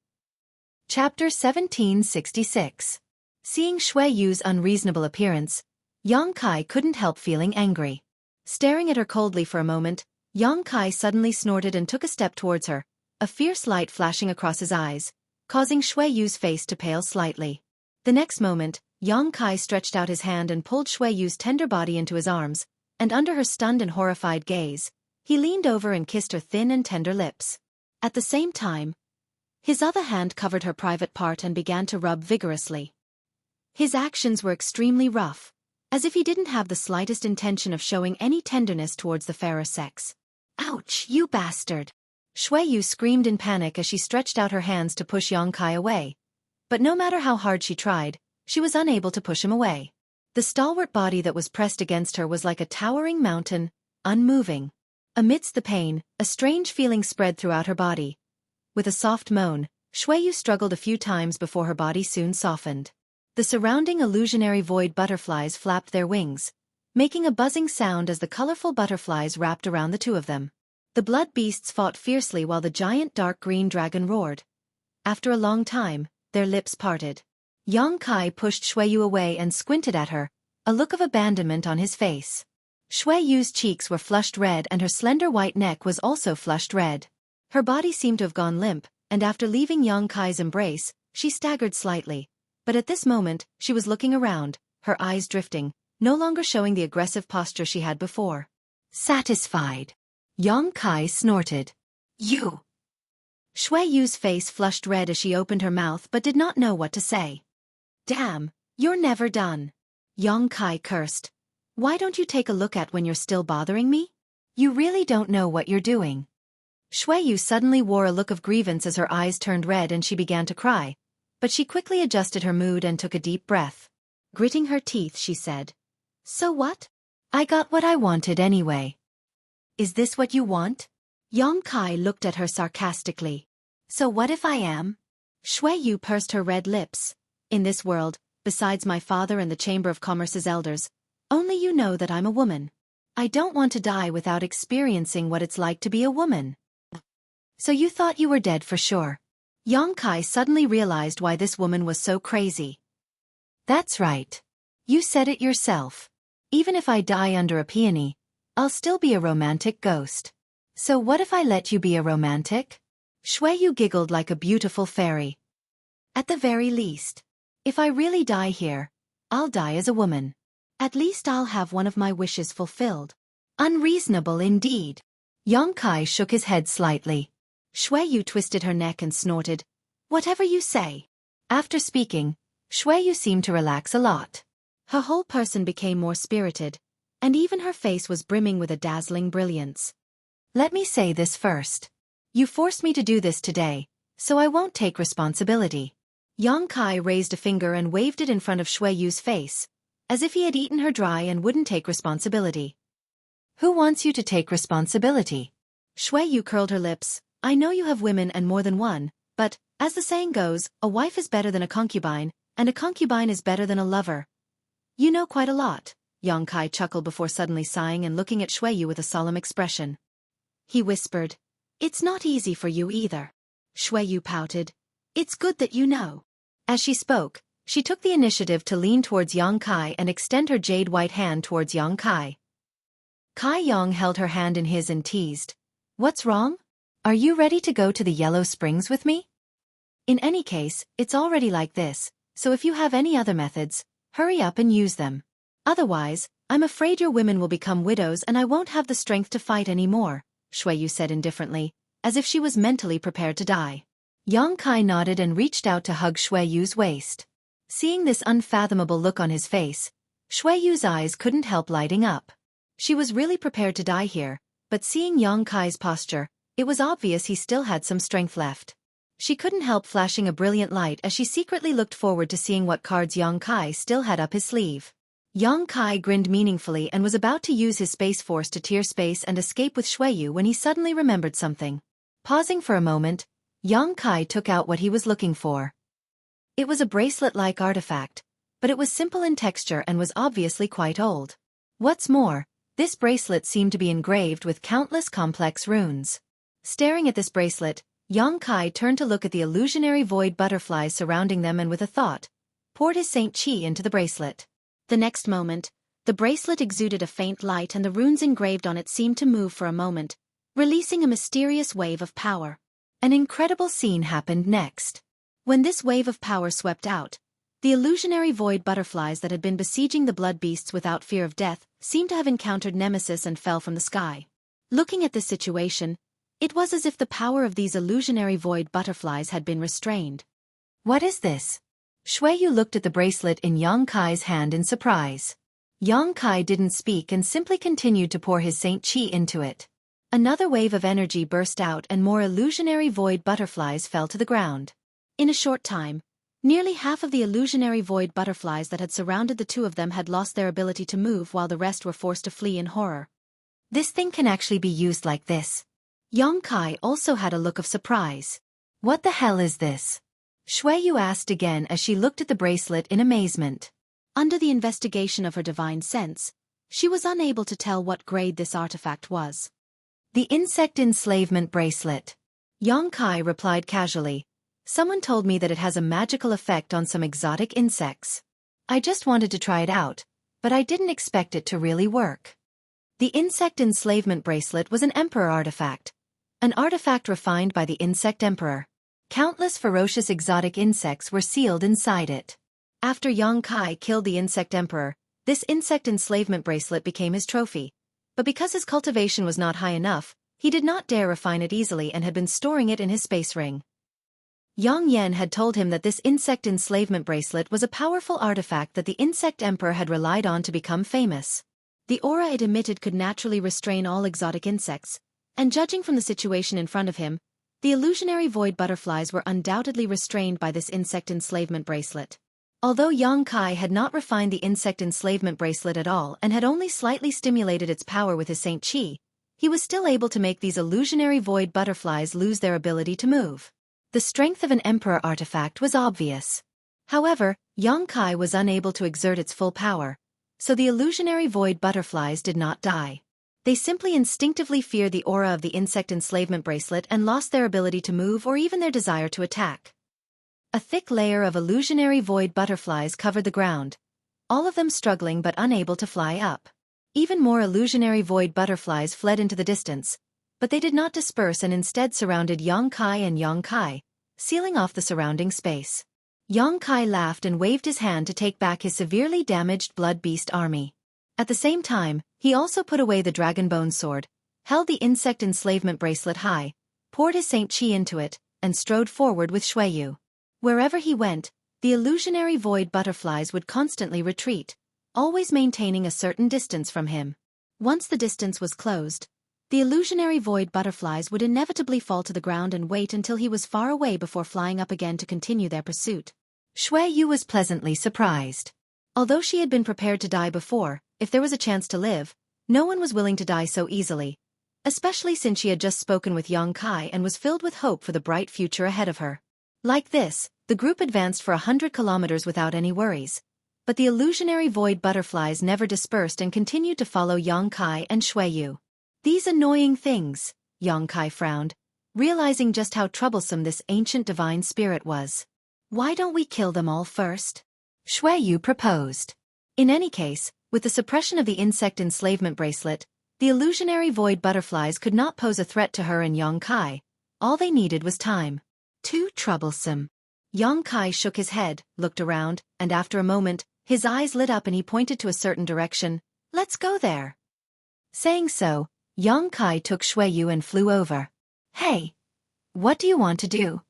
Chapter 1766. Seeing Xueqi's unreasonable appearance, Yang Kai couldn't help feeling angry. Staring at her coldly for a moment, Yang Kai suddenly snorted and took a step towards her, a fierce light flashing across his eyes, causing Xueqi's face to pale slightly. The next moment, Yang Kai stretched out his hand and pulled Xueqi's tender body into his arms, and under her stunned and horrified gaze, he leaned over and kissed her thin and tender lips. At the same time, his other hand covered her private part and began to rub vigorously. His actions were extremely rough, as if he didn't have the slightest intention of showing any tenderness towards the fairer sex. Ouch, you bastard! Xueqi screamed in panic as she stretched out her hands to push Yang Kai away. But no matter how hard she tried, she was unable to push him away. The stalwart body that was pressed against her was like a towering mountain, unmoving. Amidst the pain, a strange feeling spread throughout her body. With a soft moan, Xueqi struggled a few times before her body soon softened. The surrounding illusionary void butterflies flapped their wings, making a buzzing sound as the colorful butterflies wrapped around the two of them. The blood beasts fought fiercely while the giant dark green dragon roared. After a long time, their lips parted. Yang Kai pushed Xueqi away and squinted at her, a look of abandonment on his face. Xueqi's cheeks were flushed red and her slender white neck was also flushed red. Her body seemed to have gone limp, and after leaving Yang Kai's embrace, she staggered slightly. But at this moment, she was looking around, her eyes drifting, no longer showing the aggressive posture she had before. Satisfied. Yang Kai snorted. You! Xueqi's face flushed red as she opened her mouth but did not know what to say. Damn, you're never done. Yang Kai cursed. Why don't you take a look at when you're still bothering me? You really don't know what you're doing. Xueqi suddenly wore a look of grievance as her eyes turned red and she began to cry, but she quickly adjusted her mood and took a deep breath. Gritting her teeth, she said, So what? I got what I wanted anyway. Is this what you want? Yang Kai looked at her sarcastically. So what if I am? Xueqi pursed her red lips. In this world, besides my father and the Chamber of Commerce's elders, only you know that I'm a woman. I don't want to die without experiencing what it's like to be a woman. So you thought you were dead for sure. Yang Kai suddenly realized why this woman was so crazy. That's right. You said it yourself. Even if I die under a peony, I'll still be a romantic ghost. So what if I let you be a romantic? Xueqi giggled like a beautiful fairy. At the very least, if I really die here, I'll die as a woman. At least I'll have one of my wishes fulfilled. Unreasonable indeed. Yang Kai shook his head slightly. Xueqi twisted her neck and snorted, Whatever you say. After speaking, Xueqi seemed to relax a lot. Her whole person became more spirited, and even her face was brimming with a dazzling brilliance. Let me say this first. You forced me to do this today, so I won't take responsibility. Yang Kai raised a finger and waved it in front of Xueqi's face, as if he had eaten her dry and wouldn't take responsibility. Who wants you to take responsibility? Xueqi curled her lips. I know you have women and more than one, but, as the saying goes, a wife is better than a concubine, and a concubine is better than a lover. You know quite a lot. Yang Kai chuckled before suddenly sighing and looking at Xueqi with a solemn expression. He whispered, It's not easy for you either. Xueqi pouted. It's good that you know. As she spoke, she took the initiative to lean towards Yang Kai and extend her jade white hand towards Yang Kai. Kai Yang held her hand in his and teased. What's wrong? Are you ready to go to the Yellow Springs with me? In any case, it's already like this, so if you have any other methods, hurry up and use them. Otherwise, I'm afraid your women will become widows and I won't have the strength to fight anymore, Xueqi said indifferently, as if she was mentally prepared to die. Yang Kai nodded and reached out to hug Xueyu's waist. Seeing this unfathomable look on his face, Xueyu's eyes couldn't help lighting up. She was really prepared to die here, but seeing Yang Kai's posture, it was obvious he still had some strength left. She couldn't help flashing a brilliant light as she secretly looked forward to seeing what cards Yang Kai still had up his sleeve. Yang Kai grinned meaningfully and was about to use his space force to tear space and escape with Xueyu when he suddenly remembered something. Pausing for a moment, Yang Kai took out what he was looking for. It was a bracelet-like artifact, but it was simple in texture and was obviously quite old. What's more, this bracelet seemed to be engraved with countless complex runes. Staring at this bracelet, Yang Kai turned to look at the illusionary void butterflies surrounding them and with a thought, poured his Saint Qi into the bracelet. The next moment, the bracelet exuded a faint light and the runes engraved on it seemed to move for a moment, releasing a mysterious wave of power. An incredible scene happened next. When this wave of power swept out, the illusionary void butterflies that had been besieging the blood beasts without fear of death seemed to have encountered nemesis and fell from the sky. Looking at this situation, it was as if the power of these illusionary void butterflies had been restrained. What is this? Xueyu looked at the bracelet in Yang Kai's hand in surprise. Yang Kai didn't speak and simply continued to pour his Saint Qi into it. Another wave of energy burst out and more illusionary void butterflies fell to the ground. In a short time, nearly half of the illusionary void butterflies that had surrounded the two of them had lost their ability to move while the rest were forced to flee in horror. This thing can actually be used like this. Yang Kai also had a look of surprise. What the hell is this? Xueyu asked again as she looked at the bracelet in amazement. Under the investigation of her divine sense, she was unable to tell what grade this artifact was. The insect enslavement bracelet. Yang Kai replied casually. Someone told me that it has a magical effect on some exotic insects. I just wanted to try it out, but I didn't expect it to really work. The insect enslavement bracelet was an emperor artifact. An artifact refined by the insect emperor. Countless ferocious exotic insects were sealed inside it. After Yang Kai killed the insect emperor, this insect enslavement bracelet became his trophy. But because his cultivation was not high enough, he did not dare refine it easily and had been storing it in his space ring. Yang Yan had told him that this insect enslavement bracelet was a powerful artifact that the insect emperor had relied on to become famous. The aura it emitted could naturally restrain all exotic insects, and judging from the situation in front of him, the illusionary void butterflies were undoubtedly restrained by this insect enslavement bracelet. Although Yang Kai had not refined the insect enslavement bracelet at all and had only slightly stimulated its power with his Saint Qi, he was still able to make these illusionary void butterflies lose their ability to move. The strength of an emperor artifact was obvious. However, Yang Kai was unable to exert its full power, so the illusionary void butterflies did not die. They simply instinctively feared the aura of the insect enslavement bracelet and lost their ability to move or even their desire to attack. A thick layer of illusionary void butterflies covered the ground, all of them struggling but unable to fly up. Even more illusionary void butterflies fled into the distance, but they did not disperse and instead surrounded Yang Kai and Yang Kai, sealing off the surrounding space. Yang Kai laughed and waved his hand to take back his severely damaged blood beast army. At the same time, he also put away the dragon bone sword, held the insect enslavement bracelet high, poured his Saint Qi into it, and strode forward with Xueyu. Wherever he went, the illusionary void butterflies would constantly retreat, always maintaining a certain distance from him. Once the distance was closed, the illusionary void butterflies would inevitably fall to the ground and wait until he was far away before flying up again to continue their pursuit. Xueyu was pleasantly surprised. Although she had been prepared to die before, if there was a chance to live, no one was willing to die so easily, especially since she had just spoken with Yang Kai and was filled with hope for the bright future ahead of her. Like this, the group advanced for 100 kilometers without any worries, but the illusionary void butterflies never dispersed and continued to follow Yang Kai and Xueyu. These annoying things, Yang Kai frowned, realizing just how troublesome this ancient divine spirit was. Why don't we kill them all first? Xueyu proposed. In any case, with the suppression of the insect enslavement bracelet, the illusionary void butterflies could not pose a threat to her and Yang Kai. All they needed was time. Too troublesome. Yang Kai shook his head, looked around, and after a moment, his eyes lit up and he pointed to a certain direction. Let's go there. Saying so, Yang Kai took Xueyu and flew over. Hey! What do you want to do?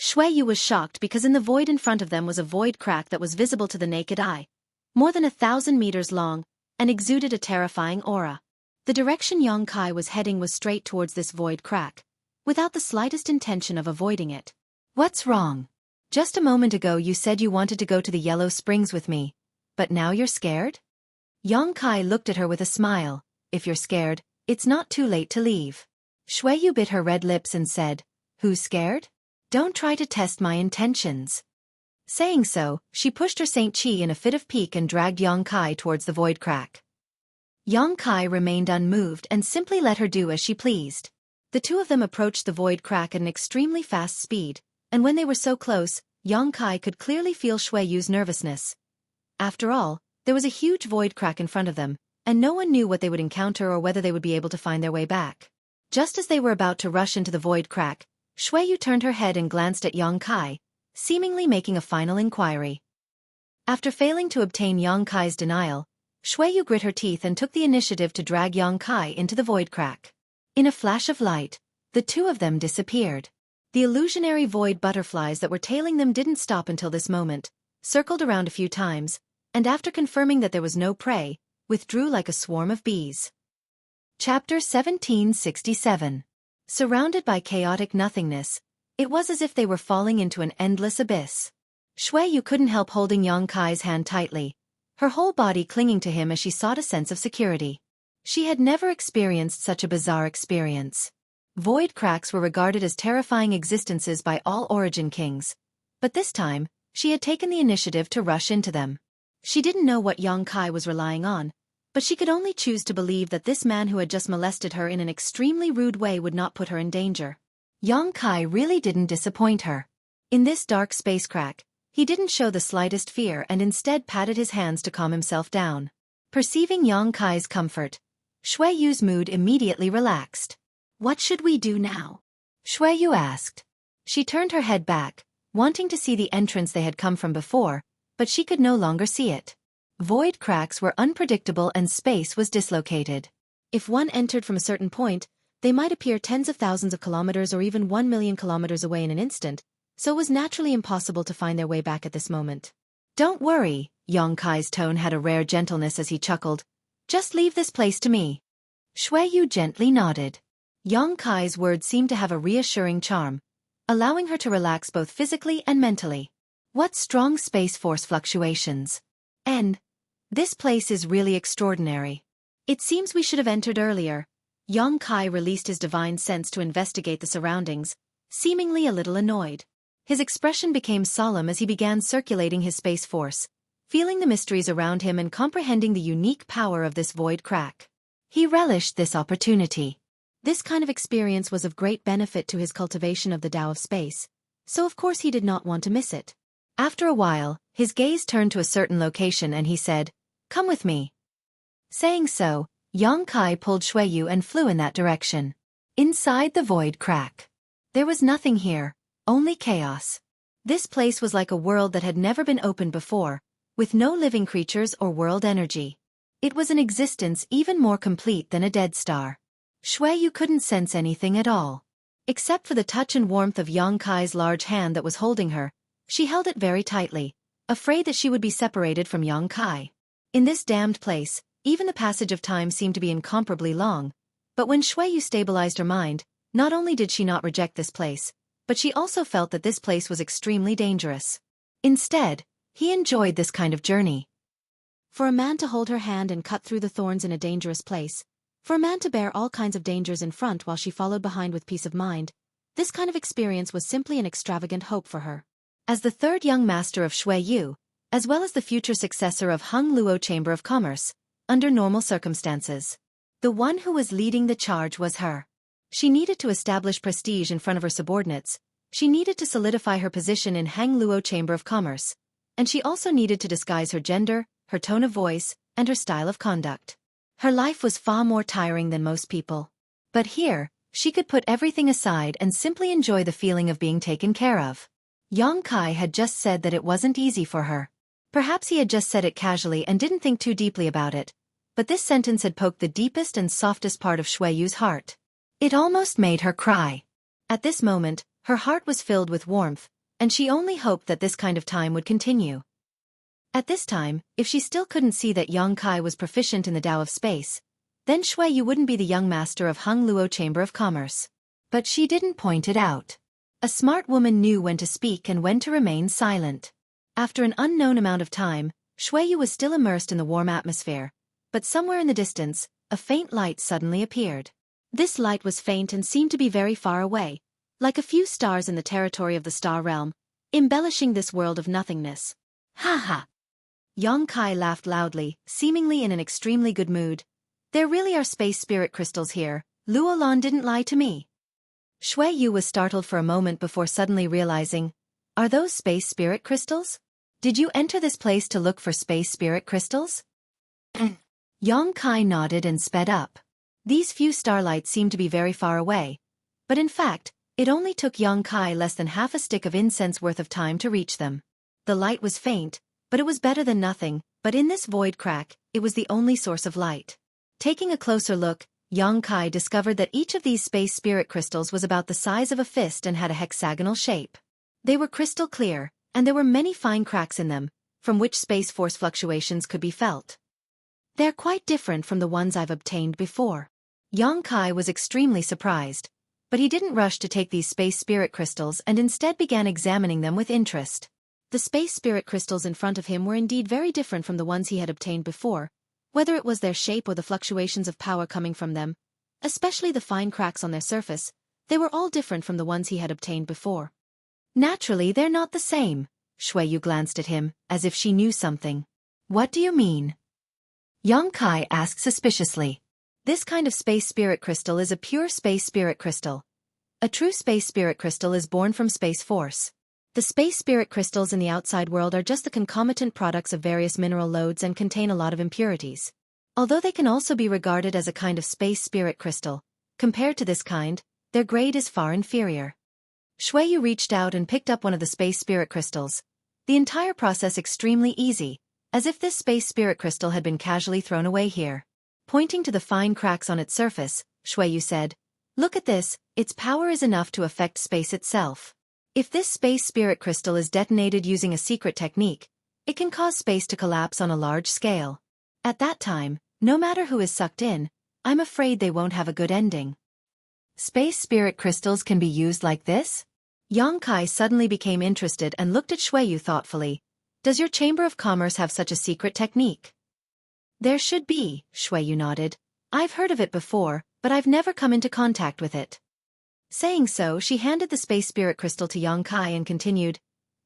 Xueqi was shocked because in the void in front of them was a void crack that was visible to the naked eye, more than 1,000 meters long, and exuded a terrifying aura. The direction Yongkai was heading was straight towards this void crack, without the slightest intention of avoiding it. What's wrong? Just a moment ago you said you wanted to go to the Yellow Springs with me, but now you're scared? Yongkai looked at her with a smile. If you're scared, it's not too late to leave. Xueqi bit her red lips and said, Who's scared? Don't try to test my intentions. Saying so, she pushed her Saint Qi in a fit of pique and dragged Yongkai towards the void crack. Yongkai remained unmoved and simply let her do as she pleased. The two of them approached the void crack at an extremely fast speed, and when they were so close, Yongkai could clearly feel Xueqi's nervousness. After all, there was a huge void crack in front of them, and no one knew what they would encounter or whether they would be able to find their way back. Just as they were about to rush into the void crack, Xueqi turned her head and glanced at Yongkai, seemingly making a final inquiry. After failing to obtain Yongkai's denial, Xueqi grit her teeth and took the initiative to drag Yongkai into the void crack. In a flash of light, the two of them disappeared. The illusionary void butterflies that were tailing them didn't stop until this moment, circled around a few times, and after confirming that there was no prey, withdrew like a swarm of bees. Chapter 1767. Surrounded by chaotic nothingness, it was as if they were falling into an endless abyss. Xueqi couldn't help holding Yongkai's hand tightly, her whole body clinging to him as she sought a sense of security. She had never experienced such a bizarre experience. Void cracks were regarded as terrifying existences by all Origin Kings, but this time, she had taken the initiative to rush into them. She didn't know what Yongkai was relying on, but she could only choose to believe that this man who had just molested her in an extremely rude way would not put her in danger. Yongkai really didn't disappoint her. In this dark space crack, he didn't show the slightest fear and instead patted his hands to calm himself down. Perceiving Yongkai's comfort, Xueqi's mood immediately relaxed. What should we do now? Xueqi asked. She turned her head back, wanting to see the entrance they had come from before, but she could no longer see it. Void cracks were unpredictable and space was dislocated. If one entered from a certain point, they might appear tens of thousands of kilometers or even 1 million kilometers away in an instant, so it was naturally impossible to find their way back at this moment. Don't worry, Yongkai's tone had a rare gentleness as he chuckled. Just leave this place to me. Xueqi gently nodded. Yongkai's words seemed to have a reassuring charm, allowing her to relax both physically and mentally. What strong space force fluctuations. And this place is really extraordinary. It seems we should have entered earlier. Yongkai released his divine sense to investigate the surroundings, seemingly a little annoyed. His expression became solemn as he began circulating his space force, feeling the mysteries around him and comprehending the unique power of this void crack. He relished this opportunity. This kind of experience was of great benefit to his cultivation of the Tao of space, so of course he did not want to miss it. After a while, his gaze turned to a certain location and he said, Come with me. Saying so, Yongkai pulled Xueqi and flew in that direction. Inside the void crack. There was nothing here, only chaos. This place was like a world that had never been opened before, with no living creatures or world energy. It was an existence even more complete than a dead star. Xueqi couldn't sense anything at all. Except for the touch and warmth of Yongkai's large hand that was holding her, she held it very tightly, afraid that she would be separated from Yongkai. In this damned place, even the passage of time seemed to be incomparably long, but when Xueqi stabilized her mind, not only did she not reject this place, but she also felt that this place was extremely dangerous. Instead, he enjoyed this kind of journey. For a man to hold her hand and cut through the thorns in a dangerous place, for a man to bear all kinds of dangers in front while she followed behind with peace of mind, this kind of experience was simply an extravagant hope for her. As the third young master of Xueqi, as well as the future successor of Hung Luo Chamber of Commerce, under normal circumstances, the one who was leading the charge was her. She needed to establish prestige in front of her subordinates, she needed to solidify her position in Hang Luo Chamber of Commerce, and she also needed to disguise her gender, her tone of voice, and her style of conduct. Her life was far more tiring than most people. But here, she could put everything aside and simply enjoy the feeling of being taken care of. Yongkai had just said that it wasn't easy for her. Perhaps he had just said it casually and didn't think too deeply about it, but this sentence had poked the deepest and softest part of Xueqi's heart. It almost made her cry. At this moment, her heart was filled with warmth, and she only hoped that this kind of time would continue. At this time, if she still couldn't see that Yang Kai was proficient in the Tao of space, then Xueqi wouldn't be the young master of Hung Luo Chamber of Commerce. But she didn't point it out. A smart woman knew when to speak and when to remain silent. After an unknown amount of time, Xueqi was still immersed in the warm atmosphere, but somewhere in the distance, a faint light suddenly appeared. This light was faint and seemed to be very far away, like a few stars in the territory of the star realm, embellishing this world of nothingness. Ha ha! Yang Kai laughed loudly, seemingly in an extremely good mood. There really are space spirit crystals here. Luolan didn't lie to me. Xueqi was startled for a moment before suddenly realizing, are those space spirit crystals? Did you enter this place to look for space spirit crystals? Yang Kai nodded and sped up. These few starlights seemed to be very far away, but in fact, it only took Yang Kai less than half a stick of incense worth of time to reach them. The light was faint, but it was better than nothing, but in this void crack, it was the only source of light. Taking a closer look, Yang Kai discovered that each of these space spirit crystals was about the size of a fist and had a hexagonal shape. They were crystal clear, and there were many fine cracks in them, from which space force fluctuations could be felt. They're quite different from the ones I've obtained before. Yang Kai was extremely surprised, but he didn't rush to take these space spirit crystals and instead began examining them with interest. The space spirit crystals in front of him were indeed very different from the ones he had obtained before, whether it was their shape or the fluctuations of power coming from them, especially the fine cracks on their surface. They were all different from the ones he had obtained before. Naturally, they're not the same. Xueqi glanced at him, as if she knew something. What do you mean? Yang Kai asked suspiciously. This kind of space spirit crystal is a pure space spirit crystal. A true space spirit crystal is born from space force. The space spirit crystals in the outside world are just the concomitant products of various mineral loads and contain a lot of impurities. Although they can also be regarded as a kind of space spirit crystal, compared to this kind, their grade is far inferior. Xueqi reached out and picked up one of the space spirit crystals. The entire process extremely easy, as if this space spirit crystal had been casually thrown away here. Pointing to the fine cracks on its surface, Xueqi said, "Look at this, its power is enough to affect space itself. If this space spirit crystal is detonated using a secret technique, it can cause space to collapse on a large scale. At that time, no matter who is sucked in, I'm afraid they won't have a good ending." Space spirit crystals can be used like this? Yang Kai suddenly became interested and looked at Xueqi thoughtfully. Does your Chamber of Commerce have such a secret technique? There should be, Xueqi nodded. I've heard of it before, but I've never come into contact with it. Saying so, she handed the space spirit crystal to Yang Kai and continued,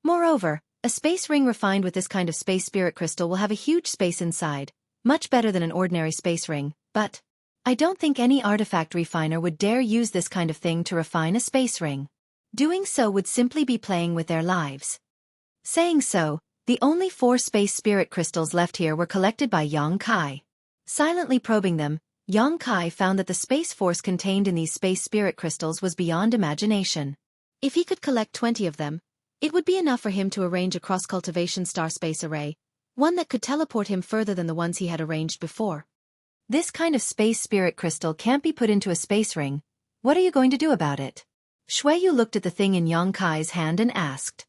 "Moreover, a space ring refined with this kind of space spirit crystal will have a huge space inside, much better than an ordinary space ring, but I don't think any artifact refiner would dare use this kind of thing to refine a space ring. Doing so would simply be playing with their lives." Saying so, the only 4 space spirit crystals left here were collected by Yang Kai. Silently probing them, Yang Kai found that the space force contained in these space spirit crystals was beyond imagination. If he could collect 20 of them, it would be enough for him to arrange a cross-cultivation star space array, one that could teleport him further than the ones he had arranged before. This kind of space spirit crystal can't be put into a space ring. What are you going to do about it? Xueqi looked at the thing in Yang Kai's hand and asked.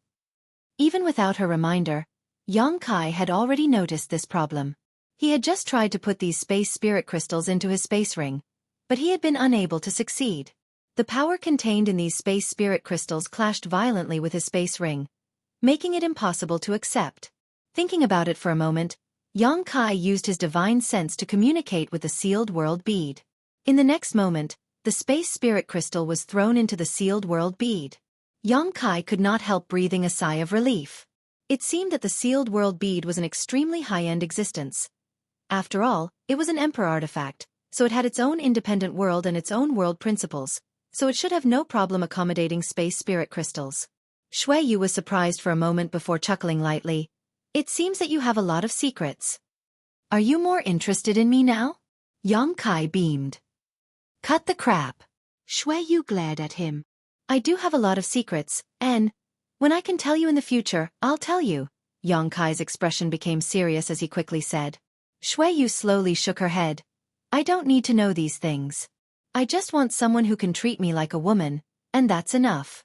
Even without her reminder, Yang Kai had already noticed this problem. He had just tried to put these space spirit crystals into his space ring, but he had been unable to succeed. The power contained in these space spirit crystals clashed violently with his space ring, making it impossible to accept. Thinking about it for a moment, Yang Kai used his divine sense to communicate with the sealed world bead. In the next moment, the space spirit crystal was thrown into the sealed world bead. Yang Kai could not help breathing a sigh of relief. It seemed that the sealed world bead was an extremely high-end existence. After all, it was an emperor artifact, so it had its own independent world and its own world principles, so it should have no problem accommodating space spirit crystals. Xueqi was surprised for a moment before chuckling lightly. "It seems that you have a lot of secrets. Are you more interested in me now?" Yang Kai beamed. "Cut the crap." Xueqi glared at him. "I do have a lot of secrets, and when I can tell you in the future, I'll tell you." Yang Kai's expression became serious as he quickly said. Xueqi slowly shook her head. "I don't need to know these things. I just want someone who can treat me like a woman, and that's enough."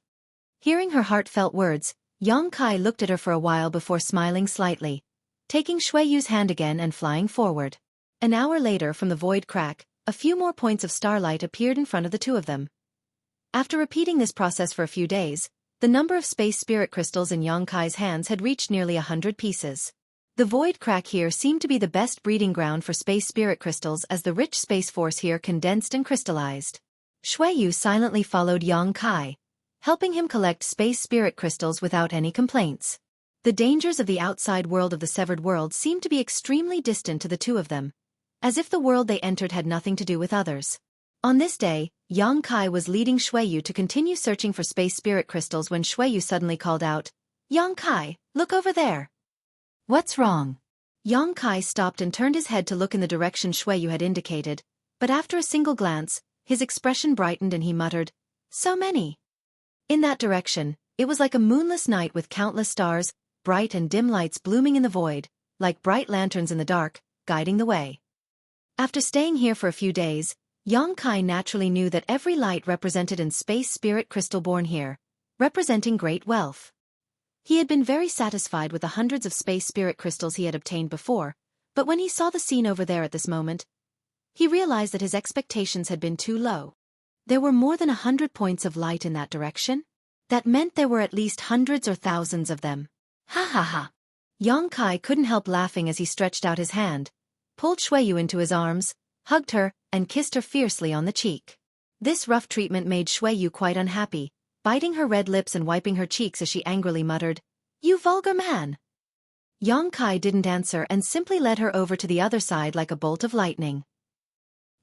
Hearing her heartfelt words, Yang Kai looked at her for a while before smiling slightly, taking Xueyu's hand again and flying forward. An hour later from the void crack, a few more points of starlight appeared in front of the two of them. After repeating this process for a few days, the number of space spirit crystals in Yang Kai's hands had reached nearly 100 pieces. The void crack here seemed to be the best breeding ground for space spirit crystals as the rich space force here condensed and crystallized. Xueyu silently followed Yang Kai, helping him collect space spirit crystals without any complaints. The dangers of the outside world of the severed world seemed to be extremely distant to the two of them, as if the world they entered had nothing to do with others. On this day, Yang Kai was leading Xueyu to continue searching for space spirit crystals when Xueyu suddenly called out, "Yang Kai, look over there." "What's wrong?" Yang Kai stopped and turned his head to look in the direction Xueyu had indicated, but after a single glance, his expression brightened and he muttered, "So many." In that direction, it was like a moonless night with countless stars, bright and dim lights blooming in the void, like bright lanterns in the dark, guiding the way. After staying here for a few days, Yang Kai naturally knew that every light represented in space spirit crystal born here, representing great wealth. He had been very satisfied with the hundreds of space spirit crystals he had obtained before, but when he saw the scene over there at this moment, he realized that his expectations had been too low. There were more than 100 points of light in that direction. That meant there were at least hundreds or thousands of them. Ha ha ha. Yang Kai couldn't help laughing as he stretched out his hand, pulled Xueyu into his arms, hugged her, and kissed her fiercely on the cheek. This rough treatment made Xueyu quite unhappy, biting her red lips and wiping her cheeks as she angrily muttered, "You vulgar man!" Yang Kai didn't answer and simply led her over to the other side like a bolt of lightning.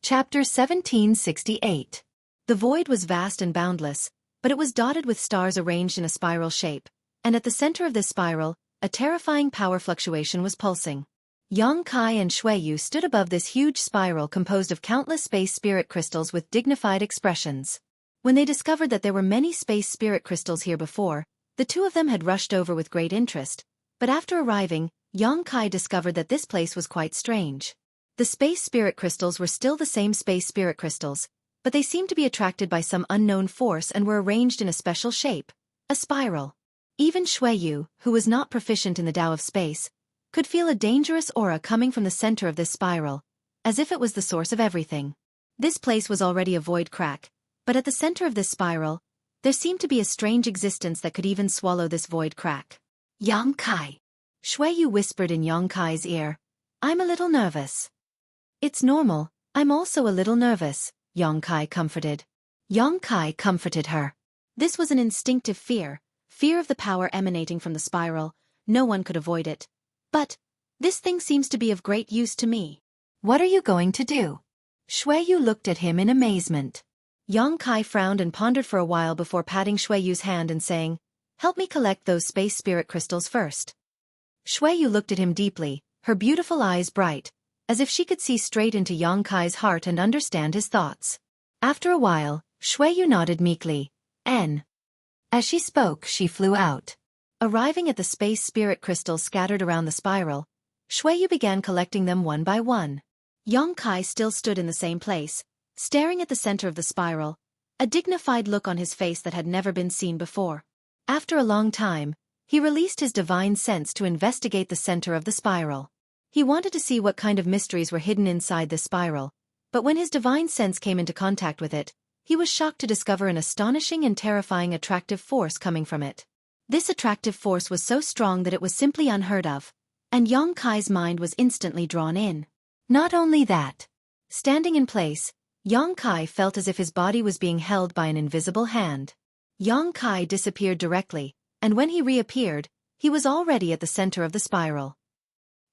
Chapter 1768. The void was vast and boundless, but it was dotted with stars arranged in a spiral shape, and at the center of this spiral, a terrifying power fluctuation was pulsing. Yang Kai and Xueyu stood above this huge spiral composed of countless space spirit crystals with dignified expressions. When they discovered that there were many space spirit crystals here before, the two of them had rushed over with great interest, but after arriving, Yang Kai discovered that this place was quite strange. The space spirit crystals were still the same space spirit crystals, but they seemed to be attracted by some unknown force and were arranged in a special shape, a spiral. Even Xueyu, who was not proficient in the Tao of space, could feel a dangerous aura coming from the center of this spiral, as if it was the source of everything. This place was already a void crack, but at the center of this spiral, there seemed to be a strange existence that could even swallow this void crack. "Yang Kai," Xueyu whispered in Yang Kai's ear, "I'm a little nervous." "It's normal, I'm also a little nervous," Yang Kai comforted. Yang Kai comforted her. This was an instinctive fear of the power emanating from the spiral. No one could avoid it. "But this thing seems to be of great use to me." "What are you going to do?" Xueyu looked at him in amazement. Yang Kai frowned and pondered for a while before patting Xueyu's hand and saying, "Help me collect those space spirit crystals first." Xueyu looked at him deeply, her beautiful eyes bright, as if she could see straight into Yang Kai's heart and understand his thoughts. After a while, Xueyu nodded meekly, "N." As she spoke, she flew out. Arriving at the space spirit crystals scattered around the spiral, Xueyu began collecting them one by one. Yang Kai still stood in the same place, staring at the center of the spiral, a dignified look on his face that had never been seen before. After a long time, he released his divine sense to investigate the center of the spiral. He wanted to see what kind of mysteries were hidden inside this spiral, but when his divine sense came into contact with it, he was shocked to discover an astonishing and terrifying attractive force coming from it. This attractive force was so strong that it was simply unheard of, and Yang Kai's mind was instantly drawn in. Not only that, standing in place, Yang Kai felt as if his body was being held by an invisible hand. Yang Kai disappeared directly, and when he reappeared, he was already at the center of the spiral.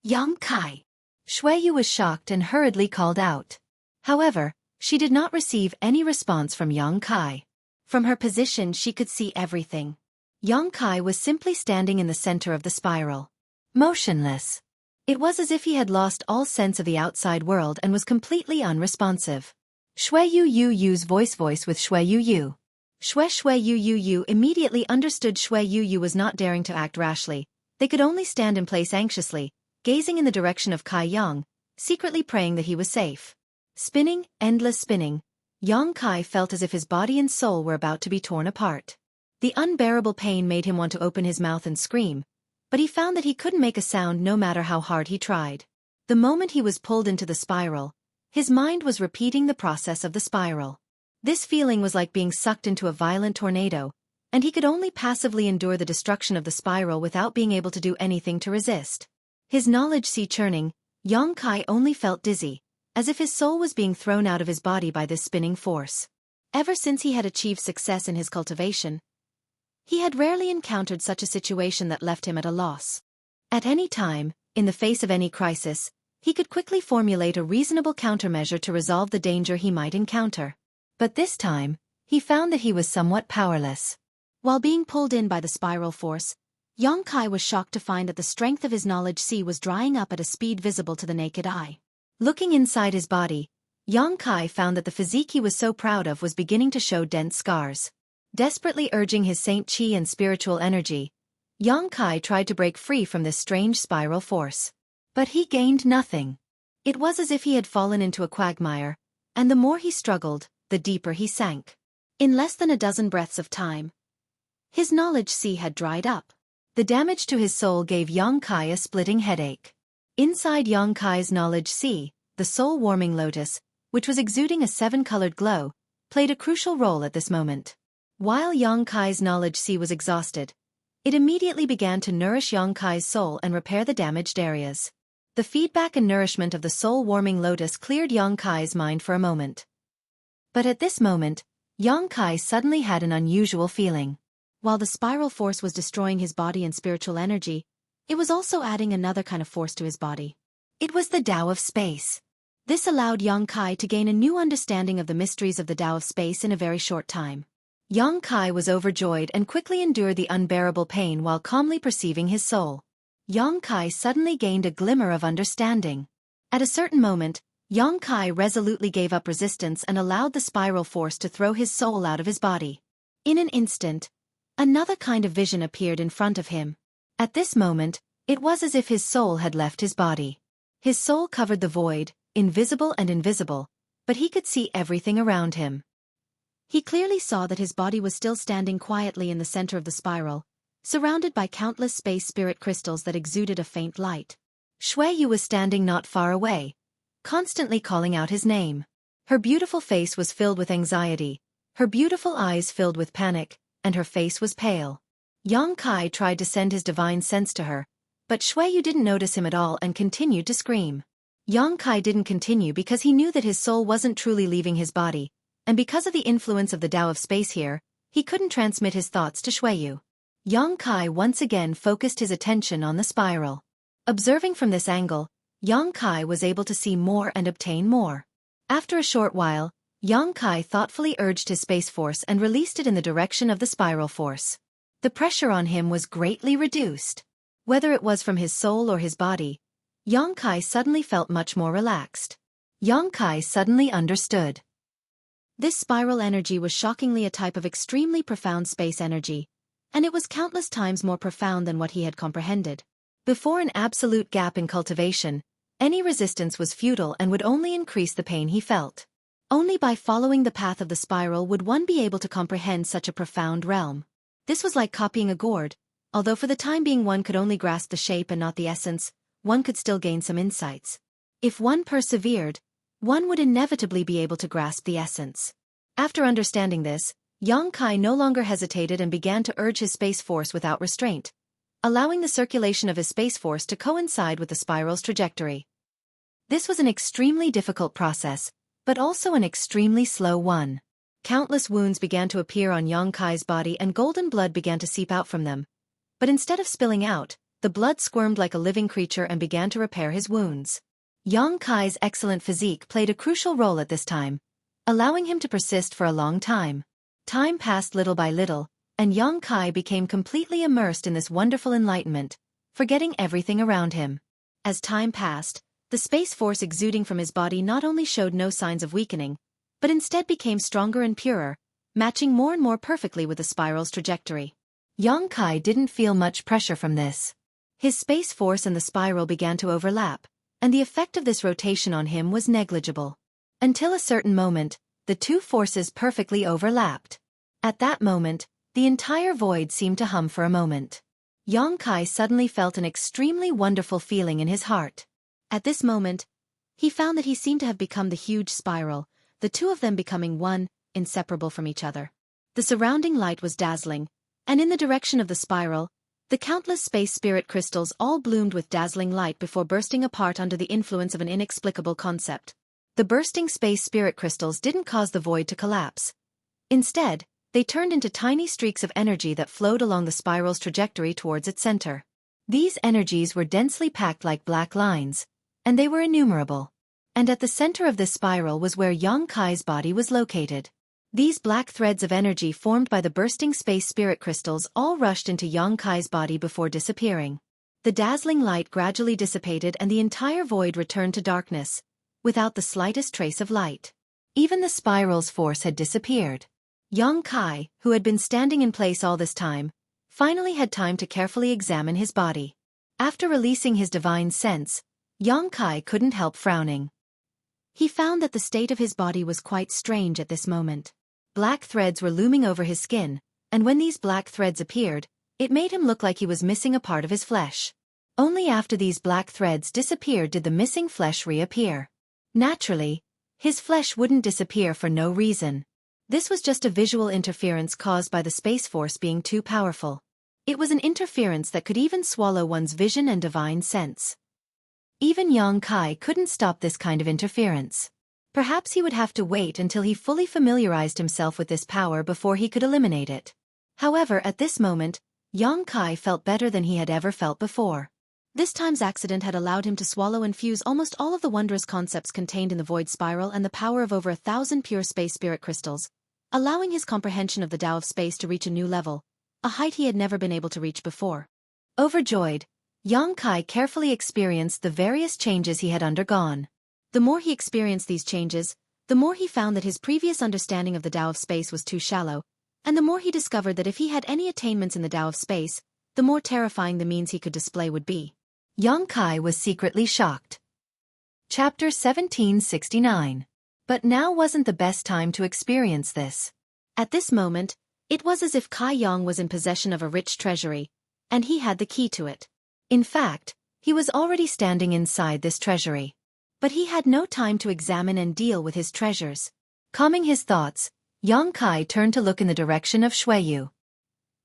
"Yang Kai." Xueyu was shocked and hurriedly called out. However, she did not receive any response from Yang Kai. From her position she could see everything. Yang Kai was simply standing in the center of the spiral, motionless. It was as if he had lost all sense of the outside world and was completely unresponsive. Xueyu's voice with Xueyu. Xueyu immediately understood Xueyu was not daring to act rashly. They could only stand in place anxiously, gazing in the direction of Kai Yang, secretly praying that he was safe. Spinning, endless spinning, Yang Kai felt as if his body and soul were about to be torn apart. The unbearable pain made him want to open his mouth and scream, but he found that he couldn't make a sound no matter how hard he tried. The moment he was pulled into the spiral, his mind was repeating the process of the spiral. This feeling was like being sucked into a violent tornado, and he could only passively endure the destruction of the spiral without being able to do anything to resist. His knowledge sea churning, Xueqi only felt dizzy, as if his soul was being thrown out of his body by this spinning force. Ever since he had achieved success in his cultivation, he had rarely encountered such a situation that left him at a loss. At any time, in the face of any crisis, he could quickly formulate a reasonable countermeasure to resolve the danger he might encounter. But this time, he found that he was somewhat powerless. While being pulled in by the spiral force, Xueqi was shocked to find that the strength of his knowledge sea was drying up at a speed visible to the naked eye. Looking inside his body, Xueqi found that the physique he was so proud of was beginning to show dense scars. Desperately urging his Saint Qi and spiritual energy, Xueqi tried to break free from this strange spiral force. But he gained nothing. It was as if he had fallen into a quagmire, and the more he struggled, the deeper he sank. In less than a dozen breaths of time, his knowledge sea had dried up. The damage to his soul gave Xueqi a splitting headache. Inside Xueqi's knowledge sea, the soul-warming lotus, which was exuding a 7-colored glow, played a crucial role at this moment. While Xueqi's knowledge sea was exhausted, it immediately began to nourish Xueqi's soul and repair the damaged areas. The feedback and nourishment of the soul-warming lotus cleared Xueqi's mind for a moment. But at this moment, Xueqi suddenly had an unusual feeling. While the spiral force was destroying his body and spiritual energy, it was also adding another kind of force to his body. It was the Tao of space. This allowed Xueqi to gain a new understanding of the mysteries of the Tao of space in a very short time. Xueqi was overjoyed and quickly endured the unbearable pain while calmly perceiving his soul. Xueqi suddenly gained a glimmer of understanding. At a certain moment, Xueqi resolutely gave up resistance and allowed the spiral force to throw his soul out of his body. In an instant, another kind of vision appeared in front of him. At this moment, it was as if his soul had left his body. His soul covered the void, invisible and invisible, but he could see everything around him. He clearly saw that his body was still standing quietly in the center of the spiral, surrounded by countless space spirit crystals that exuded a faint light. Xueqi was standing not far away, constantly calling out his name. Her beautiful face was filled with anxiety, her beautiful eyes filled with panic, and her face was pale. Xueqi tried to send his divine sense to her, but Xueqi didn't notice him at all and continued to scream. Xueqi didn't continue because he knew that his soul wasn't truly leaving his body, and because of the influence of the Tao of space here, he couldn't transmit his thoughts to Xueqi. Xueqi once again focused his attention on the spiral. Observing from this angle, Xueqi was able to see more and obtain more. After a short while, Xueqi thoughtfully urged his space force and released it in the direction of the spiral force. The pressure on him was greatly reduced. Whether it was from his soul or his body, Xueqi suddenly felt much more relaxed. Xueqi suddenly understood. This spiral energy was shockingly a type of extremely profound space energy, and it was countless times more profound than what he had comprehended. Before an absolute gap in cultivation, any resistance was futile and would only increase the pain he felt. Only by following the path of the spiral would one be able to comprehend such a profound realm. This was like copying a gourd, although for the time being one could only grasp the shape and not the essence, one could still gain some insights. If one persevered, one would inevitably be able to grasp the essence. After understanding this, Xueqi no longer hesitated and began to urge his space force without restraint, allowing the circulation of his space force to coincide with the spiral's trajectory. This was an extremely difficult process, but also an extremely slow one. Countless wounds began to appear on Xueqi's body and golden blood began to seep out from them. But instead of spilling out, the blood squirmed like a living creature and began to repair his wounds. Xueqi's excellent physique played a crucial role at this time, allowing him to persist for a long time. Time passed little by little, and Xueqi became completely immersed in this wonderful enlightenment, forgetting everything around him. As time passed, the space force exuding from his body not only showed no signs of weakening, but instead became stronger and purer, matching more and more perfectly with the spiral's trajectory. Xueqi didn't feel much pressure from this. His space force and the spiral began to overlap, and the effect of this rotation on him was negligible. Until a certain moment, the two forces perfectly overlapped. At that moment, the entire void seemed to hum for a moment. Xueqi suddenly felt an extremely wonderful feeling in his heart. At this moment, he found that he seemed to have become the huge spiral, the two of them becoming one, inseparable from each other. The surrounding light was dazzling, and in the direction of the spiral, the countless space spirit crystals all bloomed with dazzling light before bursting apart under the influence of an inexplicable concept. The bursting space spirit crystals didn't cause the void to collapse. Instead, they turned into tiny streaks of energy that flowed along the spiral's trajectory towards its center. These energies were densely packed like black lines, and they were innumerable. And at the center of this spiral was where Xueqi's body was located. These black threads of energy formed by the bursting space spirit crystals all rushed into Xueqi's body before disappearing. The dazzling light gradually dissipated and the entire void returned to darkness, without the slightest trace of light. Even the spiral's force had disappeared. Xueqi, who had been standing in place all this time, finally had time to carefully examine his body. After releasing his divine sense, Xueqi couldn't help frowning. He found that the state of his body was quite strange at this moment. Black threads were looming over his skin, and when these black threads appeared, it made him look like he was missing a part of his flesh. Only after these black threads disappeared did the missing flesh reappear. Naturally, his flesh wouldn't disappear for no reason. This was just a visual interference caused by the space force being too powerful. It was an interference that could even swallow one's vision and divine sense. Even Xueqi couldn't stop this kind of interference. Perhaps he would have to wait until he fully familiarized himself with this power before he could eliminate it. However, at this moment, Xueqi felt better than he had ever felt before. This time's accident had allowed him to swallow and fuse almost all of the wondrous concepts contained in the void spiral and the power of over 1,000 pure space spirit crystals, allowing his comprehension of the Tao of space to reach a new level, a height he had never been able to reach before. Overjoyed, Xueqi carefully experienced the various changes he had undergone. The more he experienced these changes, the more he found that his previous understanding of the Tao of space was too shallow, and the more he discovered that if he had any attainments in the Tao of space, the more terrifying the means he could display would be. Xueqi was secretly shocked. Chapter 1769. But now wasn't the best time to experience this. At this moment, it was as if Kai Yang was in possession of a rich treasury, and he had the key to it. In fact, he was already standing inside this treasury. But he had no time to examine and deal with his treasures. Calming his thoughts, Xueqi turned to look in the direction of Xueqi.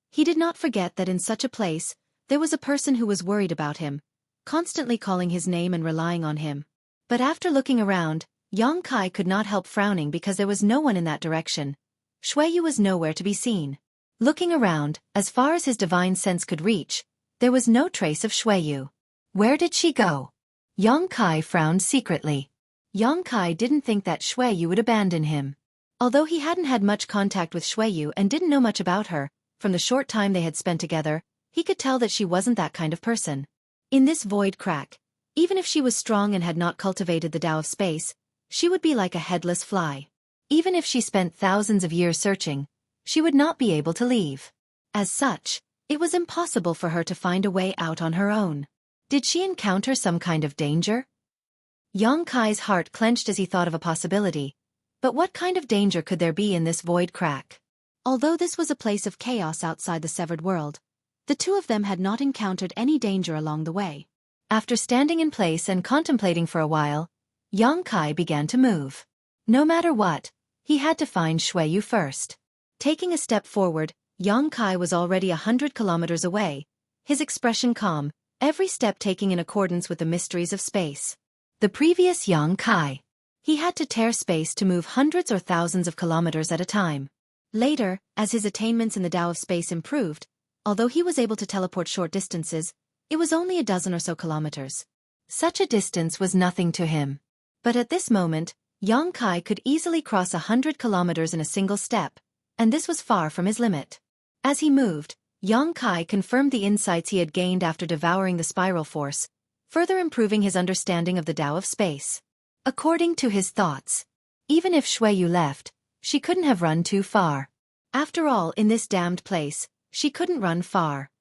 He did not forget that in such a place, there was a person who was worried about him, constantly calling his name and relying on him. But after looking around, Xueqi could not help frowning because there was no one in that direction. Xueqi was nowhere to be seen. Looking around, as far as his divine sense could reach, there was no trace of Xueqi. Where did she go? Xueqi frowned secretly. Xueqi didn't think that Xueqi would abandon him. Although he hadn't had much contact with Xueqi and didn't know much about her, from the short time they had spent together, he could tell that she wasn't that kind of person. In this void crack, even if she was strong and had not cultivated the Tao of space, she would be like a headless fly. Even if she spent thousands of years searching, she would not be able to leave. As such, it was impossible for her to find a way out on her own. Did she encounter some kind of danger? Xueqi's heart clenched as he thought of a possibility. But what kind of danger could there be in this void crack? Although this was a place of chaos outside the severed world, the two of them had not encountered any danger along the way. After standing in place and contemplating for a while, Xueqi began to move. No matter what, he had to find Xueqi first. Taking a step forward, Xueqi was already 100 kilometers away, his expression calm, every step taking in accordance with the mysteries of space. The previous Xueqi. He had to tear space to move hundreds or thousands of kilometers at a time. Later, as his attainments in the Tao of space improved, although he was able to teleport short distances, it was only a dozen or so kilometers. Such a distance was nothing to him. But at this moment, Xueqi could easily cross 100 kilometers in a single step, and this was far from his limit. As he moved, Xueqi confirmed the insights he had gained after devouring the spiral force, further improving his understanding of the Tao of space. According to his thoughts, even if Xueqi left, she couldn't have run too far. After all, in this damned place, she couldn't run far.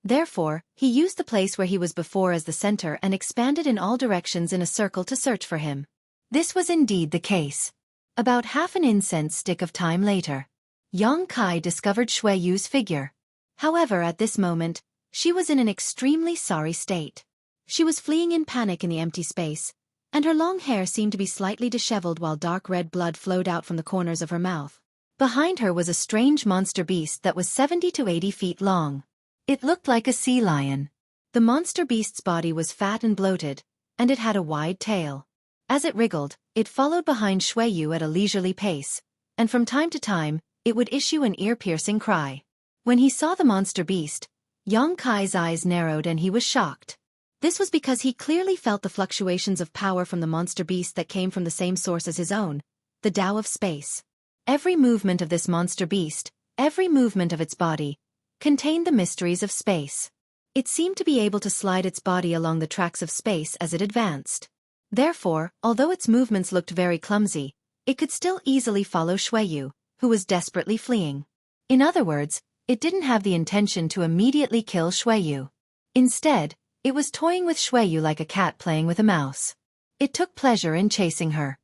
Therefore, he used the place where he was before as the center and expanded in all directions in a circle to search for him. This was indeed the case. About half an incense stick of time later, Yang Kai discovered Xueyu's figure. However, at this moment, she was in an extremely sorry state. She was fleeing in panic in the empty space, and her long hair seemed to be slightly disheveled while dark red blood flowed out from the corners of her mouth. Behind her was a strange monster beast that was 70 to 80 feet long. It looked like a sea lion. The monster beast's body was fat and bloated, and it had a wide tail. As it wriggled, it followed behind Xueyu at a leisurely pace, and from time to time, it would issue an ear-piercing cry. When he saw the monster beast, Yang Kai's eyes narrowed and he was shocked. This was because he clearly felt the fluctuations of power from the monster beast that came from the same source as his own, the Tao of space. Every movement of this monster beast, every movement of its body, contained the mysteries of space. It seemed to be able to slide its body along the tracks of space as it advanced. Therefore, although its movements looked very clumsy, it could still easily follow Xueyu, who was desperately fleeing. In other words, it didn't have the intention to immediately kill Xueyu. Instead, it was toying with Xueyu like a cat playing with a mouse. It took pleasure in chasing her.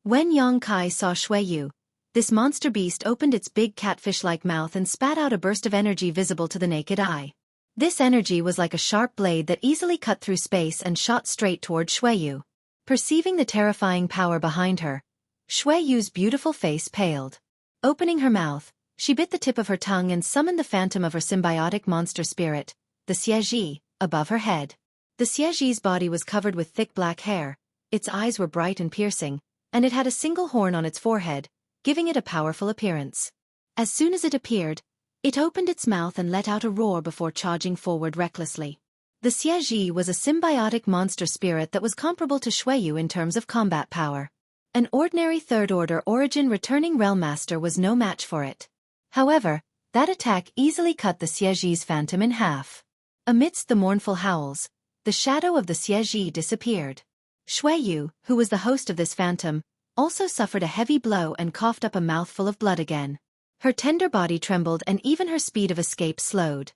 When Yang Kai saw Xueyu, this monster beast opened its big catfish-like mouth and spat out a burst of energy visible to the naked eye. This energy was like a sharp blade that easily cut through space and shot straight toward Xueyu. Perceiving the terrifying power behind her, Xueyu's beautiful face paled. Opening her mouth, she bit the tip of her tongue and summoned the phantom of her symbiotic monster spirit, the Xueqi, above her head. The Xueqi's body was covered with thick black hair, its eyes were bright and piercing, and it had a single horn on its forehead, giving it a powerful appearance. As soon as it appeared, it opened its mouth and let out a roar before charging forward recklessly. The Xueqi was a symbiotic monster spirit that was comparable to Xueyu in terms of combat power. An ordinary third-order origin returning realm master was no match for it. However, that attack easily cut the Xueqi's phantom in half. Amidst the mournful howls, the shadow of the Xueqi disappeared. Xueyu, who was the host of this phantom, also suffered a heavy blow and coughed up a mouthful of blood again. Her tender body trembled and even her speed of escape slowed.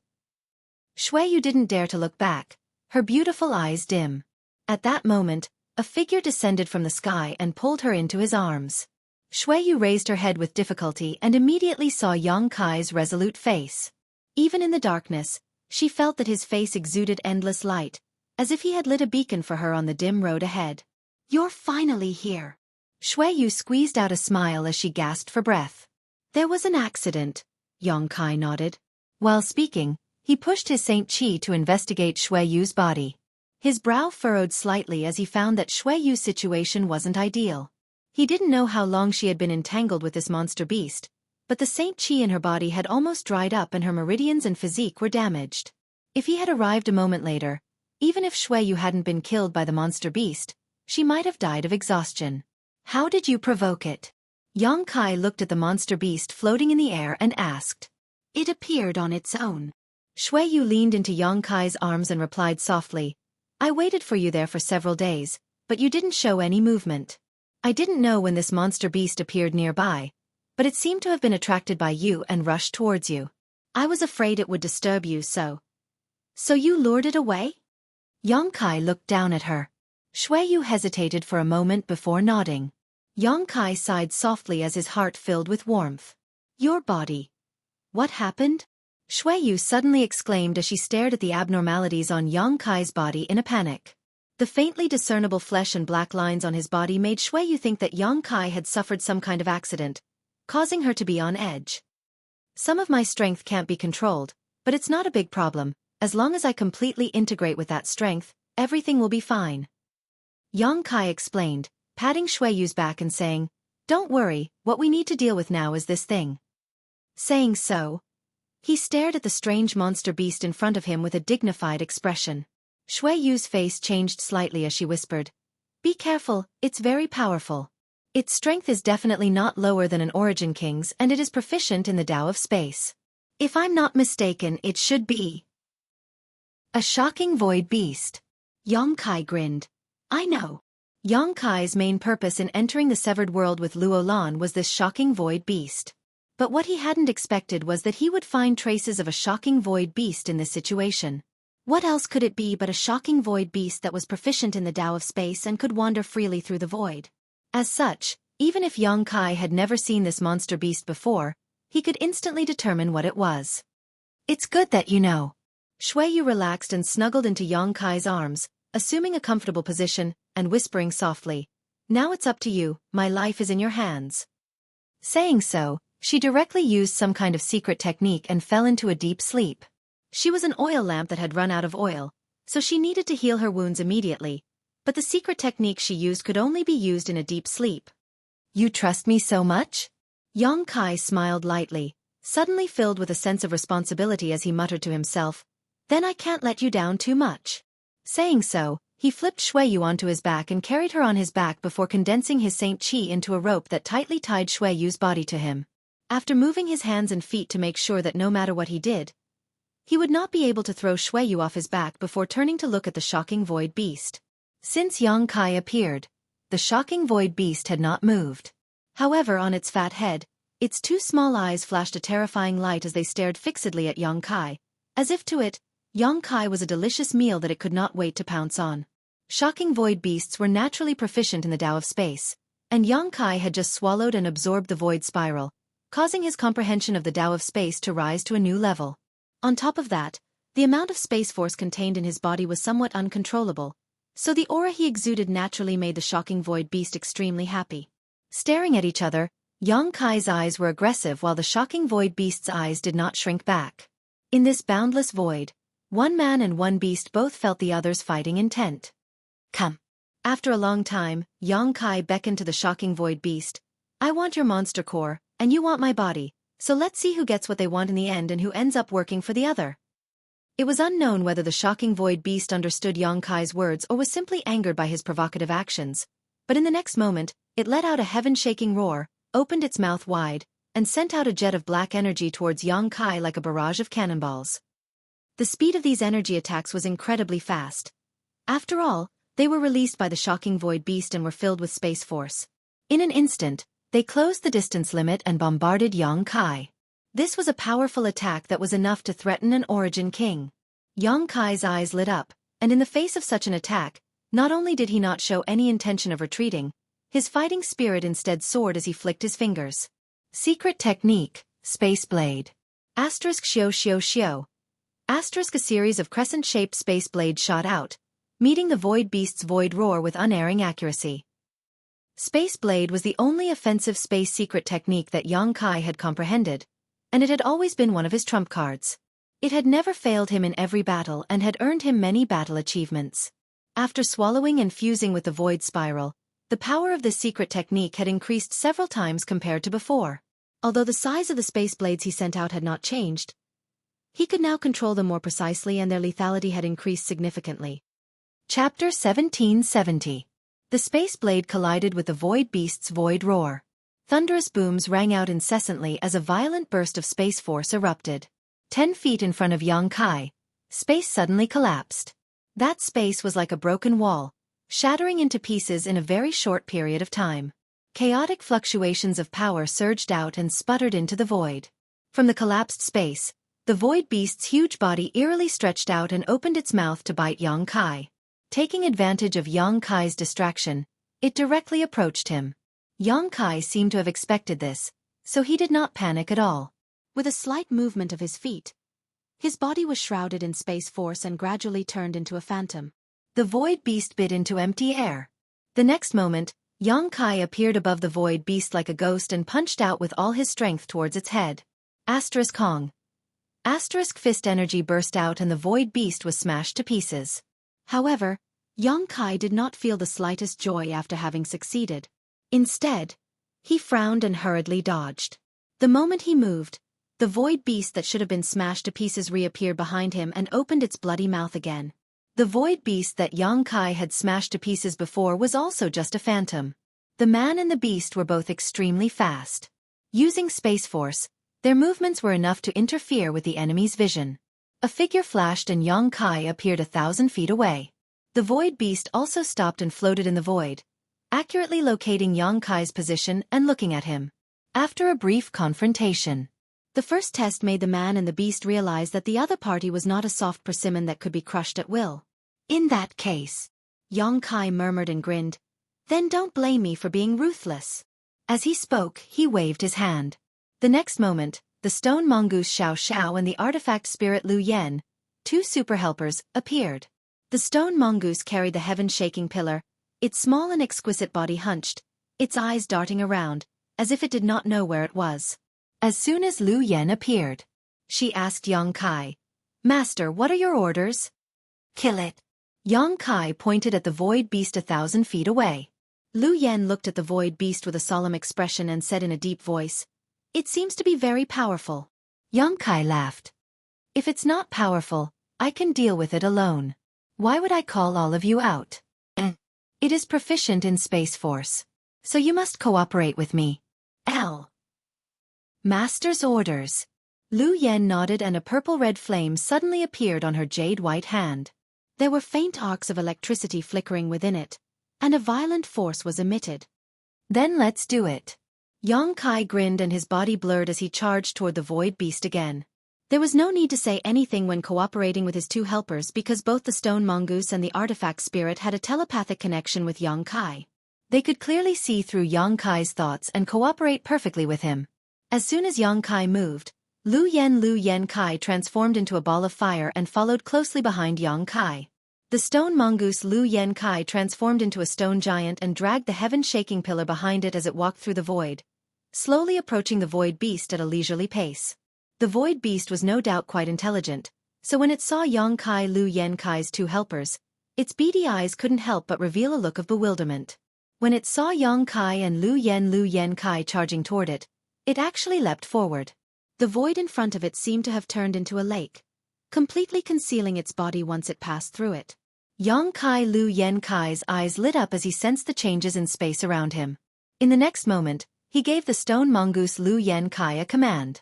Xueyu didn't dare to look back, her beautiful eyes dim. At that moment, a figure descended from the sky and pulled her into his arms. Xueyu raised her head with difficulty and immediately saw Yang Kai's resolute face. Even in the darkness, she felt that his face exuded endless light, as if he had lit a beacon for her on the dim road ahead. "You're finally here." Xueyu squeezed out a smile as she gasped for breath. "There was an accident," Yang Kai nodded. While speaking, he pushed his Saint Qi to investigate Xueyu's body. His brow furrowed slightly as he found that Xueyu's situation wasn't ideal. He didn't know how long she had been entangled with this monster beast, but the Saint Qi in her body had almost dried up and her meridians and physique were damaged. If he had arrived a moment later, even if Xueyu hadn't been killed by the monster beast, she might have died of exhaustion. "How did you provoke it?" Yang Kai looked at the monster beast floating in the air and asked. "It appeared on its own." Xueyu leaned into Yang Kai's arms and replied softly, "I waited for you there for several days, but you didn't show any movement. I didn't know when this monster beast appeared nearby, but it seemed to have been attracted by you and rushed towards you. I was afraid it would disturb you, so you lured it away?" Yang Kai looked down at her. Xueyu hesitated for a moment before nodding. Yang Kai sighed softly as his heart filled with warmth. "Your body. What happened?" Xueyu suddenly exclaimed as she stared at the abnormalities on Yang Kai's body in a panic. The faintly discernible flesh and black lines on his body made Xueyu think that Yang Kai had suffered some kind of accident, causing her to be on edge. "Some of my strength can't be controlled, but it's not a big problem. As long as I completely integrate with that strength, everything will be fine." Yang Kai explained, patting Xueyu's back and saying, "Don't worry, what we need to deal with now is this thing." Saying so, he stared at the strange monster beast in front of him with a dignified expression. Xueyu's face changed slightly as she whispered, "Be careful, it's very powerful. Its strength is definitely not lower than an Origin King's and it is proficient in the Tao of space. If I'm not mistaken, it should be a shocking void beast." Yang Kai grinned. "I know." Yang Kai's main purpose in entering the severed world with Luo Lan was this shocking void beast. But what he hadn't expected was that he would find traces of a shocking void beast in this situation. What else could it be but a shocking void beast that was proficient in the Tao of space and could wander freely through the void? As such, even if Yang Kai had never seen this monster beast before, he could instantly determine what it was. It's good that you know. Xueqi relaxed and snuggled into Yang Kai's arms, assuming a comfortable position, and whispering softly, "Now it's up to you, my life is in your hands." Saying so, she directly used some kind of secret technique and fell into a deep sleep. She was an oil lamp that had run out of oil, so she needed to heal her wounds immediately, but the secret technique she used could only be used in a deep sleep. "You trust me so much?" Yang Kai smiled lightly, suddenly filled with a sense of responsibility as he muttered to himself, "Then I can't let you down too much." Saying so, he flipped Xueqi onto his back and carried her on his back before condensing his Saint Qi into a rope that tightly tied Xueqi's body to him. After moving his hands and feet to make sure that no matter what he did, he would not be able to throw Xueqi off his back before turning to look at the shocking void beast. Since Yang Kai appeared, the shocking void beast had not moved. However, on its fat head, its two small eyes flashed a terrifying light as they stared fixedly at Yang Kai, as if to it, Yang Kai was a delicious meal that it could not wait to pounce on. Shocking void beasts were naturally proficient in the Tao of space, and Yang Kai had just swallowed and absorbed the void spiral, causing his comprehension of the Tao of space to rise to a new level. On top of that, the amount of space force contained in his body was somewhat uncontrollable, so the aura he exuded naturally made the shocking void beast extremely happy. Staring at each other, Yang Kai's eyes were aggressive while the shocking void beast's eyes did not shrink back. In this boundless void, one man and one beast both felt the other's fighting intent. "Come." After a long time, Yang Kai beckoned to the shocking void beast. "I want your monster core, and you want my body, so let's see who gets what they want in the end and who ends up working for the other." It was unknown whether the shocking void beast understood Yang Kai's words or was simply angered by his provocative actions, but in the next moment, it let out a heaven-shaking roar, opened its mouth wide, and sent out a jet of black energy towards Yang Kai like a barrage of cannonballs. The speed of these energy attacks was incredibly fast. After all, they were released by the shocking void beast and were filled with space force. In an instant, they closed the distance limit and bombarded Yang Kai. This was a powerful attack that was enough to threaten an origin king. Yang Kai's eyes lit up, and in the face of such an attack, not only did he not show any intention of retreating, his fighting spirit instead soared as he flicked his fingers. Secret technique, Space Blade. Asterisk Xiao Xiao Xiao. Asterisk a series of crescent-shaped space blades shot out, meeting the void beast's void roar with unerring accuracy. Space Blade was the only offensive space secret technique that Yang Kai had comprehended, and it had always been one of his trump cards. It had never failed him in every battle and had earned him many battle achievements. After swallowing and fusing with the void spiral, the power of this secret technique had increased several times compared to before. Although the size of the space blades he sent out had not changed, he could now control them more precisely and their lethality had increased significantly. Chapter 1770. The space blade collided with the void beast's void roar. Thunderous booms rang out incessantly as a violent burst of space force erupted. 10 feet in front of Yang Kai, space suddenly collapsed. That space was like a broken wall, shattering into pieces in a very short period of time. Chaotic fluctuations of power surged out and sputtered into the void. From the collapsed space, the void beast's huge body eerily stretched out and opened its mouth to bite Yang Kai. Taking advantage of Yang Kai's distraction, it directly approached him. Yang Kai seemed to have expected this, so he did not panic at all. With a slight movement of his feet, his body was shrouded in space force and gradually turned into a phantom. The void beast bit into empty air. The next moment, Yang Kai appeared above the void beast like a ghost and punched out with all his strength towards its head. Asterisk Hong. Asterisk fist energy burst out and the void beast was smashed to pieces. However, Yang Kai did not feel the slightest joy after having succeeded. Instead, he frowned and hurriedly dodged. The moment he moved, the void beast that should have been smashed to pieces reappeared behind him and opened its bloody mouth again. The void beast that Yang Kai had smashed to pieces before was also just a phantom. The man and the beast were both extremely fast. Using space force, their movements were enough to interfere with the enemy's vision. A figure flashed and Yang Kai appeared 1,000 feet away. The void beast also stopped and floated in the void, accurately locating Yang Kai's position and looking at him. After a brief confrontation, the first test made the man and the beast realize that the other party was not a soft persimmon that could be crushed at will. In that case, Yang Kai murmured and grinned, "Then don't blame me for being ruthless." As he spoke, he waved his hand. The next moment, the stone mongoose Xiao Xiao and the artifact spirit Lu Yen, two super helpers, appeared. The stone mongoose carried the heaven-shaking pillar, its small and exquisite body hunched, its eyes darting around, as if it did not know where it was. As soon as Lu Yen appeared, she asked Yang Kai, "Master, what are your orders?" "Kill it." Yang Kai pointed at the void beast 1,000 feet away. Lu Yen looked at the void beast with a solemn expression and said in a deep voice, "It seems to be very powerful." Yang Kai laughed. "If it's not powerful, I can deal with it alone. Why would I call all of you out? It is proficient in Space Force. So you must cooperate with me. L. Master's orders." Lu Yen nodded and a purple-red flame suddenly appeared on her jade-white hand. There were faint arcs of electricity flickering within it, and a violent force was emitted. "Then let's do it." Yang Kai grinned and his body blurred as he charged toward the void beast again. There was no need to say anything when cooperating with his two helpers because both the stone mongoose and the artifact spirit had a telepathic connection with Yang Kai. They could clearly see through Yang Kai's thoughts and cooperate perfectly with him. As soon as Yang Kai moved, Lu Yen Kai transformed into a ball of fire and followed closely behind Yang Kai. The stone mongoose Lu Yen Kai transformed into a stone giant and dragged the heaven-shaking pillar behind it as it walked through the void, slowly approaching the void beast at a leisurely pace. The void beast was no doubt quite intelligent, so when it saw Yang Kai Lu Yen Kai's two helpers, its beady eyes couldn't help but reveal a look of bewilderment. When it saw Yang Kai and Lu Yen Kai charging toward it, it actually leapt forward. The void in front of it seemed to have turned into a lake, completely concealing its body once it passed through it. Yang Kai Lu Yen Kai's eyes lit up as he sensed the changes in space around him. In the next moment, he gave the stone mongoose Lu Yen Kai a command.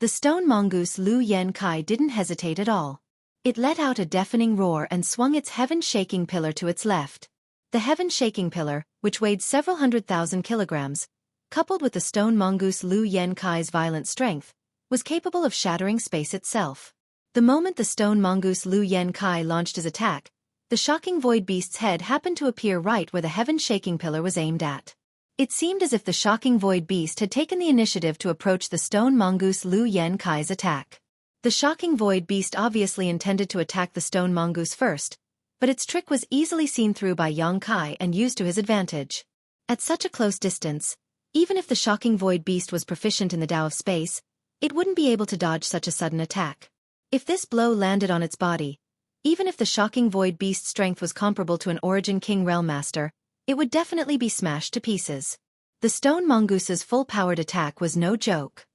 The stone mongoose Lu Yen Kai didn't hesitate at all. It let out a deafening roar and swung its heaven-shaking pillar to its left. The heaven-shaking pillar, which weighed several 100,000 kilograms, coupled with the stone mongoose Lu Yen Kai's violent strength, was capable of shattering space itself. The moment the stone mongoose Lu Yen Kai launched his attack, the shocking void beast's head happened to appear right where the heaven-shaking pillar was aimed at. It seemed as if the shocking void beast had taken the initiative to approach the stone mongoose Lu Yen Kai's attack. The shocking void beast obviously intended to attack the stone mongoose first, but its trick was easily seen through by Yang Kai and used to his advantage. At such a close distance, even if the shocking void beast was proficient in the Tao of space, it wouldn't be able to dodge such a sudden attack. If this blow landed on its body, even if the shocking void beast's strength was comparable to an Origin King Realm Master, it would definitely be smashed to pieces. The stone mongoose's full-powered attack was no joke.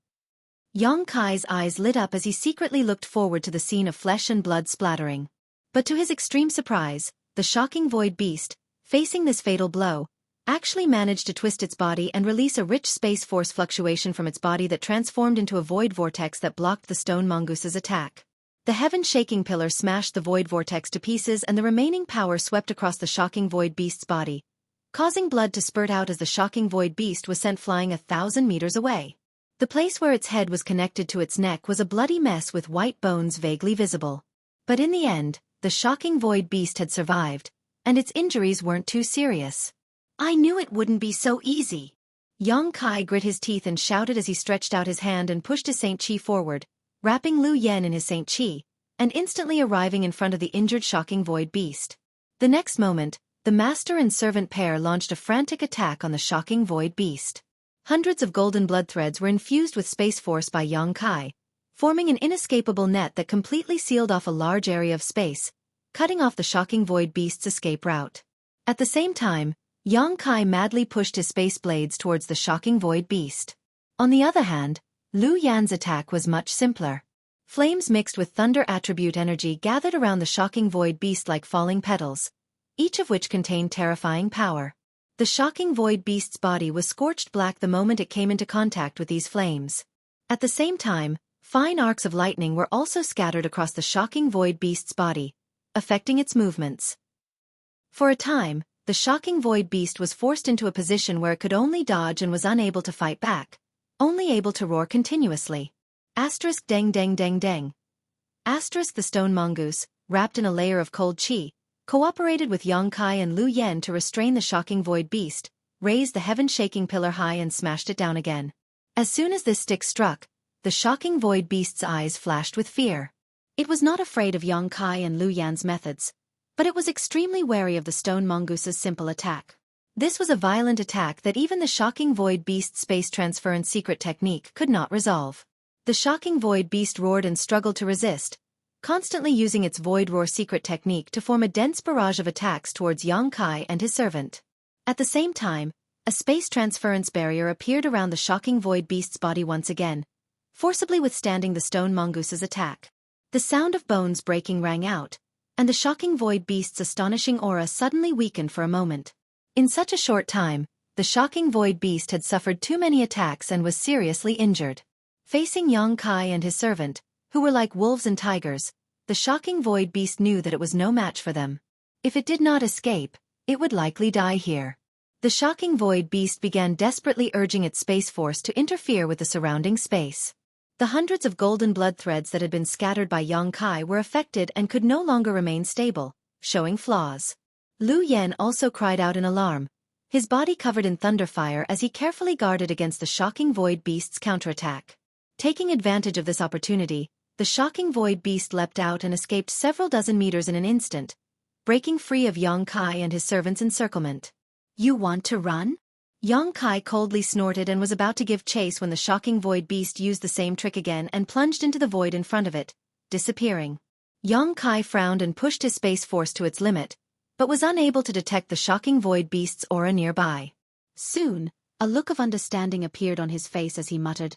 Yang Kai's eyes lit up as he secretly looked forward to the scene of flesh and blood splattering. But to his extreme surprise, the shocking void beast, facing this fatal blow, actually managed to twist its body and release a rich space force fluctuation from its body that transformed into a void vortex that blocked the stone mongoose's attack. The heaven-shaking pillar smashed the void vortex to pieces and the remaining power swept across the shocking void beast's body, causing blood to spurt out as the shocking void beast was sent flying 1,000 meters away. The place where its head was connected to its neck was a bloody mess with white bones vaguely visible. But in the end, the shocking void beast had survived, and its injuries weren't too serious. "I knew it wouldn't be so easy." Yang Kai grit his teeth and shouted as he stretched out his hand and pushed his Saint Chi forward, wrapping Lu Yen in his Saint Chi, and instantly arriving in front of the injured shocking void beast. The next moment, the master and servant pair launched a frantic attack on the shocking void beast. Hundreds of golden blood threads were infused with space force by Yang Kai, forming an inescapable net that completely sealed off a large area of space, cutting off the shocking void beast's escape route. At the same time, Yang Kai madly pushed his space blades towards the shocking void beast. On the other hand, Lu Yan's attack was much simpler. Flames mixed with thunder attribute energy gathered around the shocking void beast like falling petals, each of which contained terrifying power. The shocking void beast's body was scorched black the moment it came into contact with these flames. At the same time, fine arcs of lightning were also scattered across the shocking void beast's body, affecting its movements. For a time, the shocking void beast was forced into a position where it could only dodge and was unable to fight back, only able to roar continuously. Asterisk deng deng deng deng. Asterisk the stone mongoose, wrapped in a layer of cold chi, cooperated with Yang Kai and Lu Yen to restrain the shocking void beast, raised the heaven-shaking pillar high and smashed it down again. As soon as this stick struck, the shocking void beast's eyes flashed with fear. It was not afraid of Yang Kai and Lu Yan's methods, but it was extremely wary of the stone mongoose's simple attack. This was a violent attack that even the shocking void beast's space transference secret technique could not resolve. The shocking void beast roared and struggled to resist, constantly using its void roar secret technique to form a dense barrage of attacks towards Yang Kai and his servant. At the same time, a space transference barrier appeared around the shocking void beast's body once again, forcibly withstanding the stone mongoose's attack. The sound of bones breaking rang out, and the shocking void beast's astonishing aura suddenly weakened for a moment. In such a short time, the shocking void beast had suffered too many attacks and was seriously injured. Facing Yang Kai and his servant, who were like wolves and tigers, the shocking void beast knew that it was no match for them. If it did not escape, it would likely die here. The shocking void beast began desperately urging its space force to interfere with the surrounding space. The hundreds of golden blood threads that had been scattered by Yang Kai were affected and could no longer remain stable, showing flaws. Lu Yan also cried out in alarm, his body covered in thunderfire as he carefully guarded against the shocking void beast's counterattack. Taking advantage of this opportunity, the shocking void beast leapt out and escaped several dozen meters in an instant, breaking free of Yang Kai and his servants' encirclement. "You want to run?" Yang Kai coldly snorted and was about to give chase when the shocking void beast used the same trick again and plunged into the void in front of it, disappearing. Yang Kai frowned and pushed his space force to its limit, but was unable to detect the shocking void beast's aura nearby. Soon, a look of understanding appeared on his face as he muttered,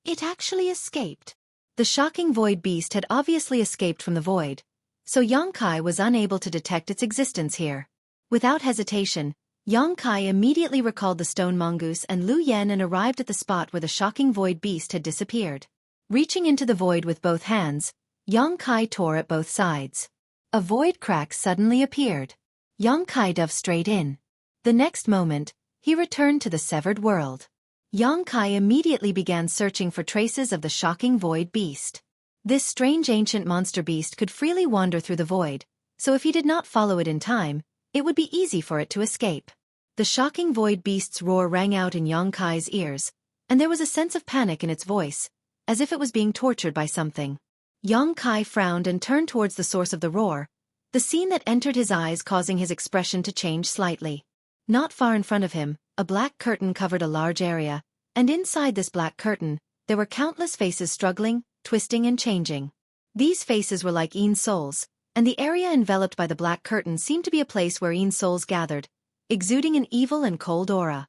"It actually escaped." The shocking void beast had obviously escaped from the void, so Yang Kai was unable to detect its existence here. Without hesitation, Yang Kai immediately recalled the stone mongoose and Lu Yan and arrived at the spot where the shocking void beast had disappeared. Reaching into the void with both hands, Yang Kai tore at both sides. A void crack suddenly appeared. Yang Kai dove straight in. The next moment, he returned to the severed world. Yang Kai immediately began searching for traces of the shocking void beast. This strange ancient monster beast could freely wander through the void, so if he did not follow it in time, it would be easy for it to escape. The shocking void beast's roar rang out in Yang Kai's ears, and there was a sense of panic in its voice, as if it was being tortured by something. Yang Kai frowned and turned towards the source of the roar, the scene that entered his eyes causing his expression to change slightly. Not far in front of him, a black curtain covered a large area, and inside this black curtain, there were countless faces struggling, twisting and changing. These faces were like Een souls, and the area enveloped by the black curtain seemed to be a place where Een souls gathered, exuding an evil and cold aura.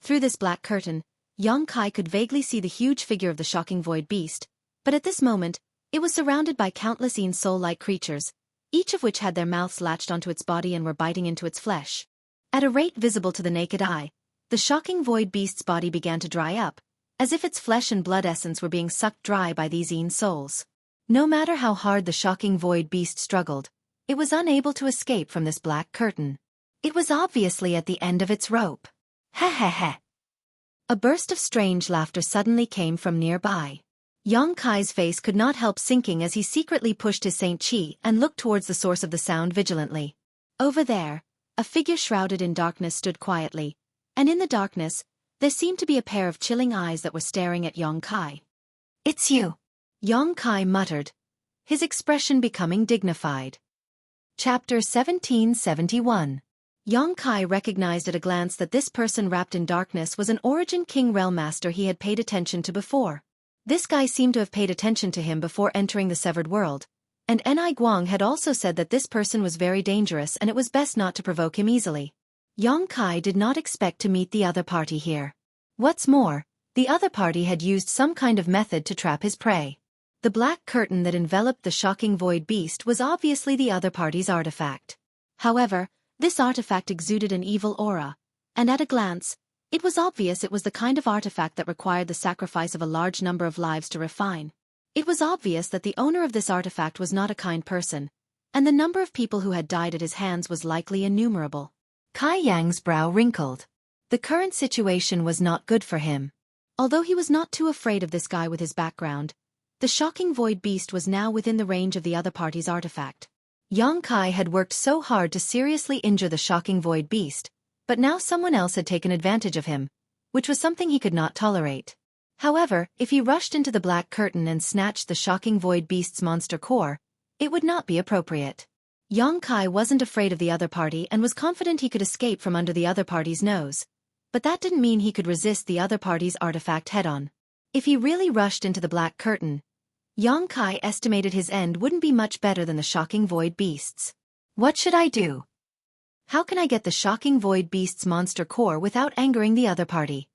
Through this black curtain, Yang Kai could vaguely see the huge figure of the shocking void beast, but at this moment, it was surrounded by countless Een soul-like creatures, each of which had their mouths latched onto its body and were biting into its flesh. At a rate visible to the naked eye, the shocking void beast's body began to dry up, as if its flesh and blood essence were being sucked dry by these Een souls. No matter how hard the shocking void beast struggled, it was unable to escape from this black curtain. It was obviously at the end of its rope. Ha ha ha. A burst of strange laughter suddenly came from nearby. Yang Kai's face could not help sinking as he secretly pushed his Saint Chi and looked towards the source of the sound vigilantly. Over there, a figure shrouded in darkness stood quietly, and in the darkness, there seemed to be a pair of chilling eyes that were staring at Yang Kai. "It's you," Yang Kai muttered, his expression becoming dignified. Chapter 1771. Yang Kai recognized at a glance that this person wrapped in darkness was an Origin King Realm Master he had paid attention to before. This guy seemed to have paid attention to him before entering the severed world, and Ni Guang had also said that this person was very dangerous and it was best not to provoke him easily. Yang Kai did not expect to meet the other party here. What's more, the other party had used some kind of method to trap his prey. The black curtain that enveloped the shocking void beast was obviously the other party's artifact. However, this artifact exuded an evil aura, and at a glance, it was obvious it was the kind of artifact that required the sacrifice of a large number of lives to refine. It was obvious that the owner of this artifact was not a kind person, and the number of people who had died at his hands was likely innumerable. Kai Yang's brow wrinkled. The current situation was not good for him. Although he was not too afraid of this guy with his background, the shocking void beast was now within the range of the other party's artifact. Yang Kai had worked so hard to seriously injure the shocking void beast, but now someone else had taken advantage of him, which was something he could not tolerate. However, if he rushed into the black curtain and snatched the shocking void beast's monster core, it would not be appropriate. Yongkai wasn't afraid of the other party and was confident he could escape from under the other party's nose. But that didn't mean he could resist the other party's artifact head-on. If he really rushed into the black curtain, Yongkai estimated his end wouldn't be much better than the shocking void beast's. What should I do? How can I get the shocking void beast's monster core without angering the other party?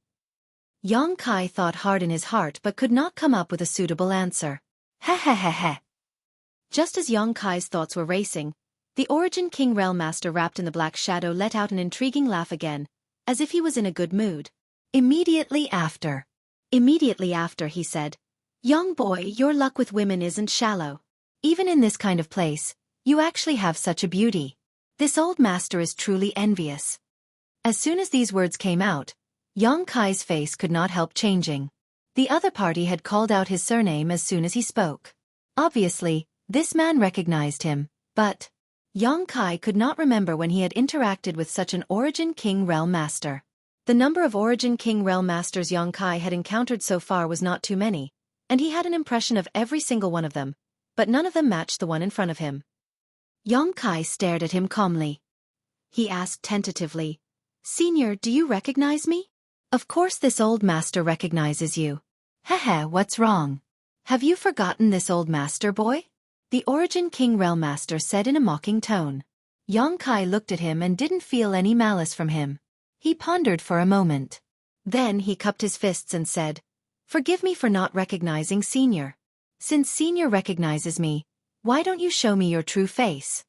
Yongkai thought hard in his heart but could not come up with a suitable answer. Heh. Just as Yongkai's thoughts were racing, the Origin King Realm Master wrapped in the black shadow let out an intriguing laugh again, as if he was in a good mood. Immediately after, he said, "Young boy, your luck with women isn't shallow. Even in this kind of place, you actually have such a beauty. This old master is truly envious." As soon as these words came out, Yongkai's face could not help changing. The other party had called out his surname as soon as he spoke. Obviously, this man recognized him, but Yongkai could not remember when he had interacted with such an Origin King Realm Master. The number of Origin King Realm Masters Yongkai had encountered so far was not too many, and he had an impression of every single one of them, but none of them matched the one in front of him. Yongkai stared at him calmly. He asked tentatively, "Senior, do you recognize me?" "Of course this old master recognizes you." "Heh, what's wrong? Have you forgotten this old master, boy?" The Origin King Realm Master said in a mocking tone. Yongkai looked at him and didn't feel any malice from him. He pondered for a moment. Then he cupped his fists and said, "Forgive me for not recognizing Senior. Since Senior recognizes me, why don't you show me your true face?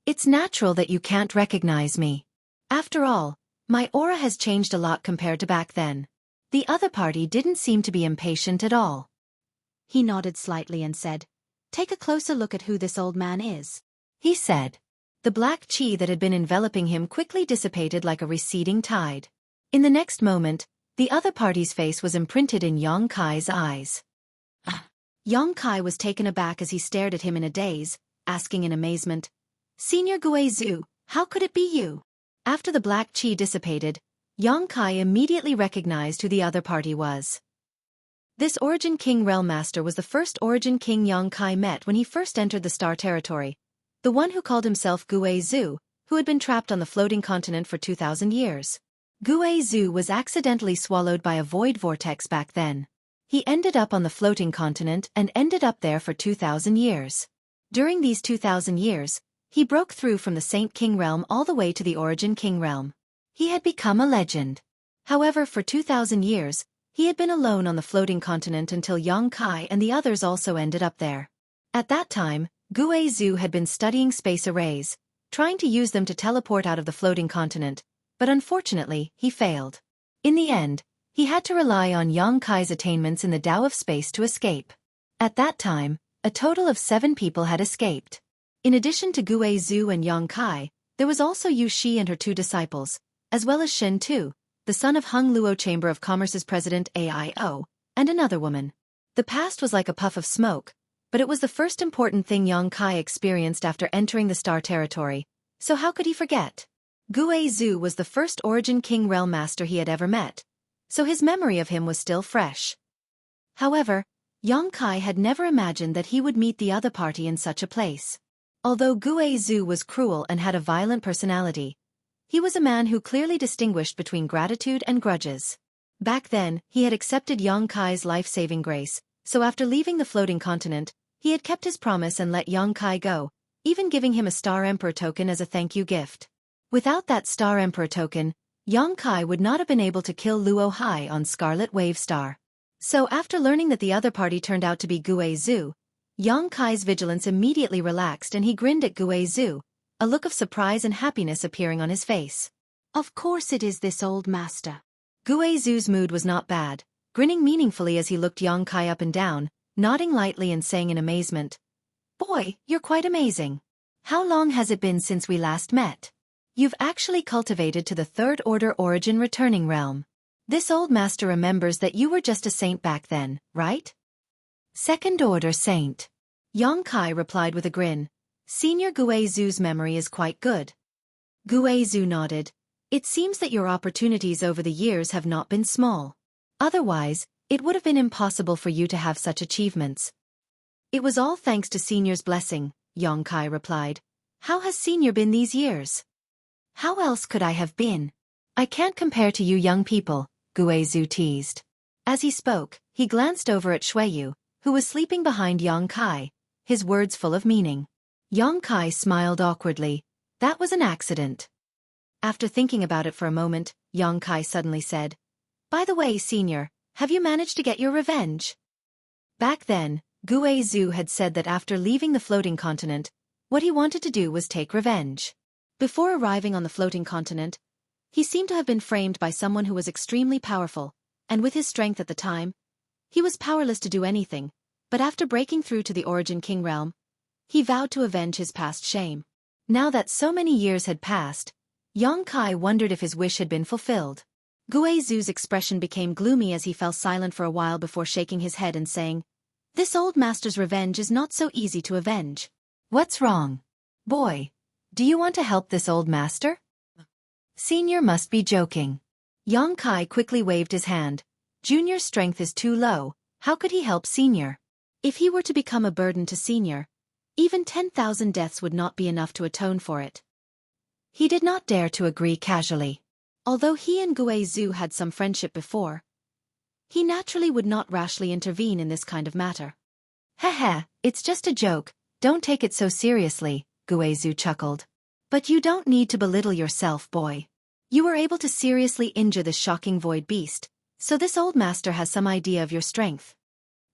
It's natural that you can't recognize me. After all, my aura has changed a lot compared to back then." The other party didn't seem to be impatient at all. He nodded slightly and said, "Take a closer look at who this old man is," he said. The black chi that had been enveloping him quickly dissipated like a receding tide. In the next moment, the other party's face was imprinted in Yongkai's eyes. Yongkai was taken aback as he stared at him in a daze, asking in amazement, "Senior Guizhu, how could it be you?" After the black chi dissipated, Yongkai immediately recognized who the other party was. This Origin King Realm Master was the first Origin King Yongkai met when he first entered the Star Territory, the one who called himself Guizhu, who had been trapped on the floating continent for 2,000 years. Guizhu was accidentally swallowed by a void vortex back then. He ended up on the floating continent and ended up there for 2,000 years. During these 2,000 years, he broke through from the Saint King Realm all the way to the Origin King Realm. He had become a legend. However, for 2,000 years, he had been alone on the floating continent until Yongkai and the others also ended up there. At that time, Guizhu had been studying space arrays, trying to use them to teleport out of the floating continent, but unfortunately, he failed. In the end, he had to rely on Yongkai's attainments in the Tao of space to escape. At that time, a total of 7 people had escaped. In addition to Guizhu and Yongkai, there was also Yu Shi and her 2 disciples, as well as Shen Tu, the son of Hung Luo Chamber of Commerce's president AIO, and another woman. The past was like a puff of smoke, but it was the first important thing Yongkai experienced after entering the Star Territory, so how could he forget? Guizhu was the first Origin King Realm Master he had ever met, so his memory of him was still fresh. However, Yongkai had never imagined that he would meet the other party in such a place. Although Guizhu was cruel and had a violent personality, he was a man who clearly distinguished between gratitude and grudges. Back then, he had accepted Yongkai's life-saving grace, so after leaving the floating continent, he had kept his promise and let Yongkai go, even giving him a Star Emperor token as a thank you gift. Without that Star Emperor token, Yongkai would not have been able to kill Luo Hai on Scarlet Wave Star. So after learning that the other party turned out to be Guizhu, Yongkai's vigilance immediately relaxed and he grinned at Guizhu, a look of surprise and happiness appearing on his face. "Of course it is this old master." Guizhu's mood was not bad, grinning meaningfully as he looked Yongkai up and down, nodding lightly and saying in amazement, "Boy, you're quite amazing. How long has it been since we last met? You've actually cultivated to the 3rd Order Origin Returning Realm. This old master remembers that you were just a saint back then, right?" "2nd Order Saint," Yongkai replied with a grin. "Senior Guizhu's memory is quite good." Guizhu nodded. "It seems that your opportunities over the years have not been small. Otherwise, It would have been impossible for you to have such achievements. It was all thanks to Senior's blessing, Xueqi replied. How has Senior been these years? How else could I have been? I can't compare to you young people, Xueqi teased. As he spoke, he glanced over at Xueqi, who was sleeping behind Xueqi, his words full of meaning. Xueqi smiled awkwardly. That was an accident. After thinking about it for a moment, Xueqi suddenly said, By the way, Senior, have you managed to get your revenge? Back then, Xueqi had said that after leaving the floating continent, what he wanted to do was take revenge. Before arriving on the floating continent, he seemed to have been framed by someone who was extremely powerful, and with his strength at the time, he was powerless to do anything, but after breaking through to the Origin King realm, he vowed to avenge his past shame. Now that so many years had passed, Xueqi wondered if his wish had been fulfilled. Xueqi's expression became gloomy as he fell silent for a while before shaking his head and saying, This old master's revenge is not so easy to avenge. What's wrong? Boy, do you want to help this old master? Senior must be joking. Xueqi quickly waved his hand. Junior's strength is too low, how could he help Senior? If he were to become a burden to Senior, even 10,000 deaths would not be enough to atone for it. He did not dare to agree casually. Although he and Xueqi had some friendship before, he naturally would not rashly intervene in this kind of matter. Heh, it's just a joke, don't take it so seriously, Xueqi chuckled. But you don't need to belittle yourself, boy. You were able to seriously injure this shocking void beast, so this old master has some idea of your strength.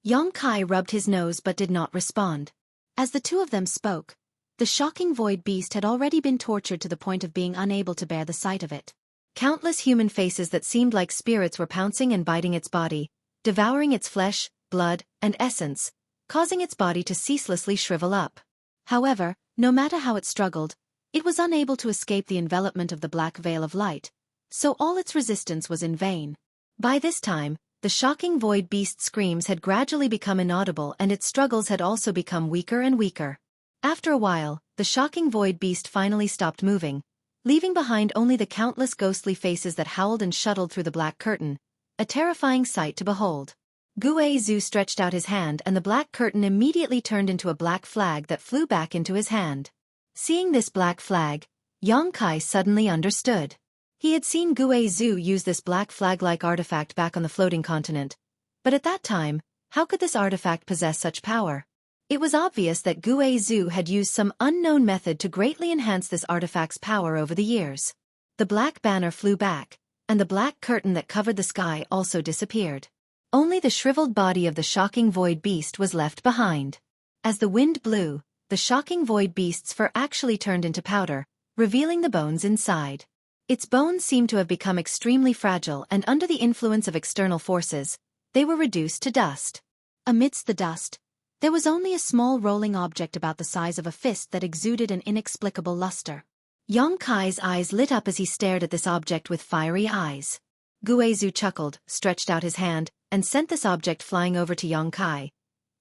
Xueqi rubbed his nose but did not respond. As the two of them spoke, the shocking void beast had already been tortured to the point of being unable to bear the sight of it. Countless human faces that seemed like spirits were pouncing and biting its body, devouring its flesh, blood, and essence, causing its body to ceaselessly shrivel up. However, no matter how it struggled, it was unable to escape the envelopment of the black veil of light, so all its resistance was in vain. By this time, the shocking void beast's screams had gradually become inaudible and its struggles had also become weaker and weaker. After a while, the shocking void beast finally stopped moving, leaving behind only the countless ghostly faces that howled and shuttled through the black curtain, a terrifying sight to behold. Xueqi stretched out his hand and the black curtain immediately turned into a black flag that flew back into his hand. Seeing this black flag, Xueqi suddenly understood. He had seen Xueqi use this black flag-like artifact back on the floating continent, but at that time, how could this artifact possess such power? It was obvious that Xueqi had used some unknown method to greatly enhance this artifact's power over the years. The black banner flew back, and the black curtain that covered the sky also disappeared. Only the shriveled body of the shocking void beast was left behind. As the wind blew, the shocking void beast's fur actually turned into powder, revealing the bones inside. Its bones seemed to have become extremely fragile and under the influence of external forces, they were reduced to dust. Amidst the dust, there was only a small rolling object about the size of a fist that exuded an inexplicable luster. Xueqi's eyes lit up as he stared at this object with fiery eyes. Xueqi chuckled, stretched out his hand, and sent this object flying over to Xueqi.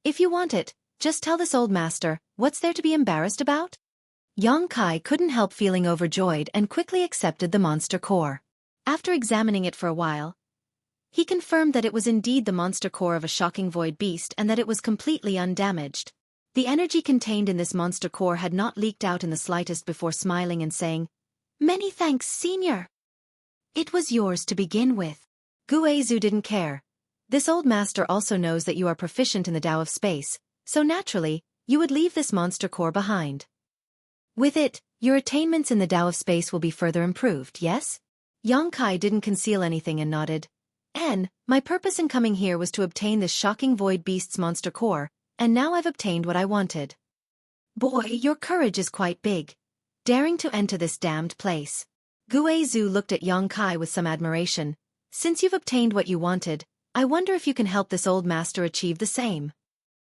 If you want it, just tell this old master, what's there to be embarrassed about? Xueqi couldn't help feeling overjoyed and quickly accepted the monster core. After examining it for a while, he confirmed that it was indeed the monster core of a shocking void beast and that it was completely undamaged. The energy contained in this monster core had not leaked out in the slightest before smiling and saying, "Many thanks, Senior. It was yours to begin with." Xueqi didn't care. This old master also knows that you are proficient in the Tao of space, so naturally, you would leave this monster core behind. With it, your attainments in the Tao of space will be further improved, yes? Xueqi didn't conceal anything and nodded. My purpose in coming here was to obtain this shocking void beast's monster core, and now I've obtained what I wanted. Boy, your courage is quite big. Daring to enter this damned place. Xueqi looked at Xueqi with some admiration. Since you've obtained what you wanted, I wonder if you can help this old master achieve the same.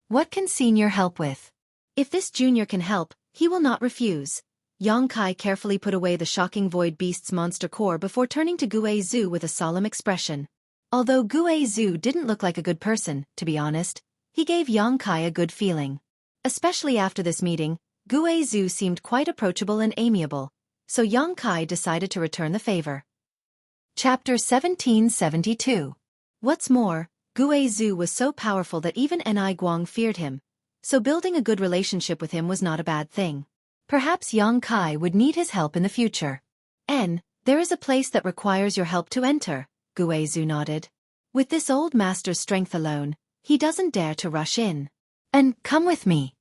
What can Senior help with? If this junior can help, he will not refuse. Xueqi carefully put away the shocking void beast's monster core before turning to Xueqi with a solemn expression. Although Xueqi didn't look like a good person, to be honest, he gave Xueqi a good feeling. Especially after this meeting, Xueqi seemed quite approachable and amiable, so Xueqi decided to return the favor. Chapter 1772. What's more, Zhu was so powerful that even Ni Guang feared him, so building a good relationship with him was not a bad thing. Perhaps Yang Kai would need his help in the future. There is a place that requires your help to enter, Zhu nodded. With this old master's strength alone, he doesn't dare to rush in. And come with me.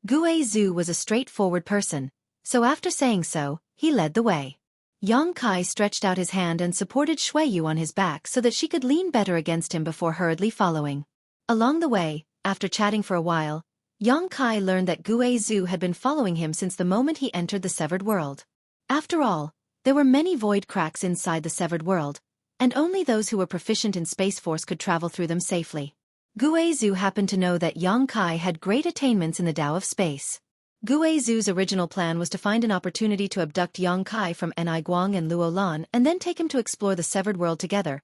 Zhu was a straightforward person, so after saying so, he led the way. Yang Kai stretched out his hand and supported Xueqi on his back so that she could lean better against him before hurriedly following. Along the way, after chatting for a while, Yang Kai learned that Zhu had been following him since the moment he entered the Severed World. After all, there were many void cracks inside the Severed World, and only those who were proficient in Space Force could travel through them safely. Zhu happened to know that Yang Kai had great attainments in the Tao of Space. Zhu's original plan was to find an opportunity to abduct Yang Kai from Ni Guang and Luo Lan and then take him to explore the Severed World together.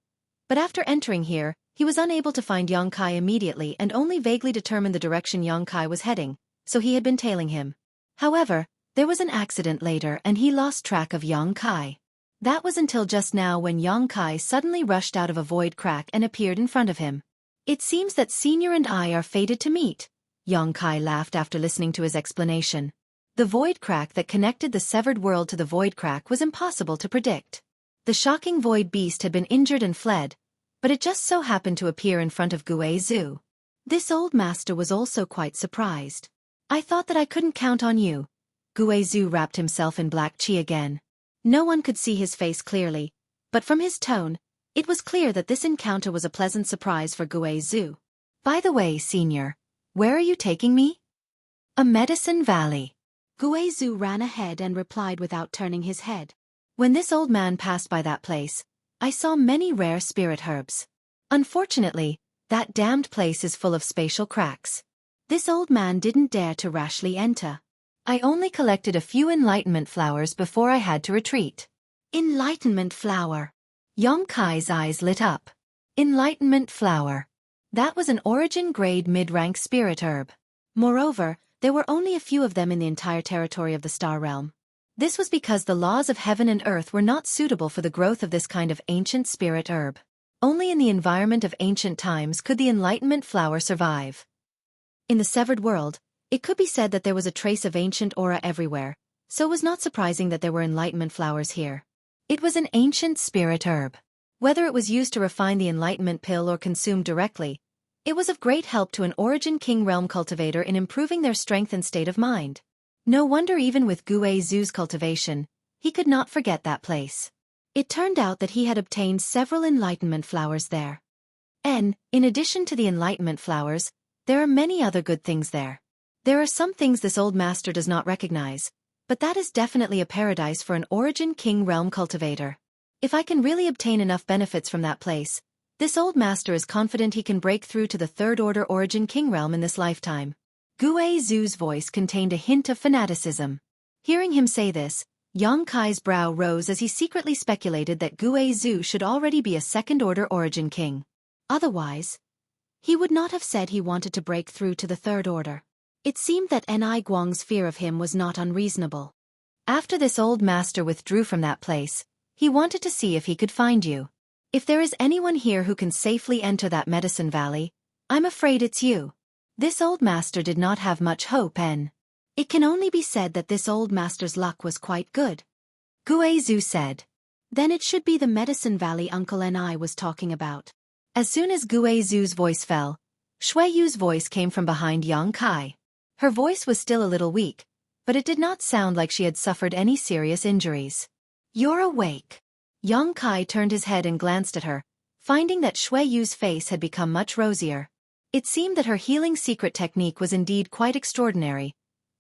But after entering here, he was unable to find Yang Kai immediately and only vaguely determined the direction Yang Kai was heading, so he had been tailing him. However, there was an accident later and he lost track of Yang Kai. That was until just now when Yang Kai suddenly rushed out of a void crack and appeared in front of him. It seems that Senior and I are fated to meet, Yang Kai laughed after listening to his explanation. The void crack that connected the Severed World to the void crack was impossible to predict. The shocking void beast had been injured and fled, but it just so happened to appear in front of Zhu. This old master was also quite surprised. I thought that I couldn't count on you. Zhu wrapped himself in black qi again. No one could see his face clearly, but from his tone, it was clear that this encounter was a pleasant surprise for Zhu. By the way, Senior, where are you taking me? A Medicine Valley. Zhu ran ahead and replied without turning his head. When this old man passed by that place, I saw many rare spirit herbs. Unfortunately, that damned place is full of spatial cracks. This old man didn't dare to rashly enter. I only collected a few enlightenment flowers before I had to retreat. Enlightenment flower. Yang Kai's eyes lit up. Enlightenment flower. That was an origin-grade mid-rank spirit herb. Moreover, there were only a few of them in the entire territory of the Star Realm. This was because the laws of heaven and earth were not suitable for the growth of this kind of ancient spirit herb. Only in the environment of ancient times could the enlightenment flower survive. In the Severed World, it could be said that there was a trace of ancient aura everywhere, so it was not surprising that there were enlightenment flowers here. It was an ancient spirit herb. Whether it was used to refine the enlightenment pill or consumed directly, it was of great help to an Origin King Realm cultivator in improving their strength and state of mind. No wonder even with Zhu's cultivation, he could not forget that place. It turned out that he had obtained several enlightenment flowers there. And, in addition to the enlightenment flowers, there are many other good things there. There are some things this old master does not recognize, but that is definitely a paradise for an Origin King Realm cultivator. If I can really obtain enough benefits from that place, this old master is confident he can break through to the Third Order Origin King Realm in this lifetime. Zhu's voice contained a hint of fanaticism. Hearing him say this, Yang Kai's brow rose as he secretly speculated that Zhu should already be a Second Order Origin King. Otherwise, he would not have said he wanted to break through to the Third Order. It seemed that Ni Guang's fear of him was not unreasonable. After this old master withdrew from that place, he wanted to see if he could find you. If there is anyone here who can safely enter that Medicine Valley, I'm afraid it's you. This old master did not have much hope and it can only be said that this old master's luck was quite good. Zhu said. Then it should be the Medicine Valley Uncle Ni was talking about. As soon as Zhu's voice fell, Xueqi's voice came from behind Yang Kai. Her voice was still a little weak, but it did not sound like she had suffered any serious injuries. You're awake. Yang Kai turned his head and glanced at her, finding that Xueqi's face had become much rosier. It seemed that her healing secret technique was indeed quite extraordinary,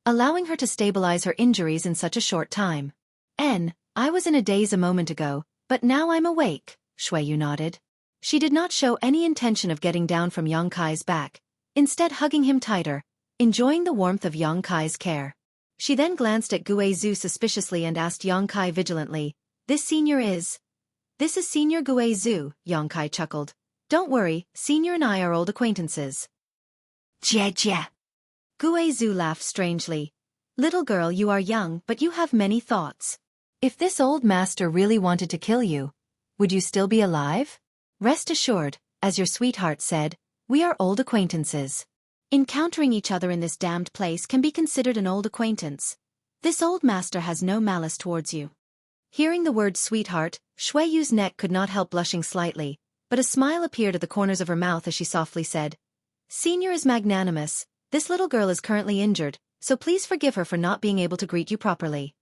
allowing her to stabilize her injuries in such a short time. I was in a daze a moment ago, but now I'm awake, Xueqi nodded. She did not show any intention of getting down from Yang Kai's back, instead hugging him tighter, enjoying the warmth of Yang Kai's care. She then glanced at Zhu suspiciously and asked Yang Kai vigilantly, This is Senior Zhu, Yang Kai chuckled. Don't worry, Senior and I are old acquaintances. Jie. Zhu laughed strangely. Little girl, you are young, but you have many thoughts. If this old master really wanted to kill you, would you still be alive? Rest assured, as your sweetheart said, we are old acquaintances. Encountering each other in this damned place can be considered an old acquaintance. This old master has no malice towards you. Hearing the word sweetheart, Xueqi's neck could not help blushing slightly, but a smile appeared at the corners of her mouth as she softly said, Senior is magnanimous, this little girl is currently injured, so please forgive her for not being able to greet you properly.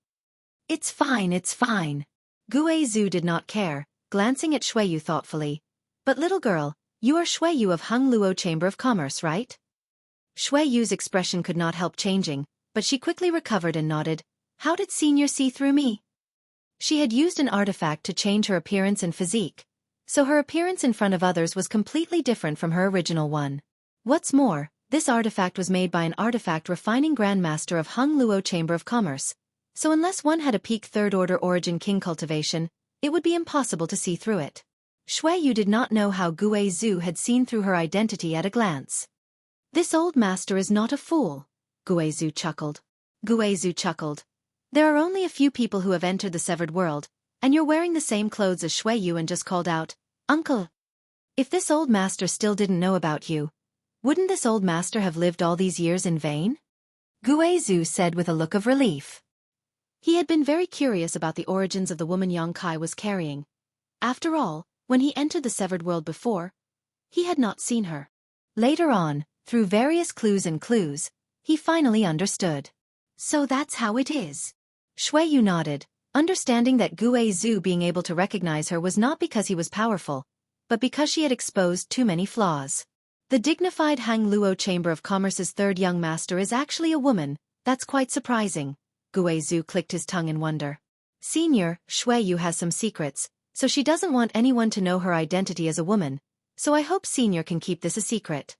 It's fine, it's fine. Guizhu did not care, glancing at Xueqi thoughtfully. But little girl, you are Xueqi of Hongluo Chamber of Commerce, right? Xueqi's expression could not help changing, but she quickly recovered and nodded. How did Senior see through me? She had used an artifact to change her appearance and physique, so her appearance in front of others was completely different from her original one. What's more, this artifact was made by an artifact refining Grandmaster of Hongluo Chamber of Commerce, so unless one had a peak third-order origin king cultivation, it would be impossible to see through it. Xueqi did not know how Guizhu had seen through her identity at a glance. This old master is not a fool, Guizhu chuckled. There are only a few people who have entered the severed world, and you're wearing the same clothes as Xueqi and just called out, Uncle. If this old master still didn't know about you, wouldn't this old master have lived all these years in vain? Guizhu said with a look of relief. He had been very curious about the origins of the woman Kai was carrying. After all, when he entered the severed world before, he had not seen her. Later on, through various clues, he finally understood. So that's how it is. Xueqi nodded, understanding that Guizhu being able to recognize her was not because he was powerful, but because she had exposed too many flaws. The dignified Hongluo Chamber of Commerce's third young master is actually a woman, that's quite surprising. Guizhu clicked his tongue in wonder. Senior, Xueqi has some secrets, so she doesn't want anyone to know her identity as a woman, so I hope Senior can keep this a secret.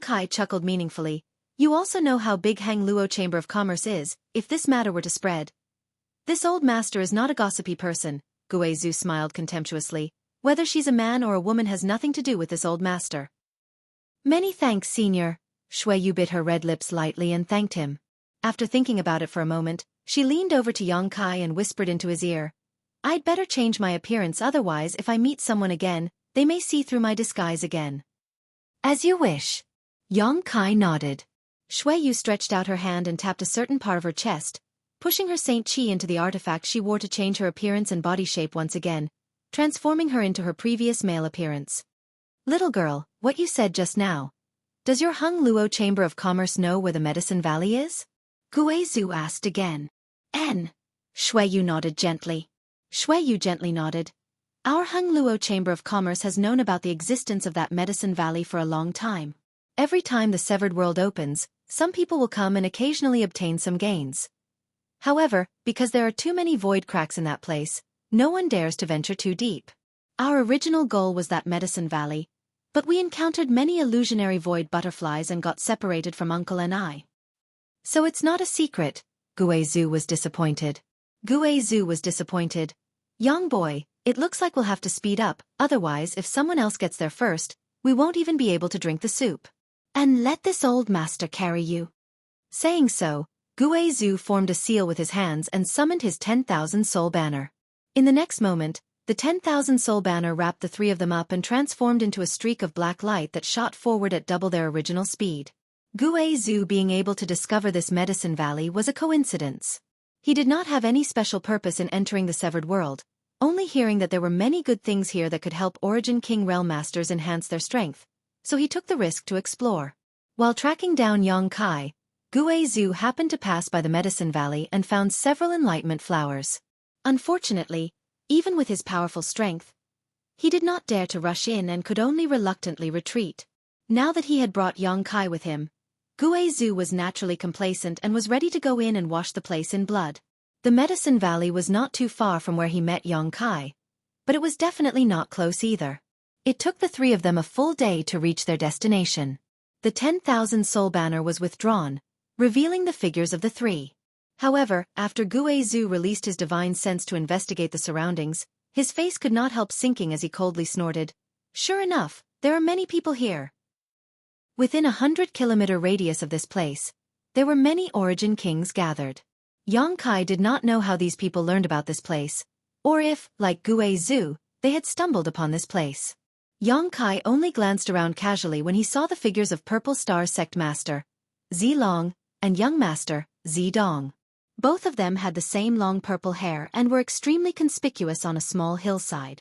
Kai chuckled meaningfully. You also know how big Hongluo Chamber of Commerce is, if this matter were to spread. This old master is not a gossipy person, Guizhu smiled contemptuously. Whether she's a man or a woman has nothing to do with this old master. Many thanks, Senior. Xueqi bit her red lips lightly and thanked him. After thinking about it for a moment, she leaned over to Kai and whispered into his ear. I'd better change my appearance, otherwise if I meet someone again, they may see through my disguise again. As you wish. Kai nodded. Xueqi stretched out her hand and tapped a certain part of her chest, pushing her Saint Qi into the artifact she wore to change her appearance and body shape once again, transforming her into her previous male appearance. Little girl, what you said just now. Does your Hongluo Chamber of Commerce know where the Medicine Valley is? Guizhu asked again. Xueqi nodded gently. Xueqi gently nodded. Our Hongluo Chamber of Commerce has known about the existence of that Medicine Valley for a long time. Every time the severed world opens, some people will come and occasionally obtain some gains. However, because there are too many void cracks in that place, no one dares to venture too deep. Our original goal was that Medicine Valley, but we encountered many illusionary void butterflies and got separated from Uncle and I. So it's not a secret, Guizhu was disappointed. Young boy, it looks like we'll have to speed up, otherwise if someone else gets there first, we won't even be able to drink the soup. And let this old master carry you. Saying so, Guizhu formed a seal with his hands and summoned his 10,000 soul banner. In the next moment, the 10,000 soul banner wrapped the three of them up and transformed into a streak of black light that shot forward at double their original speed. Guizhu being able to discover this Medicine Valley was a coincidence. He did not have any special purpose in entering the severed world, only hearing that there were many good things here that could help Origin King Realm Masters enhance their strength, so he took the risk to explore. While tracking down Kai, Guizhu happened to pass by the Medicine Valley and found several enlightenment flowers. Unfortunately, even with his powerful strength, he did not dare to rush in and could only reluctantly retreat. Now that he had brought Kai with him, Guizhu was naturally complacent and was ready to go in and wash the place in blood. The Medicine Valley was not too far from where he met Kai, but it was definitely not close either. It took the three of them a full day to reach their destination. The 10,000 soul banner was withdrawn, revealing the figures of the three. However, after Guizhu released his divine sense to investigate the surroundings, his face could not help sinking as he coldly snorted. Sure enough, there are many people here. Within a 100-kilometer radius of this place, there were many Origin Kings gathered. Kai did not know how these people learned about this place, or if, like Guizhu, they had stumbled upon this place. Yang Kai only glanced around casually when he saw the figures of Purple Star Sect Master, Zi Long, and Young Master, Zi Dong. Both of them had the same long purple hair and were extremely conspicuous on a small hillside.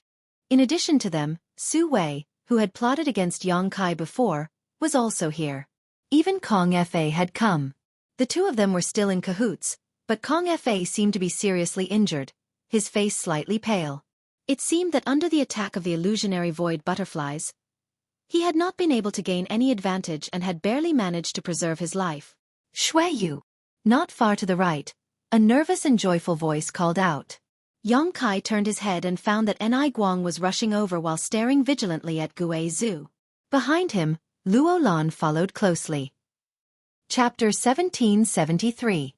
In addition to them, Xueqi, who had plotted against Yang Kai before, was also here. Even Kong Fa had come. The two of them were still in cahoots, but Kong Fa seemed to be seriously injured, his face slightly pale. It seemed that under the attack of the illusionary void butterflies, he had not been able to gain any advantage and had barely managed to preserve his life. Xueyu! Not far to the right, a nervous and joyful voice called out. Yang Kai turned his head and found that Ni Guang was rushing over while staring vigilantly at Gui Zhu. Behind him, Luo Lan followed closely. Chapter 1773.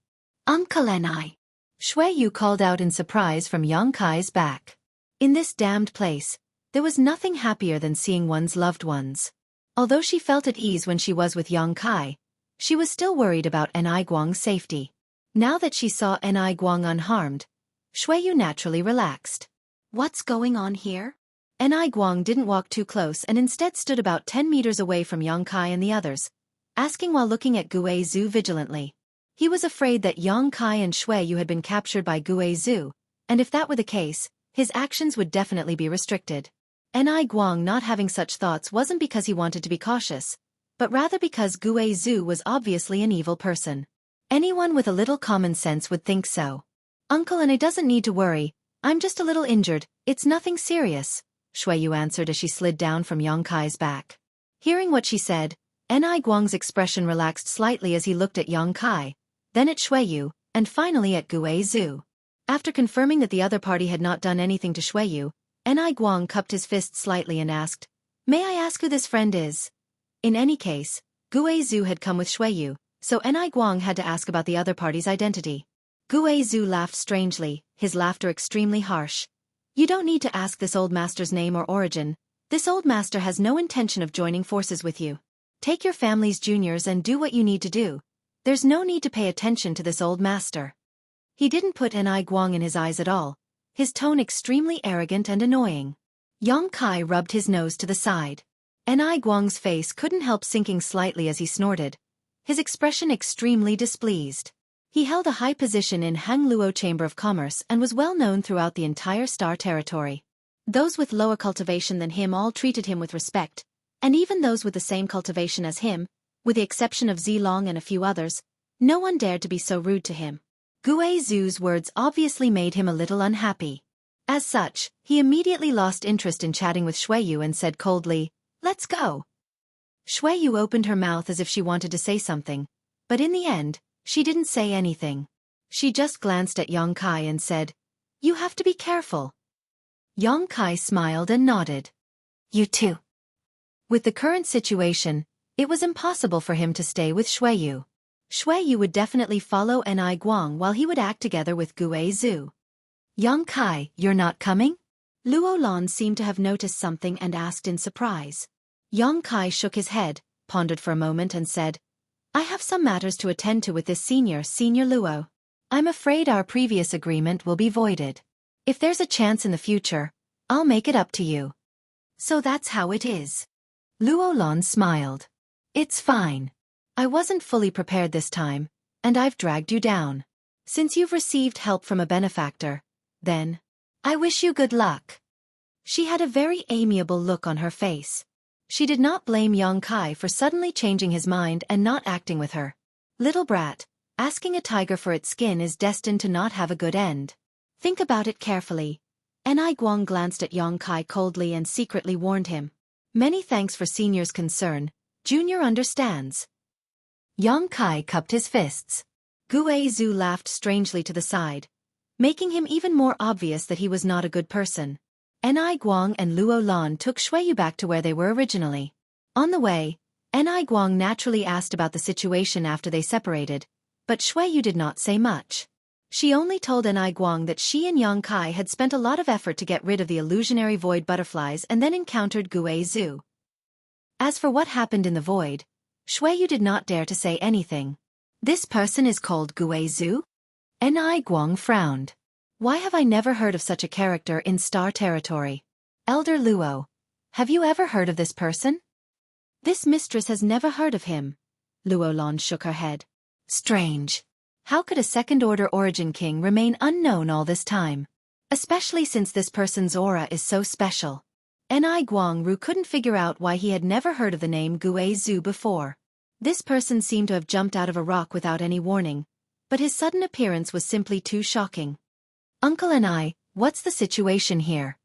Uncle Ni. Xueyu called out in surprise from Yang Kai's back. In this damned place, there was nothing happier than seeing one's loved ones. Although she felt at ease when she was with Yang Kai, she was still worried about Ni Guang's safety. Now that she saw Ni Guang unharmed, Xueyu naturally relaxed. What's going on here? Ni Guang didn't walk too close and instead stood about 10 meters away from Yang Kai and the others, asking while looking at Gui Zhu vigilantly. He was afraid that Yang Kai and Xueyu had been captured by Gui Zhu, and if that were the case, his actions would definitely be restricted. Ni Guang not having such thoughts wasn't because he wanted to be cautious, but rather because Gui Zhu was obviously an evil person. Anyone with a little common sense would think so. Uncle Ni doesn't need to worry, I'm just a little injured, it's nothing serious, Xueyu answered as she slid down from Yang Kai's back. Hearing what she said, Ni Guang's expression relaxed slightly as he looked at Yang Kai, then at Xueyu, and finally at Gui Zhu. After confirming that the other party had not done anything to Xueyu, Ni Guang cupped his fist slightly and asked, "May I ask who this friend is?" In any case, Gui Zhu had come with Xueyu, so Ni Guang had to ask about the other party's identity. Gui Zhu laughed strangely, his laughter extremely harsh. "You don't need to ask this old master's name or origin. This old master has no intention of joining forces with you. Take your family's juniors and do what you need to do. There's no need to pay attention to this old master." He didn't put Ni Guang in his eyes at all, his tone extremely arrogant and annoying. Yang Kai rubbed his nose to the side. Ni Guang's face couldn't help sinking slightly as he snorted, his expression extremely displeased. He held a high position in Hangluo Chamber of Commerce and was well known throughout the entire Star Territory. Those with lower cultivation than him all treated him with respect, and even those with the same cultivation as him, with the exception of Zi Long and a few others, no one dared to be so rude to him. Gui Zhu's words obviously made him a little unhappy. As such, he immediately lost interest in chatting with Xueyu and said coldly, "Let's go." Xueyu opened her mouth as if she wanted to say something, but in the end, she didn't say anything. She just glanced at Yang Kai and said, "You have to be careful." Yang Kai smiled and nodded. "You too." With the current situation, it was impossible for him to stay with Xueyu. Xueyu would definitely follow Ni Guang while he would act together with Gui Zhu. "Yang Kai, you're not coming?" Luo Lan seemed to have noticed something and asked in surprise. Yang Kai shook his head, pondered for a moment and said, "I have some matters to attend to with this Senior Luo. I'm afraid our previous agreement will be voided. If there's a chance in the future, I'll make it up to you." "So that's how it is." Luo Lan smiled. "It's fine. I wasn't fully prepared this time, and I've dragged you down. Since you've received help from a benefactor, then, I wish you good luck." She had a very amiable look on her face. She did not blame Yang Kai for suddenly changing his mind and not acting with her. Little brat, asking a tiger for its skin is destined to not have a good end. Think about it carefully. Ni Guang glanced at Yang Kai coldly and secretly warned him. "Many thanks for Senior's concern. Junior understands." Yang Kai cupped his fists. Gui Zhu laughed strangely to the side, making him even more obvious that he was not a good person. Ni Guang and Luo Lan took Xueyu back to where they were originally. On the way, Ni Guang naturally asked about the situation after they separated, but Xueyu did not say much. She only told Ni Guang that she and Yang Kai had spent a lot of effort to get rid of the illusionary void butterflies and then encountered Gui Zhu. As for what happened in the void, Xueyu did not dare to say anything. "This person is called Gui Zhu?" Ni Guang frowned. "Why have I never heard of such a character in Star Territory?" "Elder Luo, Have you ever heard of this person? This mistress has never heard of him. Luolan shook her head. Strange. How could a second-order origin king remain unknown all this time? Especially since this person's aura is so special. Ni Guangru couldn't figure out why he had never heard of the name Gui Zhu before. This person seemed to have jumped out of a rock without any warning, but his sudden appearance was simply too shocking. Uncle Ni, what's the situation here?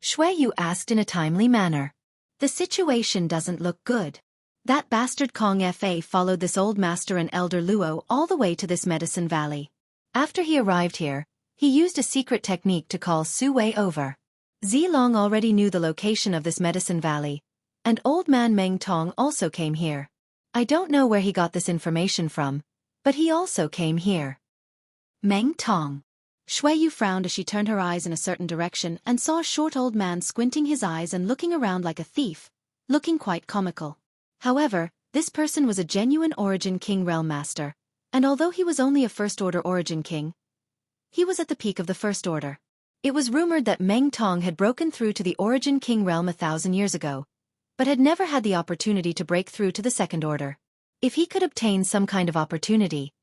Xueqi asked in a timely manner. The situation doesn't look good. That bastard Kong Fa followed this old master and elder Luo all the way to this medicine valley. After he arrived here, he used a secret technique to call Xueqi over. Zilong already knew the location of this medicine valley, and old man Meng Tong also came here. I don't know where he got this information from, but he also came here. Meng Tong. Xueqi frowned as she turned her eyes in a certain direction and saw a short old man squinting his eyes and looking around like a thief, looking quite comical. However, this person was a genuine Origin King Realm Master, and although he was only a First-Order Origin King, he was at the peak of the First Order. It was rumored that Meng Tong had broken through to the Origin King realm 1,000 years ago, but had never had the opportunity to break through to the Second Order. If he could obtain some kind of opportunity,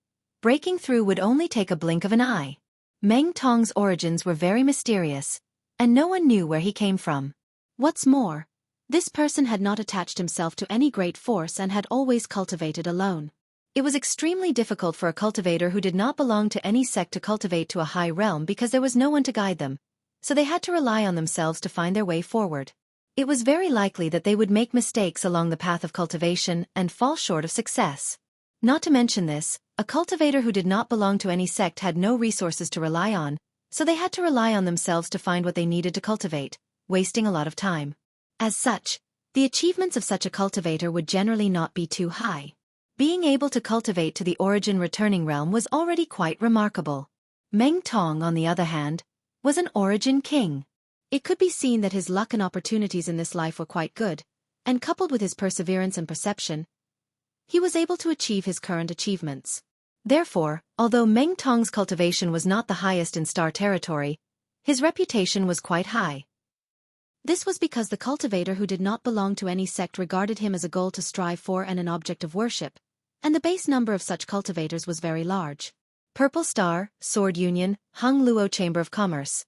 breaking through would only take a blink of an eye. Meng Tong's origins were very mysterious, and no one knew where he came from. What's more, this person had not attached himself to any great force and had always cultivated alone. It was extremely difficult for a cultivator who did not belong to any sect to cultivate to a high realm because there was no one to guide them, so they had to rely on themselves to find their way forward. It was very likely that they would make mistakes along the path of cultivation and fall short of success. Not to mention this, a cultivator who did not belong to any sect had no resources to rely on, so they had to rely on themselves to find what they needed to cultivate, wasting a lot of time. As such, the achievements of such a cultivator would generally not be too high. Being able to cultivate to the Origin Returning Realm was already quite remarkable. Meng Tong, on the other hand, was an Origin King. It could be seen that his luck and opportunities in this life were quite good, and coupled with his perseverance and perception, he was able to achieve his current achievements. Therefore, although Meng Tong's cultivation was not the highest in Star Territory, his reputation was quite high. This was because the cultivator who did not belong to any sect regarded him as a goal to strive for and an object of worship, and the base number of such cultivators was very large. Purple Star, Sword Union, Hung Luo Chamber of Commerce.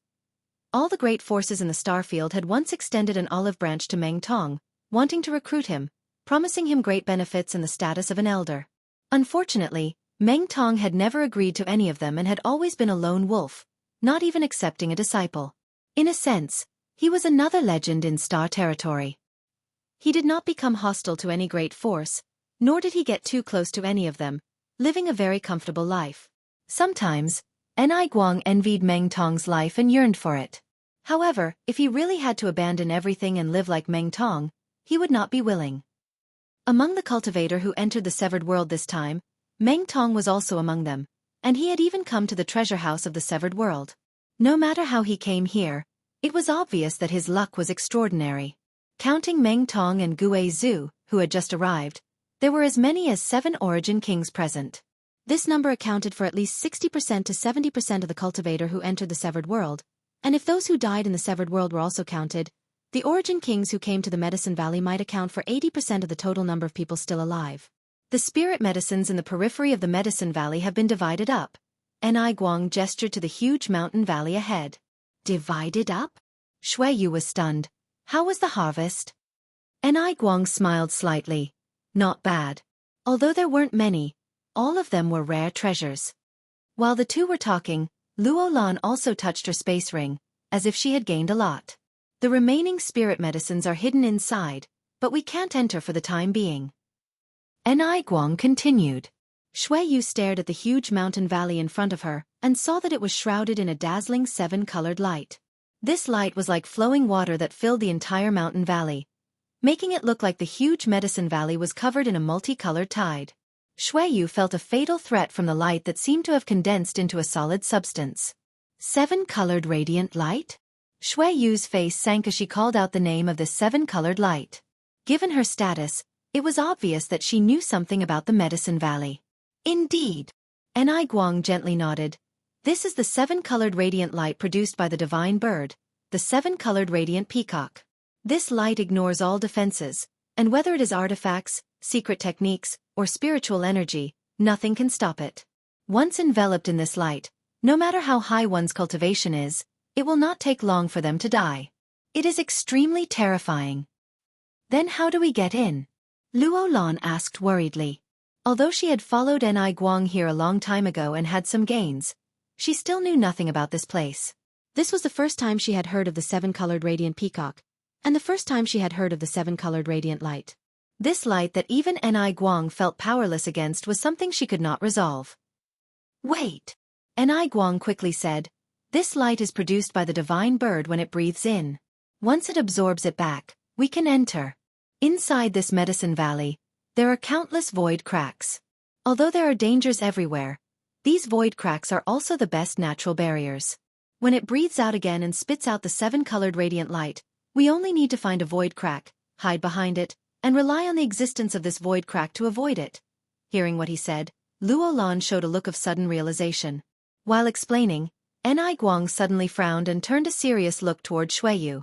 All the great forces in the starfield had once extended an olive branch to Meng Tong, wanting to recruit him, promising him great benefits and the status of an elder. Unfortunately, Meng Tong had never agreed to any of them and had always been a lone wolf, not even accepting a disciple. In a sense, he was another legend in Star Territory. He did not become hostile to any great force, nor did he get too close to any of them, living a very comfortable life. Sometimes, Ni Guang envied Meng Tong's life and yearned for it. However, if he really had to abandon everything and live like Meng Tong, he would not be willing. Among the cultivator who entered the Severed World this time, Meng Tong was also among them, and he had even come to the treasure house of the Severed World. No matter how he came here, it was obvious that his luck was extraordinary. Counting Meng Tong and Gui Zhu, who had just arrived, there were as many as 7 Origin Kings present. This number accounted for at least 60% to 70% of the cultivator who entered the Severed World, and if those who died in the Severed World were also counted, the Origin Kings who came to the Medicine Valley might account for 80% of the total number of people still alive. The spirit medicines in the periphery of the Medicine Valley have been divided up. Ni Guang gestured to the huge mountain valley ahead. Divided up? Xueqi was stunned. How was the harvest? Ni Guang smiled slightly. Not bad. Although there weren't many, all of them were rare treasures. While the two were talking, Luo Lan also touched her space ring, as if she had gained a lot. The remaining spirit medicines are hidden inside, but we can't enter for the time being. Ni Guang continued. Xueqi stared at the huge mountain valley in front of her, and saw that it was shrouded in a dazzling 7-colored light. This light was like flowing water that filled the entire mountain valley, making it look like the huge Medicine Valley was covered in a multicolored tide. Xueqi felt a fatal threat from the light that seemed to have condensed into a solid substance. 7-colored radiant light? Xueqi's face sank as she called out the name of this 7-colored light. Given her status, it was obvious that she knew something about the Medicine Valley. Indeed. Ni Guang gently nodded. This is the 7-colored radiant light produced by the divine bird, the 7-colored radiant peacock. This light ignores all defenses, and whether it is artifacts, secret techniques, or spiritual energy, nothing can stop it. Once enveloped in this light, no matter how high one's cultivation is, it will not take long for them to die. It is extremely terrifying. Then how do we get in? Luo Lan asked worriedly. Although she had followed Ni Guang here a long time ago and had some gains, she still knew nothing about this place. This was the first time she had heard of the seven-colored radiant peacock, and the first time she had heard of the seven-colored radiant light. This light that even Ni Guang felt powerless against was something she could not resolve. Wait! Ni Guang quickly said, this light is produced by the divine bird when it breathes in. Once it absorbs it back, we can enter. Inside this medicine valley, there are countless void cracks. Although there are dangers everywhere, these void cracks are also the best natural barriers. When it breathes out again and spits out the seven-colored radiant light, we only need to find a void crack, hide behind it, and rely on the existence of this void crack to avoid it. Hearing what he said, Luo Lan showed a look of sudden realization. While explaining, Ni Guang suddenly frowned and turned a serious look toward Xueqi.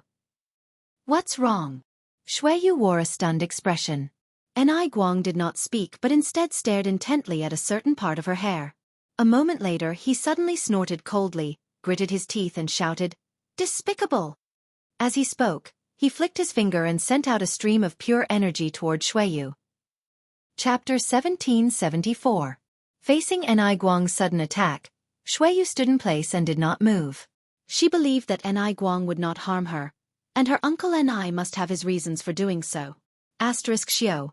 What's wrong? Xueqi wore a stunned expression. Ni Guang did not speak but instead stared intently at a certain part of her hair. A moment later he suddenly snorted coldly, gritted his teeth and shouted, "Despicable!" As he spoke, he flicked his finger and sent out a stream of pure energy toward Xueqi. Chapter 1774. Facing Ni Guang's sudden attack, Xueqi stood in place and did not move. She believed that Ni Guang would not harm her, and her uncle Ni must have his reasons for doing so. Xio.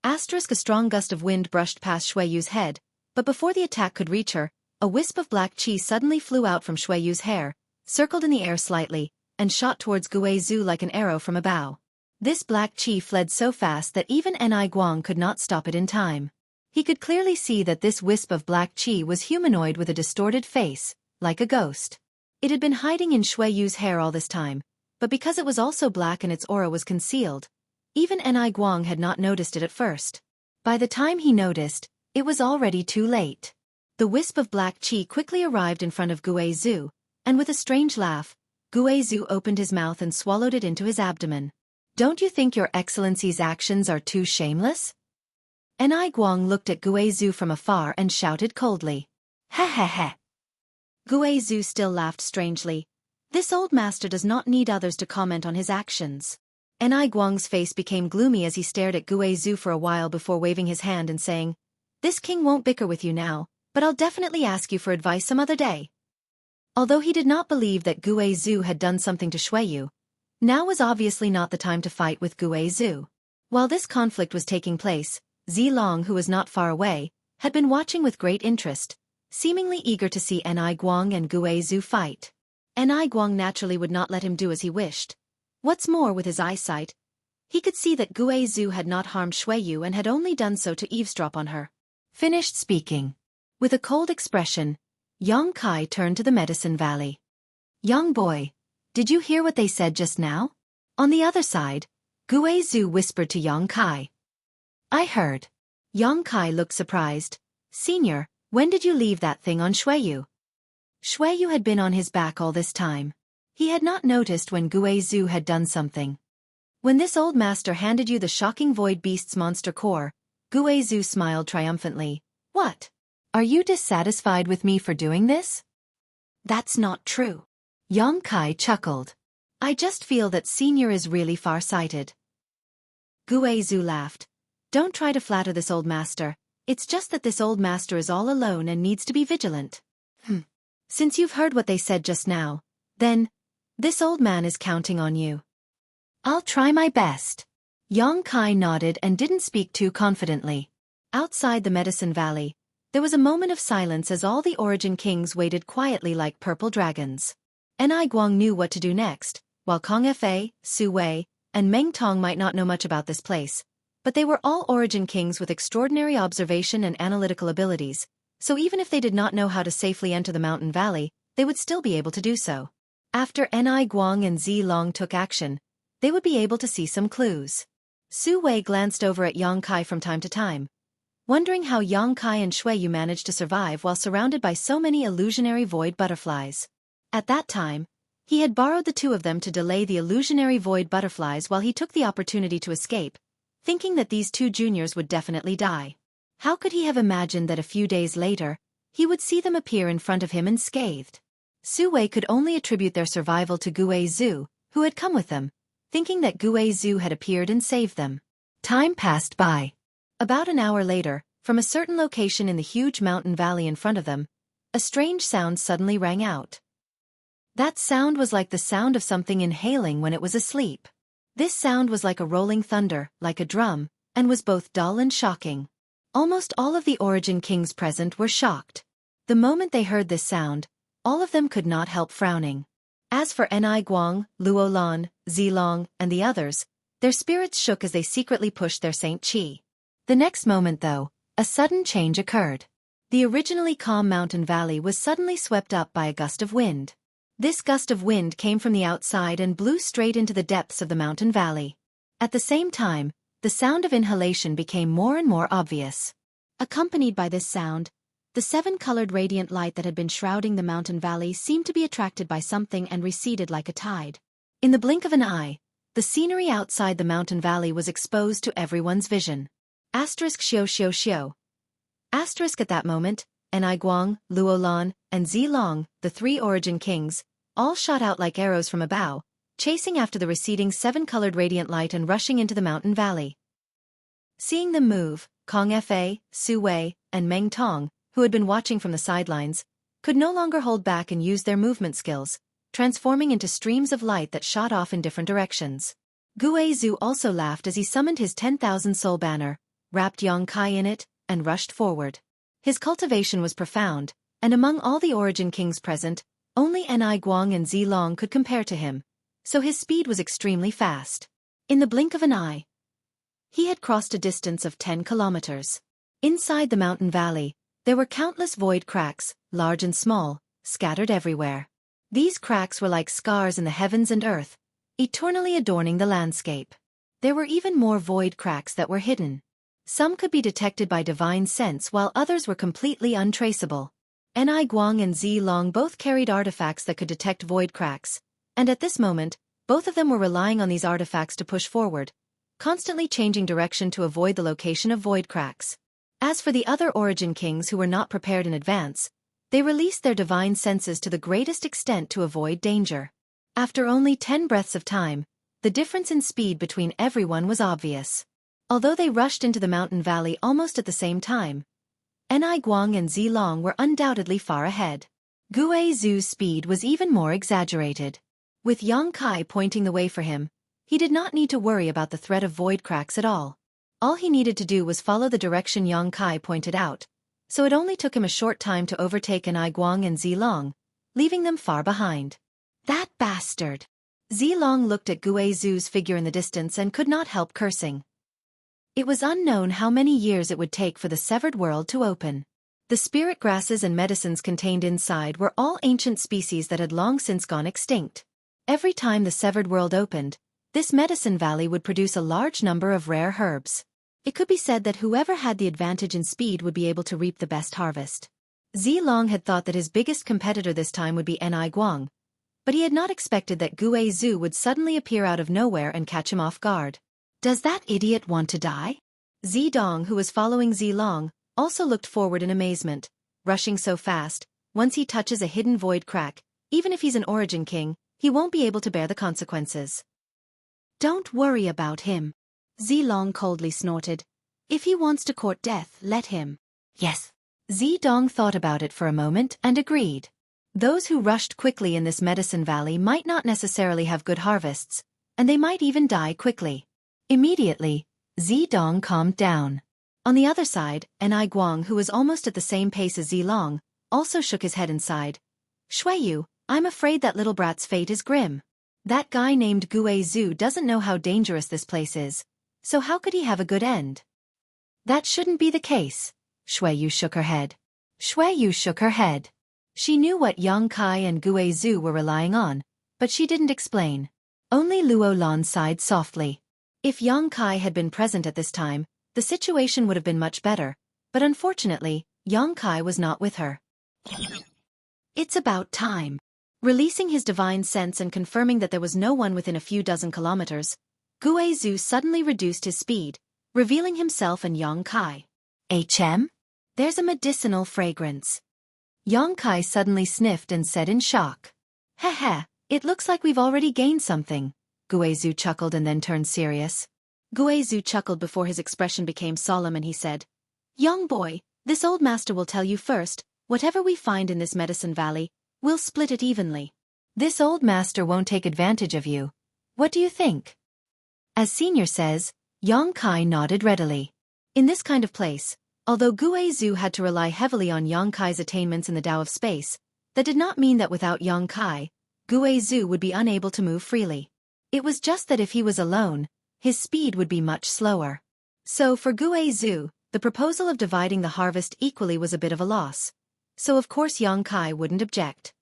A strong gust of wind brushed past Xueqi's head, but before the attack could reach her, a wisp of black qi suddenly flew out from Xueqi's hair, circled in the air slightly, and shot towards Guizhu like an arrow from a bow. This black qi fled so fast that even Ni Guang could not stop it in time. He could clearly see that this wisp of black qi was humanoid with a distorted face, like a ghost. It had been hiding in Xueqi's hair all this time, but because it was also black and its aura was concealed, even Ni Guang had not noticed it at first. By the time he noticed, it was already too late. The wisp of black qi quickly arrived in front of Guizhu, and with a strange laugh, Guizhu opened his mouth and swallowed it into his abdomen. Don't you think your excellency's actions are too shameless? Ni Guang looked at Guizhu from afar and shouted coldly. Ha ha ha. Guizhu still laughed strangely. This old master does not need others to comment on his actions. Ni Guang's face became gloomy as he stared at Guizhu for a while before waving his hand and saying, "This king won't bicker with you now, but I'll definitely ask you for advice some other day." Although he did not believe that Guizhu had done something to Xueqi, now was obviously not the time to fight with Guizhu. While this conflict was taking place, Zilong, who was not far away, had been watching with great interest, seemingly eager to see Ni Guang and Guizhu fight. Ni Guang naturally would not let him do as he wished. What's more, with his eyesight, he could see that Guizhu had not harmed Xueqi and had only done so to eavesdrop on her. Finished speaking. With a cold expression, Yang Kai turned to the medicine valley. "Young boy, did you hear what they said just now?" On the other side, Guizhu whispered to Yang Kai. "I heard." Yang Kai looked surprised. "Senior, when did you leave that thing on Xueqi?" Xueqi had been on his back all this time. He had not noticed when Guizhu had done something. When this old master handed you the shocking void beast's monster core, Guizhu smiled triumphantly. "What? Are you dissatisfied with me for doing this?" "That's not true." Yang Kai chuckled. "I just feel that Senior is really far-sighted." Guizhu laughed. "Don't try to flatter this old master, it's just that this old master is all alone and needs to be vigilant." Since you've heard what they said just now, then, this old man is counting on you." "I'll try my best." Yang Kai nodded and didn't speak too confidently. Outside the Medicine Valley, there was a moment of silence as all the Origin Kings waited quietly like purple dragons. Ni Guang knew what to do next, while Kong Fa, Su Wei, and Meng Tong might not know much about this place, but they were all Origin Kings with extraordinary observation and analytical abilities, so even if they did not know how to safely enter the mountain valley, they would still be able to do so. After Ni Guang and Zilong took action, they would be able to see some clues. Su Wei glanced over at Yang Kai from time to time, wondering how Yang Kai and Xueqi managed to survive while surrounded by so many illusionary void butterflies. At that time, He had borrowed the two of them to delay the illusionary void butterflies while he took the opportunity to escape, thinking that these two juniors would definitely die. How could he have imagined that a few days later, he would see them appear in front of him unscathed? Xueqi could only attribute their survival to Xueqi, who had come with them, thinking that Xueqi had appeared and saved them. Time passed by. About an hour later, from a certain location in the huge mountain valley in front of them, a strange sound suddenly rang out. That sound was like the sound of something inhaling when it was asleep. This sound was like a rolling thunder, like a drum, and was both dull and shocking. Almost all of the Origin Kings present were shocked. The moment they heard this sound, all of them could not help frowning. As for Ni Guang, Luo Lan, Zilong, and the others, their spirits shook as they secretly pushed their Saint Qi. The next moment, though, a sudden change occurred. The originally calm mountain valley was suddenly swept up by a gust of wind. This gust of wind came from the outside and blew straight into the depths of the mountain valley. At the same time, the sound of inhalation became more and more obvious. Accompanied by this sound, the seven-colored radiant light that had been shrouding the mountain valley seemed to be attracted by something and receded like a tide. In the blink of an eye, the scenery outside the mountain valley was exposed to everyone's vision. **Xiao. At that moment, Ni Guang, Luo Lan, and Zilong, the three Origin Kings, all shot out like arrows from a bow, chasing after the receding seven-colored radiant light and rushing into the mountain valley. Seeing them move, Kong Fa, Xueqi, and Meng Tong, who had been watching from the sidelines, could no longer hold back and use their movement skills, transforming into streams of light that shot off in different directions. Xueqi also laughed as he summoned his 10,000 soul banner, wrapped Kai in it, and rushed forward. His cultivation was profound, and among all the Origin Kings present, only Ni Guang and Zilong could compare to him, so his speed was extremely fast. In the blink of an eye, he had crossed a distance of 10 kilometers. Inside the mountain valley, there were countless void cracks, large and small, scattered everywhere. These cracks were like scars in the heavens and earth, eternally adorning the landscape. There were even more void cracks that were hidden. Some could be detected by divine sense while others were completely untraceable. Ni Guang and Zilong both carried artifacts that could detect void cracks, and at this moment, both of them were relying on these artifacts to push forward, constantly changing direction to avoid the location of void cracks. As for the other Origin Kings who were not prepared in advance, they released their divine senses to the greatest extent to avoid danger. After only 10 breaths of time, the difference in speed between everyone was obvious. Although they rushed into the mountain valley almost at the same time, Ni Guang and Zilong were undoubtedly far ahead. Xueqi's speed was even more exaggerated. With Kai pointing the way for him, he did not need to worry about the threat of void cracks at all. All he needed to do was follow the direction Kai pointed out, so it only took him a short time to overtake Ni Guang and Zilong, leaving them far behind. That bastard! Zilong looked at Xueqi's figure in the distance and could not help cursing. It was unknown how many years it would take for the severed world to open. The spirit grasses and medicines contained inside were all ancient species that had long since gone extinct. Every time the severed world opened, this medicine valley would produce a large number of rare herbs. It could be said that whoever had the advantage in speed would be able to reap the best harvest. Zilong had thought that his biggest competitor this time would be Ni Guang, but he had not expected that Xueqi would suddenly appear out of nowhere and catch him off guard. Does that idiot want to die? Zidong, who was following Zilong, also looked forward in amazement. Rushing so fast, once he touches a hidden void crack, even if he's an Origin King, he won't be able to bear the consequences. Don't worry about him. Zilong coldly snorted. If he wants to court death, let him. Yes. Zidong thought about it for a moment and agreed. Those who rushed quickly in this medicine valley might not necessarily have good harvests, and they might even die quickly. Immediately, Zidong calmed down. On the other side, Ni Guang, who was almost at the same pace as Zilong, also shook his head and sighed. Xueqi, I'm afraid that little brat's fate is grim. That guy named Xueqi doesn't know how dangerous this place is, so how could he have a good end? That shouldn't be the case. Xueqi shook her head. She knew what Kai and Xueqi were relying on, but she didn't explain. Only Luo Lan sighed softly. If Kai had been present at this time, the situation would have been much better, but unfortunately, Kai was not with her. It's about time. Releasing his divine sense and confirming that there was no one within a few dozen kilometers, Guizhu suddenly reduced his speed, revealing himself and Yang Kai. There's a medicinal fragrance. Yang Kai suddenly sniffed and said in shock. Heh, it looks like we've already gained something. Guizhu chuckled and then turned serious. Guizhu chuckled before his expression became solemn and he said, "Young boy, this old master will tell you first, whatever we find in this medicine valley, we'll split it evenly." This old master won't take advantage of you. What do you think? As senior says, Yang Kai nodded readily. In this kind of place, although Guizhu had to rely heavily on Yang Kai's attainments in the Tao of space, that did not mean that without Yang Kai, Guizhu would be unable to move freely. It was just that if he was alone, his speed would be much slower. So for Guizhu, the proposal of dividing the harvest equally was a bit of a loss. So of course Yang Kai wouldn't object.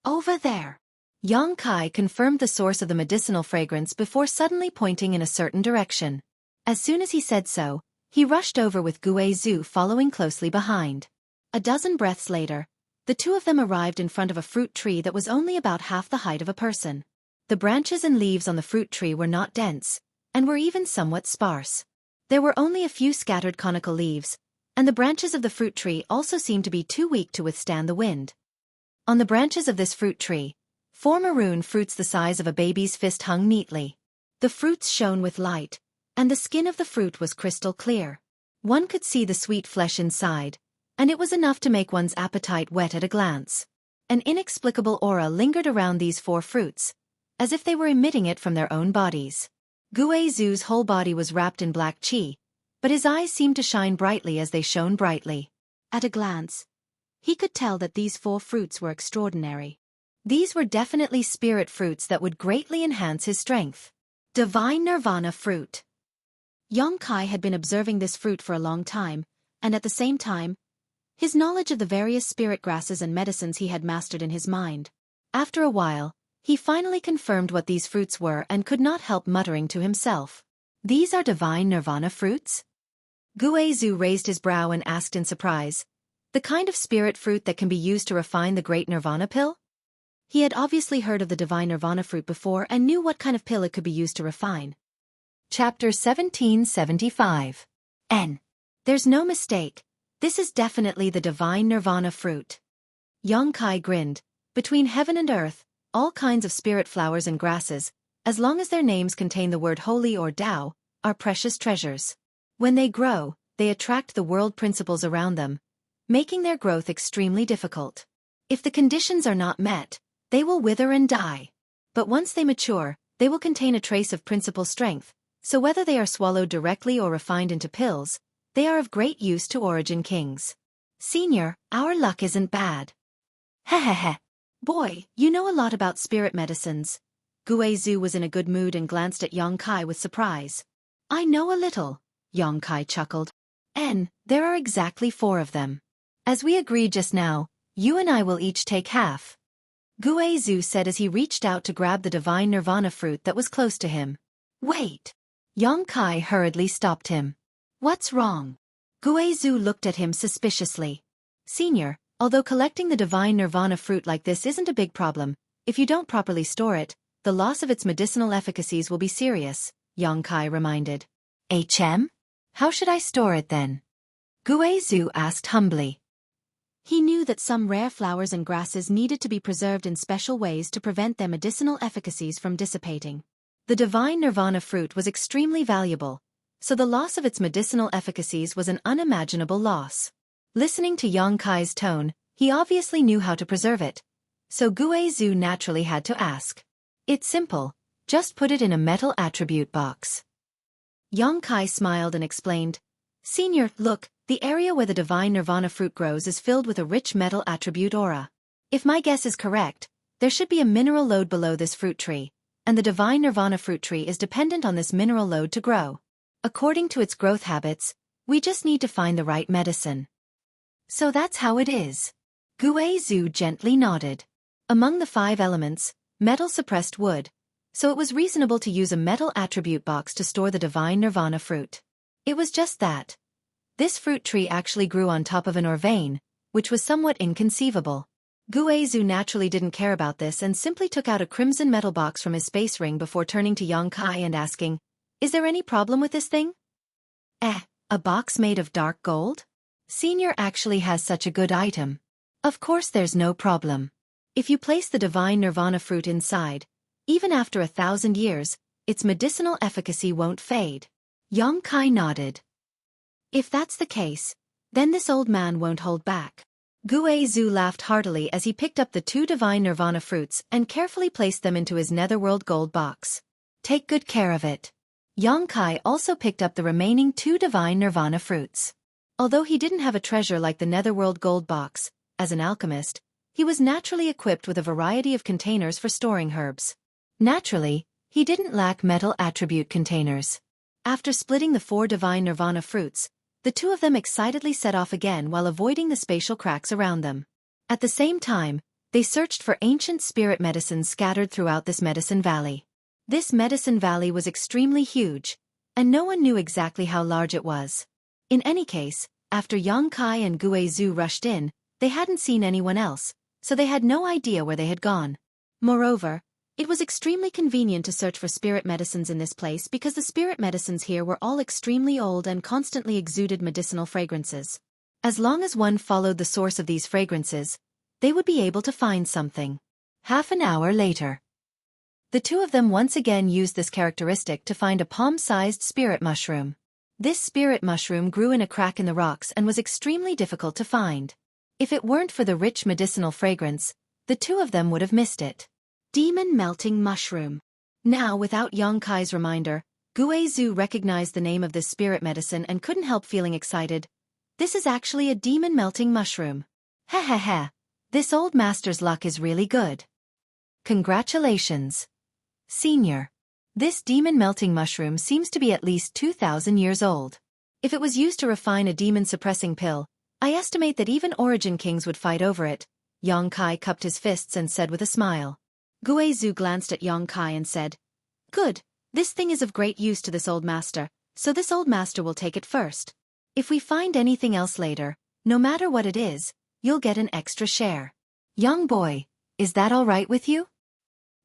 Over there. Yang Kai confirmed the source of the medicinal fragrance before suddenly pointing in a certain direction. As soon as he said so, he rushed over with Guizhu following closely behind. A dozen breaths later, the two of them arrived in front of a fruit tree that was only about half the height of a person. The branches and leaves on the fruit tree were not dense, and were even somewhat sparse. There were only a few scattered conical leaves, and the branches of the fruit tree also seemed to be too weak to withstand the wind. On the branches of this fruit tree, 4 maroon fruits the size of a baby's fist hung neatly. The fruits shone with light, and the skin of the fruit was crystal clear. One could see the sweet flesh inside, and it was enough to make one's appetite wet at a glance. An inexplicable aura lingered around these 4 fruits, as if they were emitting it from their own bodies. Guizhu's whole body was wrapped in black qi, but his eyes seemed to shine brightly as they shone brightly. At a glance, he could tell that these 4 fruits were extraordinary. These were definitely spirit fruits that would greatly enhance his strength. Divine Nirvana fruit. Yang Kai had been observing this fruit for a long time, and at the same time, his knowledge of the various spirit grasses and medicines he had mastered in his mind. After a while, he finally confirmed what these fruits were and could not help muttering to himself. These are divine Nirvana fruits? Guizhu raised his brow and asked in surprise. The kind of spirit fruit that can be used to refine the great Nirvana pill? He had obviously heard of the divine Nirvana fruit before and knew what kind of pill it could be used to refine. Chapter 1775. There's no mistake. This is definitely the divine Nirvana fruit. Yang Kai grinned. Between heaven and earth, all kinds of spirit flowers and grasses, as long as their names contain the word holy or Tao, are precious treasures. When they grow, they attract the world principles around them, making their growth extremely difficult. If the conditions are not met, they will wither and die. But once they mature, they will contain a trace of principal strength, so whether they are swallowed directly or refined into pills, they are of great use to origin kings. Senior, our luck isn't bad. Hehehe. Boy, you know a lot about spirit medicines. Guizhu was in a good mood and glanced at Yang Kai with surprise. I know a little, Yang Kai chuckled. There are exactly 4 of them. As we agreed just now, you and I will each take half. Guizhu said as he reached out to grab the divine Nirvana fruit that was close to him. Wait! Yang Kai hurriedly stopped him. What's wrong? Guizhu looked at him suspiciously. Senior, although collecting the divine Nirvana fruit like this isn't a big problem, if you don't properly store it, the loss of its medicinal efficacies will be serious, Yang Kai reminded. How should I store it then? Guizhu asked humbly. He knew that some rare flowers and grasses needed to be preserved in special ways to prevent their medicinal efficacies from dissipating. The divine Nirvana fruit was extremely valuable, so the loss of its medicinal efficacies was an unimaginable loss. Listening to Yang Kai's tone, he obviously knew how to preserve it, so Guizhu naturally had to ask. It's simple, just put it in a metal attribute box. Yang Kai smiled and explained, Senior, look, the area where the divine Nirvana fruit grows is filled with a rich metal attribute aura. If my guess is correct, there should be a mineral load below this fruit tree, and the divine Nirvana fruit tree is dependent on this mineral load to grow. According to its growth habits, we just need to find the right medicine. So that's how it is. Guizhu gently nodded. Among the 5 elements, metal suppressed wood, so it was reasonable to use a metal attribute box to store the divine Nirvana fruit. It was just that. This fruit tree actually grew on top of an vein, which was somewhat inconceivable. Guizhu naturally didn't care about this and simply took out a crimson metal box from his space ring before turning to Yongkai and asking, "Is there any problem with this thing?" A box made of dark gold? Senior actually has such a good item. Of course there's no problem. If you place the divine nirvana fruit inside, even after 1,000 years, its medicinal efficacy won't fade. Yongkai nodded. If that's the case, then this old man won't hold back. Guizhu laughed heartily as he picked up the 2 divine nirvana fruits and carefully placed them into his netherworld gold box. Take good care of it. Yongkai also picked up the remaining 2 divine nirvana fruits. Although he didn't have a treasure like the netherworld gold box, as an alchemist, he was naturally equipped with a variety of containers for storing herbs. Naturally, he didn't lack metal attribute containers. After splitting the 4 divine nirvana fruits, the 2 of them excitedly set off again while avoiding the spatial cracks around them. At the same time, they searched for ancient spirit medicines scattered throughout this medicine valley. This medicine valley was extremely huge, and no one knew exactly how large it was. In any case, after Yongkai and Guizhu rushed in, they hadn't seen anyone else, so they had no idea where they had gone. Moreover, it was extremely convenient to search for spirit medicines in this place because the spirit medicines here were all extremely old and constantly exuded medicinal fragrances. As long as one followed the source of these fragrances, they would be able to find something. Half an hour later, the 2 of them once again used this characteristic to find a palm-sized spirit mushroom. This spirit mushroom grew in a crack in the rocks and was extremely difficult to find. If it weren't for the rich medicinal fragrance, the 2 of them would have missed it. Demon melting mushroom. Now, without Yongkai's reminder, Guizhu recognized the name of this spirit medicine and couldn't help feeling excited. This is actually a demon melting mushroom. Heh. This old master's luck is really good. Congratulations, Senior. This demon-melting mushroom seems to be at least 2,000 years old. If it was used to refine a demon-suppressing pill, I estimate that even origin kings would fight over it. Yongkai cupped his fists and said with a smile. Guizhu glanced at Yongkai and said, "Good, this thing is of great use to this old master, so this old master will take it first. If we find anything else later, no matter what it is, you'll get an extra share." "Young boy, is that all right with you?"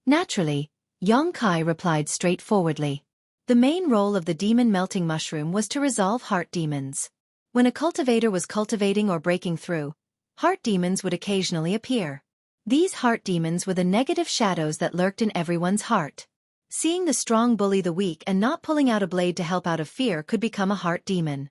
Naturally, Yongkai replied straightforwardly. The main role of the demon-melting mushroom was to resolve heart demons. When a cultivator was cultivating or breaking through, heart demons would occasionally appear. These heart demons were the negative shadows that lurked in everyone's heart. Seeing the strong bully the weak and not pulling out a blade to help out of fear could become a heart demon.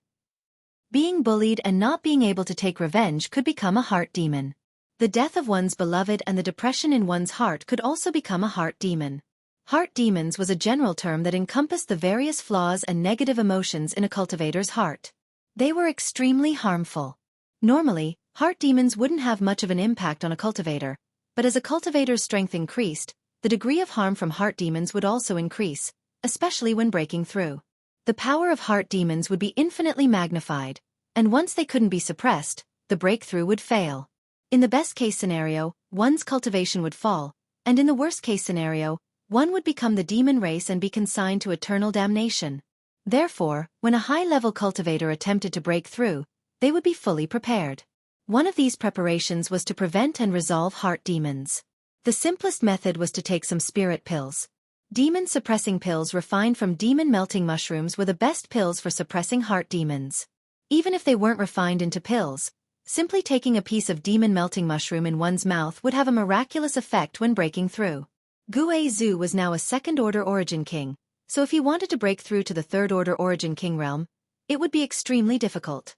Being bullied and not being able to take revenge could become a heart demon. The death of one's beloved and the depression in one's heart could also become a heart demon. Heart demons was a general term that encompassed the various flaws and negative emotions in a cultivator's heart. They were extremely harmful. Normally, heart demons wouldn't have much of an impact on a cultivator, but as a cultivator's strength increased, the degree of harm from heart demons would also increase, especially when breaking through. The power of heart demons would be infinitely magnified, and once they couldn't be suppressed, the breakthrough would fail. In the best-case scenario, one's cultivation would fall, and in the worst-case scenario, one would become the demon race and be consigned to eternal damnation. Therefore, when a high-level cultivator attempted to break through, they would be fully prepared. One of these preparations was to prevent and resolve heart demons. The simplest method was to take some spirit pills. Demon-suppressing pills refined from demon-melting mushrooms were the best pills for suppressing heart demons. Even if they weren't refined into pills, simply taking a piece of demon-melting mushroom in one's mouth would have a miraculous effect when breaking through. Guizhu was now a second-order origin king, so if he wanted to break through to the third-order origin king realm, it would be extremely difficult.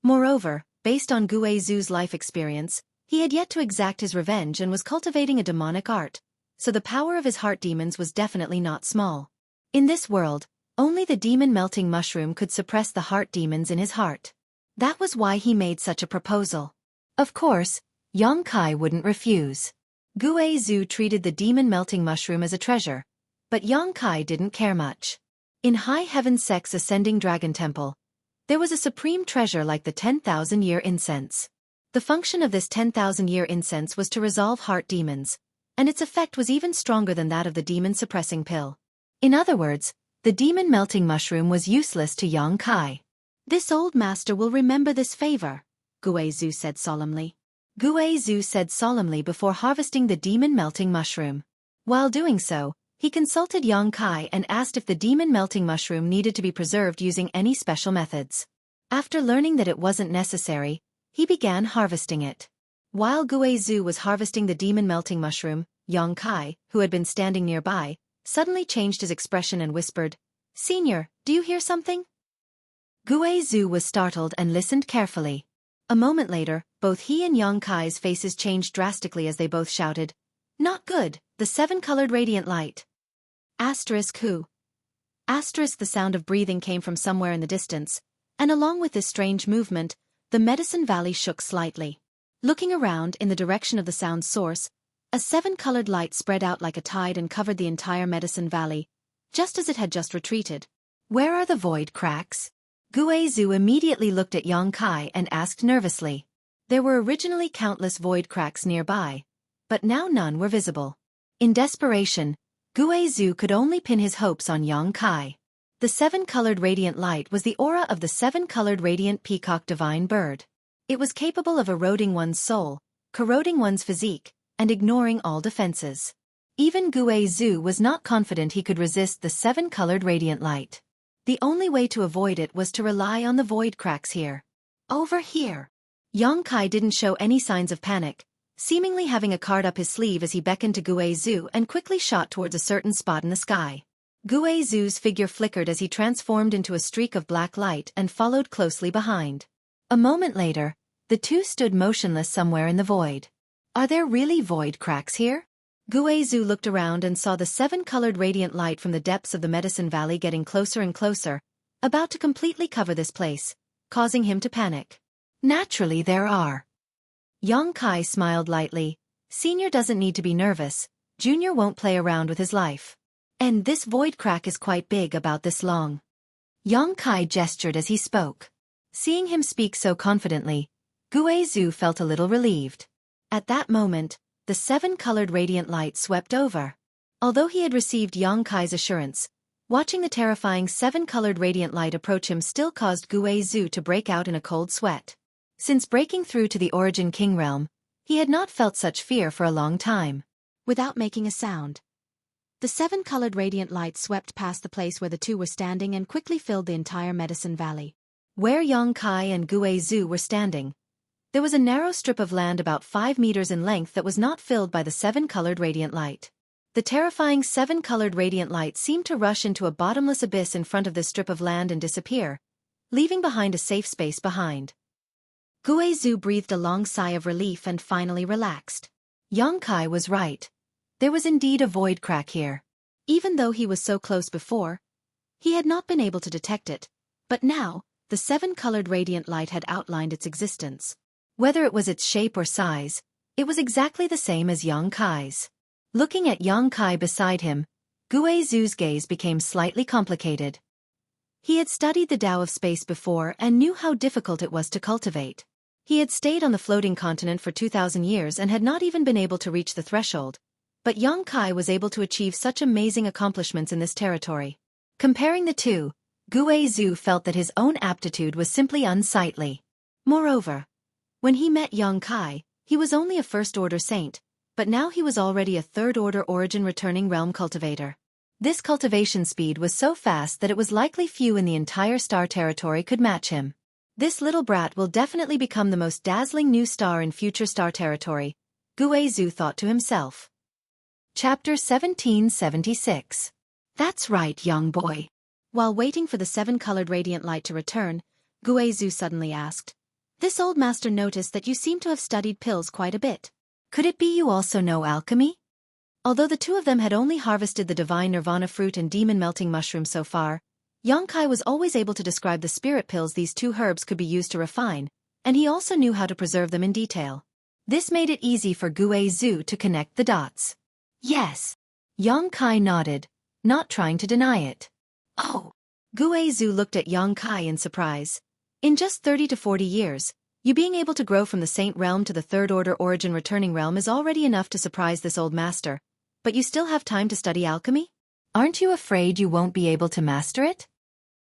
Moreover, based on Guizhu's life experience, he had yet to exact his revenge and was cultivating a demonic art, so the power of his heart demons was definitely not small. In this world, only the demon-melting mushroom could suppress the heart demons in his heart. That was why he made such a proposal. Of course, Yongkai wouldn't refuse. Guizhu treated the demon-melting mushroom as a treasure, but Yongkai didn't care much. In High Heaven Sect's Ascending Dragon Temple, there was a supreme treasure like the 10,000-year incense. The function of this 10,000-year incense was to resolve heart demons, and its effect was even stronger than that of the demon-suppressing pill. In other words, the demon-melting mushroom was useless to Yongkai. "This old master will remember this favor," Guizhu said solemnly. Guizhu said solemnly before harvesting the demon-melting mushroom. While doing so, he consulted Yang Kai and asked if the demon-melting mushroom needed to be preserved using any special methods. After learning that it wasn't necessary, he began harvesting it. While Guizhu was harvesting the demon-melting mushroom, Yang Kai, who had been standing nearby, suddenly changed his expression and whispered, "Senior, do you hear something?" Guizhu was startled and listened carefully. A moment later, both he and Yang Kai's faces changed drastically as they both shouted, "Not good, the seven-colored radiant light." Who? The sound of breathing came from somewhere in the distance, and along with this strange movement, the Medicine Valley shook slightly. Looking around in the direction of the sound's source, a seven-colored light spread out like a tide and covered the entire Medicine Valley, just as it had just retreated. "Where are the void cracks?" Guizhu immediately looked at Yang Kai and asked nervously. There were originally countless void cracks nearby, but now none were visible. In desperation, Guizhu could only pin his hopes on Yang Kai. The seven-colored radiant light was the aura of the seven-colored radiant peacock divine bird. It was capable of eroding one's soul, corroding one's physique, and ignoring all defenses. Even Guizhu was not confident he could resist the seven-colored radiant light. The only way to avoid it was to rely on the void cracks here. "Over here." Yang Kai didn't show any signs of panic, seemingly having a card up his sleeve as he beckoned to Guizhu and quickly shot towards a certain spot in the sky. Guizhu's figure flickered as he transformed into a streak of black light and followed closely behind. A moment later, the two stood motionless somewhere in the void. "Are there really void cracks here?" Guizhu looked around and saw the seven-colored radiant light from the depths of the Medicine Valley getting closer and closer, about to completely cover this place, causing him to panic. "Naturally there are." Yang Kai smiled lightly. "Senior doesn't need to be nervous, Junior won't play around with his life. And this void crack is quite big, about this long." Yang Kai gestured as he spoke. Seeing him speak so confidently, Guizhu felt a little relieved. At that moment, the seven-colored radiant light swept over. Although he had received Yang Kai's assurance, watching the terrifying seven-colored radiant light approach him still caused Guizhu to break out in a cold sweat. Since breaking through to the Origin King realm, he had not felt such fear for a long time. Without making a sound, the seven-colored radiant light swept past the place where the two were standing and quickly filled the entire Medicine Valley. Where Yang Kai and Guizhu were standing, there was a narrow strip of land about 5 meters in length that was not filled by the seven-colored radiant light. The terrifying seven-colored radiant light seemed to rush into a bottomless abyss in front of this strip of land and disappear, leaving behind a safe space behind. Guizhu breathed a long sigh of relief and finally relaxed. Yang Kai was right. There was indeed a void crack here. Even though he was so close before, he had not been able to detect it, but now, the seven-colored radiant light had outlined its existence. Whether it was its shape or size, it was exactly the same as Yang Kai's. Looking at Yang Kai beside him, Guizhu's gaze became slightly complicated. He had studied the Tao of space before and knew how difficult it was to cultivate. He had stayed on the floating continent for 2,000 years and had not even been able to reach the threshold, but Yang Kai was able to achieve such amazing accomplishments in this territory. Comparing the two, Guizhu felt that his own aptitude was simply unsightly. Moreover, when he met Yang Kai, he was only a first-order saint, but now he was already a third-order origin returning realm cultivator. This cultivation speed was so fast that it was likely few in the entire star territory could match him. This little brat will definitely become the most dazzling new star in future star territory, Guizhu thought to himself. Chapter 1776. That's right, young boy. While waiting for the seven-colored radiant light to return, Guizhu suddenly asked, "This old master noticed that you seem to have studied pills quite a bit. Could it be you also know alchemy?" Although the two of them had only harvested the divine nirvana fruit and demon-melting mushroom so far, Yang Kai was always able to describe the spirit pills these two herbs could be used to refine, and he also knew how to preserve them in detail. This made it easy for Guizhu to connect the dots. "Yes." Yang Kai nodded, not trying to deny it. "Oh." Guizhu looked at Yang Kai in surprise. In just 30 to 40 years, you being able to grow from the saint realm to the third-order origin returning realm is already enough to surprise this old master, but you still have time to study alchemy? Aren't you afraid you won't be able to master it?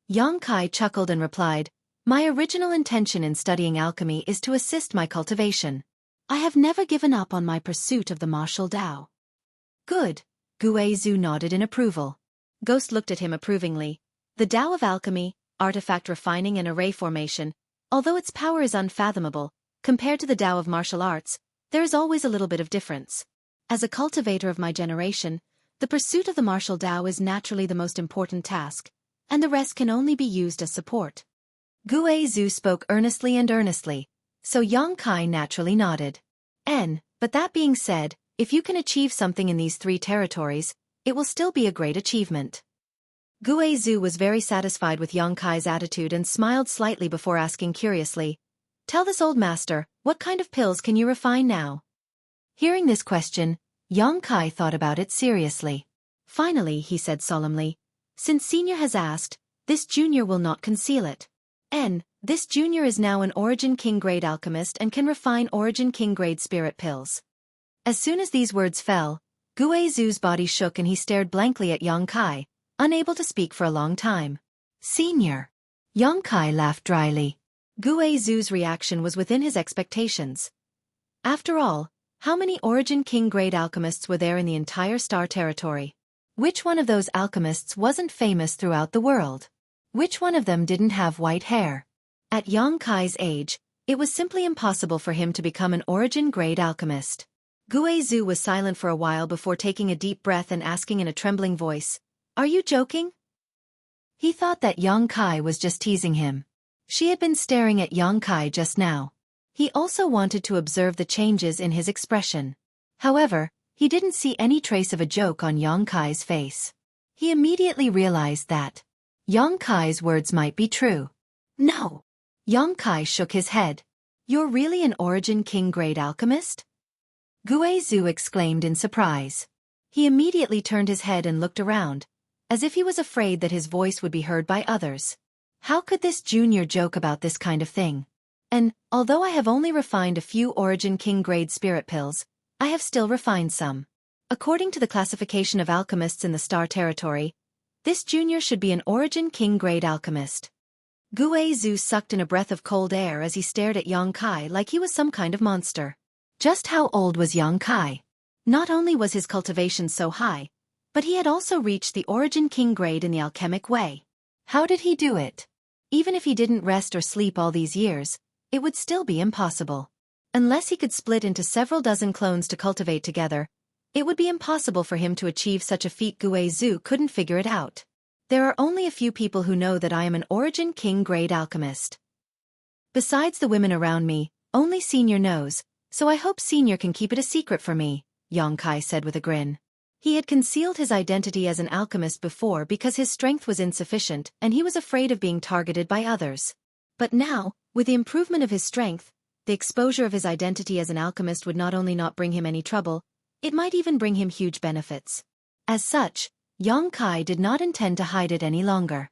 Yang Kai chuckled and replied, "My original intention in studying alchemy is to assist my cultivation. I have never given up on my pursuit of the martial Tao. Good. Guizhu nodded in approval. Ghost looked at him approvingly. The Tao of alchemy, artifact refining and array formation, although its power is unfathomable, compared to the Tao of martial arts, there is always a little bit of difference. As a cultivator of my generation, the pursuit of the martial Tao is naturally the most important task, and the rest can only be used as support. Guizhu spoke earnestly, so Yang Kai naturally nodded. But that being said, if you can achieve something in these 3 territories, it will still be a great achievement. Guizhu was very satisfied with Yang Kai's attitude and smiled slightly before asking curiously, "Tell this old master, what kind of pills can you refine now?" Hearing this question, Yang Kai thought about it seriously. Finally, he said solemnly, "Since Senior has asked, this junior will not conceal it. This junior is now an Origin King grade alchemist and can refine Origin King grade spirit pills." As soon as these words fell, Guizhu's body shook and he stared blankly at Yang Kai, unable to speak for a long time. "Senior." Yang Kai laughed dryly. Guizhu's reaction was within his expectations. After all, how many Origin King grade alchemists were there in the entire Star Territory? Which one of those alchemists wasn't famous throughout the world? Which one of them didn't have white hair? At Yang Kai's age, it was simply impossible for him to become an Origin grade alchemist. Guizhu was silent for a while before taking a deep breath and asking in a trembling voice, "Are you joking?" He thought that Yang Kai was just teasing him. She had been staring at Yang Kai just now. He also wanted to observe the changes in his expression. However, he didn't see any trace of a joke on Yang Kai's face. He immediately realized that Yang Kai's words might be true. "No." Yang Kai shook his head. "You're really an Origin King grade alchemist?" Guizhu exclaimed in surprise. He immediately turned his head and looked around, as if he was afraid that his voice would be heard by others. How could this junior joke about this kind of thing? And, although I have only refined a few Origin King grade spirit pills, I have still refined some. According to the classification of alchemists in the Star Territory, this junior should be an Origin King grade alchemist. Guizhu sucked in a breath of cold air as he stared at Yang Kai like he was some kind of monster. Just how old was Yang Kai? Not only was his cultivation so high, but he had also reached the Origin King grade in the alchemic way. How did he do it? Even if he didn't rest or sleep all these years, it would still be impossible. Unless he could split into several dozen clones to cultivate together, it would be impossible for him to achieve such a feat. Guizhu couldn't figure it out. There are only a few people who know that I am an Origin King grade alchemist. Besides the women around me, only Senior knows, so I hope Senior can keep it a secret for me, Yang Kai said with a grin. He had concealed his identity as an alchemist before because his strength was insufficient and he was afraid of being targeted by others. But now, with the improvement of his strength, the exposure of his identity as an alchemist would not only not bring him any trouble, it might even bring him huge benefits. As such, Yang Kai did not intend to hide it any longer.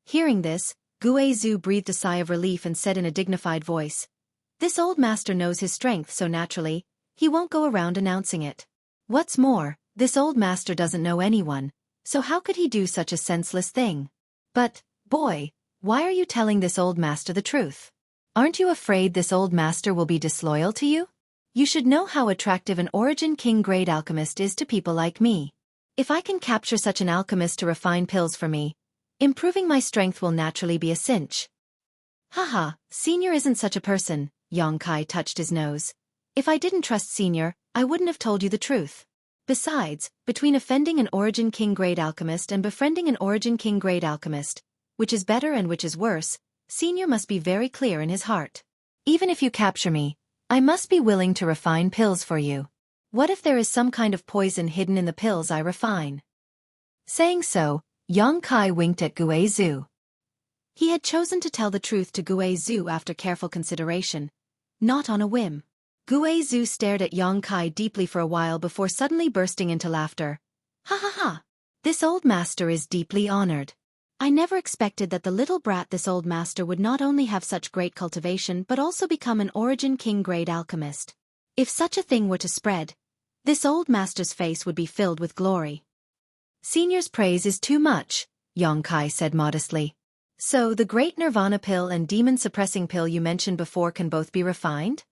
Hearing this, Guizhu breathed a sigh of relief and said in a dignified voice, "This old master knows his strength so naturally, he won't go around announcing it. What's more, this old master doesn't know anyone, so how could he do such a senseless thing? But, boy, why are you telling this old master the truth? Aren't you afraid this old master will be disloyal to you? You should know how attractive an Origin King grade alchemist is to people like me. If I can capture such an alchemist to refine pills for me, improving my strength will naturally be a cinch." "Haha, Senior isn't such a person," Yang Kai touched his nose. "If I didn't trust Senior, I wouldn't have told you the truth. Besides, between offending an Origin King grade alchemist and befriending an Origin King grade alchemist, which is better and which is worse, Senior must be very clear in his heart. Even if you capture me, I must be willing to refine pills for you. What if there is some kind of poison hidden in the pills I refine?" Saying so, Yang Kai winked at Guizhu. He had chosen to tell the truth to Guizhu after careful consideration, not on a whim. Guizhu stared at Yang Kai deeply for a while before suddenly bursting into laughter. "Ha ha ha! This old master is deeply honored. I never expected that the little brat this old master would not only have such great cultivation but also become an Origin King grade alchemist. If such a thing were to spread, this old master's face would be filled with glory." "Senior's praise is too much," Yang Kai said modestly. "So the great Nirvana pill and demon-suppressing pill you mentioned before can both be refined?"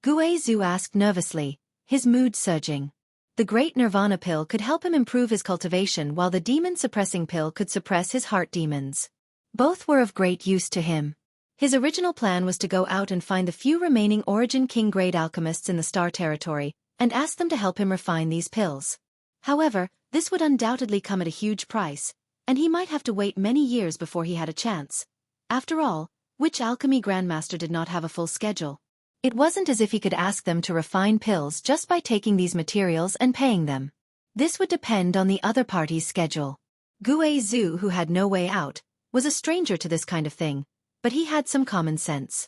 Zhu asked nervously, his mood surging. The Great Nirvana Pill could help him improve his cultivation while the demon-suppressing pill could suppress his heart demons. Both were of great use to him. His original plan was to go out and find the few remaining Origin King grade alchemists in the Star Territory, and ask them to help him refine these pills. However, this would undoubtedly come at a huge price, and he might have to wait many years before he had a chance. After all, which alchemy grandmaster did not have a full schedule? It wasn't as if he could ask them to refine pills just by taking these materials and paying them. This would depend on the other party's schedule. Zhu, who had no way out, was a stranger to this kind of thing, but he had some common sense.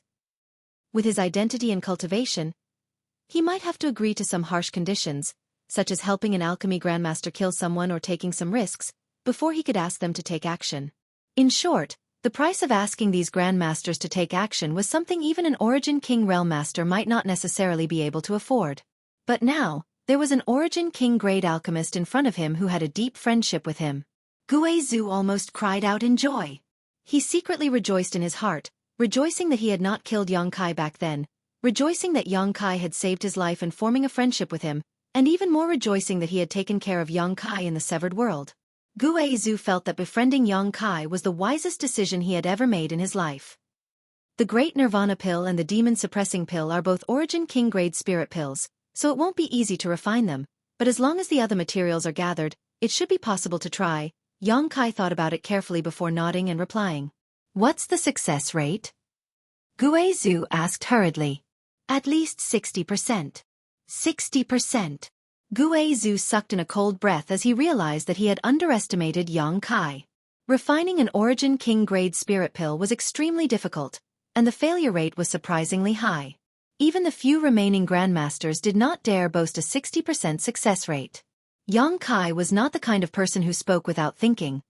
With his identity and cultivation, he might have to agree to some harsh conditions, such as helping an alchemy grandmaster kill someone or taking some risks, before he could ask them to take action. In short, the price of asking these grandmasters to take action was something even an Origin King Realm Master might not necessarily be able to afford. But now, there was an Origin King grade alchemist in front of him who had a deep friendship with him. Zhu almost cried out in joy. He secretly rejoiced in his heart, rejoicing that he had not killed Yang Kai back then, rejoicing that Yang Kai had saved his life and forming a friendship with him, and even more rejoicing that he had taken care of Yang Kai in the severed world. Zhu felt that befriending Yang Kai was the wisest decision he had ever made in his life. The Great Nirvana Pill and the Demon Suppressing Pill are both Origin King grade spirit pills, so it won't be easy to refine them, but as long as the other materials are gathered, it should be possible to try. Yang Kai thought about it carefully before nodding and replying. What's the success rate? Zhu asked hurriedly. At least 60%. 60%. Zhu sucked in a cold breath as he realized that he had underestimated Yang Kai. Refining an Origin King grade spirit pill was extremely difficult, and the failure rate was surprisingly high. Even the few remaining grandmasters did not dare boast a 60% success rate. Yang Kai was not the kind of person who spoke without thinking.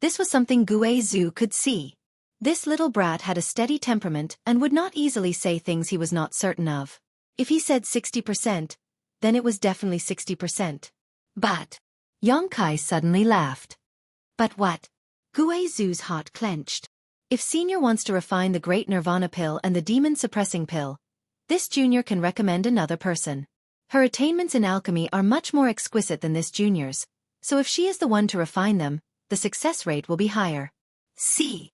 This was something Zhu could see. This little brat had a steady temperament and would not easily say things he was not certain of. If he said 60%, then it was definitely 60%. But Yang Kai suddenly laughed. But what? Zhu's heart clenched. If Senior wants to refine the Great Nirvana Pill and the Demon Suppressing Pill, this Junior can recommend another person. Her attainments in alchemy are much more exquisite than this Junior's, so if she is the one to refine them, the success rate will be higher. See?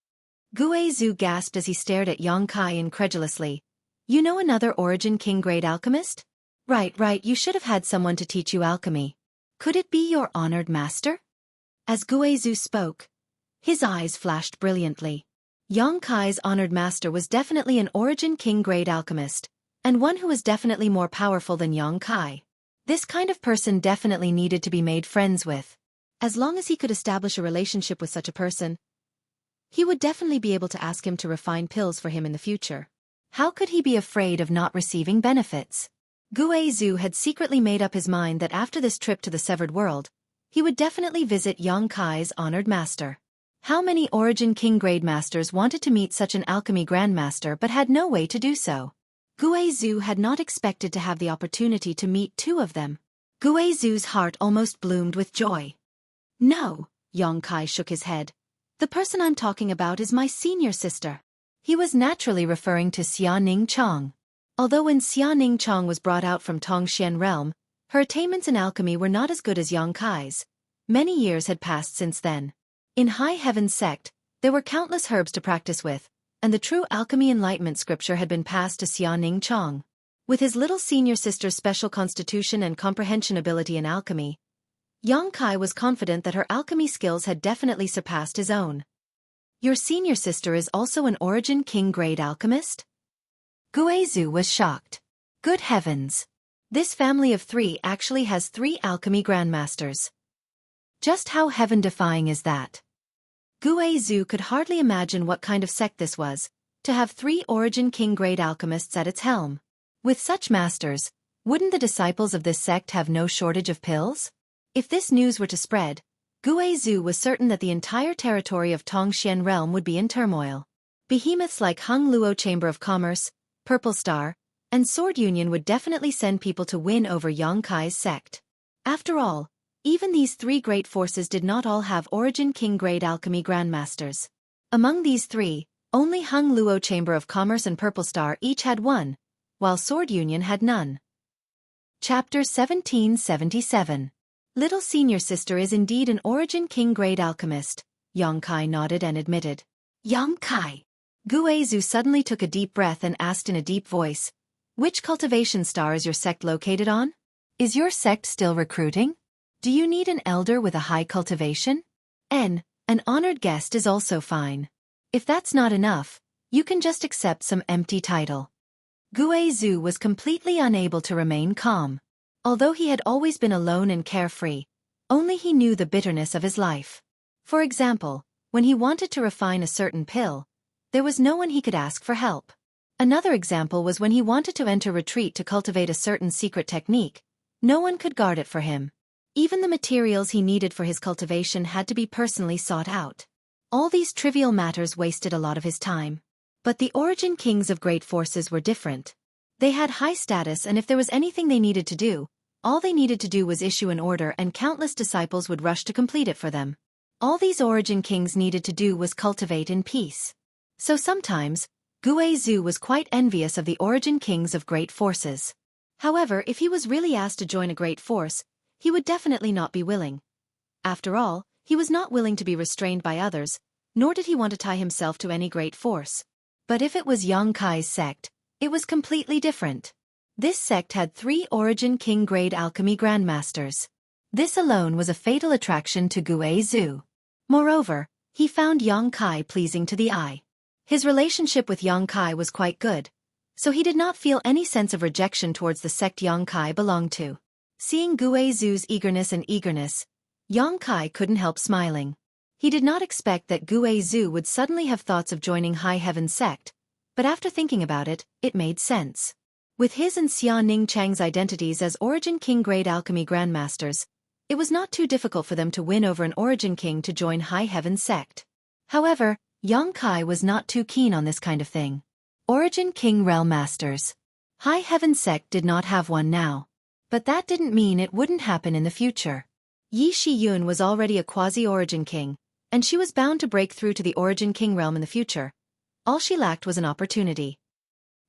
Zhu gasped as he stared at Yang Kai incredulously. You know another Origin King grade alchemist? Right, you should have had someone to teach you alchemy. Could it be your honored master? As Zhu spoke, his eyes flashed brilliantly. Yang Kai's honored master was definitely an Origin King grade alchemist, and one who was definitely more powerful than Yang Kai. This kind of person definitely needed to be made friends with. As long as he could establish a relationship with such a person, he would definitely be able to ask him to refine pills for him in the future. How could he be afraid of not receiving benefits? Zhu had secretly made up his mind that after this trip to the Severed World, he would definitely visit Yang Kai's honored master. How many Origin King grade masters wanted to meet such an alchemy grandmaster but had no way to do so? Zhu had not expected to have the opportunity to meet two of them. Zhu's heart almost bloomed with joy. No, Yang Kai shook his head. The person I'm talking about is my senior sister. He was naturally referring to Xianing Chong. Although when Xianing Chong was brought out from Tongxian realm, her attainments in alchemy were not as good as Yang Kai's. Many years had passed since then. In High Heaven's sect, there were countless herbs to practice with, and the true alchemy enlightenment scripture had been passed to Xianing Chong. With his little senior sister's special constitution and comprehension ability in alchemy, Yang Kai was confident that her alchemy skills had definitely surpassed his own. Your senior sister is also an Origin King grade alchemist? Zhu was shocked. Good heavens! This family of three actually has 3 alchemy grandmasters. Just how heaven-defying is that? Zhu could hardly imagine what kind of sect this was, to have 3 Origin King grade alchemists at its helm. With such masters, wouldn't the disciples of this sect have no shortage of pills? If this news were to spread, Zhu was certain that the entire territory of Tongxian realm would be in turmoil. Behemoths like Hung Luo Chamber of Commerce, Purple Star, and Sword Union would definitely send people to win over Yang Kai's sect. After all, even these 3 great forces did not all have Origin King grade alchemy grandmasters. Among these 3, only Hung Luo Chamber of Commerce and Purple Star each had one, while Sword Union had none. Chapter 1777. Little senior sister is indeed an Origin King grade alchemist, Yongkai nodded and admitted. Yongkai. Guizhu suddenly took a deep breath and asked in a deep voice, which cultivation star is your sect located on? Is your sect still recruiting? Do you need an elder with a high cultivation? An honored guest is also fine. If that's not enough, you can just accept some empty title. Guizhu was completely unable to remain calm. Although he had always been alone and carefree, only he knew the bitterness of his life. For example, when he wanted to refine a certain pill, there was no one he could ask for help. Another example was when he wanted to enter retreat to cultivate a certain secret technique, no one could guard it for him. Even the materials he needed for his cultivation had to be personally sought out. All these trivial matters wasted a lot of his time. But the Origin Kings of great forces were different. They had high status, and if there was anything they needed to do, all they needed to do was issue an order and countless disciples would rush to complete it for them. All these Origin Kings needed to do was cultivate in peace. So sometimes, Guizhu was quite envious of the Origin Kings of great forces. However, if he was really asked to join a great force, he would definitely not be willing. After all, he was not willing to be restrained by others, nor did he want to tie himself to any great force. But if it was Yongkai's sect, it was completely different. This sect had 3 Origin King grade alchemy grandmasters. This alone was a fatal attraction to Guizhu. Moreover, he found Yongkai pleasing to the eye. His relationship with Yongkai was quite good, so he did not feel any sense of rejection towards the sect Yongkai belonged to. Seeing Guizhu's eagerness, Yongkai couldn't help smiling. He did not expect that Guizhu would suddenly have thoughts of joining High Heaven sect, but after thinking about it, it made sense. With his and Xia Ningchang's identities as Origin King grade alchemy grandmasters, it was not too difficult for them to win over an Origin King to join High Heaven sect. However, Yongkai was not too keen on this kind of thing. Origin King Realm Masters. High Heaven sect did not have one now. But that didn't mean it wouldn't happen in the future. Yi Shiyun was already a quasi-Origin King, and she was bound to break through to the Origin King realm in the future. All she lacked was an opportunity.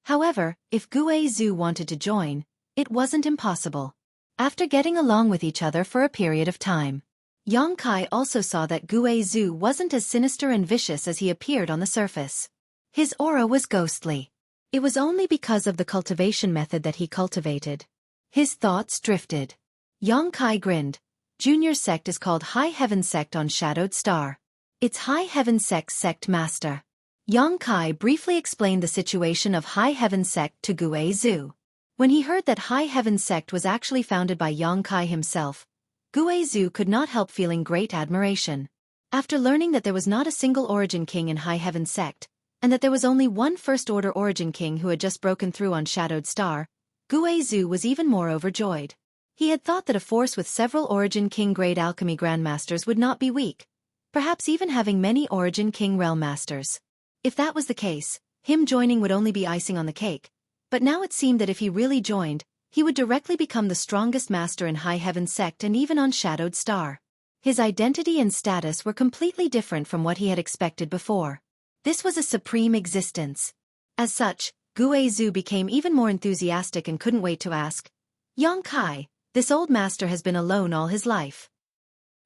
However, if Guizhu wanted to join, it wasn't impossible. After getting along with each other for a period of time, Yongkai also saw that Guizhu wasn't as sinister and vicious as he appeared on the surface. His aura was ghostly. It was only because of the cultivation method that he cultivated. His thoughts drifted. Yongkai grinned. Junior sect is called High Heaven sect on Shadowed Star. It's High Heaven sect's sect master. Yongkai briefly explained the situation of High Heaven sect to Guizhu. When he heard that High Heaven sect was actually founded by Yongkai himself, Guizhu could not help feeling great admiration. After learning that there was not a single Origin King in High Heaven sect, and that there was only one First Order Origin King who had just broken through on Shadowed Star, Guizhu was even more overjoyed. He had thought that a force with several Origin King grade alchemy grandmasters would not be weak, perhaps even having many Origin King realm masters. If that was the case, him joining would only be icing on the cake, but now it seemed that if he really joined, he would directly become the strongest master in High Heaven sect and even on Shadowed Star. His identity and status were completely different from what he had expected before. This was a supreme existence. As such, Guizhu became even more enthusiastic and couldn't wait to ask, Yongkai, this old master has been alone all his life.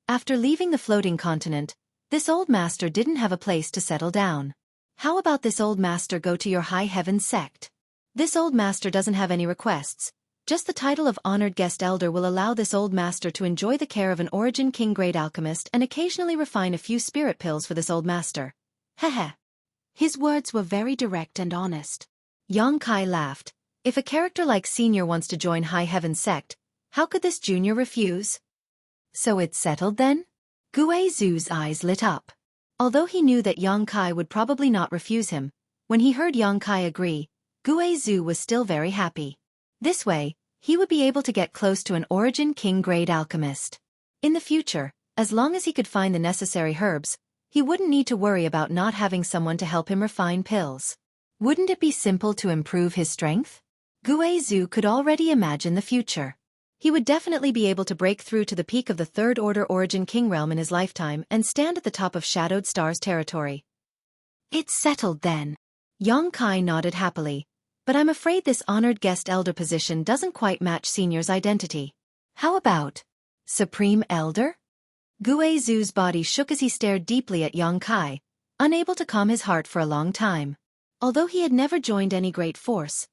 After leaving the floating continent, this old master didn't have a place to settle down. How about this old master go to your High Heaven sect? This old master doesn't have any requests. Just the title of Honored Guest Elder will allow this old master to enjoy the care of an Origin King grade alchemist and occasionally refine a few spirit pills for this old master. Heh. His words were very direct and honest. Yongkai laughed. If a character like Senior wants to join High Heaven sect, how could this Junior refuse? So it's settled then? Guizhu's eyes lit up. Although he knew that Yongkai would probably not refuse him, when he heard Yongkai agree, Guizhu was still very happy. This way, he would be able to get close to an Origin King grade alchemist. In the future, as long as he could find the necessary herbs, he wouldn't need to worry about not having someone to help him refine pills. Wouldn't it be simple to improve his strength? Guizhu could already imagine the future. He would definitely be able to break through to the peak of the Third Order Origin King realm in his lifetime and stand at the top of Shadowed Star's territory. It's settled then. Yongkai nodded happily. but I'm afraid this honored guest elder position doesn't quite match Senior's identity. How about Supreme Elder? Guizhu's body shook as he stared deeply at Yang Kai, unable to calm his heart for a long time. Although he had never joined any great force,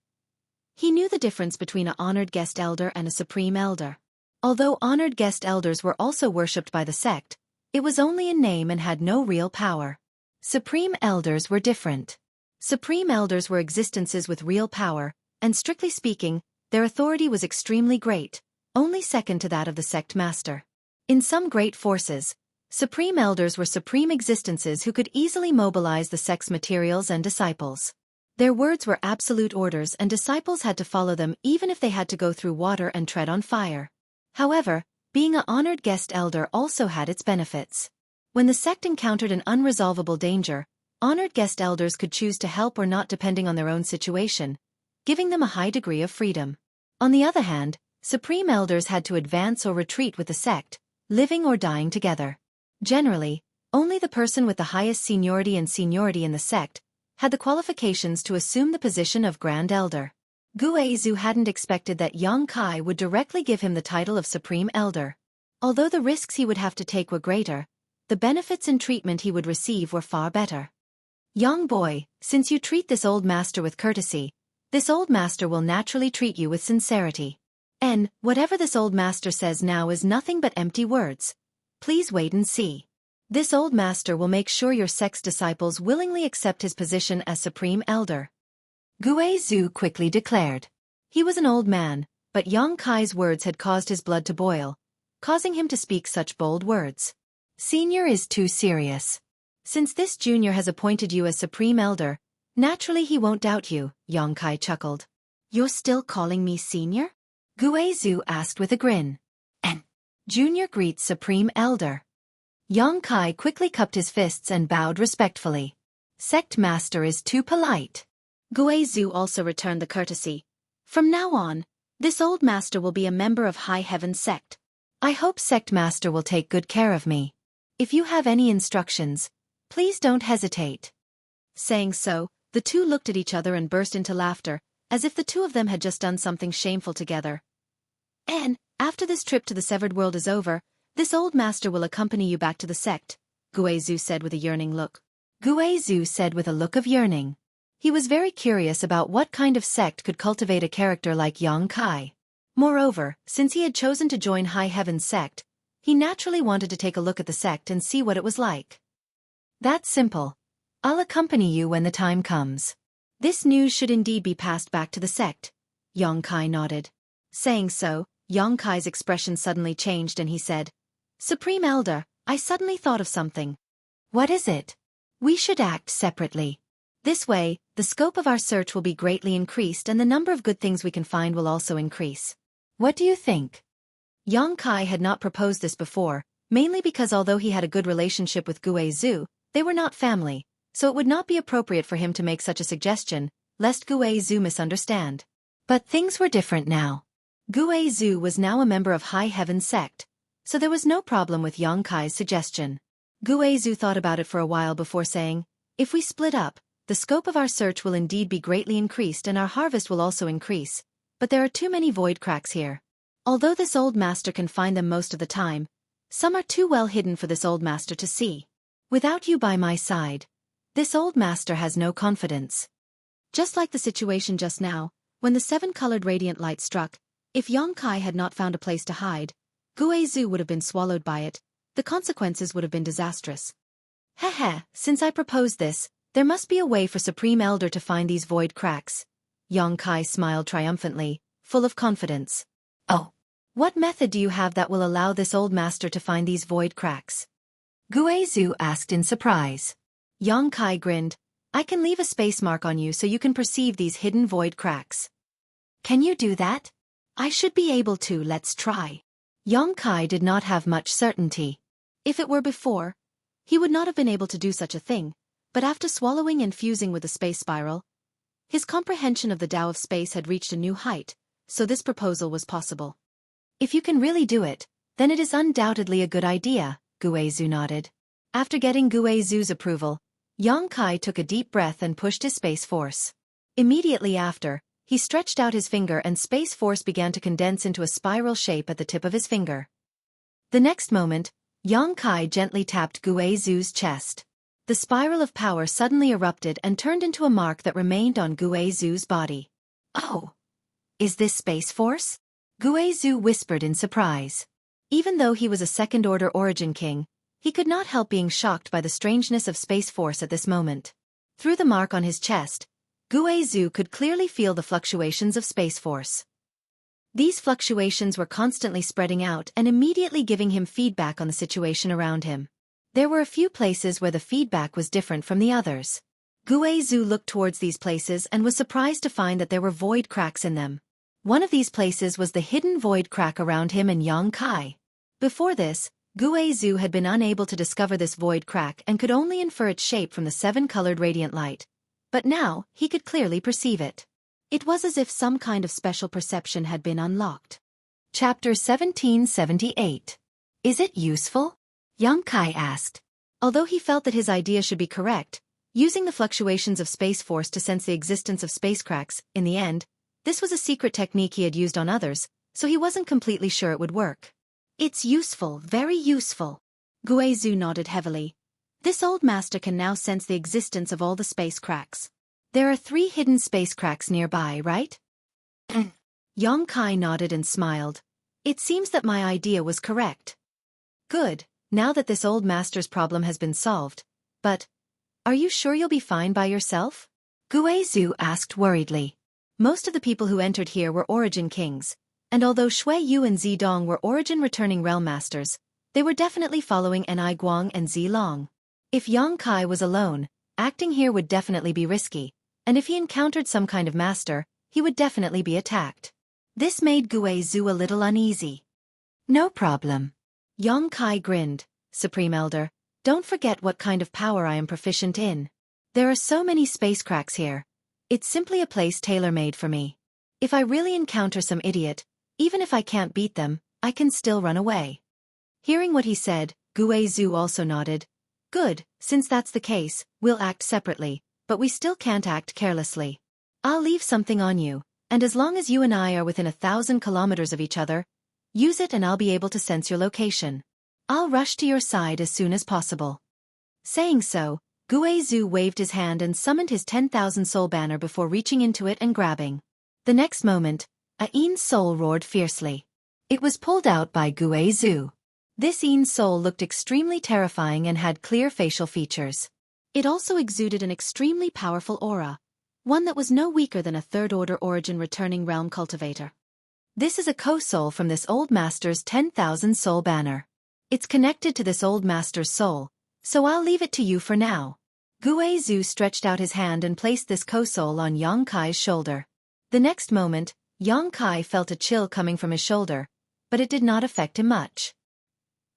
he knew the difference between an honored guest elder and a supreme elder. Although honored guest elders were also worshipped by the sect, it was only in name and had no real power. Supreme elders were different. Supreme elders were existences with real power, and strictly speaking, their authority was extremely great, only second to that of the sect master. In some great forces, supreme elders were supreme existences who could easily mobilize the sect's materials and disciples. Their words were absolute orders and disciples had to follow them even if they had to go through water and tread on fire. However, being an honored guest elder also had its benefits. When the sect encountered an unresolvable danger, honored guest elders could choose to help or not depending on their own situation, giving them a high degree of freedom. On the other hand, supreme elders had to advance or retreat with the sect, living or dying together. Generally, only the person with the highest seniority in the sect had the qualifications to assume the position of Grand Elder. Guizhu hadn't expected that Yang Kai would directly give him the title of Supreme Elder. Although the risks he would have to take were greater, the benefits and treatment he would receive were far better. Young boy, since you treat this old master with courtesy, this old master will naturally treat you with sincerity. And whatever this old master says now is nothing but empty words. Please wait and see. This old master will make sure your sect's disciples willingly accept his position as Supreme Elder. Guizhu quickly declared. He was an old man, but Yang Kai's words had caused his blood to boil, causing him to speak such bold words. Senior is too serious. Since this junior has appointed you as Supreme Elder, naturally he won't doubt you, Yang Kai chuckled. You're still calling me senior? Guizhu asked with a grin. And junior greets Supreme Elder. Yang Kai quickly cupped his fists and bowed respectfully. Sect master is too polite. Guizhu also returned the courtesy. From now on, this old master will be a member of High Heaven sect. I hope sect master will take good care of me. If you have any instructions, please don't hesitate. Saying so, the two looked at each other and burst into laughter, as if the two of them had just done something shameful together. And, after this trip to the severed world is over, this old master will accompany you back to the sect, Guizhu said with a yearning look. Guizhu said with a look of yearning. He was very curious about what kind of sect could cultivate a character like Yang Kai. Moreover, since he had chosen to join High Heaven's sect, he naturally wanted to take a look at the sect and see what it was like. That's simple. I'll accompany you when the time comes. This news should indeed be passed back to the sect. Yang Kai nodded. Saying so, Yang Kai's expression suddenly changed and he said, Supreme Elder, I suddenly thought of something. What is it? We should act separately. This way, the scope of our search will be greatly increased and the number of good things we can find will also increase. What do you think? Yang Kai had not proposed this before, mainly because although he had a good relationship with Guizhu, they were not family, so it would not be appropriate for him to make such a suggestion, lest Guizhu misunderstand. But things were different now. Guizhu was now a member of High Heaven sect, so there was no problem with Yang Kai's suggestion. Guizhu thought about it for a while before saying, if we split up, the scope of our search will indeed be greatly increased and our harvest will also increase, but there are too many void cracks here. Although this old master can find them most of the time, some are too well hidden for this old master to see. Without you by my side, this old master has no confidence. Just like the situation just now, when the 7-colored radiant light struck, if Yang Kai had not found a place to hide, Guizhu would have been swallowed by it. The consequences would have been disastrous. Since I proposed this, there must be a way for Supreme Elder to find these void cracks. Yang Kai smiled triumphantly, full of confidence. Oh, what method do you have that will allow this old master to find these void cracks? Guizhu asked in surprise. Yang Kai grinned. I can leave a space mark on you so you can perceive these hidden void cracks. Can you do that? I should be able to. Let's try. Yang Kai did not have much certainty. If it were before, he would not have been able to do such a thing, but after swallowing and fusing with the space spiral, his comprehension of the Tao of space had reached a new height, so this proposal was possible. If you can really do it, then it is undoubtedly a good idea, Guizhu nodded. After getting Guizhu's approval, Yang Kai took a deep breath and pushed his space force. Immediately after, he stretched out his finger and space force began to condense into a spiral shape at the tip of his finger. The next moment, Yang Kai gently tapped Guizhu's chest. The spiral of power suddenly erupted and turned into a mark that remained on Guizhu's body. "Oh! Is this space force?" Guizhu whispered in surprise. Even though he was a second-order origin king, he could not help being shocked by the strangeness of space force at this moment. Through the mark on his chest, Guizhu could clearly feel the fluctuations of space force. These fluctuations were constantly spreading out and immediately giving him feedback on the situation around him. There were a few places where the feedback was different from the others. Guizhu looked towards these places and was surprised to find that there were void cracks in them. One of these places was the hidden void crack around him and Yang Kai. Before this, Guizhu had been unable to discover this void crack and could only infer its shape from the 7-colored radiant light. But now, he could clearly perceive it. It was as if some kind of special perception had been unlocked. Chapter 1778. Is it useful? Yang Kai asked. Although he felt that his idea should be correct, using the fluctuations of space force to sense the existence of space cracks, in the end, this was a secret technique he had used on others, so he wasn't completely sure it would work. It's useful, very useful. Guizhu nodded heavily. This old master can now sense the existence of all the space cracks. There are 3 hidden space cracks nearby, right? Yang Kai nodded and smiled. It seems that my idea was correct. Good, now that this old master's problem has been solved. But, are you sure you'll be fine by yourself? Guizhu asked worriedly. Most of the people who entered here were origin kings, and although Xueqi and Zidong were origin returning realm masters, they were definitely following Ni Guang and Zilong. If Yang Kai was alone, acting here would definitely be risky, and if he encountered some kind of master, he would definitely be attacked. This made Guizhu a little uneasy. No problem. Yang Kai grinned. Supreme Elder, don't forget what kind of power I am proficient in. There are so many space cracks here. It's simply a place tailor-made for me. If I really encounter some idiot, even if I can't beat them, I can still run away. Hearing what he said, Guizhu also nodded. Good, since that's the case, we'll act separately, but we still can't act carelessly. I'll leave something on you, and as long as you and I are within 1,000 kilometers of each other, use it and I'll be able to sense your location. I'll rush to your side as soon as possible. Saying so, Guizhu waved his hand and summoned his 10,000 soul banner before reaching into it and grabbing. The next moment, Ain's soul roared fiercely. It was pulled out by Guizhu. This Ain's soul looked extremely terrifying and had clear facial features. It also exuded an extremely powerful aura, one that was no weaker than a third-order origin returning realm cultivator. This is a co-soul from this old master's 10,000 soul banner. It's connected to this old master's soul, so I'll leave it to you for now. Guizhu stretched out his hand and placed this co-soul on Yang Kai's shoulder. The next moment, Yang Kai felt a chill coming from his shoulder, but it did not affect him much.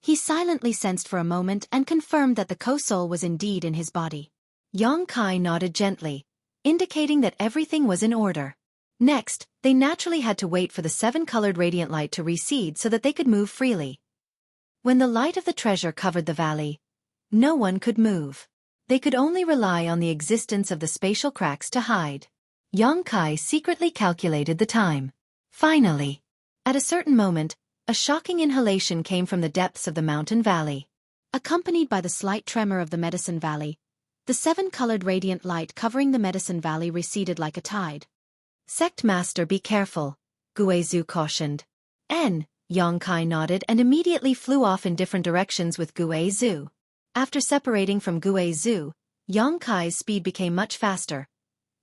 He silently sensed for a moment and confirmed that the co-soul was indeed in his body. Yang Kai nodded gently, indicating that everything was in order. Next, they naturally had to wait for the 7-colored radiant light to recede so that they could move freely. When the light of the treasure covered the valley, no one could move. They could only rely on the existence of the spatial cracks to hide. Yang Kai secretly calculated the time. Finally, at a certain moment, a shocking inhalation came from the depths of the mountain valley. Accompanied by the slight tremor of the Medicine Valley, the 7-colored radiant light covering the Medicine Valley receded like a tide. Sect Master, be careful, Guizhu cautioned. Yang Kai nodded and immediately flew off in different directions with Guizhu. After separating from Guizhu, Yang Kai's speed became much faster,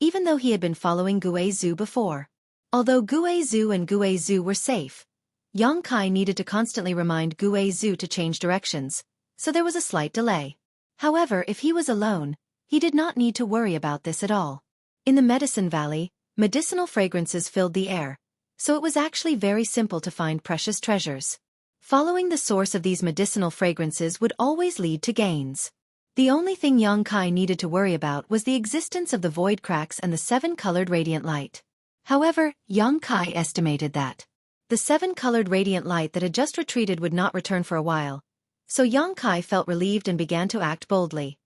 even though he had been following Guizhu before. Although Guizhu and Guizhu were safe, Yang Kai needed to constantly remind Guizhu to change directions, so there was a slight delay. However, if he was alone, he did not need to worry about this at all. In the Medicine Valley, medicinal fragrances filled the air, so it was actually very simple to find precious treasures. Following the source of these medicinal fragrances would always lead to gains. The only thing Yang Kai needed to worry about was the existence of the void cracks and the 7-colored radiant light. However, Yang Kai estimated that the 7-colored radiant light that had just retreated would not return for a while, so Yang Kai felt relieved and began to act boldly.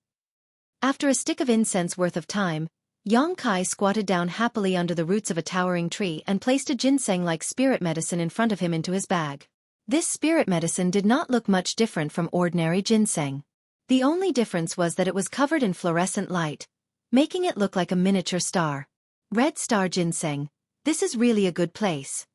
After a stick of incense worth of time, Yang Kai squatted down happily under the roots of a towering tree and placed a ginseng-like spirit medicine in front of him into his bag. This spirit medicine did not look much different from ordinary ginseng. The only difference was that it was covered in fluorescent light, making it look like a miniature star. Red Star Ginseng. This is really a good place.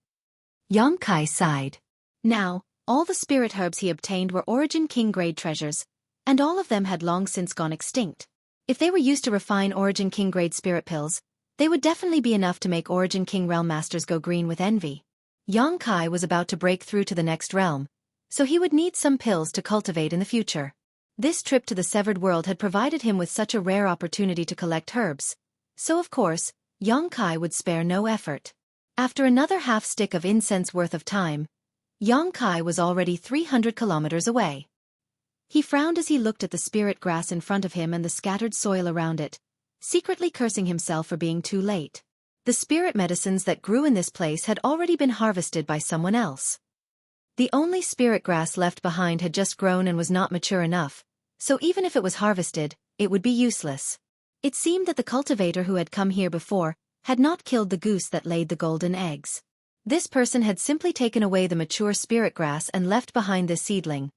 Yang Kai sighed. Now, all the spirit herbs he obtained were Origin King grade treasures, and all of them had long since gone extinct. If they were used to refine Origin King grade spirit pills, they would definitely be enough to make Origin King realm masters go green with envy. Yang Kai was about to break through to the next realm, so he would need some pills to cultivate in the future. This trip to the Severed World had provided him with such a rare opportunity to collect herbs, so of course, Yang Kai would spare no effort. After another half stick of incense worth of time, Yang Kai was already 300 kilometers away. He frowned as he looked at the spirit grass in front of him and the scattered soil around it, secretly cursing himself for being too late. The spirit medicines that grew in this place had already been harvested by someone else. The only spirit grass left behind had just grown and was not mature enough, so even if it was harvested, it would be useless. It seemed that the cultivator who had come here before had not killed the goose that laid the golden eggs. This person had simply taken away the mature spirit grass and left behind this seedling,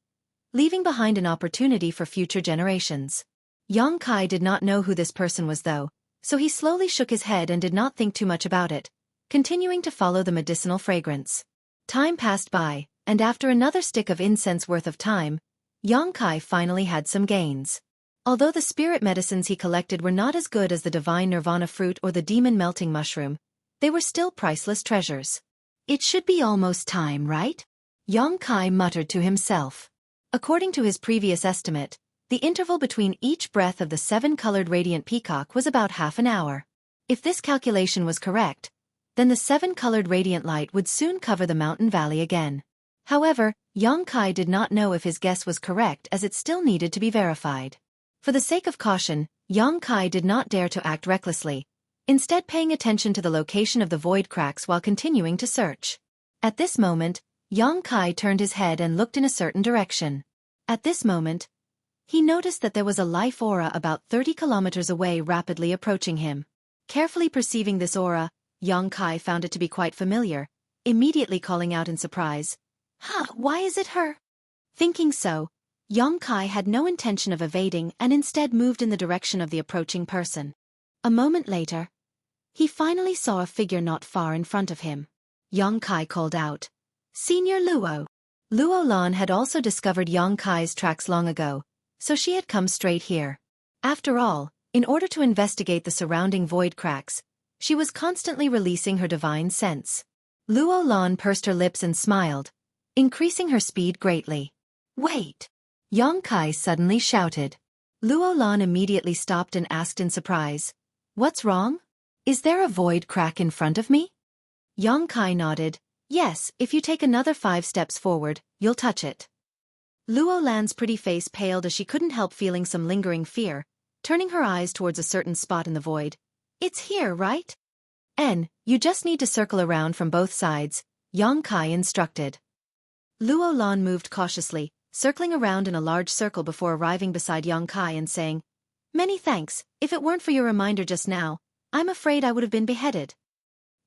leaving behind an opportunity for future generations. Yang Kai did not know who this person was though, so he slowly shook his head and did not think too much about it, continuing to follow the medicinal fragrance. Time passed by, and after another stick of incense worth of time, Yang Kai finally had some gains. Although the spirit medicines he collected were not as good as the divine nirvana fruit or the demon melting mushroom, they were still priceless treasures. It should be almost time, right? Yang Kai muttered to himself. According to his previous estimate, the interval between each breath of the 7-colored radiant peacock was about half an hour. If this calculation was correct, then the 7-colored radiant light would soon cover the mountain valley again. However, Yang Kai did not know if his guess was correct as it still needed to be verified. For the sake of caution, Yang Kai did not dare to act recklessly, instead paying attention to the location of the void cracks while continuing to search. At this moment, Yang Kai turned his head and looked in a certain direction. At this moment, he noticed that there was a life aura about 30 kilometers away rapidly approaching him. Carefully perceiving this aura, Yang Kai found it to be quite familiar, immediately calling out in surprise, "Huh, why is it her?" Thinking so, Yang Kai had no intention of evading and instead moved in the direction of the approaching person. A moment later, he finally saw a figure not far in front of him. Yang Kai called out, "Senior Luo." Luo Lan had also discovered Yang Kai's tracks long ago, so she had come straight here. After all, in order to investigate the surrounding void cracks, she was constantly releasing her divine sense. Luo Lan pursed her lips and smiled, increasing her speed greatly. "Wait!" Yang Kai suddenly shouted. Luo Lan immediately stopped and asked in surprise, "What's wrong? Is there a void crack in front of me?" Yang Kai nodded, "Yes, if you take another 5 steps forward, you'll touch it." Luo Lan's pretty face paled as she couldn't help feeling some lingering fear, turning her eyes towards a certain spot in the void. "It's here, right?" You just need to circle around from both sides," Yang Kai instructed. Luo Lan moved cautiously, circling around in a large circle before arriving beside Yang Kai and saying, "Many thanks, if it weren't for your reminder just now, I'm afraid I would have been beheaded."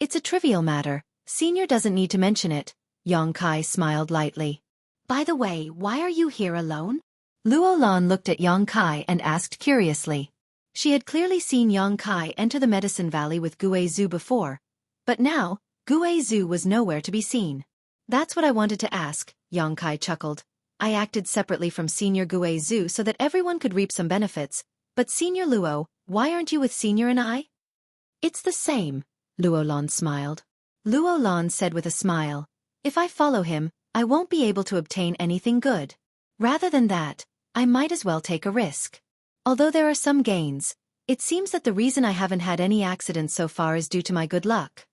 "It's a trivial matter, Senior doesn't need to mention it," Yang Kai smiled lightly. "By the way, why are you here alone?" Luo Lan looked at Yang Kai and asked curiously. She had clearly seen Yang Kai enter the Medicine Valley with Gue Zhu before, but now, Gue Zhu was nowhere to be seen. "That's what I wanted to ask," Yang Kai chuckled. "I acted separately from Senior Gue Zhu so that everyone could reap some benefits, but Senior Luo, why aren't you with Senior and I?" "It's the same," Luo Lan smiled. Luo Lan said with a smile, "If I follow him, I won't be able to obtain anything good. Rather than that, I might as well take a risk. Although there are some gains, it seems that the reason I haven't had any accidents so far is due to my good luck."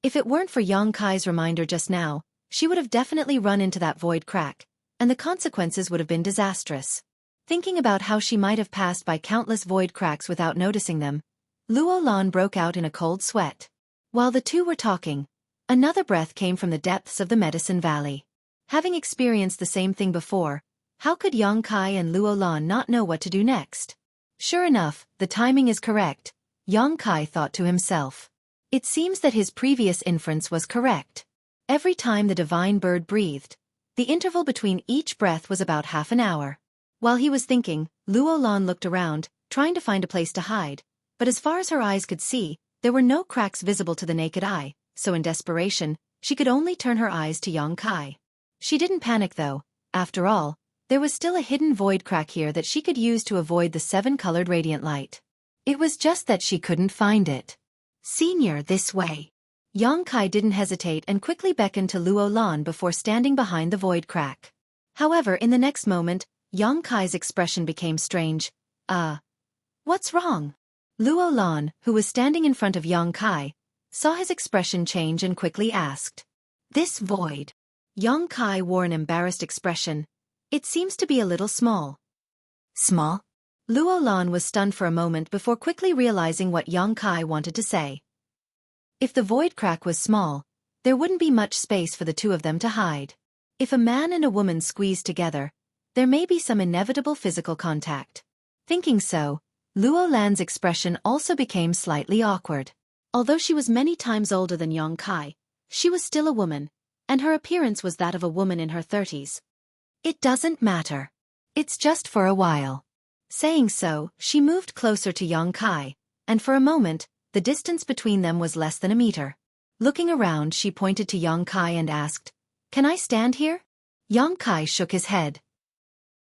If it weren't for Yang Kai's reminder just now, she would have definitely run into that void crack, and the consequences would have been disastrous. Thinking about how she might have passed by countless void cracks without noticing them, Luo Lan broke out in a cold sweat. While the two were talking, another breath came from the depths of the Medicine Valley. Having experienced the same thing before, how could Yang Kai and Luo Lan not know what to do next? Sure enough, the timing is correct. Yang Kai thought to himself. It seems that his previous inference was correct. Every time the divine bird breathed, the interval between each breath was about half an hour. While he was thinking, Luo Lan looked around, trying to find a place to hide, but as far as her eyes could see, there were no cracks visible to the naked eye, so in desperation, she could only turn her eyes to Yang Kai. She didn't panic though. After all, there was still a hidden void crack here that she could use to avoid the 7-colored radiant light. It was just that she couldn't find it. "Senior, this way." Yang Kai didn't hesitate and quickly beckoned to Luo Lan before standing behind the void crack. However, in the next moment, Yang Kai's expression became strange. What's wrong?" Luo Lan, who was standing in front of Yang Kai, saw his expression change and quickly asked. "This void." Yang Kai wore an embarrassed expression. "It seems to be a little small." "Small?" Luo Lan was stunned for a moment before quickly realizing what Yang Kai wanted to say. If the void crack was small, there wouldn't be much space for the two of them to hide. If a man and a woman squeezed together, there may be some inevitable physical contact. Thinking so, Luo Lan's expression also became slightly awkward. Although she was many times older than Yang Kai, she was still a woman, and her appearance was that of a woman in her 30s. "It doesn't matter. It's just for a while." Saying so, she moved closer to Yang Kai, and for a moment, the distance between them was less than a meter. Looking around, she pointed to Yang Kai and asked, "Can I stand here?" Yang Kai shook his head.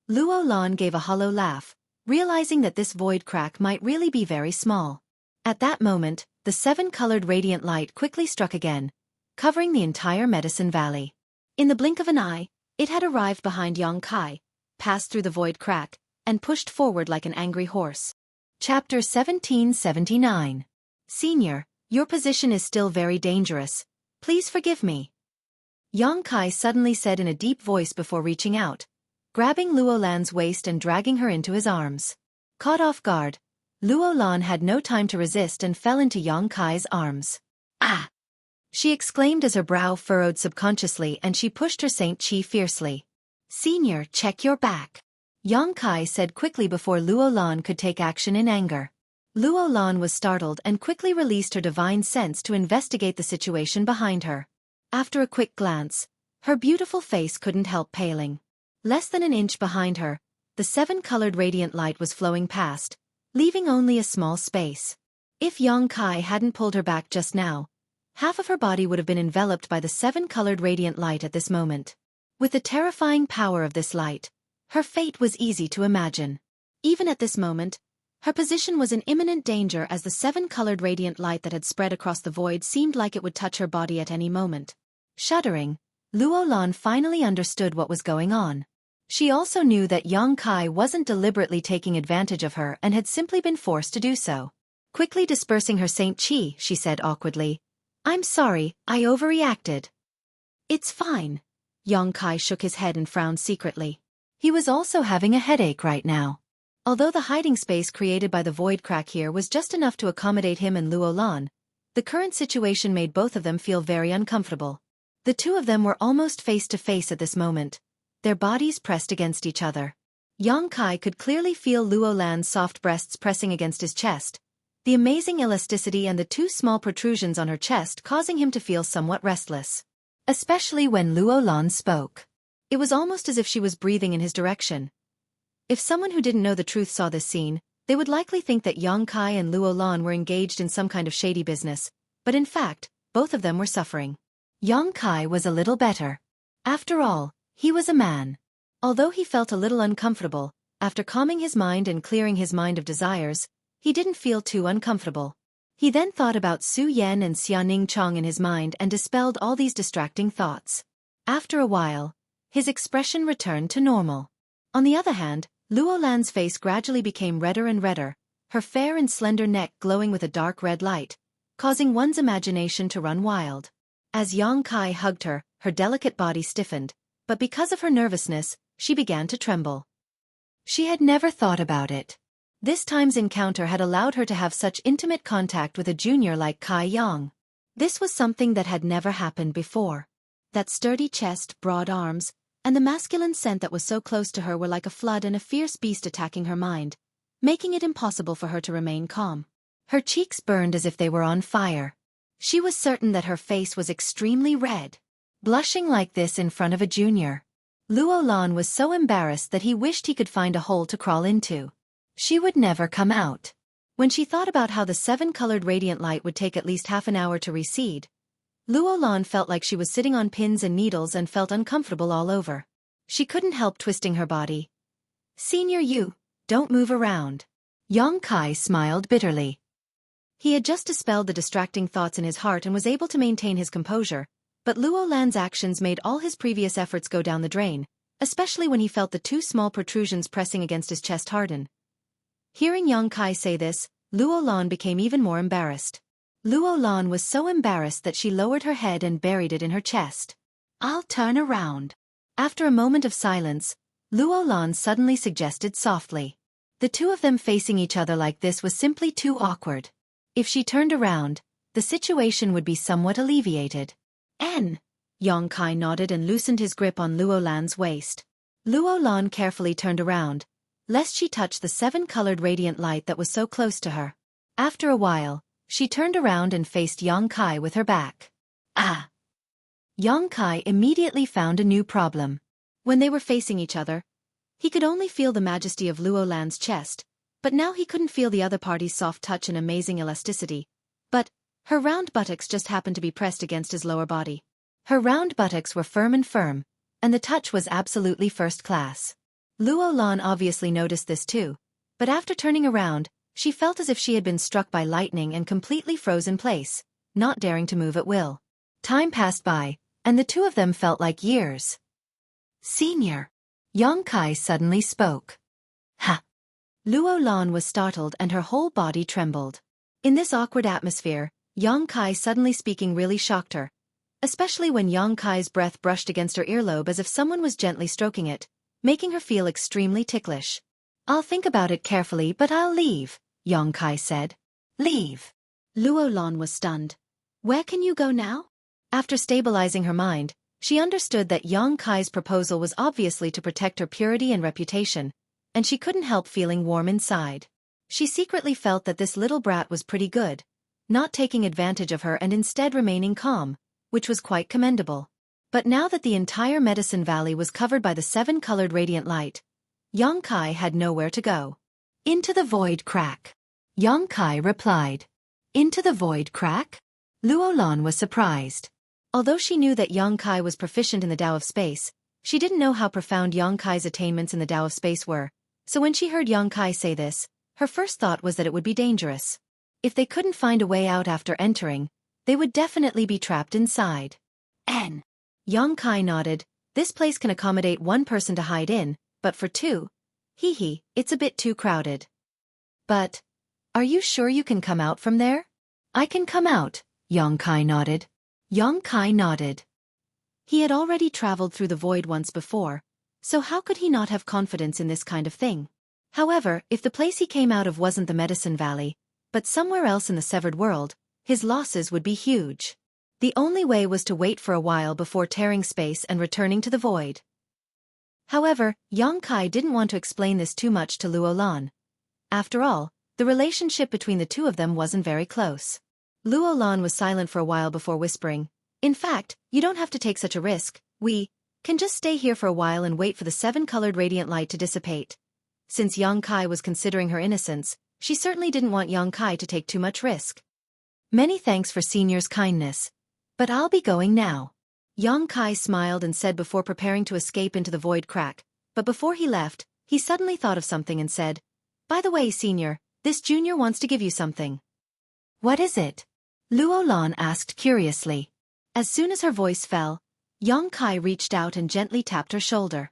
Luo Lan gave a hollow laugh, realizing that this void crack might really be very small. At that moment, the 7-colored radiant light quickly struck again, covering the entire Medicine Valley. In the blink of an eye, it had arrived behind Yang Kai, passed through the void crack, and pushed forward like an angry horse. Chapter 1779. "Senior, your position is still very dangerous. Please forgive me," Yang Kai suddenly said in a deep voice before reaching out, grabbing Luo Lan's waist and dragging her into his arms. Caught off guard, Luo Lan had no time to resist and fell into Yang Kai's arms. "Ah!" she exclaimed as her brow furrowed subconsciously and she pushed her Saint Chi fiercely. "Senior, check your back," Yang Kai said quickly before Luo Lan could take action in anger. Luo Lan was startled and quickly released her divine sense to investigate the situation behind her. After a quick glance, her beautiful face couldn't help paling. Less than an inch behind her, the 7-colored radiant light was flowing past, leaving only a small space. If Yang Kai hadn't pulled her back just now, half of her body would have been enveloped by the 7-colored radiant light at this moment. With the terrifying power of this light, her fate was easy to imagine. Even at this moment, her position was in imminent danger as the 7-colored radiant light that had spread across the void seemed like it would touch her body at any moment. Shuddering, Luo Lan finally understood what was going on. She also knew that Yang Kai wasn't deliberately taking advantage of her and had simply been forced to do so. Quickly dispersing her Saint Chi, she said awkwardly, "I'm sorry, I overreacted." "It's fine." Yang Kai shook his head and frowned secretly. He was also having a headache right now. Although the hiding space created by the void crack here was just enough to accommodate him and Luo Lan, the current situation made both of them feel very uncomfortable. The two of them were almost face to face at this moment, their bodies pressed against each other. Yang Kai could clearly feel Luo Lan's soft breasts pressing against his chest, the amazing elasticity and the two small protrusions on her chest causing him to feel somewhat restless. Especially when Luo Lan spoke. It was almost as if she was breathing in his direction. If someone who didn't know the truth saw this scene, they would likely think that Yang Kai and Luo Lan were engaged in some kind of shady business, but in fact, both of them were suffering. Yang Kai was a little better. After all, he was a man. Although he felt a little uncomfortable, after calming his mind and clearing his mind of desires, he didn't feel too uncomfortable. He then thought about Su Yan and Xiaoning Chong in his mind and dispelled all these distracting thoughts. After a while, his expression returned to normal. On the other hand, Luo Lan's face gradually became redder and redder, her fair and slender neck glowing with a dark red light, causing one's imagination to run wild. As Yang Kai hugged her, her delicate body stiffened, but because of her nervousness, she began to tremble. She had never thought about it. This time's encounter had allowed her to have such intimate contact with a junior like Kai Yang. This was something that had never happened before. That sturdy chest, broad arms, and the masculine scent that was so close to her were like a flood and a fierce beast attacking her mind, making it impossible for her to remain calm. Her cheeks burned as if they were on fire. She was certain that her face was extremely red. Blushing like this in front of a junior. Luo Lan was so embarrassed that he wished he could find a hole to crawl into. She would never come out. When she thought about how the 7-colored radiant light would take at least half an hour to recede, Luo Lan felt like she was sitting on pins and needles and felt uncomfortable all over. She couldn't help twisting her body. "Senior, you, don't move around." Yang Kai smiled bitterly. He had just dispelled the distracting thoughts in his heart and was able to maintain his composure, but Luo Lan's actions made all his previous efforts go down the drain, especially when he felt the 2 small protrusions pressing against his chest harden. Hearing Yang Kai say this, Luo Lan became even more embarrassed. Luo Lan was so embarrassed that she lowered her head and buried it in her chest. "I'll turn around." After a moment of silence, Luo Lan suddenly suggested softly. The 2 of them facing each other like this was simply too awkward. If she turned around, the situation would be somewhat alleviated. Yang Kai nodded and loosened his grip on Luo Lan's waist. Luo Lan carefully turned around, lest she touch the 7-colored radiant light that was so close to her. After a while, she turned around and faced Yang Kai with her back. Ah! Yang Kai immediately found a new problem. When they were facing each other, he could only feel the majesty of Luo Lan's chest, but now he couldn't feel the other party's soft touch and amazing elasticity. But her round buttocks just happened to be pressed against his lower body. Her round buttocks were firm, and the touch was absolutely first class. Luo Lan obviously noticed this too, but after turning around, she felt as if she had been struck by lightning and completely froze in place, not daring to move at will. Time passed by, and the 2 of them felt like years. "Senior." Yang Kai suddenly spoke. "Ha!" Luo Lan was startled and her whole body trembled. In this awkward atmosphere, Yang Kai suddenly speaking really shocked her, especially when Yang Kai's breath brushed against her earlobe as if someone was gently stroking it, making her feel extremely ticklish. "I'll think about it carefully, but I'll leave," Yang Kai said. "Leave?" Luo Lan was stunned. "Where can you go now?" After stabilizing her mind, she understood that Yang Kai's proposal was obviously to protect her purity and reputation, and she couldn't help feeling warm inside. She secretly felt that this little brat was pretty good, not taking advantage of her and instead remaining calm, which was quite commendable. But now that the entire Medicine Valley was covered by the 7-colored radiant light, Yang Kai had nowhere to go. "Into the void crack," Yang Kai replied. "Into the void crack?" Luo Lan was surprised. Although she knew that Yang Kai was proficient in the Tao of Space, she didn't know how profound Yang Kai's attainments in the Tao of Space were, so when she heard Yang Kai say this, her first thought was that it would be dangerous. If they couldn't find a way out after entering, they would definitely be trapped inside. Yang Kai nodded. "This place can accommodate 1 person to hide in, but for 2, it's a bit too crowded." "But, are you sure you can come out from there?" "I can come out," Yang Kai nodded. Yang Kai nodded. He had already traveled through the void once before, so how could he not have confidence in this kind of thing? However, if the place he came out of wasn't the Medicine Valley, but somewhere else in the Severed World, his losses would be huge. The only way was to wait for a while before tearing space and returning to the void. However, Yang Kai didn't want to explain this too much to Luo Lan. After all, the relationship between the 2 of them wasn't very close. Luo Lan was silent for a while before whispering, "In fact, you don't have to take such a risk. We can just stay here for a while and wait for the 7-colored radiant light to dissipate." Since Yang Kai was considering her innocence, she certainly didn't want Yang Kai to take too much risk. "Many thanks for Senior's kindness, but I'll be going now." Yang Kai smiled and said before preparing to escape into the void crack, but before he left, he suddenly thought of something and said, "By the way, Senior, this junior wants to give you something." "What is it?" Luo Lan asked curiously. As soon as her voice fell, Yang Kai reached out and gently tapped her shoulder.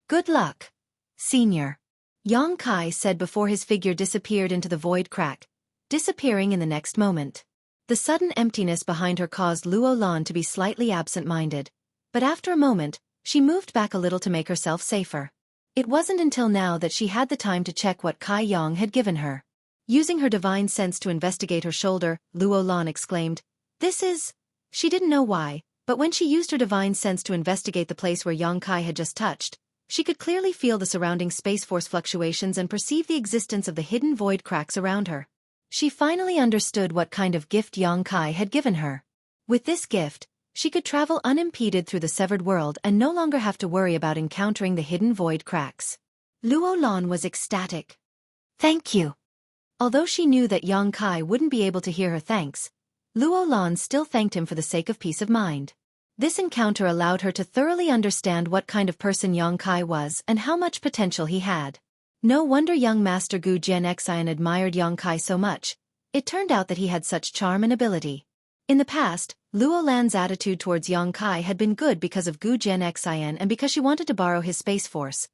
"Good luck, Senior," Yang Kai said before his figure disappeared into the void crack, disappearing in the next moment. The sudden emptiness behind her caused Luo Lan to be slightly absent-minded, but after a moment, she moved back a little to make herself safer. It wasn't until now that she had the time to check what Kai Yang had given her. Using her divine sense to investigate her shoulder, Luo Lan exclaimed, "This is..." She didn't know why, but when she used her divine sense to investigate the place where Yang Kai had just touched, she could clearly feel the surrounding space force fluctuations and perceive the existence of the hidden void cracks around her. She finally understood what kind of gift Yongkai had given her. With this gift, she could travel unimpeded through the severed world and no longer have to worry about encountering the hidden void cracks. Luo Lan was ecstatic. "Thank you." Although she knew that Yongkai wouldn't be able to hear her thanks, Luo Lan still thanked him for the sake of peace of mind. This encounter allowed her to thoroughly understand what kind of person Yongkai was and how much potential he had. No wonder young Master Gu Jianxian admired Yongkai so much. It turned out that he had such charm and ability. In the past, Luo Lan's attitude towards Yongkai had been good because of Gu Jianxian and because she wanted to borrow his space force.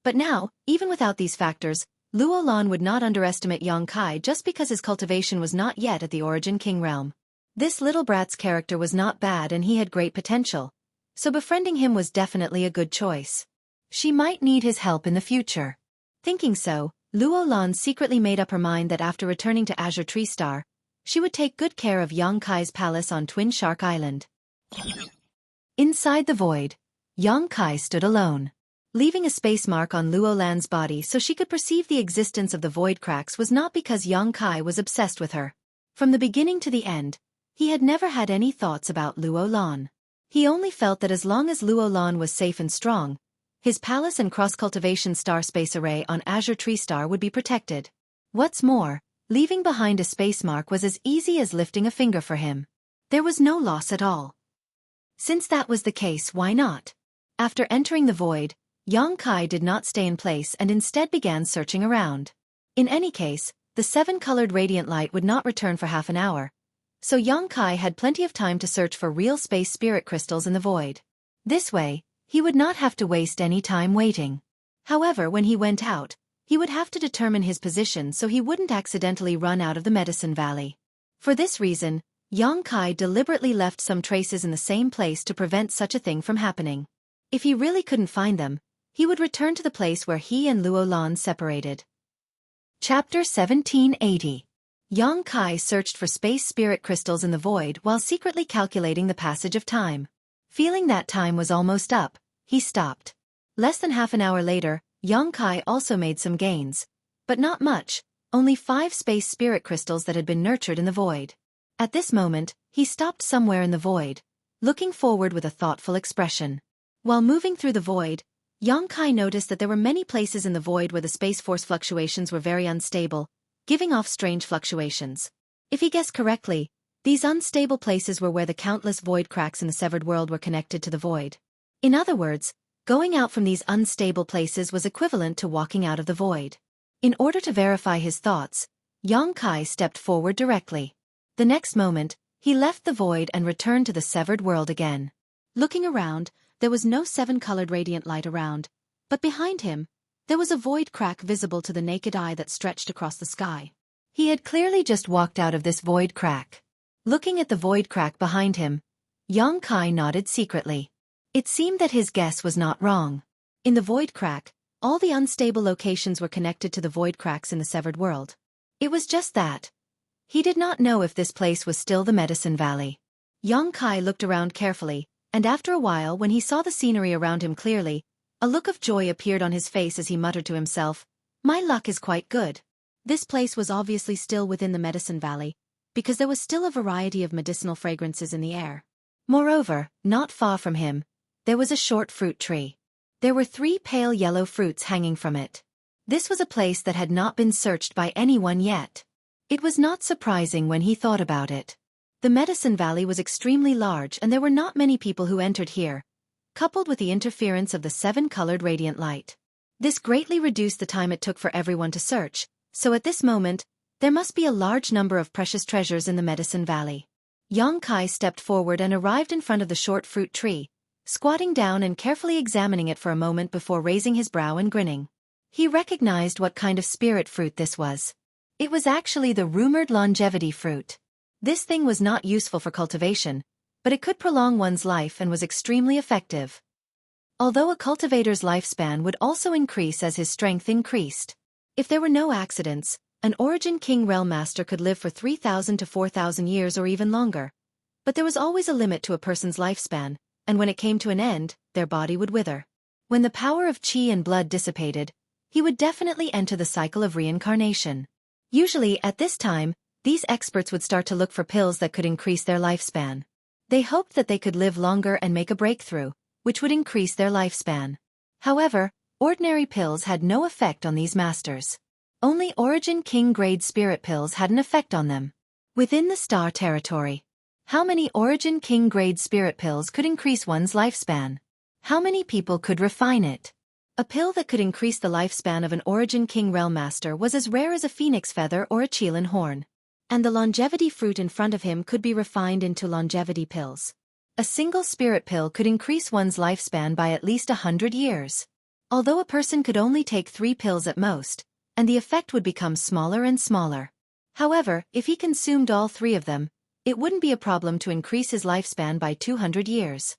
But now, even without these factors, Luo Lan would not underestimate Yongkai just because his cultivation was not yet at the Origin King realm. This little brat's character was not bad and he had great potential, so befriending him was definitely a good choice. She might need his help in the future. Thinking so, Luo Lan secretly made up her mind that after returning to Azure Tree Star, she would take good care of Yongkai's palace on Twin Shark Island. Inside the void, Yongkai stood alone. Leaving a space mark on Luo Lan's body so she could perceive the existence of the void cracks was not because Yongkai was obsessed with her. From the beginning to the end, he had never had any thoughts about Luo Lan. He only felt that as long as Luo Lan was safe and strong, his palace and cross-cultivation star space array on Azure Tree Star would be protected. What's more, leaving behind a space mark was as easy as lifting a finger for him. There was no loss at all. Since that was the case, why not? After entering the void, Yongkai did not stay in place and instead began searching around. In any case, the 7-colored radiant light would not return for half an hour, so Yongkai had plenty of time to search for real space spirit crystals in the void. This way, he would not have to waste any time waiting. However, when he went out, he would have to determine his position so he wouldn't accidentally run out of the Medicine Valley. For this reason, Yongkai deliberately left some traces in the same place to prevent such a thing from happening. If he really couldn't find them, he would return to the place where he and Luo Lan separated. Chapter 1780. Yongkai searched for space spirit crystals in the void while secretly calculating the passage of time. Feeling that time was almost up, he stopped. Less than half an hour later, Yongkai also made some gains. But not much, only 5 space spirit crystals that had been nurtured in the void. At this moment, he stopped somewhere in the void, looking forward with a thoughtful expression. While moving through the void, Yongkai noticed that there were many places in the void where the space force fluctuations were very unstable, giving off strange fluctuations. If he guessed correctly, these unstable places were where the countless void cracks in the severed world were connected to the void. In other words, going out from these unstable places was equivalent to walking out of the void. In order to verify his thoughts, Yongkai stepped forward directly. The next moment, he left the void and returned to the severed world again. Looking around, there was no 7-colored radiant light around, but behind him, there was a void crack visible to the naked eye that stretched across the sky. He had clearly just walked out of this void crack. Looking at the void crack behind him, Yongkai nodded secretly. It seemed that his guess was not wrong. In the void crack, all the unstable locations were connected to the void cracks in the severed world. It was just that. He did not know if this place was still the Medicine Valley. Yongkai looked around carefully, and after a while when he saw the scenery around him clearly, a look of joy appeared on his face as he muttered to himself, "My luck is quite good." This place was obviously still within the Medicine Valley, because there was still a variety of medicinal fragrances in the air. Moreover, not far from him, there was a short fruit tree. There were 3 pale yellow fruits hanging from it. This was a place that had not been searched by anyone yet. It was not surprising when he thought about it. The Medicine Valley was extremely large and there were not many people who entered here, coupled with the interference of the 7-colored radiant light. This greatly reduced the time it took for everyone to search, so at this moment, there must be a large number of precious treasures in the Medicine Valley. Yongkai stepped forward and arrived in front of the short fruit tree, squatting down and carefully examining it for a moment before raising his brow and grinning. He recognized what kind of spirit fruit this was. It was actually the rumored longevity fruit. This thing was not useful for cultivation, but it could prolong one's life and was extremely effective. Although a cultivator's lifespan would also increase as his strength increased. If there were no accidents, an Origin King Realm Master could live for 3,000 to 4,000 years or even longer. But there was always a limit to a person's lifespan, and when it came to an end, their body would wither. When the power of qi and blood dissipated, he would definitely enter the cycle of reincarnation. Usually at this time, these experts would start to look for pills that could increase their lifespan. They hoped that they could live longer and make a breakthrough, which would increase their lifespan. However, ordinary pills had no effect on these masters. Only Origin King grade spirit pills had an effect on them. Within the star territory, how many Origin King grade spirit pills could increase one's lifespan? How many people could refine it? A pill that could increase the lifespan of an Origin King realm master was as rare as a phoenix feather or a Qilin horn. And the longevity fruit in front of him could be refined into longevity pills. A single spirit pill could increase one's lifespan by at least 100 years. Although a person could only take 3 pills at most, and the effect would become smaller and smaller. However, if he consumed all 3 of them, it wouldn't be a problem to increase his lifespan by 200 years.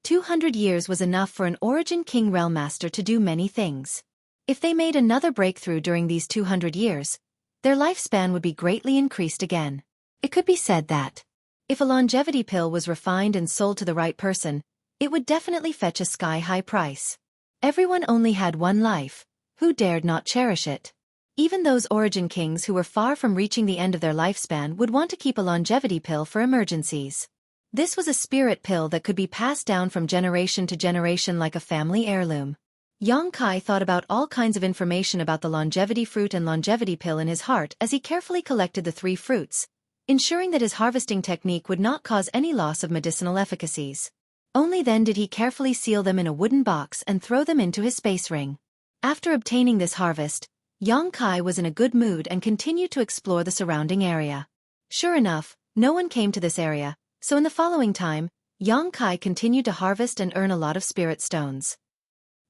200 years was enough for an Origin King realm master to do many things. If they made another breakthrough during these 200 years, their lifespan would be greatly increased again. It could be said that if a longevity pill was refined and sold to the right person, it would definitely fetch a sky-high price. Everyone only had one life. Who dared not cherish it? Even those Origin Kings who were far from reaching the end of their lifespan would want to keep a longevity pill for emergencies. This was a spirit pill that could be passed down from generation to generation like a family heirloom. Xueqi thought about all kinds of information about the longevity fruit and longevity pill in his heart as he carefully collected the 3 fruits, ensuring that his harvesting technique would not cause any loss of medicinal efficacies. Only then did he carefully seal them in a wooden box and throw them into his space ring. After obtaining this harvest, Xueqi was in a good mood and continued to explore the surrounding area. Sure enough, no one came to this area, so in the following time, Xueqi continued to harvest and earn a lot of spirit stones.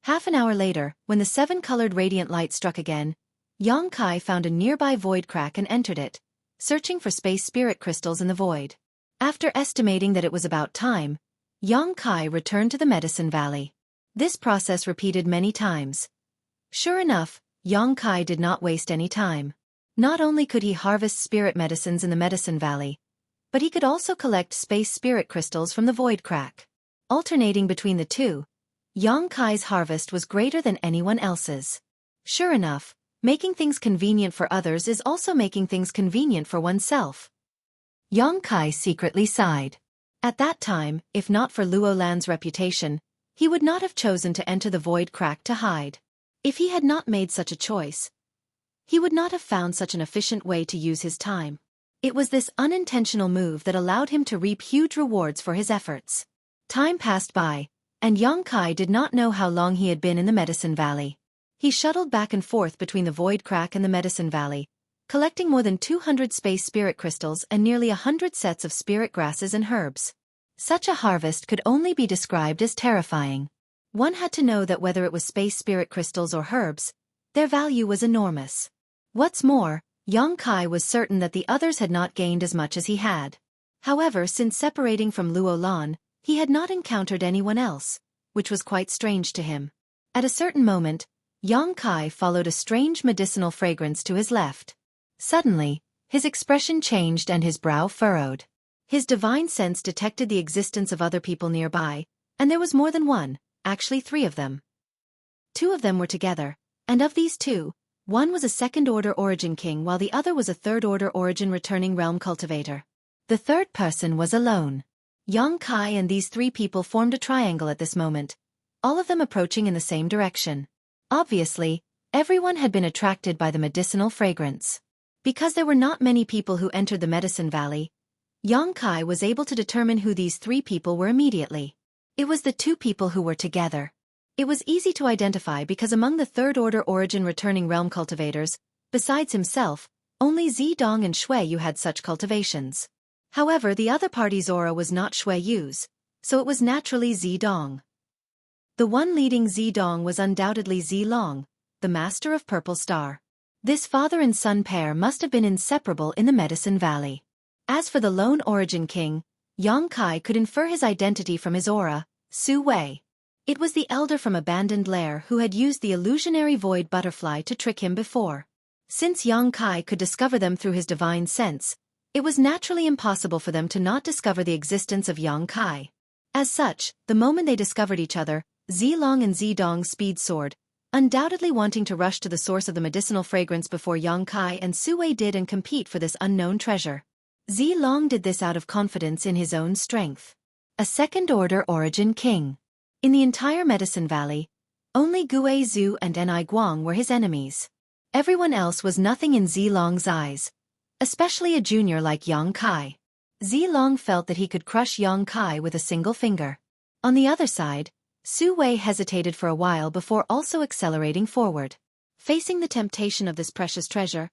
Half an hour later, when the 7-colored radiant light struck again, Xueqi found a nearby void crack and entered it, searching for space spirit crystals in the void. After estimating that it was about time, Xueqi returned to the Medicine Valley. This process repeated many times. Sure enough, Xueqi did not waste any time. Not only could he harvest spirit medicines in the Medicine Valley, but he could also collect space spirit crystals from the void crack. Alternating between the two, Xueqi's harvest was greater than anyone else's. Sure enough, making things convenient for others is also making things convenient for oneself. Xueqi secretly sighed. At that time, if not for Luolan's reputation, he would not have chosen to enter the void crack to hide. If he had not made such a choice, he would not have found such an efficient way to use his time. It was this unintentional move that allowed him to reap huge rewards for his efforts. Time passed by, and Xueqi did not know how long he had been in the Medicine Valley. He shuttled back and forth between the void crack and the Medicine Valley, collecting more than 200 space spirit crystals and nearly 100 sets of spirit grasses and herbs. Such a harvest could only be described as terrifying. One had to know that whether it was space spirit crystals or herbs, their value was enormous. What's more, Xueqi was certain that the others had not gained as much as he had. However, since separating from Luolan, he had not encountered anyone else, which was quite strange to him. At a certain moment, Xueqi followed a strange medicinal fragrance to his left. Suddenly, his expression changed and his brow furrowed. His divine sense detected the existence of other people nearby, and there was more than one, actually 3 of them. 2 of them were together, and of these 2, one was a second-order Origin King while the other was a third-order Origin returning realm cultivator. The third person was alone. Xueqi and these 3 people formed a triangle at this moment, all of them approaching in the same direction. Obviously, everyone had been attracted by the medicinal fragrance. Because there were not many people who entered the Medicine Valley, Xueqi was able to determine who these 3 people were immediately. It was the 2 people who were together. It was easy to identify because among the third-order Origin returning realm cultivators, besides himself, only Zidong and Xueqi had such cultivations. However, the other party's aura was not Xueqi's, so it was naturally Zidong. The one leading Zidong was undoubtedly Zilong, the master of Purple Star. This father and son pair must have been inseparable in the Medicine Valley. As for the lone Origin King, Xueqi could infer his identity from his aura, Xueqi. It was the elder from Abandoned Lair who had used the illusionary void butterfly to trick him before. Since Xueqi could discover them through his divine sense, it was naturally impossible for them to not discover the existence of Xueqi. As such, the moment they discovered each other, Zilong and Zidong's speed soared, undoubtedly wanting to rush to the source of the medicinal fragrance before Yang Kai and Xueqi did and compete for this unknown treasure. Zilong did this out of confidence in his own strength. A second-order origin king. In the entire Medicine Valley, only Gui Zhu and Ni Guang were his enemies. Everyone else was nothing in Zilong's eyes, especially a junior like Yang Kai. Zilong felt that he could crush Yang Kai with a single finger. On the other side, Xueqi hesitated for a while before also accelerating forward. Facing the temptation of this precious treasure,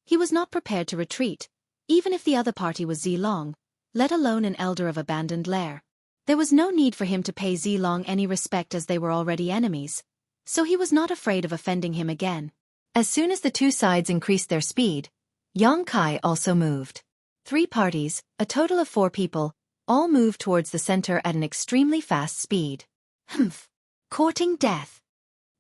he was not prepared to retreat, even if the other party was Zilong, let alone an elder of abandoned lair. There was no need for him to pay Zilong any respect as they were already enemies, so he was not afraid of offending him again. As soon as the two sides increased their speed, Yang Kai also moved. 3 parties, a total of 4 people, all moved towards the center at an extremely fast speed. Humph! Courting death.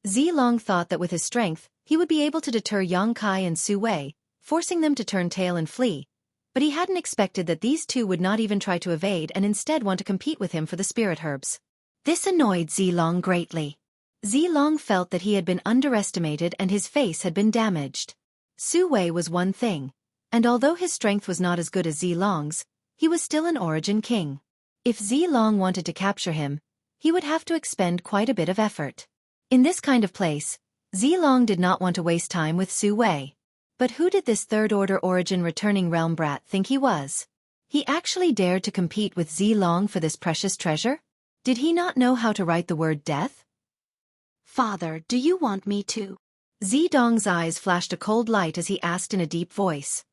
Zilong thought that with his strength, he would be able to deter Yang Kai and Xueqi, forcing them to turn tail and flee, but he hadn't expected that these two would not even try to evade and instead want to compete with him for the spirit herbs. This annoyed Zilong greatly. Zilong felt that he had been underestimated and his face had been damaged. Xueqi was one thing, and although his strength was not as good as Zilong's, he was still an origin king. If Zilong wanted to capture him, he would have to expend quite a bit of effort. In this kind of place, Zilong did not want to waste time with Xueqi. But who did this third-order origin returning realm brat think he was? He actually dared to compete with Zilong for this precious treasure? Did he not know how to write the word death? Father, do you want me to? Zidong's eyes flashed a cold light as he asked in a deep voice.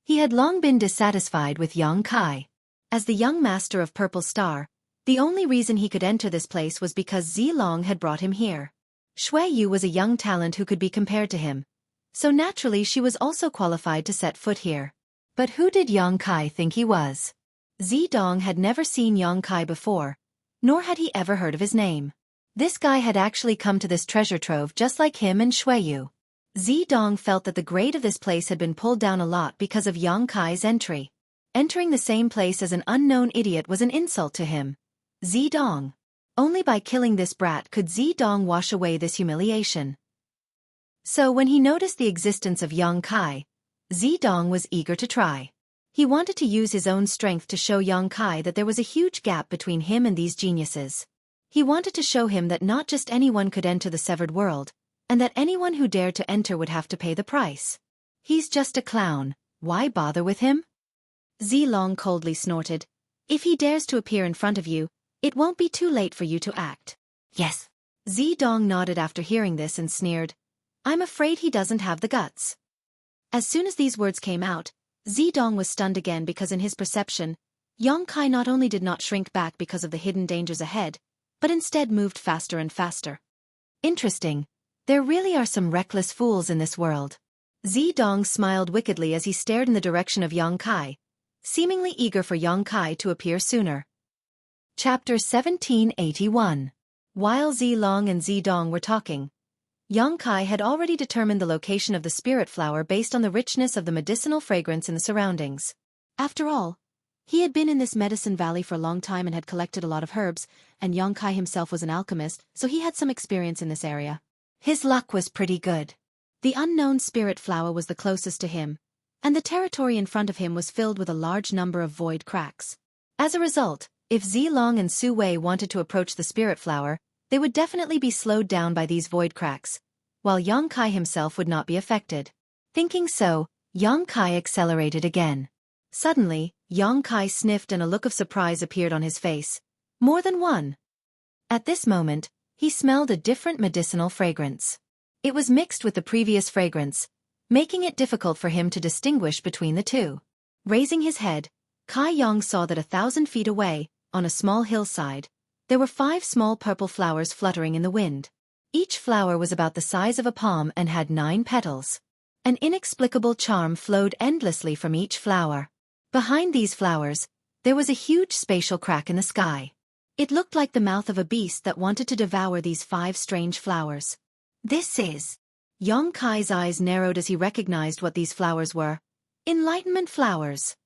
He had long been dissatisfied with Yang Kai. As the young master of Purple Star, the only reason he could enter this place was because Zilong had brought him here. Xueqi was a young talent who could be compared to him, so naturally she was also qualified to set foot here. But who did Yang Kai think he was? Zidong had never seen Yang Kai before, nor had he ever heard of his name. This guy had actually come to this treasure trove just like him and Xueqi. Zidong felt that the grade of this place had been pulled down a lot because of Yang Kai's entry. Entering the same place as an unknown idiot was an insult to him. Zidong. Only by killing this brat could Zidong wash away this humiliation. So when he noticed the existence of Yang Kai, Zidong was eager to try. He wanted to use his own strength to show Yang Kai that there was a huge gap between him and these geniuses. He wanted to show him that not just anyone could enter the severed world, and that anyone who dared to enter would have to pay the price. He's just a clown, why bother with him? Zilong coldly snorted. If he dares to appear in front of you, it won't be too late for you to act. Yes. Zidong nodded after hearing this and sneered. I'm afraid he doesn't have the guts. As soon as these words came out, Zidong was stunned again because in his perception, Yang Kai not only did not shrink back because of the hidden dangers ahead, but instead moved faster and faster. Interesting. There really are some reckless fools in this world. Zidong smiled wickedly as he stared in the direction of Yang Kai, seemingly eager for Yang Kai to appear sooner. Chapter 1781. While Zilong and Zidong were talking, Yang Kai had already determined the location of the spirit flower based on the richness of the medicinal fragrance in the surroundings. After all, he had been in this medicine valley for a long time and had collected a lot of herbs, and Yang Kai himself was an alchemist, so he had some experience in this area. His luck was pretty good. The unknown spirit flower was the closest to him, and the territory in front of him was filled with a large number of void cracks. As a result, if Zilong and Xueqi wanted to approach the spirit flower, they would definitely be slowed down by these void cracks, while Yang Kai himself would not be affected. Thinking so, Yang Kai accelerated again. Suddenly, Yang Kai sniffed and a look of surprise appeared on his face. More than one. At this moment, he smelled a different medicinal fragrance. It was mixed with the previous fragrance, making it difficult for him to distinguish between the two. Raising his head, Kai Yang saw that 1,000 feet away, on a small hillside, there were 5 small purple flowers fluttering in the wind. Each flower was about the size of a palm and had 9 petals. An inexplicable charm flowed endlessly from each flower. Behind these flowers, there was a huge spatial crack in the sky. It looked like the mouth of a beast that wanted to devour these 5 strange flowers. This is... Yang Kai's eyes narrowed as he recognized what these flowers were. Enlightenment flowers.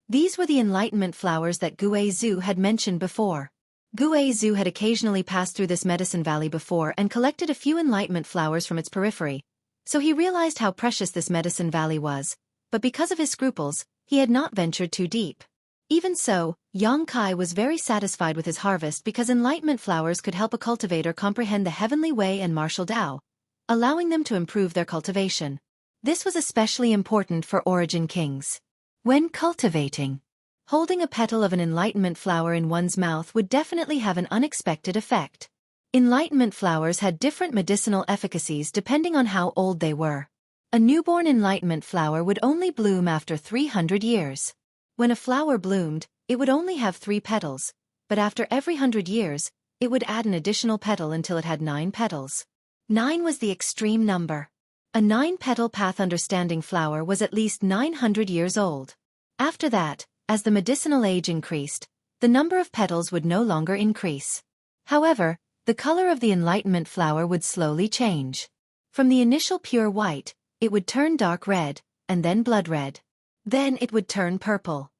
These were the enlightenment flowers that Gui Zhu had mentioned before. Xueqi had occasionally passed through this medicine valley before and collected a few enlightenment flowers from its periphery, so he realized how precious this medicine valley was, but because of his scruples, he had not ventured too deep. Even so, Xueqi was very satisfied with his harvest because enlightenment flowers could help a cultivator comprehend the heavenly way and martial Tao, allowing them to improve their cultivation. This was especially important for origin kings. When cultivating, holding a petal of an enlightenment flower in one's mouth would definitely have an unexpected effect. Enlightenment flowers had different medicinal efficacies depending on how old they were. A newborn enlightenment flower would only bloom after 300 years. When a flower bloomed, it would only have 3 petals, but after every 100 years, it would add an additional petal until it had 9 petals. 9 was the extreme number. A 9-petal path understanding flower was at least 900 years old. After that, as the medicinal age increased, the number of petals would no longer increase. However, the color of the enlightenment flower would slowly change. From the initial pure white, it would turn dark red, and then blood red. Then it would turn purple.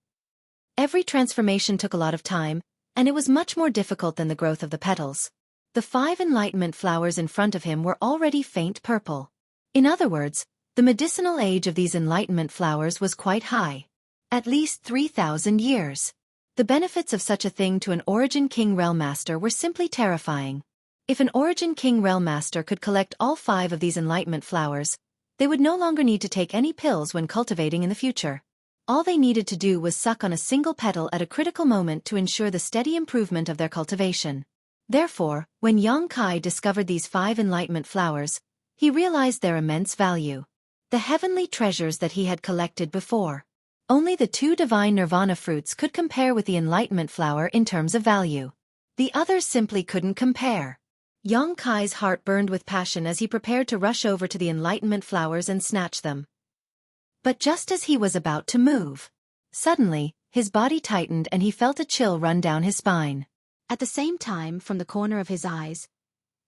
Every transformation took a lot of time, and it was much more difficult than the growth of the petals. The 5 enlightenment flowers in front of him were already faint purple. In other words, the medicinal age of these enlightenment flowers was quite high. At least 3,000 years. The benefits of such a thing to an Origin King Realm Master were simply terrifying. If an Origin King Realm Master could collect all 5 of these enlightenment flowers, they would no longer need to take any pills when cultivating in the future. All they needed to do was suck on a single petal at a critical moment to ensure the steady improvement of their cultivation. Therefore, when Xueqi discovered these 5 enlightenment flowers, he realized their immense value. The heavenly treasures that he had collected before. Only the 2 divine nirvana fruits could compare with the enlightenment flower in terms of value. The others simply couldn't compare. Xueqi's heart burned with passion as he prepared to rush over to the enlightenment flowers and snatch them. But just as he was about to move, suddenly, his body tightened and he felt a chill run down his spine. At the same time, from the corner of his eyes,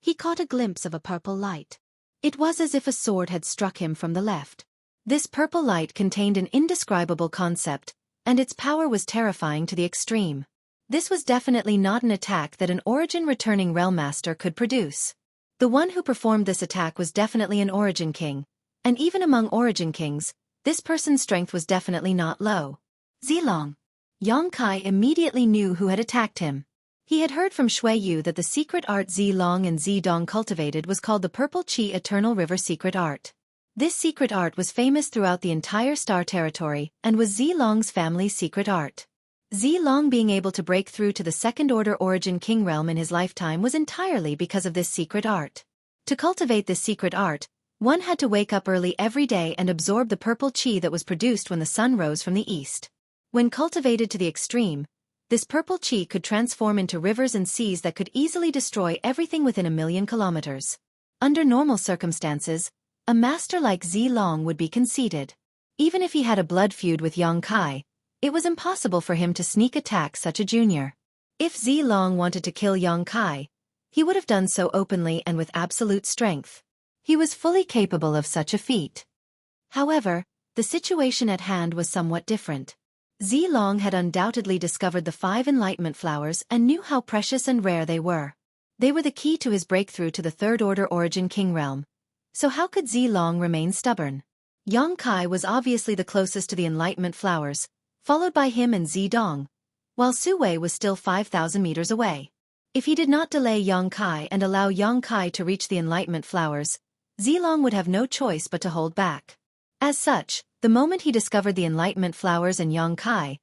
he caught a glimpse of a purple light. It was as if a sword had struck him from the left. This purple light contained an indescribable concept, and its power was terrifying to the extreme. This was definitely not an attack that an Origin returning Realm Master could produce. The one who performed this attack was definitely an Origin King, and even among Origin Kings, this person's strength was definitely not low. Zilong. Xueqi immediately knew who had attacked him. He had heard from Xueqi that the secret art Zilong and Zidong cultivated was called the Purple Qi Eternal River Secret Art. This secret art was famous throughout the entire Star Territory and was Zilong's family's secret art. Zilong being able to break through to the second-order Origin King realm in his lifetime was entirely because of this secret art. To cultivate this secret art, one had to wake up early every day and absorb the purple qi that was produced when the sun rose from the east. When cultivated to the extreme, this purple qi could transform into rivers and seas that could easily destroy everything within 1,000,000 kilometers. Under normal circumstances, a master like Zilong would be conceited. Even if he had a blood feud with Xueqi, it was impossible for him to sneak attack such a junior. If Zilong wanted to kill Xueqi, he would have done so openly and with absolute strength. He was fully capable of such a feat. However, the situation at hand was somewhat different. Zilong had undoubtedly discovered the 5 enlightenment flowers and knew how precious and rare they were. They were the key to his breakthrough to the third-order Origin King realm. So how could Zilong remain stubborn? Xueqi was obviously the closest to the enlightenment flowers, followed by him and Zidong, while Xueqi was still 5,000 meters away. If he did not delay Xueqi and allow Xueqi to reach the enlightenment flowers, Zilong would have no choice but to hold back. As such, the moment he discovered the enlightenment flowers and Xueqi,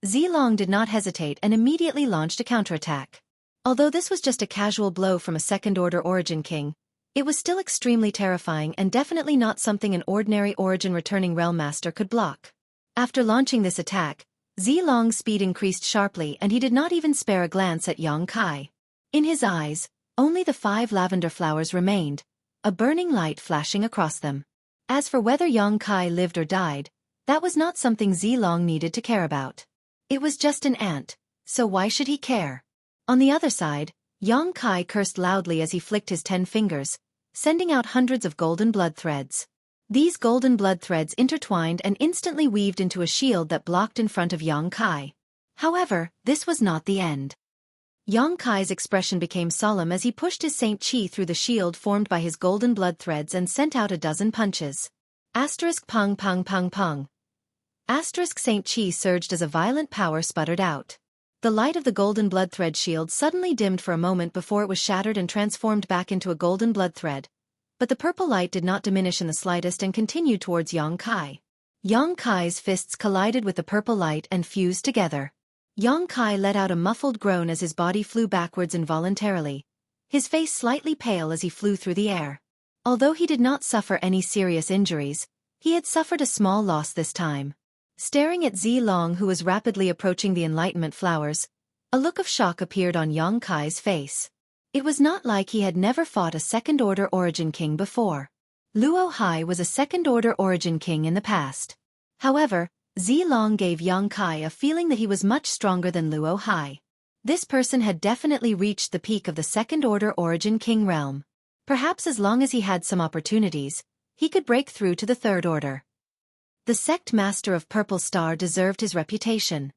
Zilong did not hesitate and immediately launched a counterattack. Although this was just a casual blow from a second-order Origin King, it was still extremely terrifying and definitely not something an ordinary Origin returning Realm Master could block. After launching this attack, Zilong's speed increased sharply and he did not even spare a glance at Xueqi. In his eyes, only the 5 lavender flowers remained, a burning light flashing across them. As for whether Xueqi lived or died, that was not something Zilong needed to care about. It was just an ant, so why should he care? On the other side, Xueqi cursed loudly as he flicked his 10 fingers, sending out hundreds of golden blood threads. These golden blood threads intertwined and instantly weaved into a shield that blocked in front of Xueqi. However, this was not the end. Yang Kai's expression became solemn as he pushed his Saint Chi through the shield formed by his golden blood threads and sent out a dozen punches. Asterisk pung pung pung pung. Asterisk Saint Chi surged as a violent power sputtered out. The light of the golden blood thread shield suddenly dimmed for a moment before it was shattered and transformed back into a golden blood thread. But the purple light did not diminish in the slightest and continued towards Yang Kai. Yang Kai's fists collided with the purple light and fused together. Yang Kai let out a muffled groan as his body flew backwards involuntarily, his face slightly pale as he flew through the air. Although he did not suffer any serious injuries, he had suffered a small loss this time. Staring at Zilong, who was rapidly approaching the enlightenment flowers, a look of shock appeared on Yang Kai's face. It was not like he had never fought a second-order origin king before. Luo Hai was a second-order origin king in the past. However, Zilong gave Yang Kai a feeling that he was much stronger than Luo Hai. This person had definitely reached the peak of the second-order origin king realm. Perhaps as long as he had some opportunities, he could break through to the third order. The sect master of Purple Star deserved his reputation.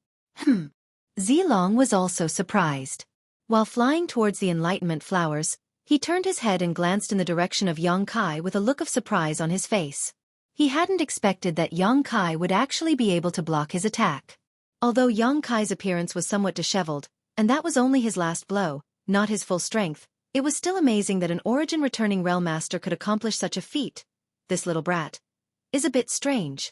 Zilong was also surprised. While flying towards the enlightenment flowers, he turned his head and glanced in the direction of Yang Kai with a look of surprise on his face. He hadn't expected that Yang Kai would actually be able to block his attack. Although Yang Kai's appearance was somewhat disheveled, and that was only his last blow, not his full strength, it was still amazing that an origin-returning realm master could accomplish such a feat. This little brat is a bit strange.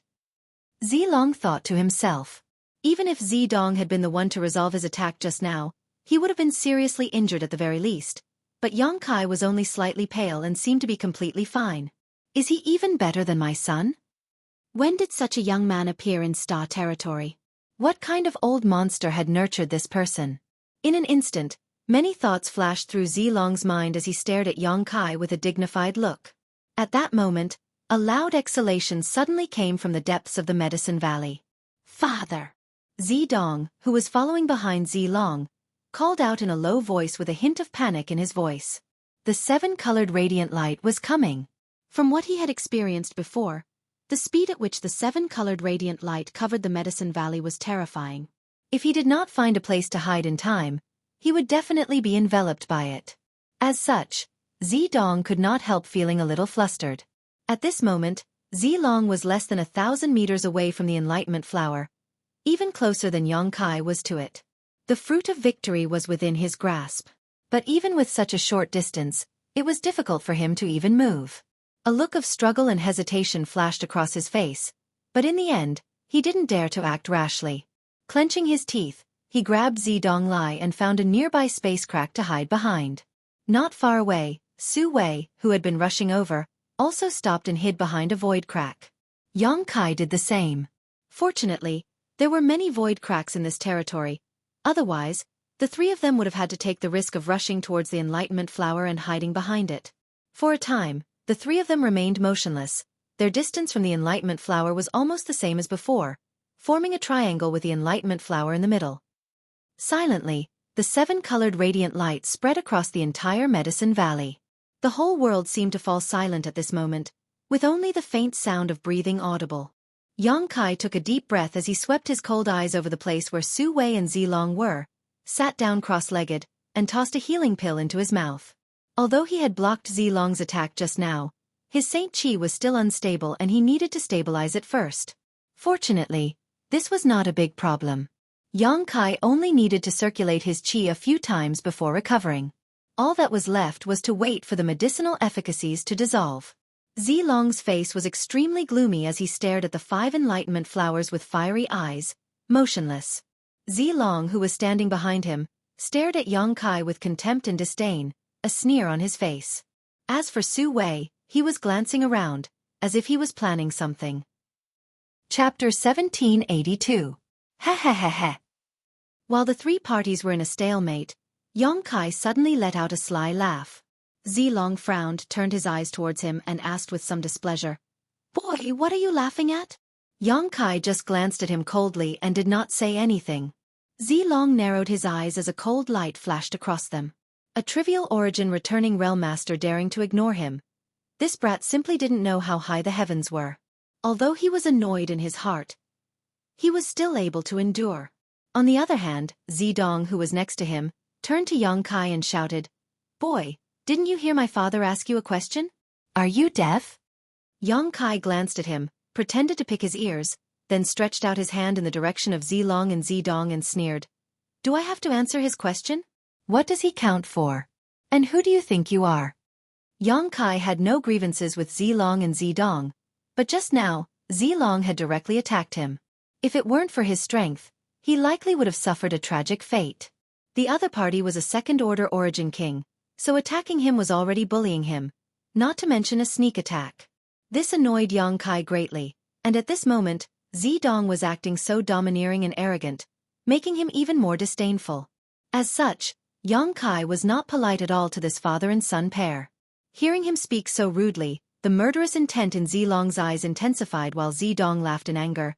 Zilong thought to himself. Even if Zidong had been the one to resolve his attack just now, he would have been seriously injured at the very least. But Yang Kai was only slightly pale and seemed to be completely fine. Is he even better than my son? When did such a young man appear in Star territory? What kind of old monster had nurtured this person? In an instant, many thoughts flashed through Zilong's mind as he stared at Yang Kai with a dignified look. At that moment, a loud exhalation suddenly came from the depths of the Medicine Valley. Father! Zidong, who was following behind Zilong, called out in a low voice with a hint of panic in his voice. The seven-colored radiant light was coming. From what he had experienced before, the speed at which the seven-colored radiant light covered the Medicine Valley was terrifying. If he did not find a place to hide in time, he would definitely be enveloped by it. As such, Zidong could not help feeling a little flustered. At this moment, Zilong was less than 1,000 meters away from the enlightenment flower, even closer than Yang Kai was to it. The fruit of victory was within his grasp. But even with such a short distance, it was difficult for him to even move. A look of struggle and hesitation flashed across his face, but in the end, he didn't dare to act rashly. Clenching his teeth, he grabbed Zidong Lai and found a nearby space crack to hide behind. Not far away, Xueqi, who had been rushing over, also stopped and hid behind a void crack. Yang Kai did the same. Fortunately, there were many void cracks in this territory. Otherwise, the three of them would have had to take the risk of rushing towards the enlightenment flower and hiding behind it. For a time, the three of them remained motionless. Their distance from the enlightenment flower was almost the same as before, forming a triangle with the enlightenment flower in the middle. Silently, the seven-colored radiant light spread across the entire Medicine Valley. The whole world seemed to fall silent at this moment, with only the faint sound of breathing audible. Yang Kai took a deep breath as he swept his cold eyes over the place where Xueqi and Zilong were, sat down cross-legged, and tossed a healing pill into his mouth. Although he had blocked Zilong's attack just now, his Saint Chi was still unstable and he needed to stabilize it first. Fortunately, this was not a big problem. Yang Kai only needed to circulate his Chi a few times before recovering. All that was left was to wait for the medicinal efficacies to dissolve. Zilong's face was extremely gloomy as he stared at the 5 enlightenment flowers with fiery eyes, motionless. Zilong, who was standing behind him, stared at Yang Kai with contempt and disdain, a sneer on his face. As for Xueqi, he was glancing around, as if he was planning something. Chapter 1782. Heh. While the three parties were in a stalemate, Yang Kai suddenly let out a sly laugh. Zilong frowned, turned his eyes towards him and asked with some displeasure, "Boy, what are you laughing at?" Yang Kai just glanced at him coldly and did not say anything. Zilong narrowed his eyes as a cold light flashed across them. A trivial origin returning realm master daring to ignore him. This brat simply didn't know how high the heavens were. Although he was annoyed in his heart, he was still able to endure. On the other hand, Zidong, who was next to him, turned to Yang Kai and shouted, "Boy, didn't you hear my father ask you a question? Are you deaf?" Yang Kai glanced at him, pretended to pick his ears, then stretched out his hand in the direction of Zilong and Zidong and sneered, "Do I have to answer his question? What does he count for? And who do you think you are?" Yang Kai had no grievances with Zilong and Zidong, but just now, Zilong had directly attacked him. If it weren't for his strength, he likely would have suffered a tragic fate. The other party was a second-order origin king, so attacking him was already bullying him, not to mention a sneak attack. This annoyed Yang Kai greatly, and at this moment, Zidong was acting so domineering and arrogant, making him even more disdainful. As such, Yang Kai was not polite at all to this father and son pair. Hearing him speak so rudely, the murderous intent in Zilong's eyes intensified while Zidong laughed in anger.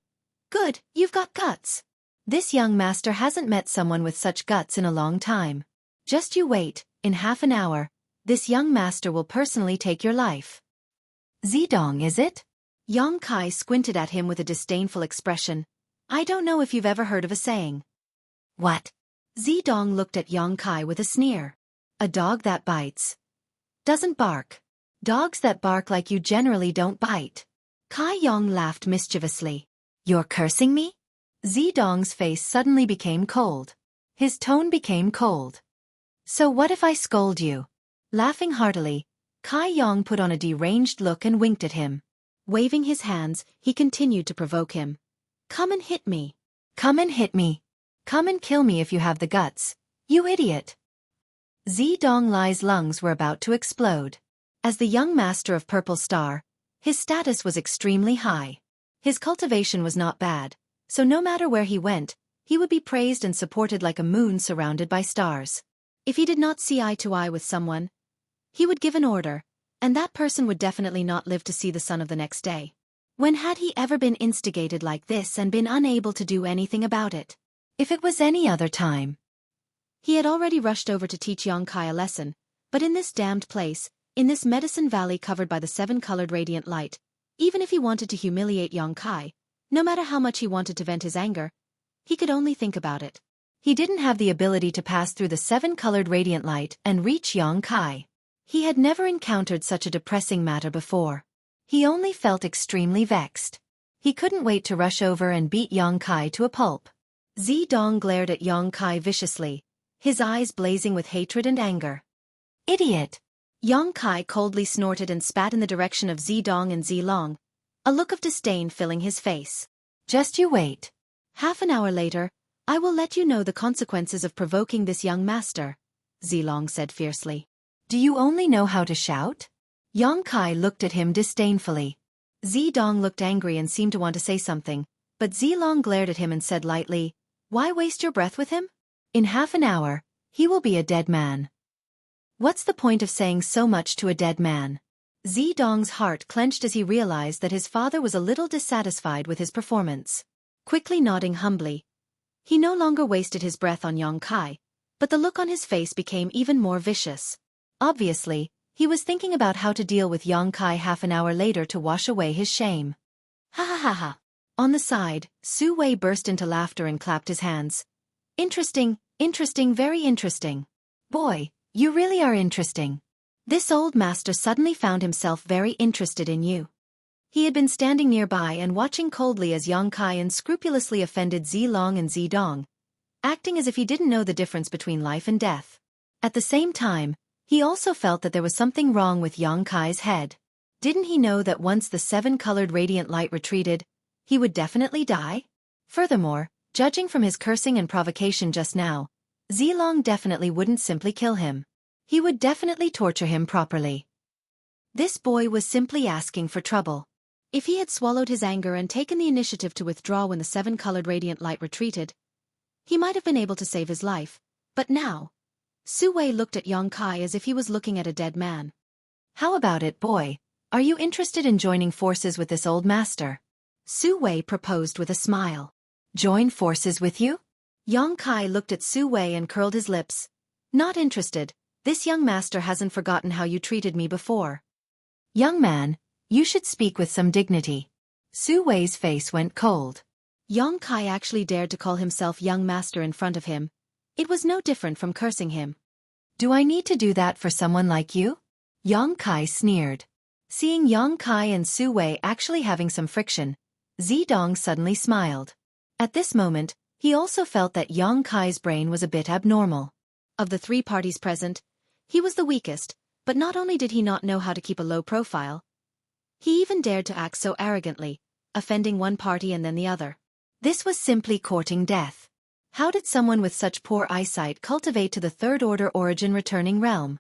"Good, you've got guts. This young master hasn't met someone with such guts in a long time. Just you wait, in half an hour, this young master will personally take your life." "Zidong, is it?" Yang Kai squinted at him with a disdainful expression. "I don't know if you've ever heard of a saying." "What?" Zidong looked at Yang Kai with a sneer. "A dog that bites doesn't bark. Dogs that bark like you generally don't bite." Kai Yang laughed mischievously. "You're cursing me?" Zidong's face suddenly became cold. His tone became cold. "So what if I scold you?" Laughing heartily, Kai Yang put on a deranged look and winked at him. Waving his hands, he continued to provoke him. "Come and hit me. Come and hit me. Come and kill me if you have the guts, you idiot." Zidong Lai's lungs were about to explode. As the young master of Purple Star, his status was extremely high. His cultivation was not bad, so no matter where he went, he would be praised and supported like a moon surrounded by stars. If he did not see eye to eye with someone, he would give an order, and that person would definitely not live to see the sun of the next day. When had he ever been instigated like this and been unable to do anything about it? If it was any other time, he had already rushed over to teach Yang Kai a lesson, but in this damned place, in this medicine valley covered by the seven-colored radiant light, even if he wanted to humiliate Yang Kai, no matter how much he wanted to vent his anger, he could only think about it. He didn't have the ability to pass through the seven-colored radiant light and reach Yang Kai. He had never encountered such a depressing matter before. He only felt extremely vexed. He couldn't wait to rush over and beat Yang Kai to a pulp. Zidong glared at Yang Kai viciously, his eyes blazing with hatred and anger. "Idiot!" Yang Kai coldly snorted and spat in the direction of Zidong and Zilong, a look of disdain filling his face. "Just you wait. Half an hour later, I will let you know the consequences of provoking this young master," Zilong said fiercely. "Do you only know how to shout?" Yang Kai looked at him disdainfully. Zidong looked angry and seemed to want to say something, but Zilong glared at him and said lightly, "Why waste your breath with him? In half an hour, he will be a dead man. What's the point of saying so much to a dead man?" Zidong's heart clenched as he realized that his father was a little dissatisfied with his performance. Quickly nodding humbly, he no longer wasted his breath on Yang Kai, but the look on his face became even more vicious. Obviously, he was thinking about how to deal with Yang Kai half an hour later to wash away his shame. "Ha ha ha ha." On the side, Xueqi burst into laughter and clapped his hands. "Interesting, interesting, very interesting. Boy, you really are interesting. This old master suddenly found himself very interested in you." He had been standing nearby and watching coldly as Yang Kai unscrupulously offended Zilong and Zidong, acting as if he didn't know the difference between life and death. At the same time, he also felt that there was something wrong with Yang Kai's head. Didn't he know that once the seven-colored radiant light retreated, he would definitely die? Furthermore, judging from his cursing and provocation just now, Zilong definitely wouldn't simply kill him. He would definitely torture him properly. This boy was simply asking for trouble. If he had swallowed his anger and taken the initiative to withdraw when the seven-colored radiant light retreated, he might have been able to save his life, but now, Xueqi looked at Yang Kai as if he was looking at a dead man. "How about it, boy? Are you interested in joining forces with this old master?" Xueqi proposed with a smile. "Join forces with you?" Yang Kai looked at Xueqi and curled his lips. "Not interested. This young master hasn't forgotten how you treated me before." "Young man, you should speak with some dignity." Xueqi's face went cold. Yang Kai actually dared to call himself young master in front of him, It was no different from cursing him. Do I need to do that for someone like you? Yang Kai sneered. Seeing Yang Kai and Su Wei actually having some friction, Zidong suddenly smiled. At this moment, he also felt that Yang Kai's brain was a bit abnormal. Of the three parties present, he was the weakest, but not only did he not know how to keep a low profile, he even dared to act so arrogantly, offending one party and then the other. This was simply courting death. How did someone with such poor eyesight cultivate to the third-order origin returning realm?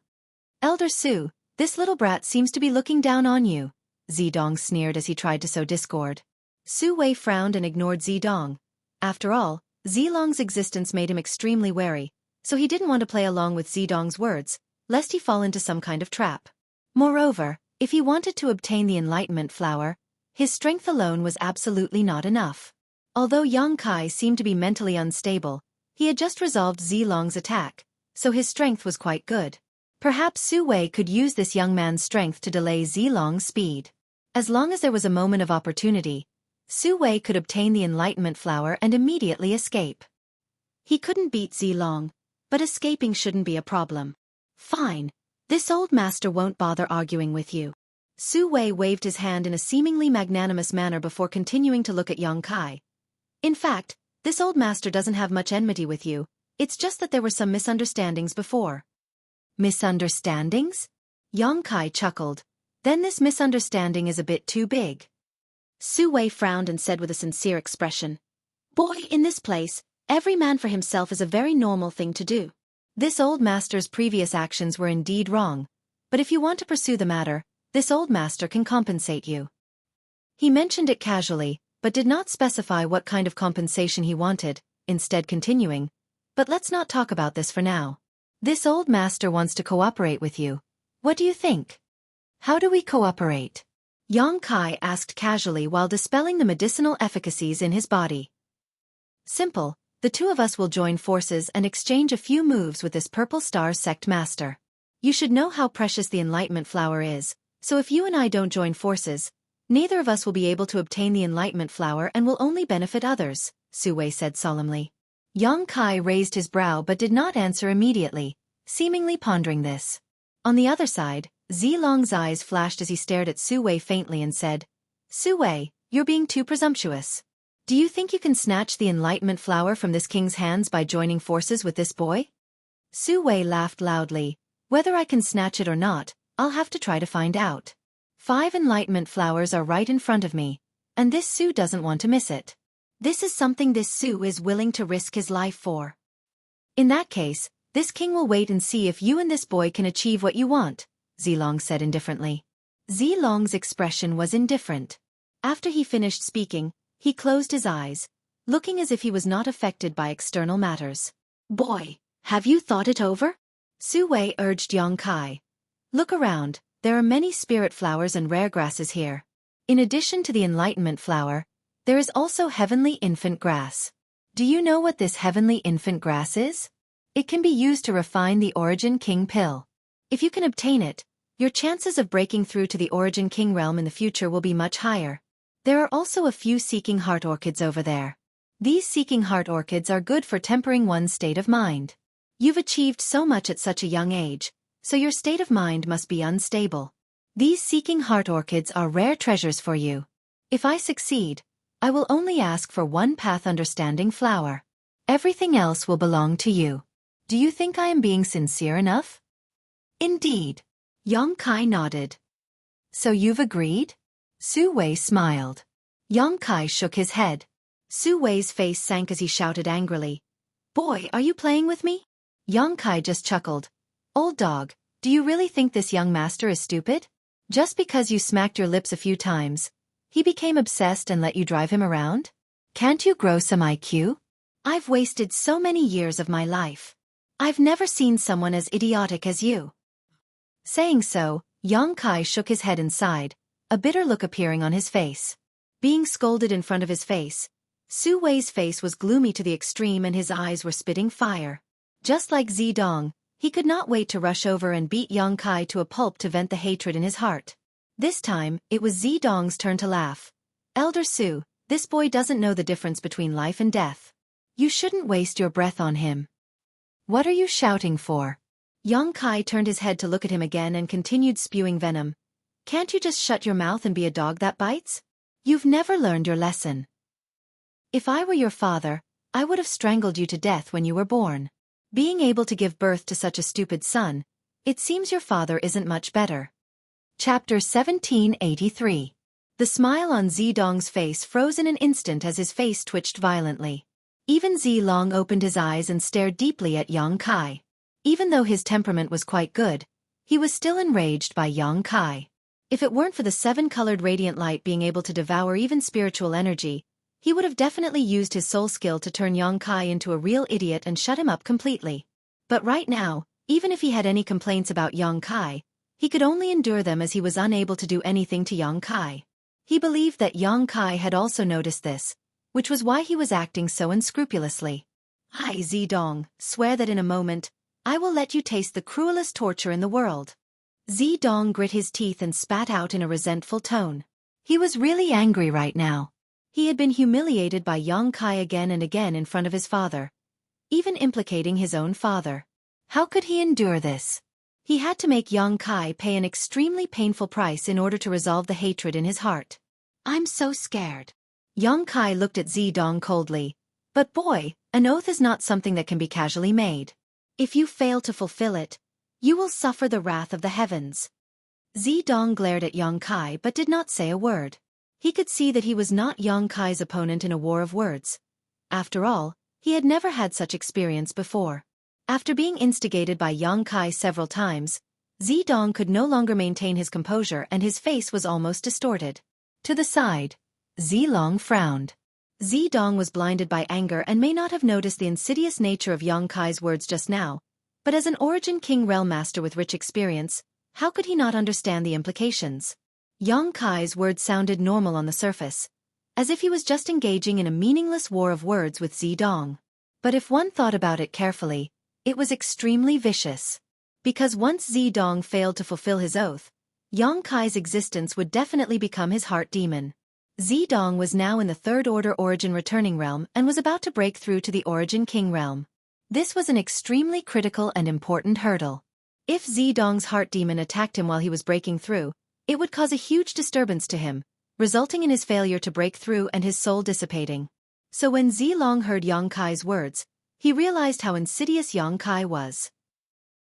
Elder Su, this little brat seems to be looking down on you, Zidong sneered as he tried to sow discord. Su Wei frowned and ignored Zidong. After all, Zilong's existence made him extremely wary, so he didn't want to play along with Zidong's words, lest he fall into some kind of trap. Moreover, if he wanted to obtain the Enlightenment Flower, his strength alone was absolutely not enough. Although Yang Kai seemed to be mentally unstable, he had just resolved Zilong's attack, so his strength was quite good. Perhaps Su Wei could use this young man's strength to delay Zilong's speed. As long as there was a moment of opportunity, Su Wei could obtain the Enlightenment Flower and immediately escape. He couldn't beat Zilong, but escaping shouldn't be a problem. Fine, this old master won't bother arguing with you. Su Wei waved his hand in a seemingly magnanimous manner before continuing to look at Yang Kai. In fact, this old master doesn't have much enmity with you, it's just that there were some misunderstandings before. Misunderstandings? Yang Kai chuckled. Then this misunderstanding is a bit too big. Su Wei frowned and said with a sincere expression, "Boy, in this place, every man for himself is a very normal thing to do." This old master's previous actions were indeed wrong, but if you want to pursue the matter, this old master can compensate you. He mentioned it casually, but did not specify what kind of compensation he wanted, instead continuing, "But let's not talk about this for now. This old master wants to cooperate with you. What do you think? How do we cooperate?" Yang Kai asked casually while dispelling the medicinal efficacies in his body. "Simple, the two of us will join forces and exchange a few moves with this Purple Star sect master. You should know how precious the Enlightenment Flower is, so if you and I don't join forces, neither of us will be able to obtain the Enlightenment Flower and will only benefit others," Su Wei said solemnly. Yang Kai raised his brow but did not answer immediately, seemingly pondering this. On the other side, Zilong's eyes flashed as he stared at Su Wei faintly and said, "Su Wei, you're being too presumptuous. Do you think you can snatch the Enlightenment Flower from this king's hands by joining forces with this boy?" Su Wei laughed loudly. "Whether I can snatch it or not, I'll have to try to find out. 5 Enlightenment Flowers are right in front of me, and this Su doesn't want to miss it. This is something this Su is willing to risk his life for. In that case, this king will wait and see if you and this boy can achieve what you want," Zilong said indifferently. Zilong's expression was indifferent. After he finished speaking, he closed his eyes, looking as if he was not affected by external matters. "Boy, have you thought it over?" Su Wei urged Yang Kai. "Look around, there are many spirit flowers and rare grasses here. In addition to the Enlightenment Flower, there is also Heavenly Infant Grass. Do you know what this Heavenly Infant Grass is? It can be used to refine the Origin King Pill. If you can obtain it, your chances of breaking through to the Origin King realm in the future will be much higher. There are also a few Seeking Heart Orchids over there. These Seeking Heart Orchids are good for tempering one's state of mind. You've achieved so much at such a young age, so your state of mind must be unstable. These Seeking Heart Orchids are rare treasures for you. If I succeed, I will only ask for one Path Understanding flower. Everything else will belong to you. Do you think I am being sincere enough?" "Indeed." Yang Kai nodded. "So you've agreed?" Su Wei smiled. Yang Kai shook his head. Su Wei's face sank as he shouted angrily, "Boy, are you playing with me?" Yang Kai just chuckled. "Old dog, do you really think this young master is stupid? Just because you smacked your lips a few times, he became obsessed and let you drive him around? Can't you grow some IQ? I've wasted so many years of my life. I've never seen someone as idiotic as you." Saying so, Yang Kai shook his head and sighed, a bitter look appearing on his face. Being scolded in front of his face, Su Wei's face was gloomy to the extreme and his eyes were spitting fire. Just like Zidong, he could not wait to rush over and beat Yang Kai to a pulp to vent the hatred in his heart. This time, it was Zidong's turn to laugh. "Elder Su, this boy doesn't know the difference between life and death. You shouldn't waste your breath on him." What are you shouting for? Yang Kai turned his head to look at him again and continued spewing venom. Can't you just shut your mouth and be a dog that bites? You've never learned your lesson. If I were your father, I would have strangled you to death when you were born. Being able to give birth to such a stupid son, it seems your father isn't much better. Chapter 1783. The smile on Zidong's face froze in an instant as his face twitched violently. Even Zilong opened his eyes and stared deeply at Yang Kai. Even though his temperament was quite good, he was still enraged by Yang Kai. If it weren't for the 7-colored radiant light being able to devour even spiritual energy, he would have definitely used his soul skill to turn Yang Kai into a real idiot and shut him up completely. But right now, even if he had any complaints about Yang Kai, he could only endure them as he was unable to do anything to Yang Kai. He believed that Yang Kai had also noticed this, which was why he was acting so unscrupulously. I, Zidong, swear that in a moment, I will let you taste the cruelest torture in the world. Zidong grit his teeth and spat out in a resentful tone. He was really angry right now. He had been humiliated by Yang Kai again and again in front of his father, even implicating his own father. How could he endure this? He had to make Yang Kai pay an extremely painful price in order to resolve the hatred in his heart. I'm so scared. Yang Kai looked at Zidong coldly. But boy, an oath is not something that can be casually made. If you fail to fulfill it, you will suffer the wrath of the heavens. Zidong glared at Yang Kai but did not say a word. He could see that he was not Yang Kai's opponent in a war of words. After all, he had never had such experience before. After being instigated by Yang Kai several times, Zidong could no longer maintain his composure and his face was almost distorted. To the side, Zilong frowned. Zidong was blinded by anger and may not have noticed the insidious nature of Yang Kai's words just now, but as an Origin King Realm Master with rich experience, how could he not understand the implications? Yang Kai's words sounded normal on the surface, as if he was just engaging in a meaningless war of words with Zidong. But if one thought about it carefully, it was extremely vicious. Because once Zidong failed to fulfill his oath, Yang Kai's existence would definitely become his heart demon. Zidong was now in the Third Order Origin Returning Realm and was about to break through to the Origin King Realm. This was an extremely critical and important hurdle. If Zidong's heart demon attacked him while he was breaking through, it would cause a huge disturbance to him, resulting in his failure to break through and his soul dissipating. So when Zilong heard Yang Kai's words, he realized how insidious Yang Kai was.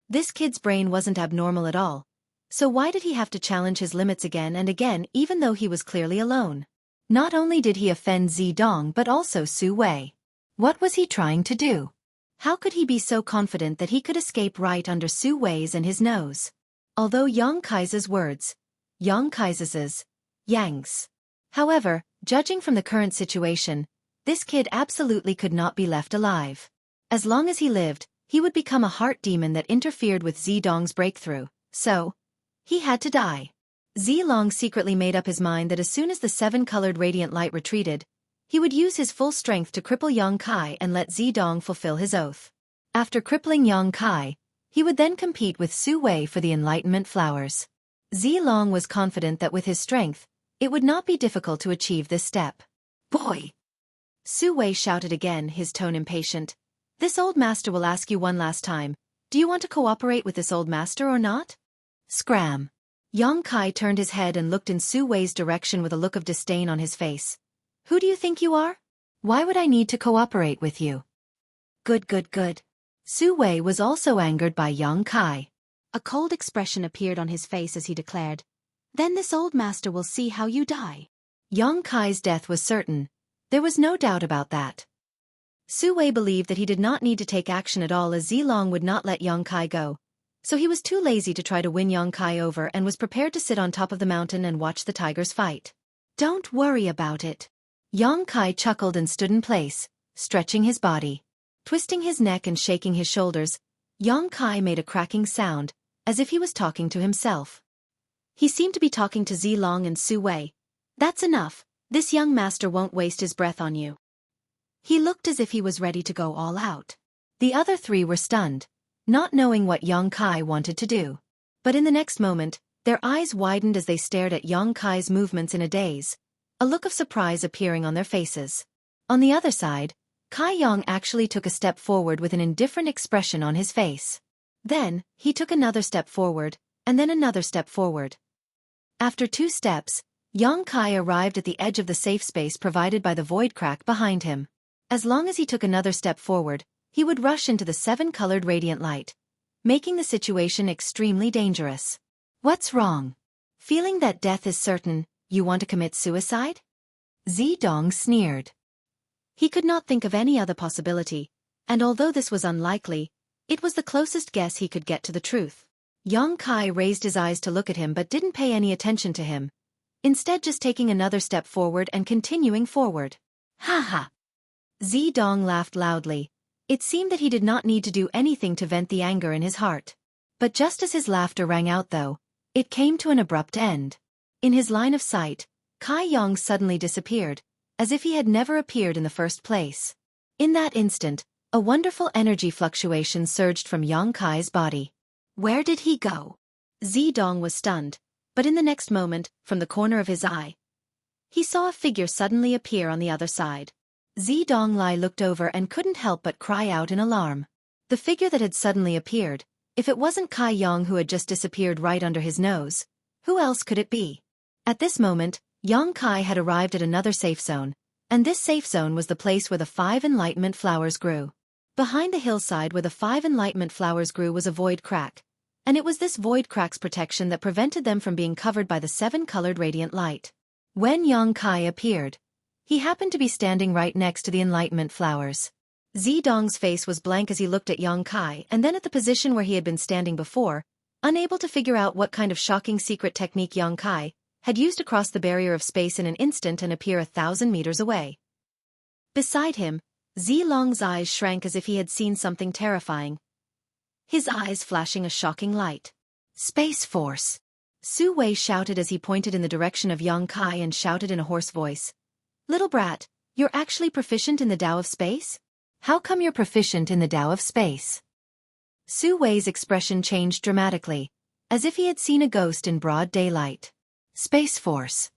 This kid's brain wasn't abnormal at all, so why did he have to challenge his limits again and again even though he was clearly alone? Not only did he offend Zidong but also Xueqi. What was he trying to do? How could he be so confident that he could escape right under Xueqi's and his nose? Although Yang Kai's words, Yang Kai's, Yang's. However, judging from the current situation, this kid absolutely could not be left alive. As long as he lived, he would become a heart demon that interfered with Zidong's breakthrough, so he had to die. Zilong secretly made up his mind that as soon as the 7-colored radiant light retreated, he would use his full strength to cripple Yang Kai and let Zidong fulfill his oath. After crippling Yang Kai, he would then compete with Xueqi for the Enlightenment Flowers. Zilong was confident that with his strength, it would not be difficult to achieve this step. Boy! Xueqi shouted again, his tone impatient. This old master will ask you one last time, do you want to cooperate with this old master or not? Scram. Yang Kai turned his head and looked in Xueqi's direction with a look of disdain on his face. Who do you think you are? Why would I need to cooperate with you? Good. Xueqi was also angered by Yang Kai. A cold expression appeared on his face as he declared, then this old master will see how you die. Yang Kai's death was certain. There was no doubt about that. Xueqi believed that he did not need to take action at all as Zilong would not let Yang Kai go, so he was too lazy to try to win Yang Kai over and was prepared to sit on top of the mountain and watch the tigers fight. Don't worry about it. Yang Kai chuckled and stood in place, stretching his body. Twisting his neck and shaking his shoulders, Yang Kai made a cracking sound, as if he was talking to himself. He seemed to be talking to Zilong and Xueqi. That's enough, this young master won't waste his breath on you. He looked as if he was ready to go all out. The other three were stunned, not knowing what Yang Kai wanted to do. But in the next moment, their eyes widened as they stared at Yang Kai's movements in a daze, a look of surprise appearing on their faces. On the other side, Kai Yong actually took a step forward with an indifferent expression on his face. Then, he took another step forward, and then another step forward. After 2 steps, Yang Kai arrived at the edge of the safe space provided by the void crack behind him. As long as he took another step forward, he would rush into the 7-colored radiant light, making the situation extremely dangerous. What's wrong? Feeling that death is certain, you want to commit suicide? Zidong sneered. He could not think of any other possibility, and although this was unlikely, it was the closest guess he could get to the truth. Yang Kai raised his eyes to look at him but didn't pay any attention to him, instead just taking another step forward and continuing forward. Ha ha! Zidong laughed loudly. It seemed that he did not need to do anything to vent the anger in his heart. But just as his laughter rang out though, it came to an abrupt end. In his line of sight, Kai Yong suddenly disappeared, as if he had never appeared in the first place. In that instant, a wonderful energy fluctuation surged from Yang Kai's body. Where did he go? Zidong was stunned, but in the next moment, from the corner of his eye, he saw a figure suddenly appear on the other side. Zidong Lai looked over and couldn't help but cry out in alarm. The figure that had suddenly appeared, if it wasn't Kai Yong who had just disappeared right under his nose, who else could it be? At this moment, Yang Kai had arrived at another safe zone, and this safe zone was the place where the 5 enlightenment flowers grew. Behind the hillside where the 5 enlightenment flowers grew was a void crack, and it was this void crack's protection that prevented them from being covered by the 7-colored radiant light. When Yang Kai appeared, he happened to be standing right next to the enlightenment flowers. Zidong's face was blank as he looked at Yang Kai and then at the position where he had been standing before, unable to figure out what kind of shocking secret technique Yang Kai had used to cross the barrier of space in an instant and appear 1,000 meters away. Beside him, Zilong's eyes shrank as if he had seen something terrifying, his eyes flashing a shocking light. Space Force! Xueqi shouted as he pointed in the direction of Yang Kai and shouted in a hoarse voice. Little brat, you're actually proficient in the Tao of Space? How come you're proficient in the Tao of Space? Xueqi's expression changed dramatically, as if he had seen a ghost in broad daylight. Space Force!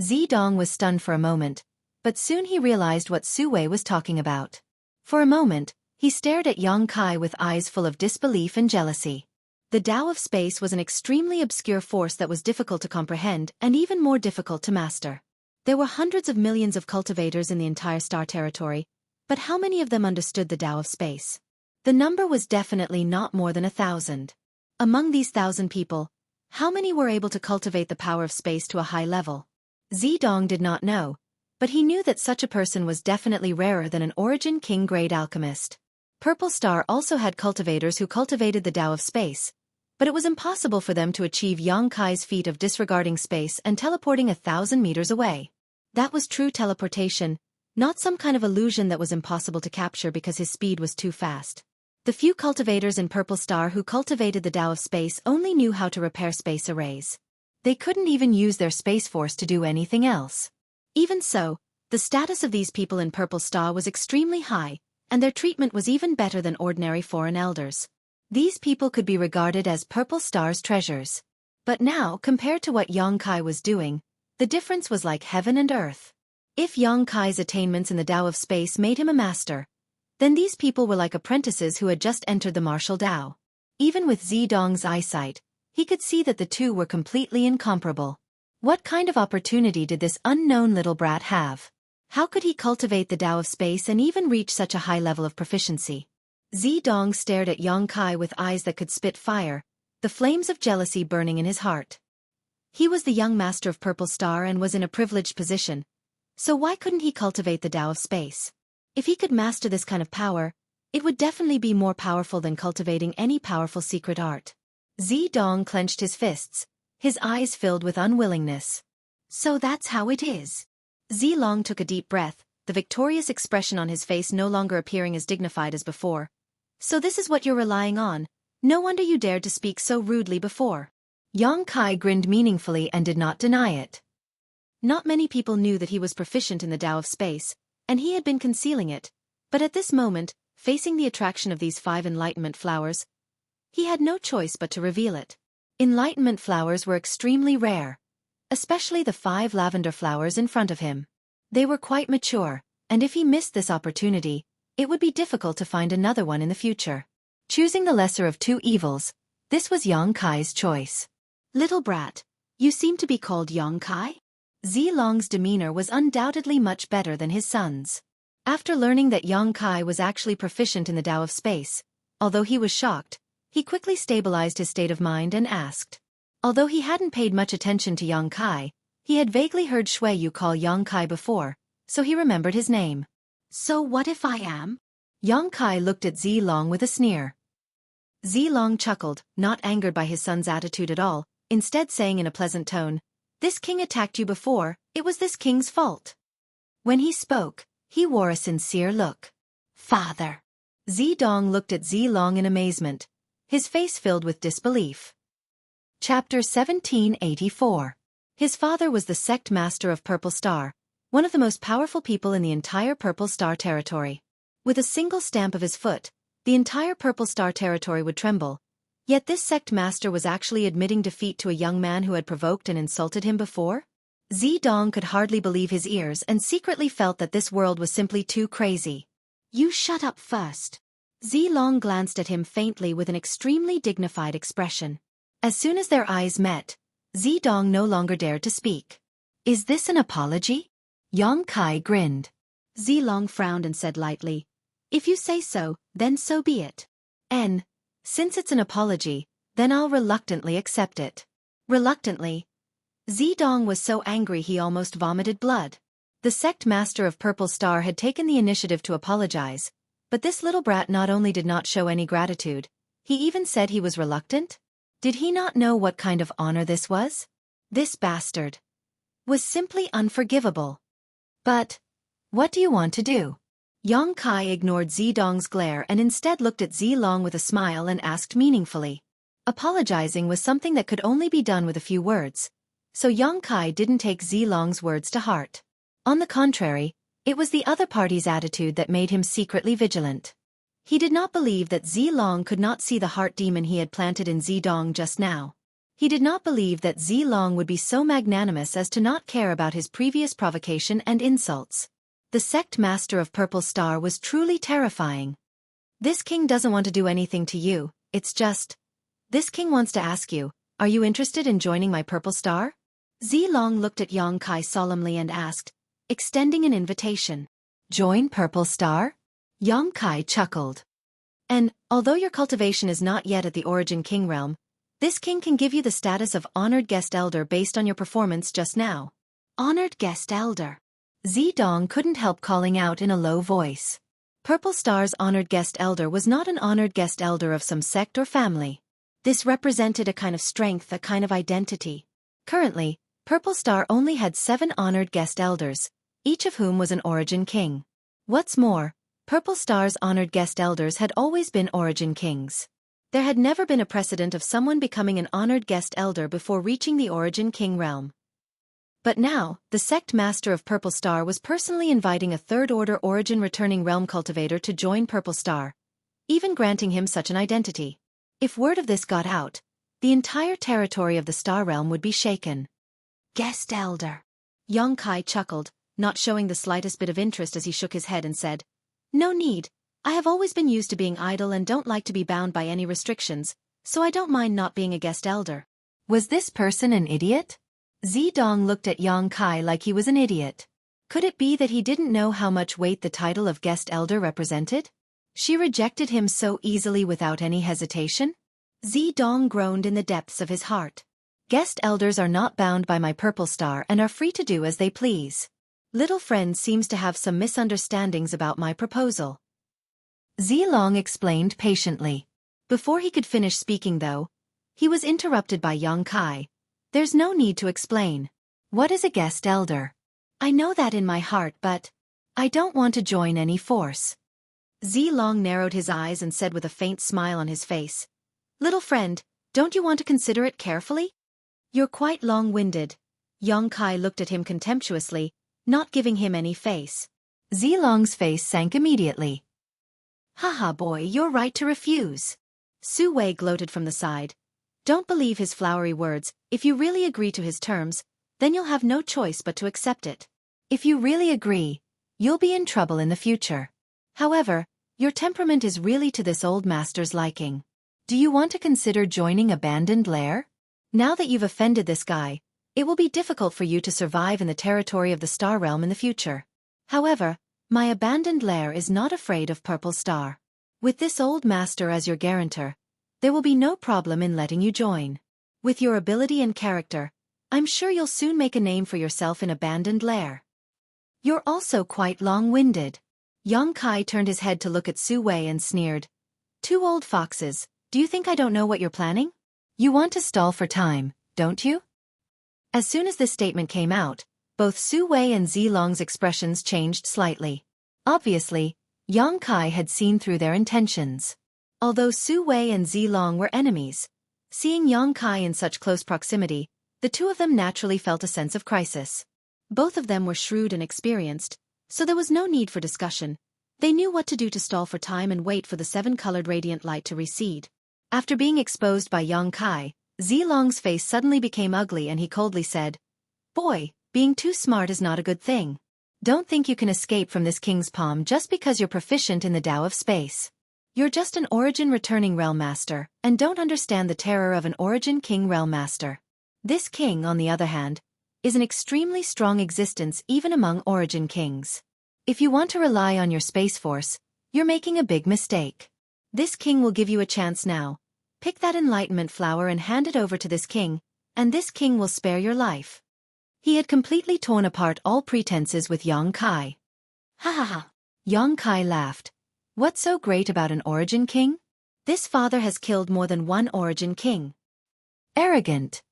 Zidong was stunned for a moment, but soon he realized what Xueqi was talking about. For a moment, he stared at Yang Kai with eyes full of disbelief and jealousy. The Tao of Space was an extremely obscure force that was difficult to comprehend and even more difficult to master. There were hundreds of millions of cultivators in the entire star territory, but how many of them understood the Tao of Space? The number was definitely not more than 1,000. Among these 1,000 people, how many were able to cultivate the power of space to a high level? Zidong did not know, but he knew that such a person was definitely rarer than an Origin King-grade alchemist. Purple Star also had cultivators who cultivated the Tao of Space, but it was impossible for them to achieve Yang Kai's feat of disregarding space and teleporting 1,000 meters away. That was true teleportation, not some kind of illusion that was impossible to capture because his speed was too fast. The few cultivators in Purple Star who cultivated the Tao of Space only knew how to repair space arrays. They couldn't even use their Space Force to do anything else. Even so, the status of these people in Purple Star was extremely high, and their treatment was even better than ordinary foreign elders. These people could be regarded as Purple Star's treasures. But now, compared to what Yang Kai was doing, the difference was like heaven and earth. If Yang Kai's attainments in the Tao of Space made him a master, then these people were like apprentices who had just entered the martial Tao. Even with Zidong's eyesight, he could see that the two were completely incomparable. What kind of opportunity did this unknown little brat have? How could he cultivate the Tao of Space and even reach such a high level of proficiency? Zidong stared at Yang Kai with eyes that could spit fire, the flames of jealousy burning in his heart. He was the young master of Purple Star and was in a privileged position, so why couldn't he cultivate the Tao of Space? If he could master this kind of power, it would definitely be more powerful than cultivating any powerful secret art. Zidong clenched his fists, his eyes filled with unwillingness. So that's how it is. Zilong took a deep breath, the victorious expression on his face no longer appearing as dignified as before. So this is what you're relying on? No wonder you dared to speak so rudely before. Yang Kai grinned meaningfully and did not deny it. Not many people knew that he was proficient in the Tao of Space, and he had been concealing it, but at this moment, facing the attraction of these 5 enlightenment flowers, he had no choice but to reveal it. Enlightenment flowers were extremely rare, especially the 5 lavender flowers in front of him. They were quite mature, and if he missed this opportunity, it would be difficult to find another one in the future. Choosing the lesser of two evils, this was Yang Kai's choice. Little brat, you seem to be called Yang Kai? Zilong's demeanor was undoubtedly much better than his son's. After learning that Yang Kai was actually proficient in the Tao of space, although he was shocked, he quickly stabilized his state of mind and asked. Although he hadn't paid much attention to Yang Kai, he had vaguely heard Xueqi call Yang Kai before, so he remembered his name. So what if I am? Yang Kai looked at Zilong with a sneer. Zilong chuckled, not angered by his son's attitude at all, instead saying in a pleasant tone, "This king attacked you before, it was this king's fault." When he spoke, he wore a sincere look. Father. Zidong looked at Zilong in amazement, his face filled with disbelief. Chapter 1784. His father was the sect master of Purple Star, one of the most powerful people in the entire Purple Star territory. With a single stamp of his foot, the entire Purple Star territory would tremble. Yet this sect master was actually admitting defeat to a young man who had provoked and insulted him before? Zidong could hardly believe his ears and secretly felt that this world was simply too crazy. You shut up first. Zilong glanced at him faintly with an extremely dignified expression. As soon as their eyes met, Zidong no longer dared to speak. Is this an apology? Yang Kai grinned. Zilong frowned and said lightly, If you say so, then so be it. Since it's an apology, then I'll reluctantly accept it. Reluctantly? Zidong was so angry he almost vomited blood. The sect master of Purple Star had taken the initiative to apologize, but this little brat not only did not show any gratitude, he even said he was reluctant? Did he not know what kind of honor this was? This bastard was simply unforgivable. But what do you want to do? Yang Kai ignored Zidong's glare and instead looked at Zilong with a smile and asked meaningfully. Apologizing was something that could only be done with a few words, so Yang Kai didn't take Zilong's words to heart. On the contrary, it was the other party's attitude that made him secretly vigilant. He did not believe that Zilong could not see the heart demon he had planted in Zidong just now. He did not believe that Zilong would be so magnanimous as to not care about his previous provocation and insults. The sect master of Purple Star was truly terrifying. This king doesn't want to do anything to you, it's just... This king wants to ask you, are you interested in joining my Purple Star? Zilong looked at Yang Kai solemnly and asked, extending an invitation. Join Purple Star? Yang Kai chuckled. And, although your cultivation is not yet at the Origin King realm, this king can give you the status of Honored Guest Elder based on your performance just now. Honored Guest Elder. Zidong couldn't help calling out in a low voice. Purple Star's Honored Guest Elder was not an Honored Guest Elder of some sect or family. This represented a kind of strength, a kind of identity. Currently, Purple Star only had 7 Honored Guest Elders, each of whom was an Origin King. What's more, Purple Star's Honored Guest Elders had always been Origin Kings. There had never been a precedent of someone becoming an Honored Guest Elder before reaching the Origin King realm. But now, the sect master of Purple Star was personally inviting a third-order Origin returning realm cultivator to join Purple Star, even granting him such an identity. If word of this got out, the entire territory of the Star Realm would be shaken. Guest Elder. Yang Kai chuckled, not showing the slightest bit of interest as he shook his head and said, No need, I have always been used to being idle and don't like to be bound by any restrictions, so I don't mind not being a Guest Elder. Was this person an idiot? Zidong looked at Yang Kai like he was an idiot. Could it be that he didn't know how much weight the title of Guest Elder represented? She rejected him so easily without any hesitation? Zidong groaned in the depths of his heart. Guest Elders are not bound by my Purple Star and are free to do as they please. Little friend seems to have some misunderstandings about my proposal. Zilong explained patiently. Before he could finish speaking though, he was interrupted by Yang Kai. There's no need to explain. What is a Guest Elder? I know that in my heart, but I don't want to join any force. Zilong narrowed his eyes and said with a faint smile on his face, Little friend, don't you want to consider it carefully? You're quite long-winded. Yang Kai looked at him contemptuously, not giving him any face. Zilong's face sank immediately. Haha boy, you're right to refuse. Xueqi gloated from the side. Don't believe his flowery words. If you really agree to his terms, then you'll have no choice but to accept it. If you really agree, you'll be in trouble in the future. However, your temperament is really to this old master's liking. Do you want to consider joining Abandoned Lair? Now that you've offended this guy, it will be difficult for you to survive in the territory of the Star Realm in the future. However, my Abandoned Lair is not afraid of Purple Star. With this old master as your guarantor, there will be no problem in letting you join. With your ability and character, I'm sure you'll soon make a name for yourself in Abandoned Lair. You're also quite long-winded. Xueqi turned his head to look at Xueqi and sneered. Two old foxes, do you think I don't know what you're planning? You want to stall for time, don't you? As soon as this statement came out, both Xueqi and Zilong's expressions changed slightly. Obviously, Xueqi had seen through their intentions. Although Xueqi and Zilong were enemies, seeing Xueqi in such close proximity, the two of them naturally felt a sense of crisis. Both of them were shrewd and experienced, so there was no need for discussion. They knew what to do to stall for time and wait for the seven-colored radiant light to recede. After being exposed by Xueqi, Zilong's face suddenly became ugly and he coldly said, "Boy, being too smart is not a good thing. Don't think you can escape from this king's palm just because you're proficient in the Tao of space. You're just an Origin returning realm master, and don't understand the terror of an Origin king realm master. This king, on the other hand, is an extremely strong existence even among Origin kings. If you want to rely on your space force, you're making a big mistake. This king will give you a chance now. Pick that enlightenment flower and hand it over to this king, and this king will spare your life." He had completely torn apart all pretenses with Xueqi. Ha ha ha. Xueqi laughed. What's so great about an Origin king? This father has killed more than one Origin king. Arrogant.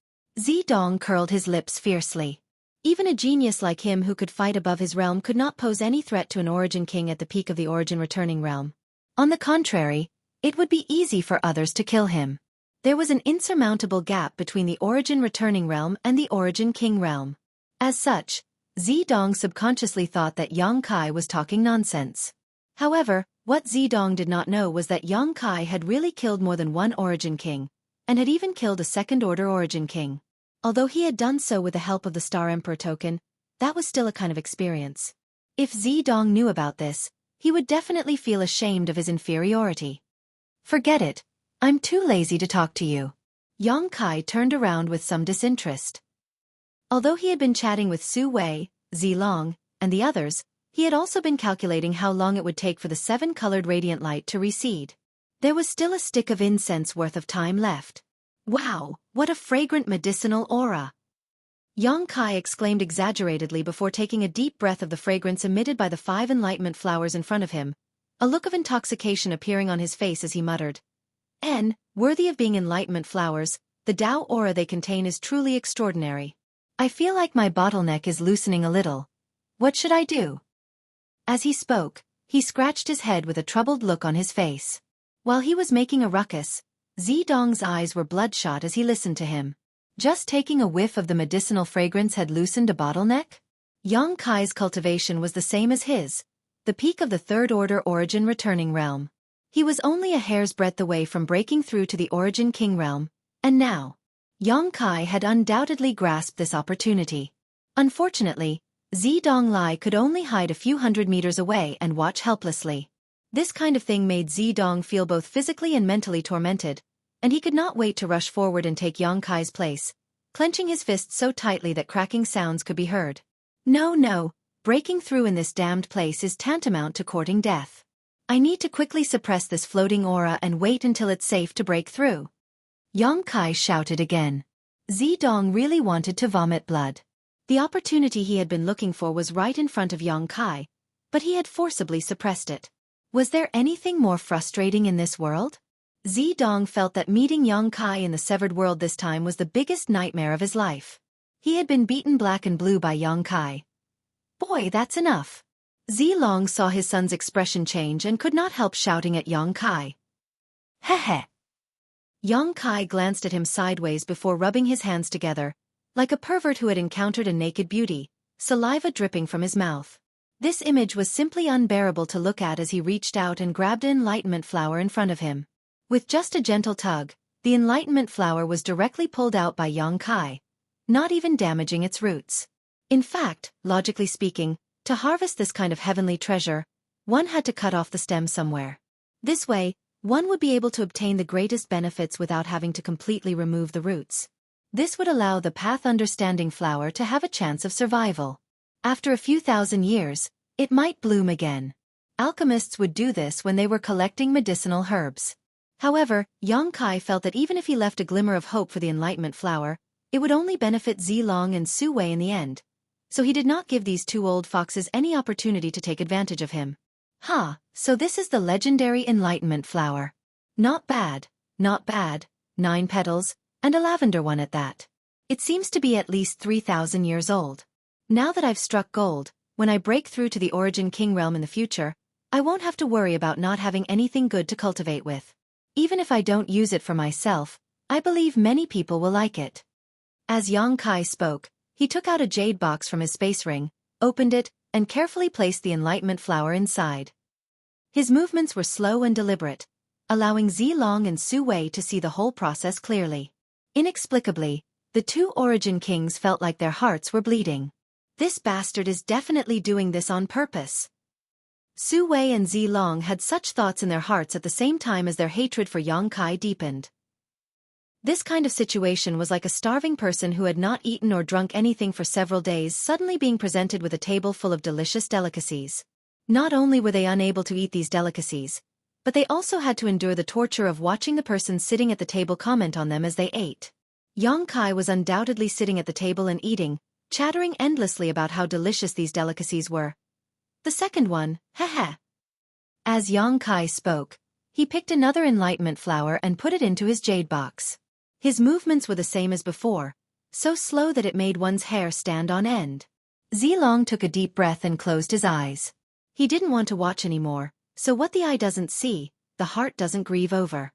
Zidong curled his lips fiercely. Even a genius like him who could fight above his realm could not pose any threat to an Origin king at the peak of the Origin returning realm. On the contrary, it would be easy for others to kill him. There was an insurmountable gap between the Origin returning realm and the Origin king realm. As such, Zidong subconsciously thought that Xueqi was talking nonsense. However, what Zidong did not know was that Xueqi had really killed more than one Origin king, and had even killed a second-order Origin king. Although he had done so with the help of the Star Emperor token, that was still a kind of experience. If Zidong knew about this, he would definitely feel ashamed of his inferiority. Forget it. I'm too lazy to talk to you. Xueqi turned around with some disinterest. Although he had been chatting with Xueqi, Zilong, and the others, he had also been calculating how long it would take for the seven-colored radiant light to recede. There was still a stick of incense worth of time left. Wow, what a fragrant medicinal aura! Xueqi exclaimed exaggeratedly before taking a deep breath of the fragrance emitted by the 5 enlightenment flowers in front of him, a look of intoxication appearing on his face as he muttered, Worthy of being enlightenment flowers, the Tao aura they contain is truly extraordinary. I feel like my bottleneck is loosening a little. What should I do?" As he spoke, he scratched his head with a troubled look on his face. While he was making a ruckus, Zidong's eyes were bloodshot as he listened to him. Just taking a whiff of the medicinal fragrance had loosened a bottleneck? Xueqi's cultivation was the same as his, the peak of the third-order Origin returning realm. He was only a hair's breadth away from breaking through to the Origin king realm, and now, Xueqi had undoubtedly grasped this opportunity. Unfortunately, Zidong Lai could only hide a few hundred meters away and watch helplessly. This kind of thing made Zidong feel both physically and mentally tormented, and he could not wait to rush forward and take Xueqi's place, clenching his fists so tightly that cracking sounds could be heard. No, breaking through in this damned place is tantamount to courting death. I need to quickly suppress this floating aura and wait until it's safe to break through. Xueqi shouted again. Zidong really wanted to vomit blood. The opportunity he had been looking for was right in front of Xueqi, but he had forcibly suppressed it. Was there anything more frustrating in this world? Zidong felt that meeting Xueqi in the severed world this time was the biggest nightmare of his life. He had been beaten black and blue by Xueqi. Boy, that's enough. Zilong saw his son's expression change and could not help shouting at Xueqi. Heh. Xueqi glanced at him sideways before rubbing his hands together, like a pervert who had encountered a naked beauty, saliva dripping from his mouth. This image was simply unbearable to look at as he reached out and grabbed an enlightenment flower in front of him. With just a gentle tug, the enlightenment flower was directly pulled out by Xueqi, not even damaging its roots. In fact, logically speaking, To harvest this kind of heavenly treasure, one had to cut off the stem somewhere. This way, one would be able to obtain the greatest benefits without having to completely remove the roots. This would allow the path understanding flower to have a chance of survival. After a few thousand years, it might bloom again. Alchemists would do this when they were collecting medicinal herbs. However, Xueqi felt that even if he left a glimmer of hope for the enlightenment flower, it would only benefit Zilong and Xueqi in the end. So he did not give these two old foxes any opportunity to take advantage of him. So this is the legendary enlightenment flower. Not bad, not bad, 9 petals, and a lavender one at that. It seems to be at least 3,000 years old. Now that I've struck gold, when I break through to the Origin King realm in the future, I won't have to worry about not having anything good to cultivate with. Even if I don't use it for myself, I believe many people will like it. As Xueqi spoke, he took out a jade box from his space ring, opened it, and carefully placed the enlightenment flower inside. His movements were slow and deliberate, allowing Zilong and Xueqi to see the whole process clearly. Inexplicably, the two Origin Kings felt like their hearts were bleeding. This bastard is definitely doing this on purpose. Xueqi and Zilong had such thoughts in their hearts at the same time as their hatred for Xueqi deepened. This kind of situation was like a starving person who had not eaten or drunk anything for several days suddenly being presented with a table full of delicious delicacies. Not only were they unable to eat these delicacies, but they also had to endure the torture of watching the person sitting at the table comment on them as they ate. Xueqi was undoubtedly sitting at the table and eating, chattering endlessly about how delicious these delicacies were. The second one, heh. As Xueqi spoke, he picked another enlightenment flower and put it into his jade box. His movements were the same as before, so slow that it made one's hair stand on end. Zilong took a deep breath and closed his eyes. He didn't want to watch anymore, so what the eye doesn't see, the heart doesn't grieve over.